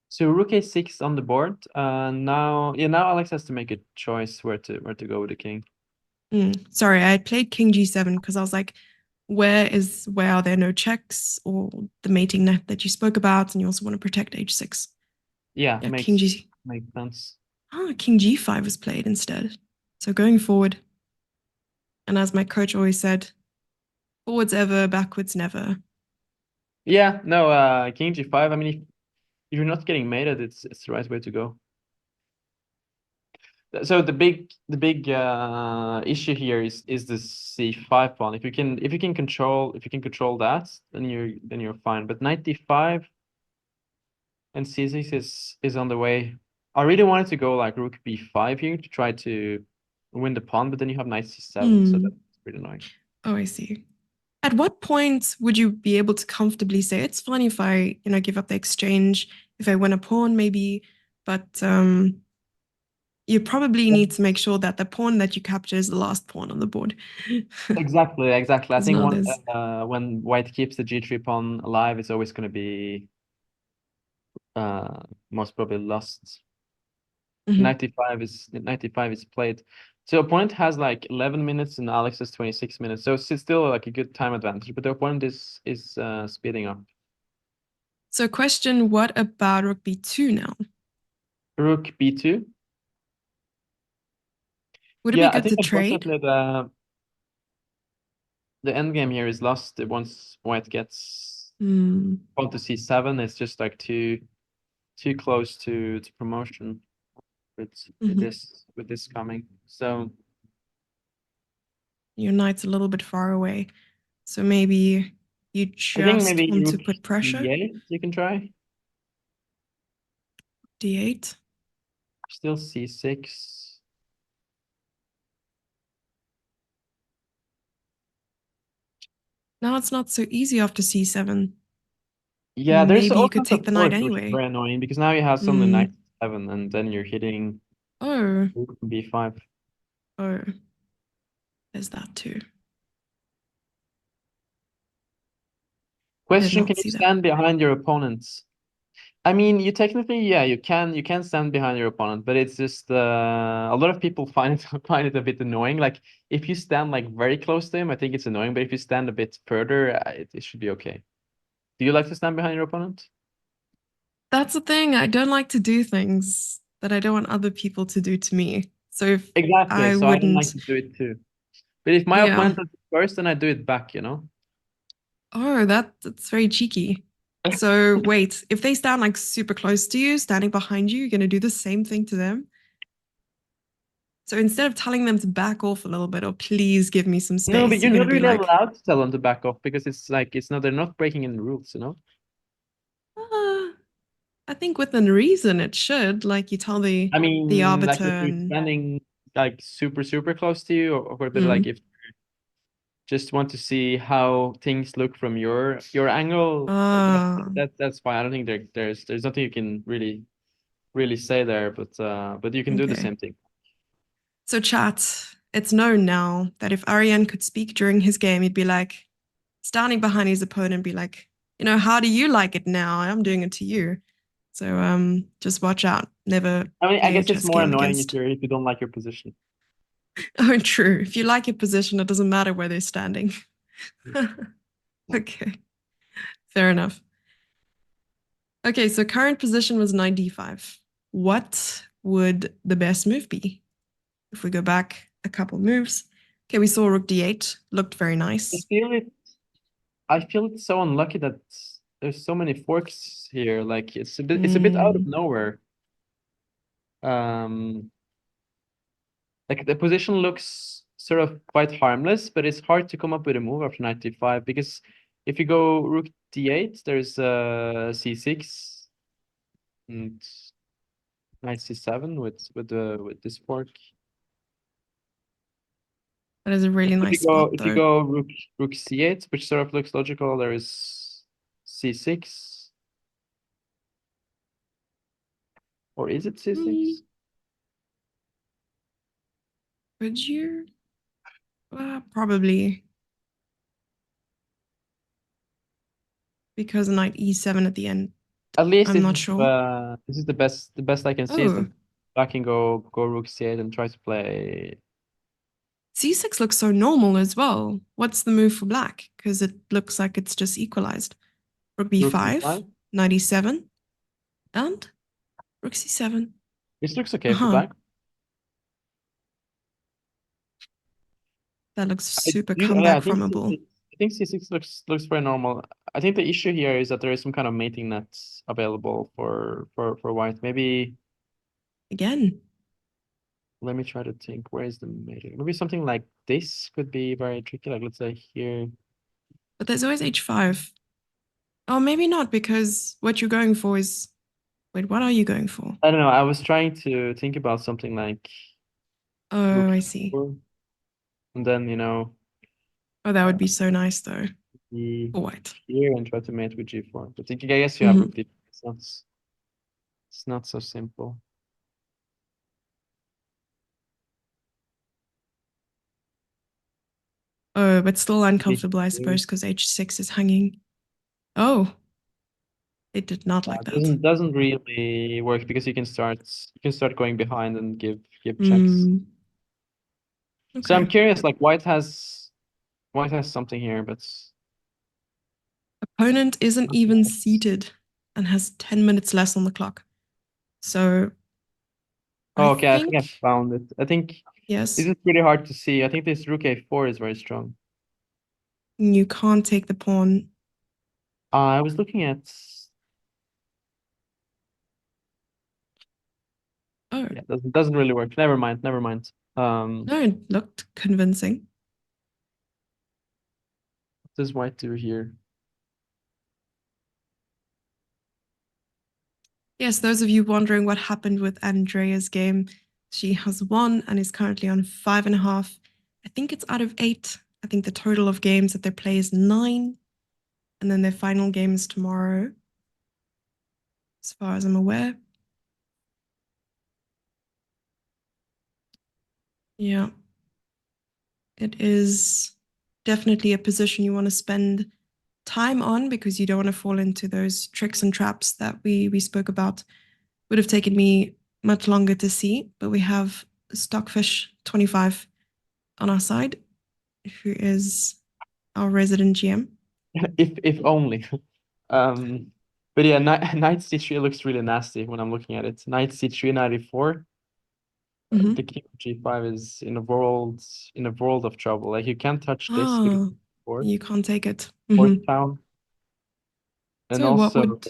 So rook a6 on the board. Now Alex has to make a choice where to go with the king.
Sorry, I had played king g7 because I was like, where are there no checks or the mating net that you spoke about, and you also want to protect h6.
Yeah,
king g
makes sense.
King g5 was played instead. So going forward, and as my coach always said, forwards ever, backwards never.
Yeah, no, king g5. I mean, if you're not getting mated, it's the right way to go. So the big issue here is the c5 pawn. If you can control that, then you're fine. But knight d5 and c6 is on the way. I really wanted to go like rook b5 here to try to win the pawn, but then you have knight c7, so that's pretty annoying.
Oh, I see. At what point would you be able to comfortably say it's fine if I, give up the exchange, if I win a pawn maybe, but you probably need to make sure that the pawn that you capture is the last pawn on the board.
Exactly. I think
now
when white keeps the g3 pawn alive, it's always going to be most probably lost. 95 is played. So opponent has like 11 minutes and Alex has 26 minutes. So it's still like a good time advantage, but the opponent is speeding up.
So question, what about rook b2 now?
Rook b2.
Would it
Yeah,
be
I
good
think
to trade?
unfortunately the endgame here is lost once white gets pawn to c7. It's just like too close to promotion with this coming. So
Your knight's a little bit far away. So maybe you
I think
just
maybe
want to
rook
put pressure.
d8 you can try.
d8.
Still c6.
Now it's not so easy after c7.
Yeah, there's
Maybe
all
you could
kinds
take
of
the knight
forks which is
anyway.
very annoying because now you have suddenly knight 7 and then you're hitting
Oh,
rook b5.
oh, there's that too.
Question, can
not
you
see that.
stand behind your opponents? I mean, you technically, yeah, you can stand behind your opponent, but it's just a lot of people find it a bit annoying. Like if you stand like very close to him, I think it's annoying, but if you stand a bit further, it should be okay. Do you like to stand behind your opponent?
That's the thing. I don't like to do things that I don't want other people to do to me. So if
Exactly.
I
So I don't like
wouldn't,
to do it too. But if my opponent does it first, then I do it back, you know?
oh, that's very cheeky. So wait, if they stand like super close to you, standing behind you, you're gonna do the same thing to them? So instead of telling them to back off a little bit or please give me some space,
No, but you're
you're
not
gonna be
really
like,
allowed to tell them to back off because they're not breaking any rules, you know?
I think within reason it should. Like you tell the
I mean, like
arbiter
if you're
and
standing like super close to you, or a bit like if you just want to see how things look from your angle, that's fine. I don't think there's nothing you can really say there, but you can do the
okay.
same thing.
So chat, it's known now that if Arian could speak during his game, he'd be like standing behind his opponent, be like, how do you like it now? I'm doing it to you. So just watch out. Never
I mean, I
play a
guess it's
chess
more
game
annoying
against.
if you don't like your position.
Oh, true. If you like your position, it doesn't matter where they're standing. Okay, fair enough. Okay, so current position was knight d5. What would the best move be? If we go back a couple moves. Okay, we saw rook d8. Looked very
I
nice.
feel it. I feel it's so unlucky that there's so many forks here. Like it's a bit out of nowhere. Like the position looks sort of quite harmless, but it's hard to come up with a move after knight d5 because if you go rook d8, there's c6 and knight c7 with this fork.
That is a really nice spot,
If you
though.
go rook c8, which sort of looks logical, there is c6. Or is it c6?
Would you? Probably. Because knight e7 at the end.
At least
I'm not sure.
This is the best I can see is
Oh,
that I can go rook c8 and try to play.
c6 looks so normal as well. What's the move for black? Because it looks like it's just equalized. Rook
Rook
b5,
c5.
knight e7, and rook c7.
This looks okay for black.
That looks super
Yeah,
comeback formable.
I think c6 looks very normal. I think the issue here is that there is some kind of mating net available for white. Maybe
Again.
let me try to think. Where is the mating? Maybe something like this could be very tricky. Like let's say here.
But there's always h5. Oh, maybe not, because what you're going for is... Wait, what are you going for?
I don't know. I was trying to think about something like
Oh,
rook
I see.
e4, and then
Oh, that would be so nice, though.
e
For white.
here and try to mate with g4. But I guess you have rook d. It's not so simple.
Oh, but still uncomfortable, I suppose, because h6 is hanging. Oh, it did not like that.
Doesn't really work because you can start going behind and give checks. So I'm
Okay.
curious, like white has something here, but
Opponent isn't even seated and has 10 minutes less on the clock. So
oh, okay, I think I
think,
found it. I think
yes,
this is pretty hard to see. I think this rook a4 is very strong.
you can't take the pawn.
I was looking at.
Oh,
Yeah, doesn't really work. Never mind.
no, it looked convincing.
What does white do here?
Yes, those of you wondering what happened with Andrea's game, she has won and is currently on 5.5. I think it's out of 8. I think the total of games that they play is 9. And then their final game is tomorrow, as far as I'm aware. Yeah. It is definitely a position you want to spend time on because you don't want to fall into those tricks and traps that we spoke about. Would have taken me much longer to see, but we have Stockfish 25 on our side, who is our resident GM.
If only. But yeah, knight c3 looks really nasty when I'm looking at it. Knight c3, knight e4. The king of g5 is in a world of trouble. Like you can't touch this because
Oh, you can't take it.
fourth town. And
So what
also
would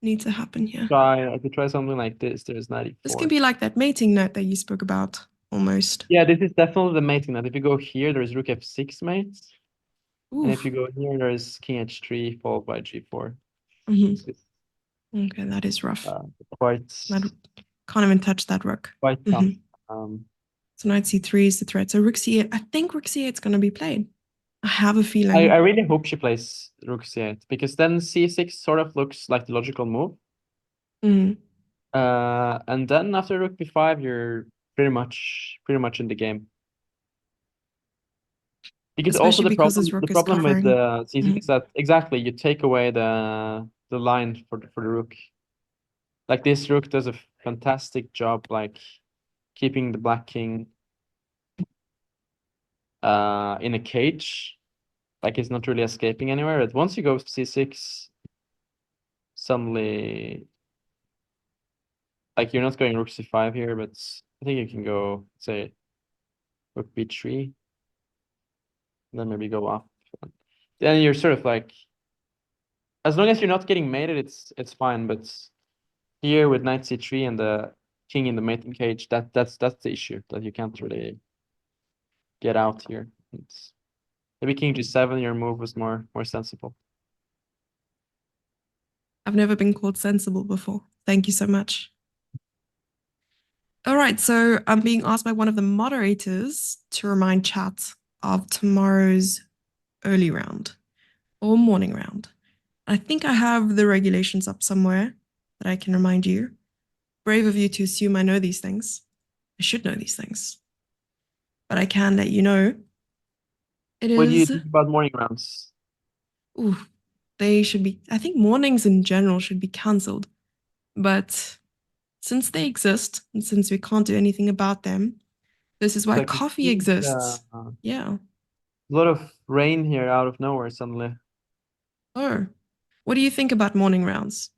need to happen here?
I could try something like this. There's knight
This
e4.
can be like that mating net that you spoke about, almost.
Yeah, this is definitely the mating net. If you go here, there's rook f6 mate. And if you
Oof.
go here, there's king h3 followed by g4.
Okay, that is rough.
Quite
Can't even touch that rook.
tough.
So knight c3 is the threat. So rook c8. I think rook c8 is going to be played. I have a feeling.
I really hope she plays rook c8 because then c6 sort of looks like the logical move. And then after rook b5, you're pretty much in the game. Because also
Especially because his
the
rook is
problem with
covering.
the c6 is that exactly you take away the line for the rook. Like this rook does a fantastic job, like keeping the black king in a cage. Like he's not really escaping anywhere. But once you go c6, suddenly, like you're not going rook c5 here, but I think you can go, say, rook b3, then maybe go up. Then you're sort of like, as long as you're not getting mated, it's fine. But here with knight c3 and the king in the mating cage, that's the issue, that you can't really get out here. It's, maybe king g7, your move was more sensible.
I've never been called sensible before. Thank you so much. All right, so I'm being asked by one of the moderators to remind chat of tomorrow's early round or morning round. I think I have the regulations up somewhere that I can remind you. Brave of you to assume I know these things. I should know these things. But I can let you know. It
What do you
is.
think about morning rounds?
Ooh, they should be. I think mornings in general should be cancelled. But since they exist and since we can't do anything about them, this is why
Like
coffee exists.
a
Yeah.
lot of rain here out of nowhere suddenly.
Oh, what do you think about morning rounds?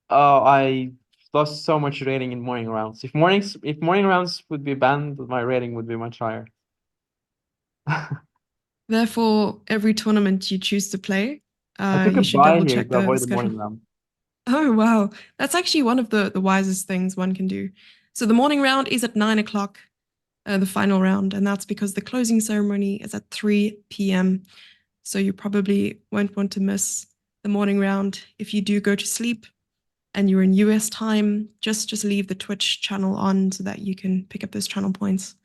Oh, I lost so much rating in morning rounds. If morning rounds would be banned, my rating would be much higher.
Therefore, every tournament you choose to play,
I took a
you should
buy
double
here
check
to
the
avoid the
schedule.
morning round.
Oh, wow. That's actually one of the wisest things one can do. So the morning round is at 9 o'clock, the final round, and that's because the closing ceremony is at 3 p.m. So you probably won't want to miss the morning round. If you do go to sleep and you're in US time, just leave the Twitch channel on so that you can pick up those channel points.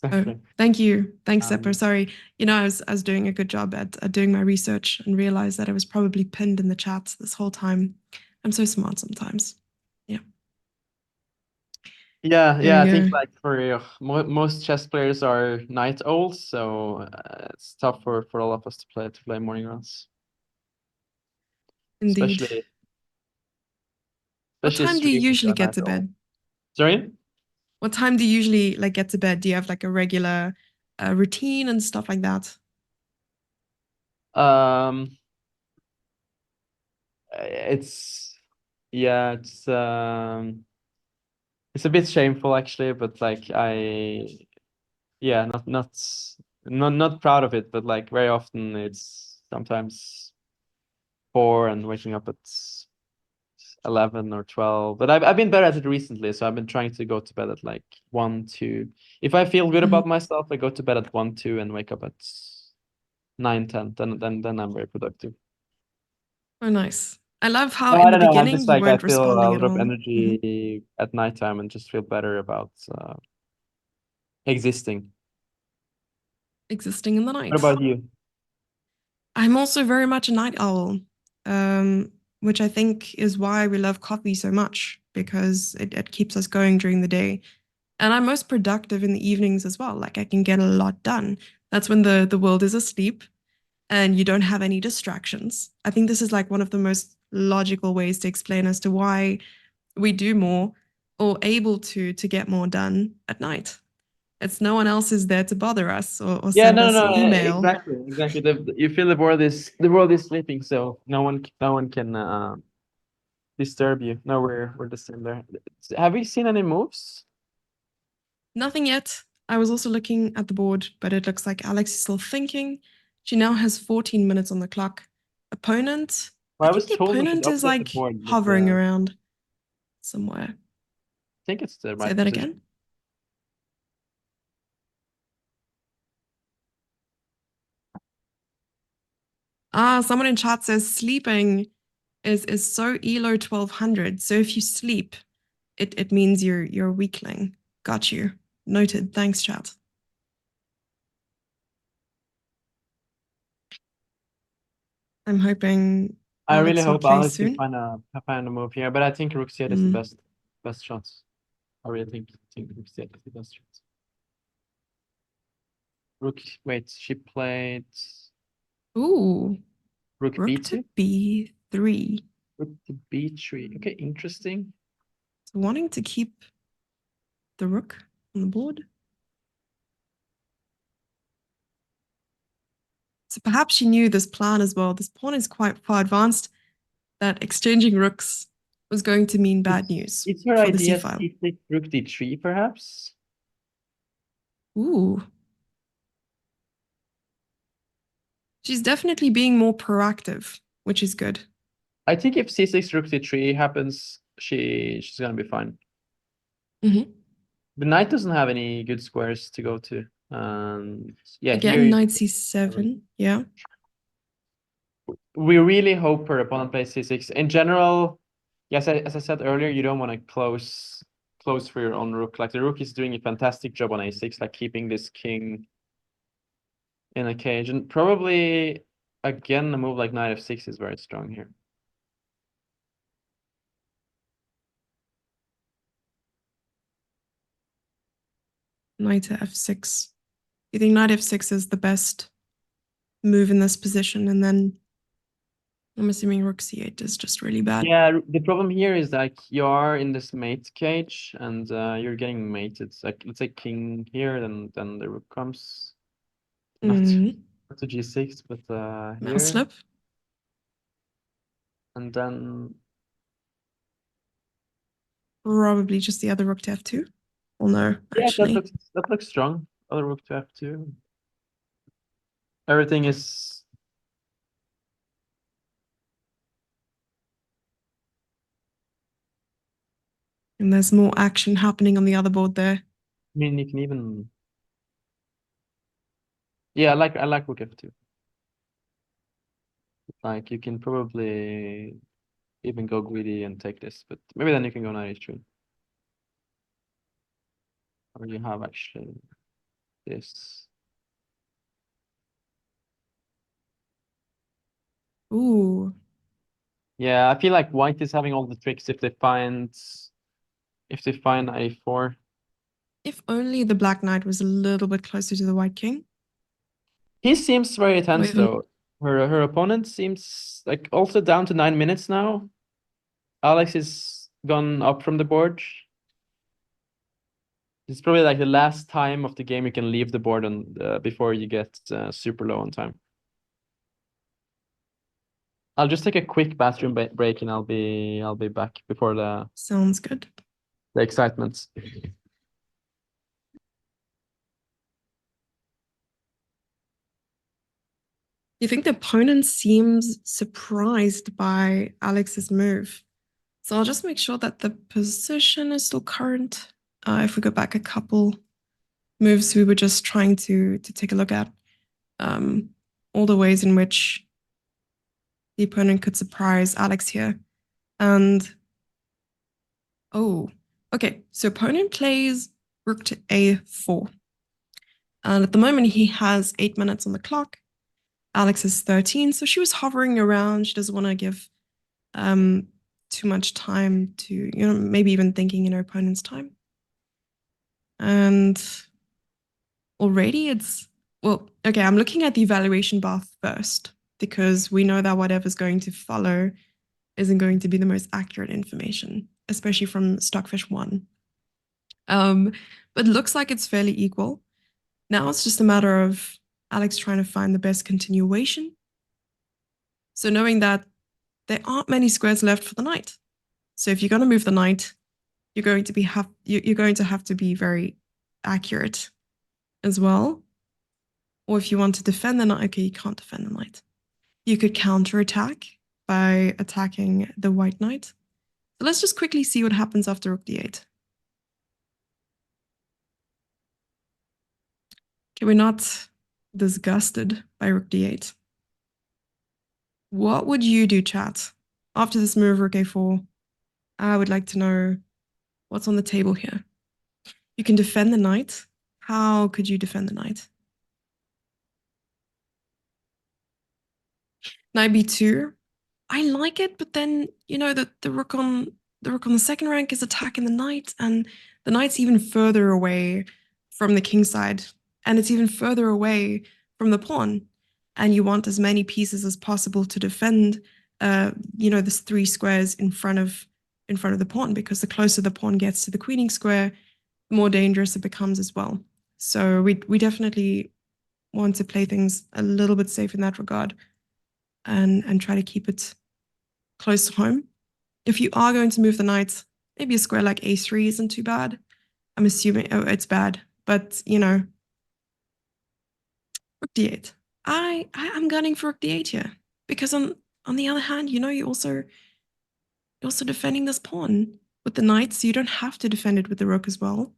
Oh,
Exactly.
thank you. Thanks, Sepper.
Um,
Sorry. You know, I was doing a good job at doing my research and realized that I was probably pinned in the chat this whole time. I'm so smart sometimes. Yeah.
Yeah,
There
I
we
think
go.
like for most chess players are night owls, so it's tough for all of us to play morning rounds,
Indeed.
especially
What time do you
streaming to
usually
a
get
night
to
owl.
bed?
Sorry?
What time do you usually like get to bed? Do you have like a regular routine and stuff like that?
Um, it's yeah, it's a bit shameful actually, but like yeah, not proud of it, but like very often it's sometimes 4 and waking up at 11 or 12. But I've been better at it recently, so I've been trying to go to bed at like 1, 2. If I feel good about myself, I go to bed at 1, 2 and wake up at 9, 10. Then I'm very productive.
Oh, nice. I love how
No,
in
I
the
don't know. I'm
beginning
just
you
like I
weren't
feel a
responding at
lot of
all.
energy at nighttime and just feel better about existing.
Existing in the
What
night.
about you?
I'm also very much a night owl, which I think is why we love coffee so much because it keeps us going during the day. And I'm most productive in the evenings as well. Like I can get a lot done. That's when the world is asleep and you don't have any distractions. I think this is like one of the most logical ways to explain as to why we do more or able to get more done at night. It's no one else is there to bother us or
Yeah,
send us an email.
exactly. You feel the world is sleeping, so no one can disturb you. No, we're the same there. Have we seen any moves?
Nothing yet. I was also looking at the board, but it looks like Alex is still thinking. She now has 14 minutes on the clock. Opponent, I
Well, I
think
was
the
told we should
opponent is
update the
like
board, but
hovering
I
around somewhere.
think it's the
Say
right
that
position.
again. Someone in chat says sleeping is so elo 1200. So if you sleep, it means you're a weakling. Got you. Noted. Thanks, chat. I'm hoping
I really
Alex will
hope
play
Alex can
soon.
find a move here, but I think Rook C8 is the best shot. I really think rook c8 is the best strat. Rook, wait, she played
Ooh,
rook
rook
b2,
to b3.
rook to b3. Okay, interesting.
So wanting to keep the rook on the board. So perhaps she knew this plan as well. This pawn is quite far advanced, that exchanging rooks was going to mean bad news
It's her
for the
idea
c-file.
c6, rook d3, perhaps.
Ooh. She's definitely being more proactive, which is good.
I think if c6, rook d3 happens, she's gonna be fine.
Mm-hmm.
The knight doesn't have any good squares to go to. Yeah,
Again,
here
knight c7. Yeah.
we really hope her opponent plays c6. In general, yes, as I said earlier, you don't want to close for your own rook. Like the rook is doing a fantastic job on a6, like keeping this king in a cage. And probably again a move like knight f6 is very strong here.
Knight to f6. You think knight f6 is the best move in this position, and then I'm assuming rook c8 is just really bad.
Yeah, the problem here is that you are in this mate cage and you're getting mated. Like let's say king here, then the rook comes not to g6, but
Mouse
here,
slip.
and then
Probably just the other rook to f2. Well, no,
yeah,
actually.
that looks strong. Other rook to f2. Everything is
And there's more action happening on the other board there.
I mean, you can even. Yeah, I like rook f2. Like you can probably even go greedy and take this, but maybe then you can go knight h3. Or you have actually this.
Ooh.
Yeah, I feel like white is having all the tricks if they find a4.
If only the black knight was a little bit closer to the white king.
He seems very tense
even-
though. Her opponent seems like also down to 9 minutes now. Alex is gone up from the board. It's probably like the last time of the game you can leave the board and before you get super low on time. I'll just take a quick bathroom break and I'll be back before
Sounds good.
the excitement.
You think the opponent seems surprised by Alex's move. So I'll just make sure that the position is still current. If we go back a couple moves, we were just trying to take a look at all the ways in which the opponent could surprise Alex here. And oh, okay. So opponent plays rook to a4. And at the moment, he has 8 minutes on the clock. Alex is 13, so she was hovering around. She doesn't want to give too much time to, maybe even thinking in her opponent's time. And already well, okay, I'm looking at the evaluation bar first because we know that whatever's going to follow isn't going to be the most accurate information, especially from Stockfish 1. But it looks like it's fairly equal. Now it's just a matter of Alex trying to find the best continuation. So knowing that there aren't many squares left for the knight. So if you're going to move the knight, you're going to have to be very accurate as well. Or if you want to defend the knight, okay, you can't defend the knight. You could counterattack by attacking the white knight. So let's just quickly see what happens after rook d8. Okay, we're not disgusted by rook d8. What would you do, chat? After this move, rook a4, I would like to know what's on the table here. You can defend the knight. How could you defend the knight? Knight b2. I like it, but then, the rook on the rook on the second rank is attacking the knight, and the knight's even further away from the king side, and it's even further away from the pawn. And you want as many pieces as possible to defend, this 3 squares in front of the pawn, because the closer the pawn gets to the queening square, the more dangerous it becomes as well. So we definitely want to play things a little bit safe in that regard, and try to keep it close to home. If you are going to move the knight, maybe a square like a3 isn't too bad. I'm assuming, it's bad, but rook d8. I'm gunning for rook d8 here, because on the other hand, you're also defending this pawn with the knight, so you don't have to defend it with the rook as well.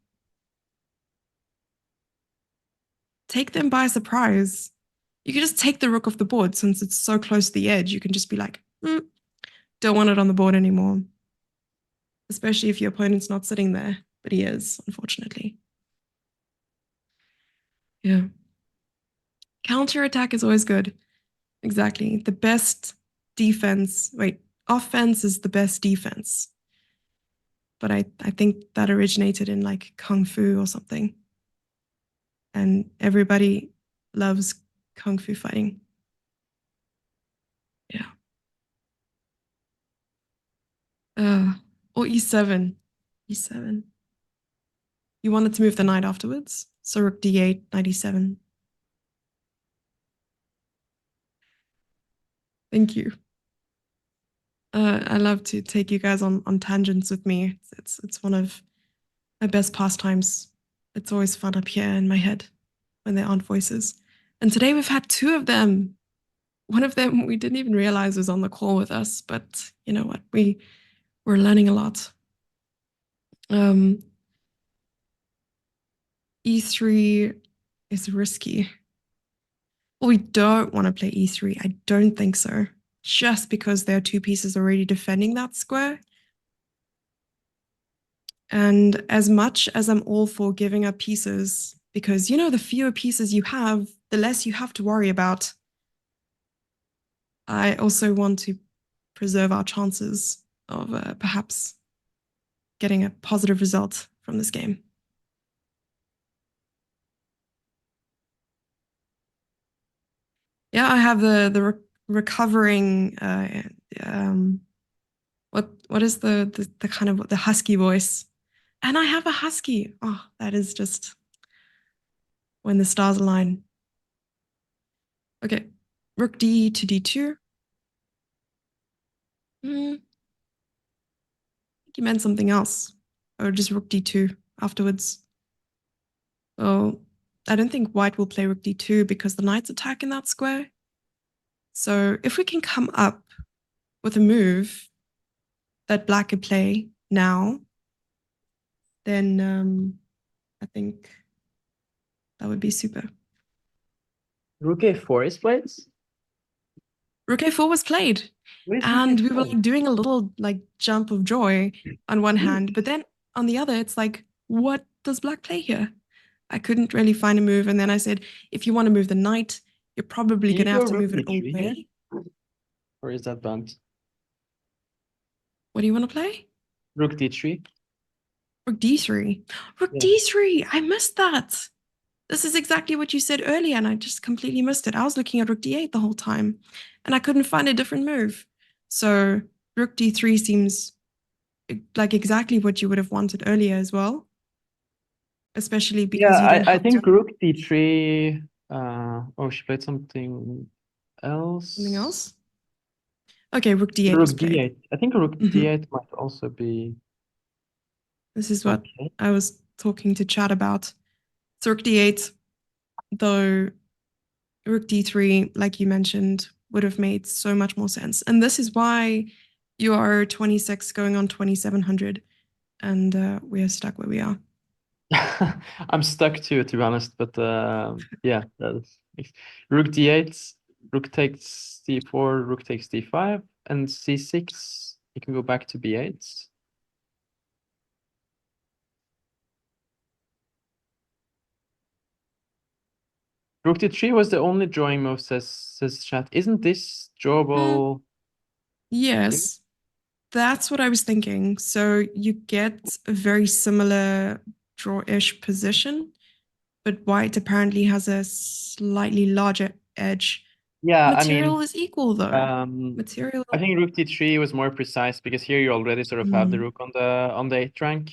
Take them by surprise. You can just take the rook off the board, since it's so close to the edge. You can just be like, don't want it on the board anymore. Especially if your opponent's not sitting there, but he is, unfortunately. Yeah. Counter-attack is always good. Exactly. The best defense, offense is the best defense. But I think that originated in like Kung Fu or something. And everybody loves Kung Fu fighting. Yeah. Or e7. E7. You wanted to move the knight afterwards. So rook d8, knight e7. Thank you. I love to take you guys on tangents with me. It's one of my best pastimes. It's always fun up here in my head when there aren't voices. And today we've had 2 of them. One of them we didn't even realize was on the call with us, but you know what? We're learning a lot. E3 is risky. Well, we don't want to play e3. I don't think so. Just because there are 2 pieces already defending that square. And as much as I'm all for giving up pieces, because the fewer pieces you have, the less you have to worry about, I also want to preserve our chances of perhaps getting a positive result from this game. Yeah, I have the recovering what is the kind of the husky voice, and I have a husky. Oh, that is just when the stars align. Okay, rook d to d2. I think you meant something else, or just rook d2 afterwards. So I don't think white will play rook d2 because the knight's attacking that square. So if we can come up with a move that black could play now, then I think that would be super.
Rook a4 is played?
Rook a4 was played,
Where's
and
rook
we were
a4?
like doing a little like jump of joy on one hand, but then on the other, it's like, what does black play here? I couldn't really find a move, and then I said, if you want to move the knight, you're probably
Do you
going to have
go
to
rook
move it
d3 here?
away.
Or is that bunt?
What do you want to play?
Rook d3.
Rook d3. Rook
Yeah.
d3. I missed that. This is exactly what you said earlier, and I just completely missed it. I was looking at rook d8 the whole time, and I couldn't find a different move. So rook d3 seems like exactly what you would have wanted earlier as well, especially because you don't
I
have
think
to
rook d3. Oh, she played something else.
something else. Okay, rook d8
Rook
was played.
d8. I think rook
Mhm.
d8 might also be
This is what
okay.
I was talking to Chad about. So rook d8, though rook d3, like you mentioned, would have made so much more sense. And this is why you are 26 going on 2700, and we are stuck where we are.
I'm stuck too, to be honest. But yeah, that's rook d8, rook takes d4, rook takes d5, and c6. You can go back to b8. Rook d3 was the only drawing move, says chat. Isn't this drawable?
Yes. That's what I was thinking. So you get a very similar draw-ish position, but white apparently has a slightly larger edge.
Yeah, I
Material
mean,
is equal though. Material.
I think rook d3 was more precise because here you already sort of have the rook on the 8th rank,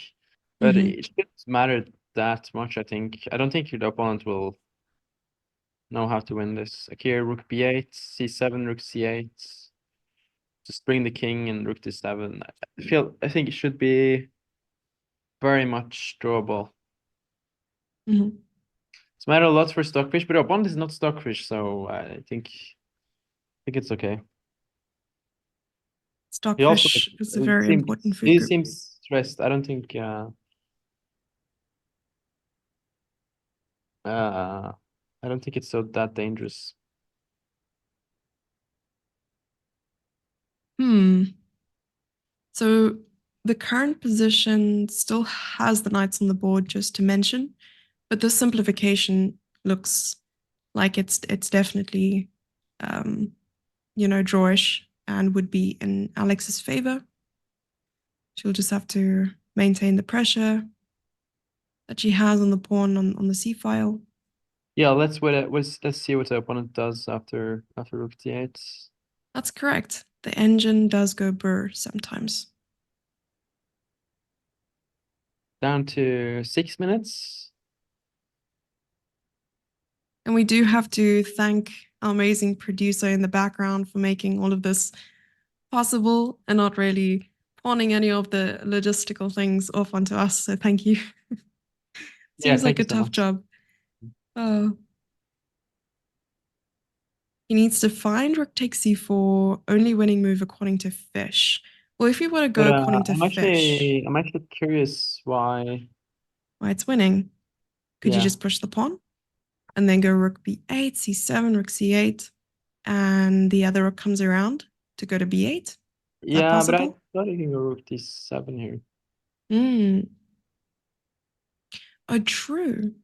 but
Mhm.
it shouldn't matter that much. I think. I don't think your opponent will know how to win this. Like here, rook b8, c7, rook c8. Just bring the king and rook d7. I think it should be very much drawable.
Mhm.
It's matter a lot for Stockfish, but your opponent is not Stockfish, so I think it's okay. He also
Stockfish is a very
seems
important food
he
group.
seems stressed. I don't think I don't think it's so that dangerous.
So the current position still has the knights on the board, just to mention, but this simplification looks like it's definitely, drawish and would be in Alex's favor. She'll just have to maintain the pressure that she has on the pawn on the c file.
Yeah, let's see what the opponent does after rook d8.
That's correct. The engine does go burr sometimes.
Down to 6 minutes.
And we do have to thank our amazing producer in the background for making all of this possible and not really pawning any of the logistical things off onto us. So thank you.
Yeah,
Seems
thank
like
you
a
so
tough
much.
job. Oh. He needs to find rook takes c4, only winning move according to fish. Well, if you want to go
But
according to fish,
I'm actually curious why.
why it's winning. Could you
Yeah.
just push the pawn and then go rook b8, c7, rook c8, and the other rook comes around to go to b8? Is that
Yeah, but I
possible?
thought you can go rook d7 here.
Hmm. Oh, true.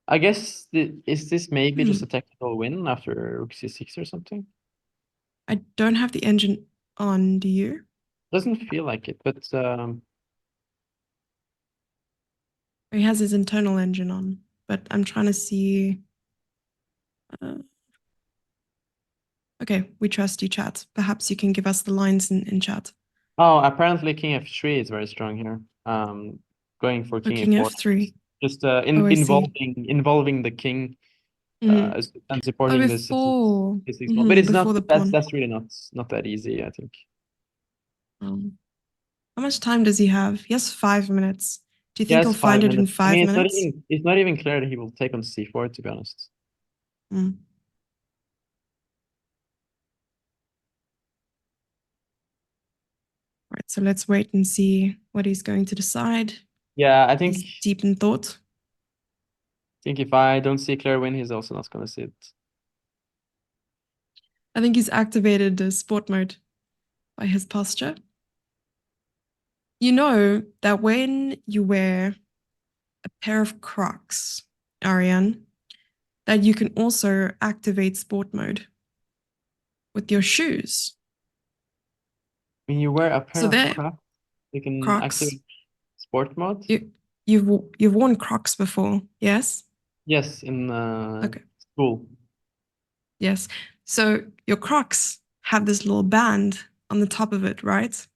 I guess is this maybe just
Hmm.
a technical win after rook c6 or something?
I don't have the engine on, do you?
Doesn't feel like it, but
He has his internal engine on, but I'm trying to see. Uh, okay, we trust you, chat. Perhaps you can give us the lines in chat.
oh, apparently king f3 is very strong here. Going for
Oh,
king
king
f4.
f3.
Just
Oh, I see.
involving the king
Mhm.
and
Oh,
supporting this
before.
c6 pawn. But it's
Before
not
the pawn.
that's really not that easy, I think.
How much time does he have? He has 5 minutes. Do you think he'll
Yes,
find it in
5 minutes. I
five
mean,
minutes?
it's not even clear that he will take on c4, to be honest.
Mm. Right, so let's wait and see what he's going to decide.
Yeah, I
He's deep in thought.
think if I don't see a clear win, he's also not gonna see it.
I think he's activated the sport mode by his posture. You know that when you wear a pair of Crocs, Arian, that you can also activate sport mode with your shoes.
When you wear a
So
pair of
they're
Crocs, you can
Crocs.
activate sport mode.
You've worn Crocs before, yes?
Yes, in
Okay.
school.
Yes. So your Crocs have this little band on the top of it, right?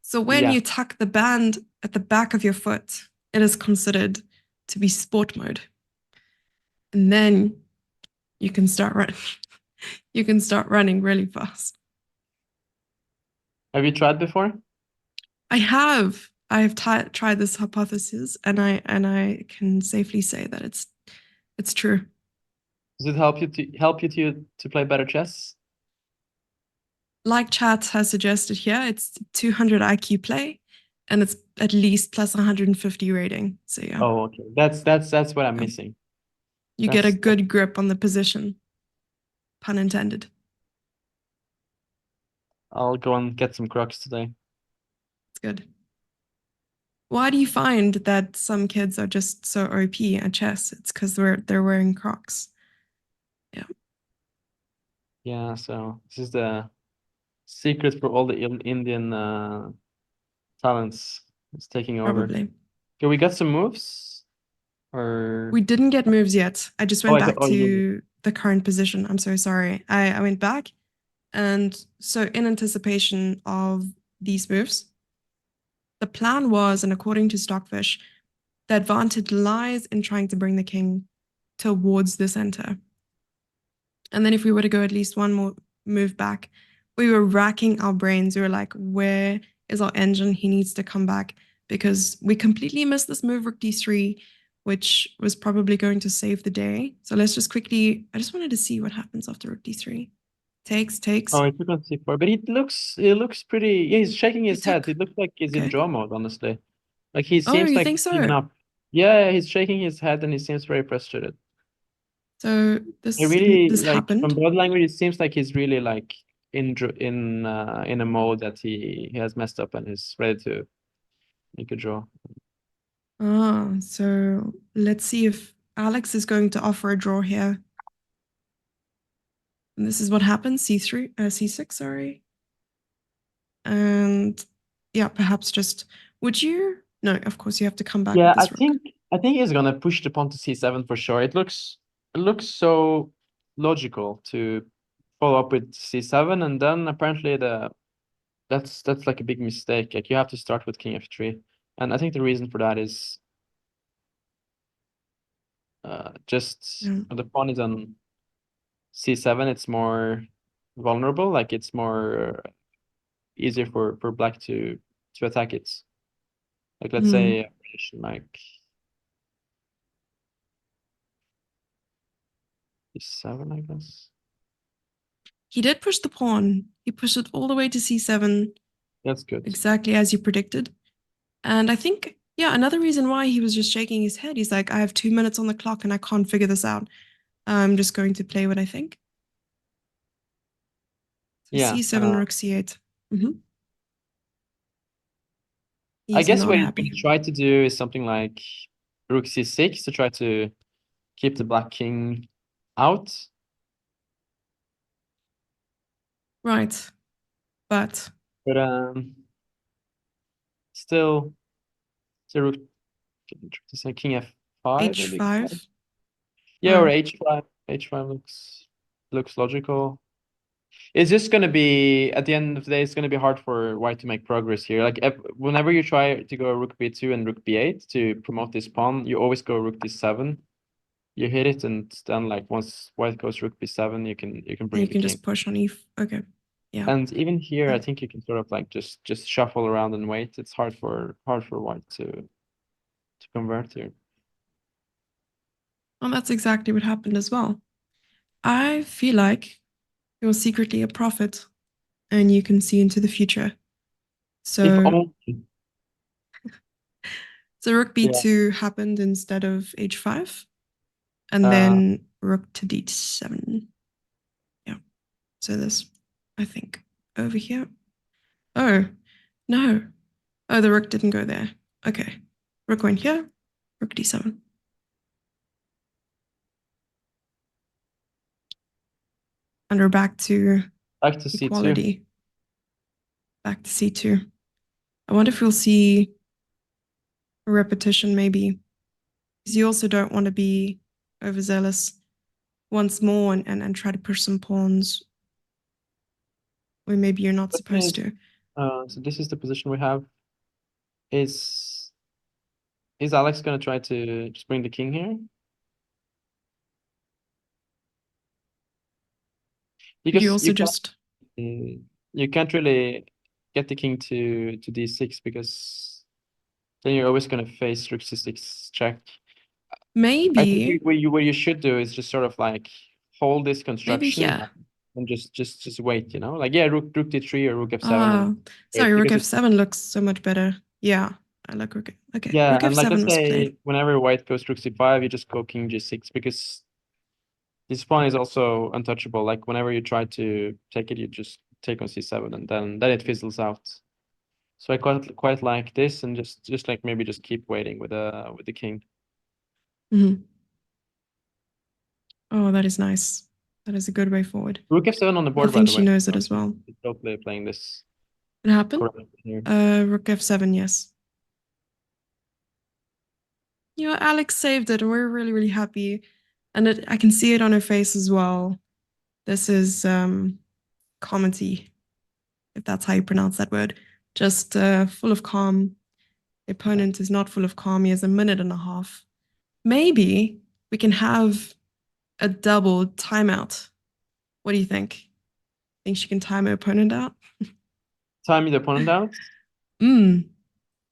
So when
Yeah.
you tuck the band at the back of your foot, it is considered to be sport mode. And then you can start running. You can start running really fast.
Have you tried before?
I have. I've tried this hypothesis, and I can safely say that it's true.
Does it help you to play better chess?
Like chat has suggested here, it's 200 IQ play, and it's at least plus 150 rating. So yeah.
Oh, okay. That's what I'm
Yeah.
missing.
You get a good grip on the position. Pun intended.
I'll go and get some Crocs today.
It's good. Why do you find that some kids are just so OP at chess? It's because they're wearing Crocs. Yeah.
Yeah, so this is the secret for all the Indian talents is taking over.
Probably.
Okay, we got some moves, or
We didn't get moves yet. I just
Oh,
went
I thought-
back
oh, you
to the current position. I'm so sorry. I went back. And so, in anticipation of these moves, the plan was, and according to Stockfish, the advantage lies in trying to bring the king towards the center. And then, if we were to go at least one more move back, we were racking our brains. We were like, where is our engine? He needs to come back because we completely missed this move, rook d3, which was probably going to save the day. So let's just quickly, I just wanted to see what happens after rook d3. Takes.
Oh, he took on c4, but it looks pretty. Yeah, he's shaking his head.
took-
It looks like he's in
okay.
draw mode, honestly. Like he
Oh,
seems
you
like
think
he's
so?
giving up. Yeah, he's shaking his head and he seems very frustrated.
So
I
this
really
this
like from
happened.
body language. It seems like he's really like in a mode that he has messed up and is ready to make a draw.
So let's see if Alex is going to offer a draw here. And this is what happens, c3, c6, sorry. And yeah, perhaps just, would you? No, of course you have to come back
Yeah,
with this rook.
I think he's gonna push the pawn to c7 for sure. It looks so logical to follow up with c7, and then apparently that's like a big mistake. Like you have to start with king f3, and I think the reason for that is just
Yeah.
when the pawn is on c7, it's more vulnerable. Like it's more easier for black to attack it. Like let's say a position like e7, I guess.
He did push the pawn. He pushed it all the way to c7,
That's good.
exactly as you predicted. And I think, yeah, another reason why he was just shaking his head, he's like, I have 2 minutes on the clock and I can't figure this out. I'm just going to play what I think. So
Yeah.
c7, rook c8.
I
He's
guess
not
what you
happy.
can try to do is something like rook c6 to try to keep the black king out.
Right. But
But still, so rook to say king f5 maybe.
h5.
Yeah, or
Oh.
h5. h5 looks logical. It's just gonna be at the end of the day, it's gonna be hard for white to make progress here. Like whenever you try to go rook b2 and rook b8 to promote this pawn, you always go rook d7. You hit it, and then like once white goes rook b7, you can bring
You
the
can
king.
just push on e. Okay. Yeah.
And even here, I
Okay.
think you can sort of like just shuffle around and wait. It's hard for white to convert here.
Well, that's exactly what happened as well. I feel like you're secretly a prophet and you can see into the future.
If
So,
only.
so rook b2 happened instead of h5, and then rook to d7. Yeah. So this, I think, over here. Oh, no. Oh, the rook didn't go there. Okay. Rook went here, rook d7. And we're back to
c2.
equality. Back to c2. I wonder if we'll see a repetition maybe. Because you also don't want to be overzealous once more and try to push some pawns where maybe you're not supposed to.
So this is the position we have. Is Alex gonna try to just bring the king here? Because
You also just
you can't really get the king to d6 because then you're always gonna face rook c6 check. I
maybe
think what you should do is just sort of like hold this construction
here.
and just wait, you know? Like yeah, rook d3 or rook f7.
Oh, sorry, rook
because
f7 looks so much better. Yeah, I like rook. Okay,
yeah,
rook
and like
f7
let's
was
say
played.
whenever white goes rook c5, you just go king g6 because this pawn is also untouchable. Like whenever you try to take it, you just take on c7 and then it fizzles out. So I quite like this and just like maybe just keep waiting with the king.
Oh, that is nice. That is a good way forward.
Rook f7 on the
I
board, by
think
the
she
way.
knows it as well.
She's totally playing this
It happened?
correctly here.
Rook f7, yes. Alex saved it, and we're really, really happy. And I can see it on her face as well. This is comedy, if that's how you pronounce that word. Just full of calm. The opponent is not full of calm. He has a minute and a half. Maybe we can have a double timeout. What do you think? Think she can time her opponent out?
Time the opponent out.
And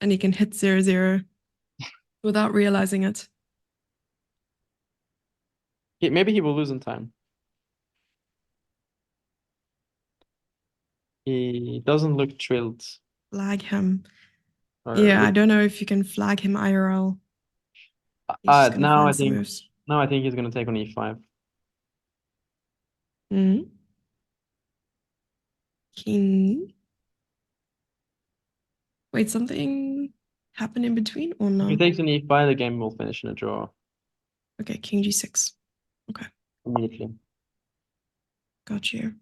he can hit 0-0 without realizing it.
Maybe he will lose in time. He doesn't look thrilled.
Flag him.
Or
Yeah, I don't know if you can flag him IRL. He's just gonna
now I
find some
think
moves.
he's gonna take on e5.
King. Wait, something happened in between or no?
If he takes an e5, the game will finish in a draw
Okay, King G6. Okay,
immediately.
got you.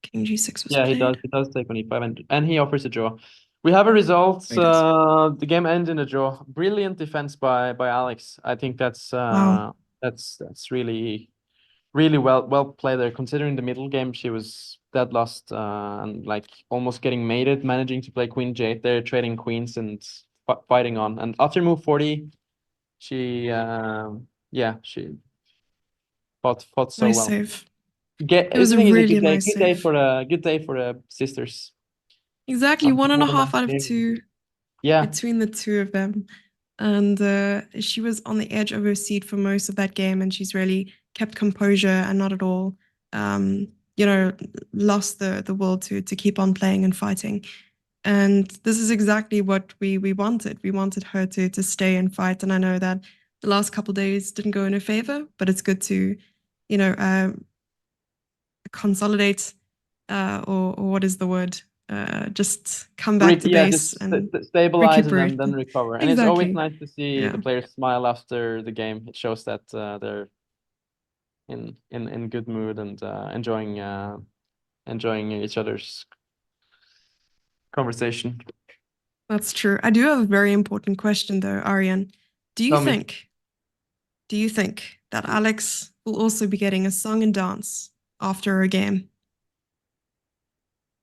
King G6 was
Yeah, he
played.
does take on e5 and he offers a draw. We have a result.
He does.
The game ends in a draw. Brilliant defense by Alex. I think that's
Wow.
that's really well played there. Considering the middle game, she was dead lost and like almost getting mated, managing to play Queen J8 there, trading queens and fighting on. And after move 40, she she fought so
Nice
well.
save.
It
It was a
is a
really
good day.
nice
Good day
save.
for the sisters.
Exactly,
I'm
1.5 out of 2
Yeah,
between the two of them. And she was on the edge of her seat for most of that game, and she's really kept composure and not at all, lost the will to keep on playing and fighting. And this is exactly what we wanted. We wanted her to stay and fight. And I know that the last couple days didn't go in her favor, but it's good to, consolidate, or what is the word? Just come back to base
just
and
stabilize and
recuperate.
then recover. And it's always
Exactly.
nice to see
Yeah.
the players smile after the game. It shows that they're in good mood and enjoying each other's conversation.
That's true. I do have a very important question though, Arian. Do you
Tell me.
think that Alex will also be getting a song and dance after a game?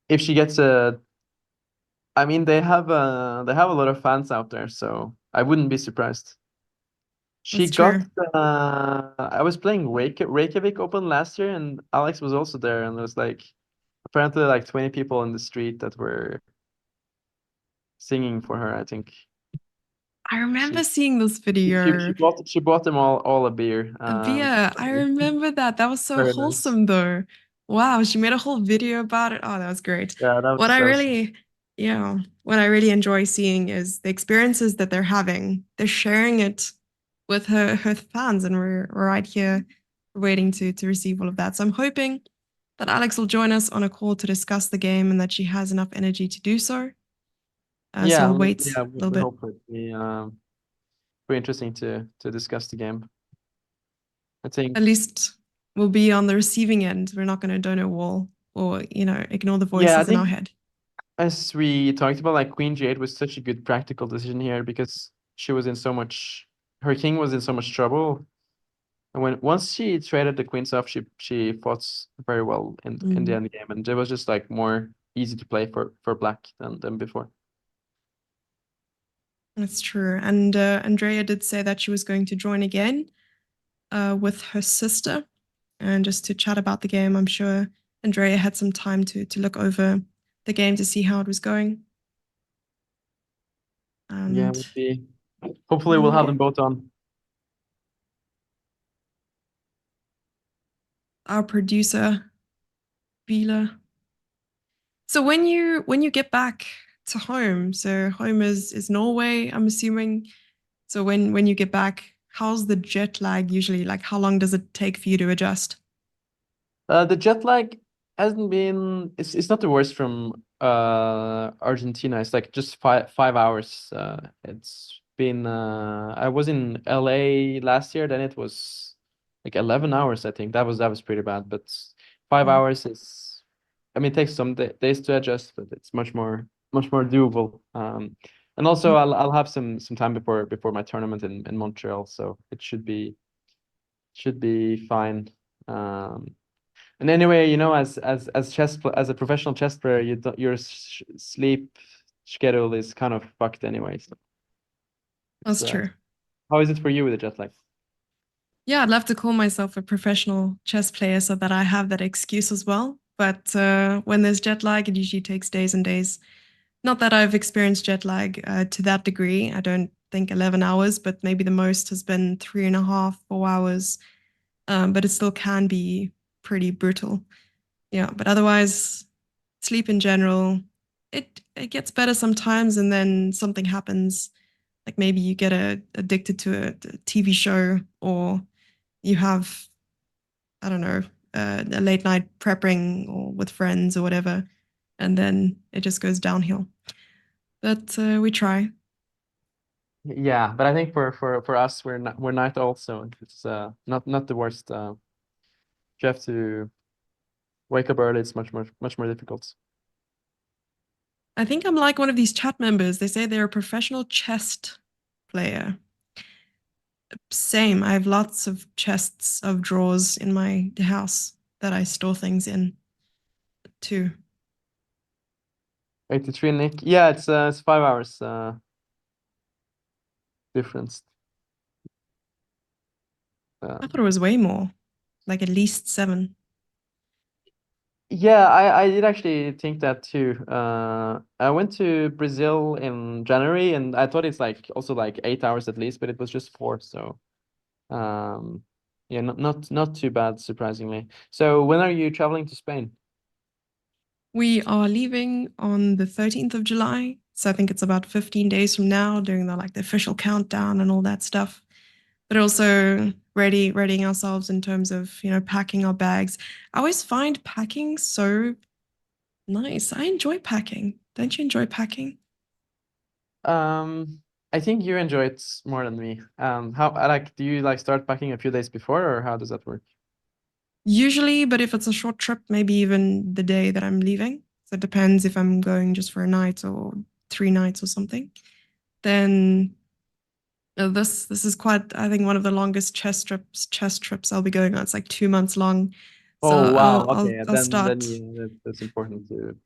If she gets I mean, they have a lot of fans out there, so I wouldn't be surprised. She
That's
got
true.
I was playing Reykjavik Open last year, and Alex was also there, and there was like apparently like 20 people in the street that were singing for her, I think.
I remember
She
seeing this video.
she bought them all a beer.
Yeah, I remember that. That was so
Very nice.
wholesome though. Wow, she made a whole video about it. Oh, that was great.
Yeah,
What I
that was
really, what I really enjoy seeing is the experiences that they're having. They're sharing it with her fans, and we're right here waiting to receive all of that. So I'm hoping that Alex will join us on a call to discuss the game and that she has enough energy to do so. So we'll wait a little
we
bit.
hope it be interesting to discuss the game. I think
At least we'll be on the receiving end. We're not going to donut wall or ignore the
yeah, I
voices in our
think
head.
as we talked about, like Queen G8 was such a good practical decision here because she was in so much her king was in so much trouble. And once she traded the queens off, she fought very well in the end game, and it was just like more easy to play for black than before.
That's true. And Andrea did say that she was going to join again with her sister and just to chat about the game. I'm sure Andrea had some time to look over the game to see how it was going. And
Yeah, we'll see. Hopefully we'll have them both on.
Our producer, Vila. So when you get back to home, so home is Norway, I'm assuming. So when you get back, how's the jet lag usually? Like how long does it take for you to adjust?
The jet lag hasn't been it's not the worst from Argentina. It's like just 5 hours. It's been I was in LA last year, then it was like 11 hours, I think. That was pretty bad, but 5 hours is, I mean, it takes some days to adjust, but it's much more doable. And also I'll have some time before my tournament in Montreal, so it should be fine. And anyway, you know, as a professional chess player, your sleep schedule is kind of fucked anyway. So
That's
it's,
true.
how is it for you with the jet lag?
Yeah, I'd love to call myself a professional chess player so that I have that excuse as well. But when there's jet lag, it usually takes days and days. Not that I've experienced jet lag to that degree. I don't think 11 hours, but maybe the most has been 3.5, 4 hours. But it still can be pretty brutal. Yeah, but otherwise, sleep in general, it gets better sometimes, and then something happens. Like maybe you get addicted to a TV show, or you have, I don't know, a late night prepping or with friends or whatever, and then it just goes downhill. But we try.
Yeah, but I think for us, we're night also. It's not the worst. You have to wake up early. It's much more difficult.
I think I'm like one of these chat members. They say they're a professional chess player. Same. I have lots of chests of drawers in my house that I store things in too.
83, Nick. Yeah, it's 5 hours difference.
I thought it was way more, like at least 7.
Yeah, I did actually think that too. I went to Brazil in January, and I thought it's like also like 8 hours at least, but it was just 4. So, yeah, not too bad, surprisingly. So, when are you traveling to Spain?
We are leaving on the 13th of July. So I think it's about 15 days from now, doing the official countdown and all that stuff. But also readying ourselves in terms of, packing our bags. I always find packing so nice. I enjoy packing. Don't you enjoy packing?
I think you enjoy it more than me. How like do you like start packing a few days before, or how does that work?
Usually, but if it's a short trip, maybe even the day that I'm leaving. So it depends if I'm going just for a night or 3 nights or something. Then this is quite, I think, one of the longest chess trips I'll be going on. It's like 2 months long. So
Oh wow,
I'll I'll
okay,
I'll
then
start.
yeah, that's important to.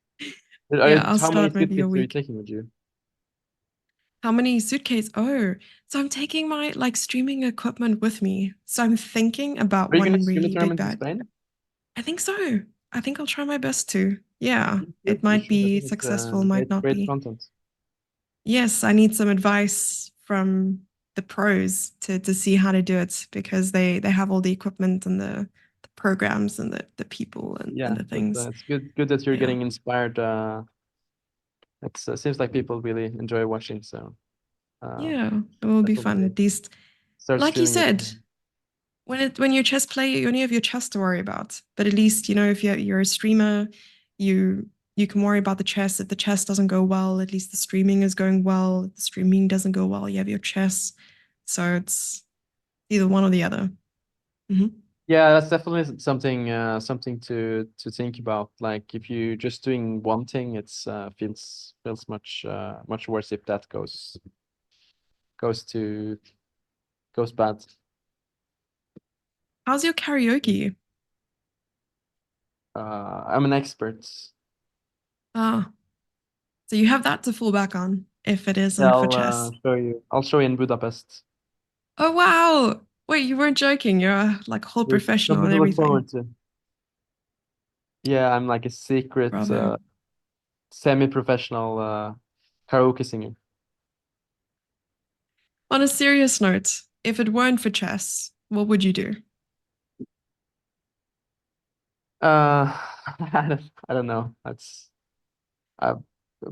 Yeah, I'll
How many
start maybe a
suitcases are you
week.
taking with you?
How many suitcase? Oh, so I'm taking my streaming equipment with me. So I'm thinking about
Are you gonna
one
stream a
really big
tournament in
bag.
Spain?
I think so. I think I'll try my best to. Yeah, it
You
might
should. I
be
think it's
successful, might not
great
be.
content.
Yes, I need some advice from the pros to see how to do it because they have all the equipment and the programs and the people and
Yeah,
the
but
things.
it's good that you're
Yeah.
getting inspired. It's seems like people really enjoy watching, so
Yeah, it will be fun
definitely
at least.
start
Like you
streaming it.
said, when you're a chess player, you only have your chess to worry about. But at least, if you're a streamer, you can worry about the chess. If the chess doesn't go well, at least the streaming is going well. If the streaming doesn't go well, you have your chess. So it's either one or the other. Hmm.
Yeah, that's definitely something to think about. Like if you just doing one thing, it's feels much worse if that goes to goes bad.
How's your karaoke?
I'm an expert.
Ah, so you have that to fall back on if it
Yeah,
isn't for chess.
show you. I'll show you in Budapest.
Oh wow! Wait, you weren't joking. You're like a whole
It's
professional
something
and
to look
everything.
forward to. Yeah, I'm like a secret
Bravo.
semi-professional karaoke singer.
On a serious note, if it weren't for chess, what would you do?
I don't know. That's I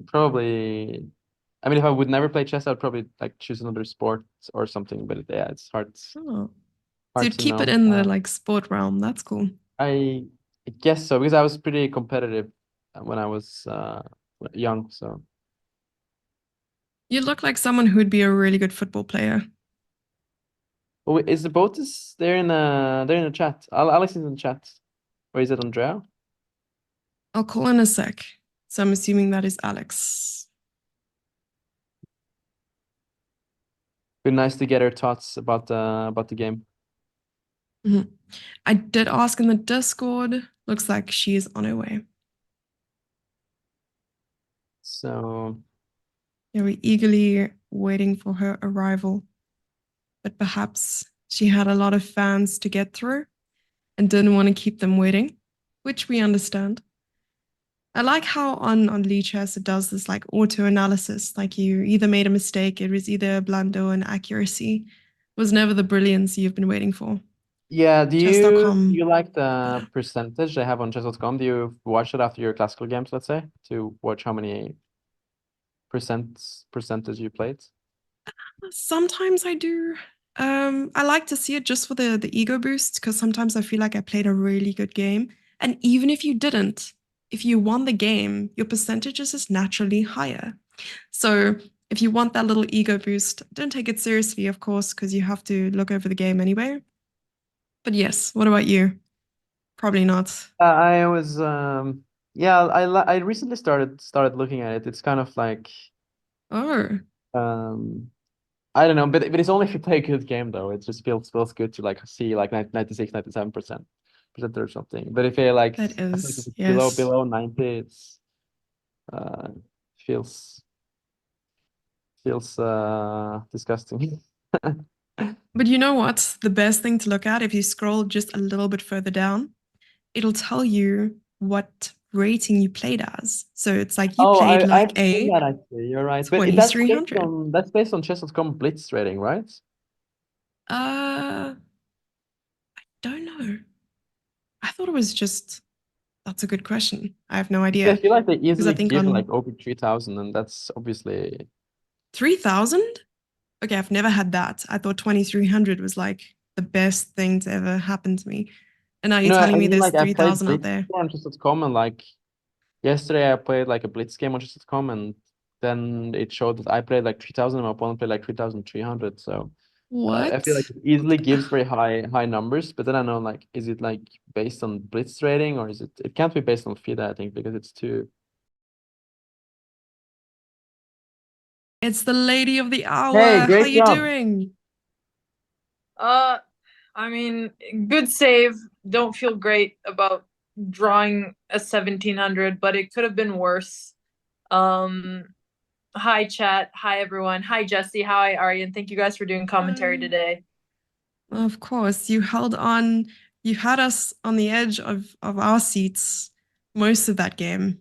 probably. I mean, if I would never play chess, I'd probably like choose another sport or something. But yeah, it's
Oh, so
hard
you'd
to
keep it
know.
in the sport realm. That's cool.
I guess so because I was pretty competitive when I was young. So
You look like someone who'd be a really good football player.
Oh, is the Botes there in the chat? Alex is in the chat. Or is it Andrea?
I'll call in a sec. So I'm assuming that is Alex.
Be nice to get her thoughts about the game.
I did ask in the Discord. Looks like she is on her way.
So
Yeah, we're eagerly waiting for her arrival. But perhaps she had a lot of fans to get through and didn't want to keep them waiting, which we understand. I like how on Lichess it does this like auto analysis. Like you either made a mistake, it was either a blunder or an accuracy. It was never the brilliance you've been waiting for.
yeah, do
Chess.com.
you like the percentage they have on chess.com? Do you watch it after your classical games, let's say, to watch how many percentage you played?
Sometimes I do. I like to see it just for the ego boost because sometimes I feel like I played a really good game. And even if you didn't, if you won the game, your percentage is just naturally higher. So if you want that little ego boost, don't take it seriously, of course, because you have to look over the game anyway. But yes, what about you? Probably not.
I was yeah, I recently started looking at it. It's kind of like
Oh,
I don't know, but it's only if you play a good game though. It just feels good to like see like 96, 97% or something. But if you like,
that
I feel like if
is,
it's
yes.
below 90, it's uh feels disgusting.
But you know what? The best thing to look at, if you scroll just a little bit further down, it'll tell you what rating you played as. So it's like you
Oh,
played
I've
like
seen
a
that actually. You're right. But
$2,300.
that's based on chess.com Blitz rating, right?
I don't know. I thought it was just, that's a good question. I have no
Yeah, I
idea.
feel like they
Because I
easily
think
give
on
like over 3,000, and that's obviously
3,000? Okay, I've never had that. I thought 2,300 was like the best thing to ever happen to me. And now you're
no,
telling
I
me
mean
there's
like I played
3,000 out
Blitz
there.
on chess.com, and like yesterday I played like a Blitz game on chess.com, and then it showed that I played like 3,000 and my opponent played like 3,300. So I
What?
feel like it easily gives very high numbers, but then I know like, is it like based on Blitz rating, or is it can't be based on FIDE, I think, because it's too.
It's the lady of the hour.
Hey,
How
great
you
job.
doing?
I mean, good save. Don't feel great about drawing a 1700, but it could have been worse. Hi chat. Hi everyone. Hi Jesse. Hi Arian. Thank you guys for doing commentary
Hi.
today.
Of course, you held on. You had us on the edge of our seats most of that game.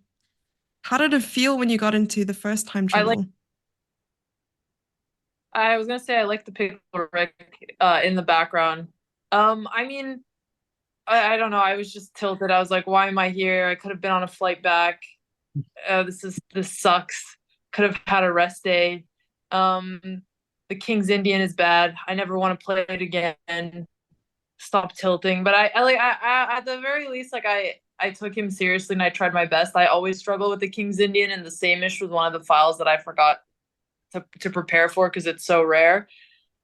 How did it feel when you got into the first time trouble?
I was gonna say I like the pickle Rick in the background. I mean, I don't know. I was just tilted. I was like, why am I here? I could have been on a flight back. This sucks. Could have had a rest day. The King's Indian is bad. I never want to play it again. Stop tilting. But I at the very least, like I took him seriously and I tried my best. I always struggle with the King's Indian, and the same-ish was one of the files that I forgot to prepare for because it's so rare.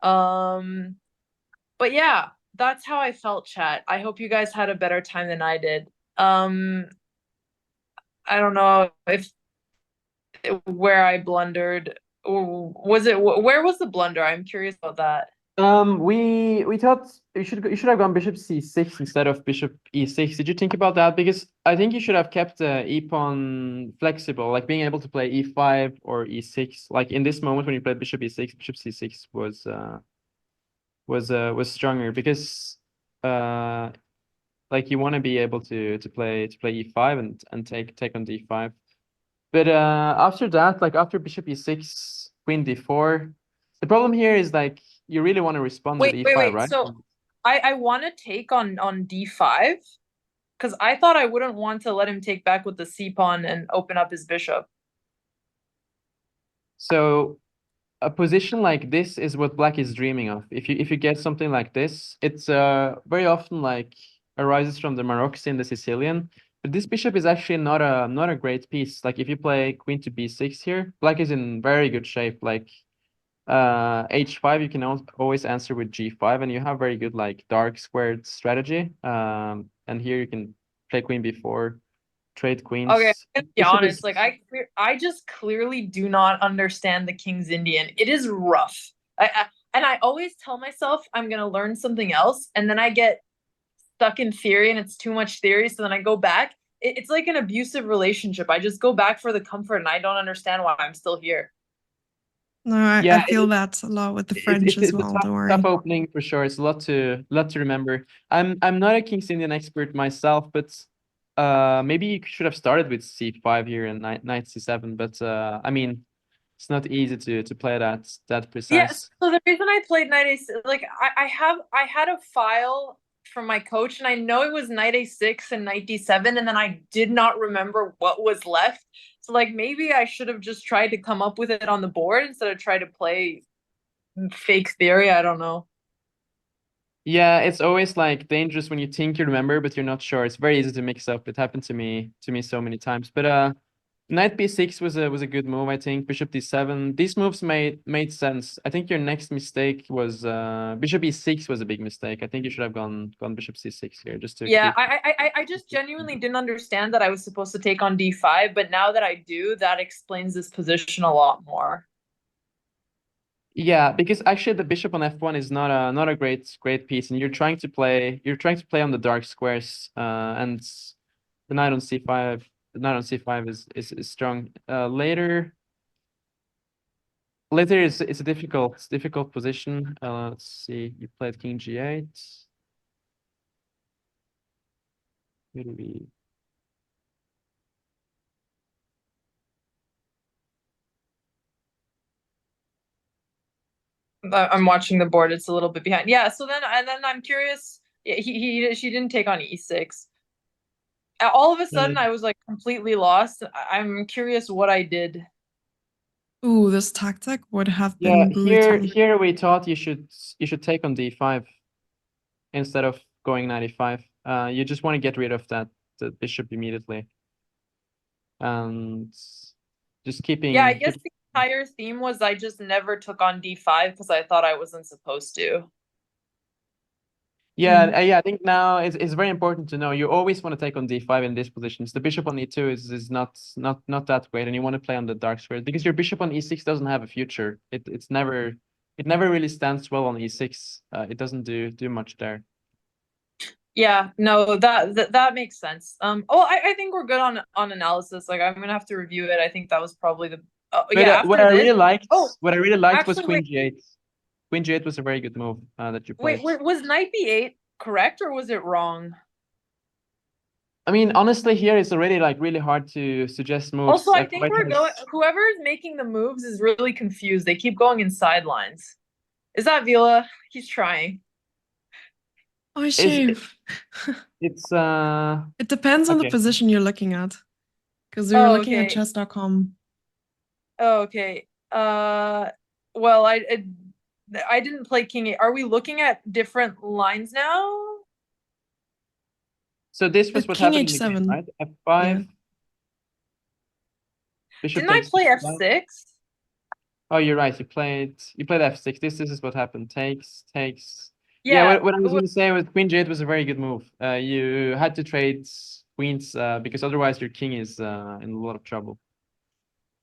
But yeah, that's how I felt, chat. I hope you guys had a better time than I did. I don't know if where I blundered. Was it where was the blunder? I'm curious about that.
We thought you should have gone bishop c6 instead of bishop e6. Did you think about that? Because I think you should have kept e pawn flexible, like being able to play e5 or e6. Like in this moment when you played bishop e6, bishop c6 was stronger because like you want to be able to play e5 and take on d5. But after that, like after bishop e6, queen d4, the problem here is like you really want to respond with e5, right?
So I want to take on d5 because I thought I wouldn't want to let him take back with the c pawn and open up his bishop.
So a position like this is what black is dreaming of. If you get something like this, it's very often like arises from the Moroccan, the Sicilian. But this bishop is actually not a great piece. Like if you play queen to b6 here, black is in very good shape. Like h5 you can always answer with g5, and you have very good like dark squared strategy. And here you can play queen b4, trade queens.
Okay, I'm gonna be
Bishop
honest.
is
Like I just clearly do not understand the King's Indian. It is rough. And I always tell myself I'm gonna learn something else, and then I get stuck in theory, and it's too much theory. So then I go back. It's like an abusive relationship. I just go back for the comfort, and I don't understand why I'm still here.
No, I
yeah,
feel that a lot with the French as
it's a
well. Don't
tough
worry.
opening for sure. It's a lot to remember. I'm not a King's Indian expert myself, but maybe you should have started with c5 here and knight c7. But I mean, it's not easy to play that
Yes.
precise.
So the reason I played Knight A6, like I had a file from my coach, and I know it was Knight A6 and Knight D7, and then I did not remember what was left. So like maybe I should have just tried to come up with it on the board instead of try to play fake theory. I don't know.
Yeah, it's always like dangerous when you think you remember, but you're not sure. It's very easy to mix up. It happened to me so many times. But knight b6 was a good move, I think. Bishop d7. These moves made sense. I think your next mistake was bishop e6 was a big mistake. I think you should have gone bishop c6 here just to
Yeah,
keep.
I just genuinely didn't understand that I was supposed to take on D5, but now that I do, that explains this position a lot more.
Yeah, because actually the bishop on f1 is not a great piece, and you're trying to play on the dark squares, and the knight on c5 is strong. Later is it's a difficult position. Let's see. You played king g8. Maybe.
I'm watching the board. It's a little bit behind. Yeah. So then, and then I'm curious. She didn't take on E6. All of a sudden, I was like completely lost. I'm curious what I did.
Ooh, this tactic would have
Yeah,
been brutal.
here we thought you should take on d5 instead of going 95. You just want to get rid of the bishop immediately, and just keeping.
Yeah, I guess the entire theme was I just never took on D5 because I thought I wasn't supposed to.
Yeah, yeah. I think now it's very important to know you always want to take on d5 in these positions. The bishop on e2 is not that great, and you want to play on the dark square because your bishop on e6 doesn't have a future. It never really stands well on e6. It doesn't do much there.
Yeah, no, that makes sense. Oh, I think we're good on analysis. Like I'm gonna have to review it. I think that was probably the
But
yeah,
what
after
I
this.
really liked,
Oh,
was
actually,
queen
wait,
g8. Queen g8 was a very good move that you
wait,
played.
was Knight B8 correct or was it wrong?
I mean, honestly, here it's already like really hard to suggest moves.
Also, I think
White
we're going.
has-
Whoever is making the moves is really confused. They keep going in sidelines. Is that Vila? He's trying.
Oh,
is
shame.
it's
It depends on the
okay.
position you're looking at. Because we were
Oh,
looking at
okay.
chess.com.
Oh, okay. Well, I didn't play King 8. Are we looking at different lines now?
So this was what
King
happened in the game,
h7.
right? F5.
Yeah.
Bishop
Didn't I
takes
play
f5.
F6?
Oh, you're right. You played f6. This is what happened. Takes. Yeah,
Yeah.
what I was gonna say was queen g8 was a very good move. You had to trade queens because otherwise your king is in a lot of trouble.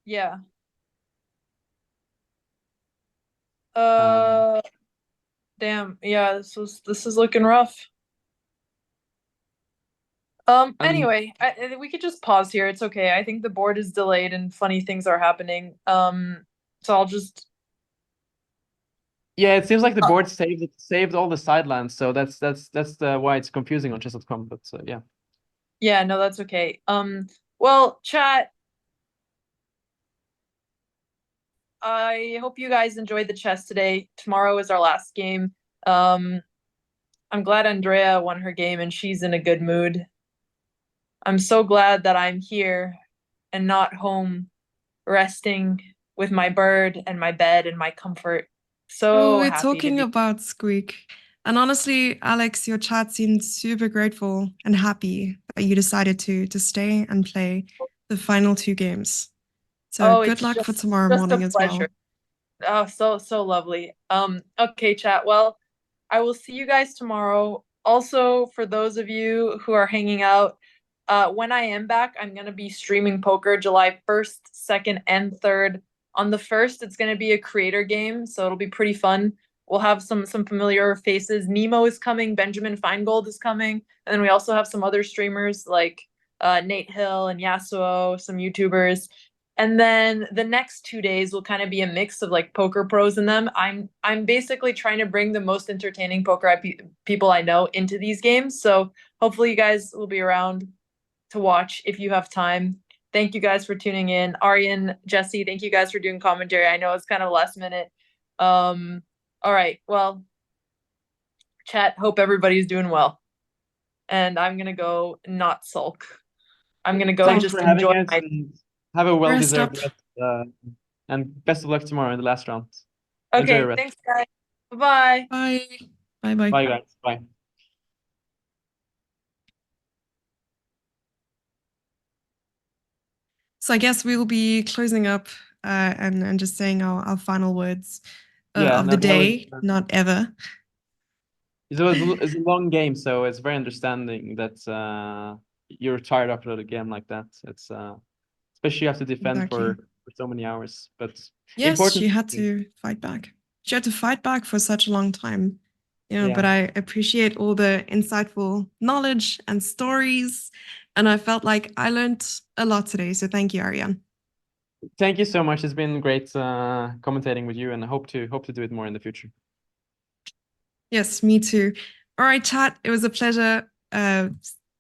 Yeah.
Um,
Damn. Yeah, this is looking rough. Anyway, we could just pause here. It's okay. I think the board is delayed and funny things are happening. So I'll just
yeah, it seems like the board saved all the sidelines, so that's why it's confusing on chess.com. But yeah.
yeah, no, that's okay. Well, chat, I hope you guys enjoyed the chess today. Tomorrow is our last game. I'm glad Andrea won her game and she's in a good mood. I'm so glad that I'm here and not home resting with my bird and my bed and my comfort.
Oh,
So
we're
happy to
talking
be.
about Squeak. And honestly, Alex, your chat seemed super grateful and happy that you decided to stay and play the final two games. So
Oh,
good
it's
luck for tomorrow
just a
morning as
pleasure.
well.
Oh, so lovely. Okay, chat. Well, I will see you guys tomorrow. Also, for those of you who are hanging out, when I am back, I'm gonna be streaming poker July 1st, 2nd, and 3rd. On the 1st, it's gonna be a creator game, so it'll be pretty fun. We'll have some familiar faces. Nemo is coming, Benjamin Feingold is coming, and then we also have some other streamers like Nate Hill and Yasuo, some YouTubers. And then the next 2 days will kind of be a mix of like poker pros in them. I'm basically trying to bring the most entertaining people I know into these games. So hopefully you guys will be around to watch if you have time. Thank you guys for tuning in. Arian, Jesse, thank you guys for doing commentary. I know it's kind of last minute. All right. Well, chat, hope everybody's doing well. And I'm gonna go not sulk. I'm gonna go
Thanks
just
for having
enjoy
us
my
and have a
Rest
well-deserved
up.
rest. And best of luck tomorrow in the last round. Enjoy your
Okay,
rest.
thanks guys. Bye.
Bye. Bye bye.
Bye, guys. Bye.
So I guess we will be closing up and just saying our final words
Yeah,
of
no,
the
that was
day, not ever.
it's a long game, so it's very understanding that you're tired after a game like that. It's especially you have to defend
Exactly.
for so many hours. But
Yes,
important.
she had to fight back. She had to fight back for such a long time. But
Yeah.
I appreciate all the insightful knowledge and stories. And I felt like I learned a lot today. So thank you, Ariane.
Thank you so much. It's been great commentating with you, and I hope to do it more in the future.
Yes, me too. All right, chat. It was a pleasure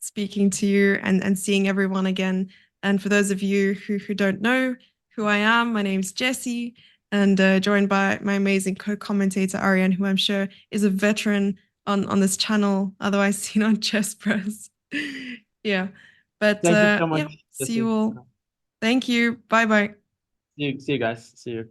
speaking to you and seeing everyone again. And for those of you who don't know who I am, my name's Jessie, and joined by my amazing co-commentator Arian, who I'm sure is a veteran on this channel, otherwise seen on Chess Press. Yeah, but
Thank you so much,
yeah, see you
Jesse.
all. Thank you. Bye bye.
See you guys. See you.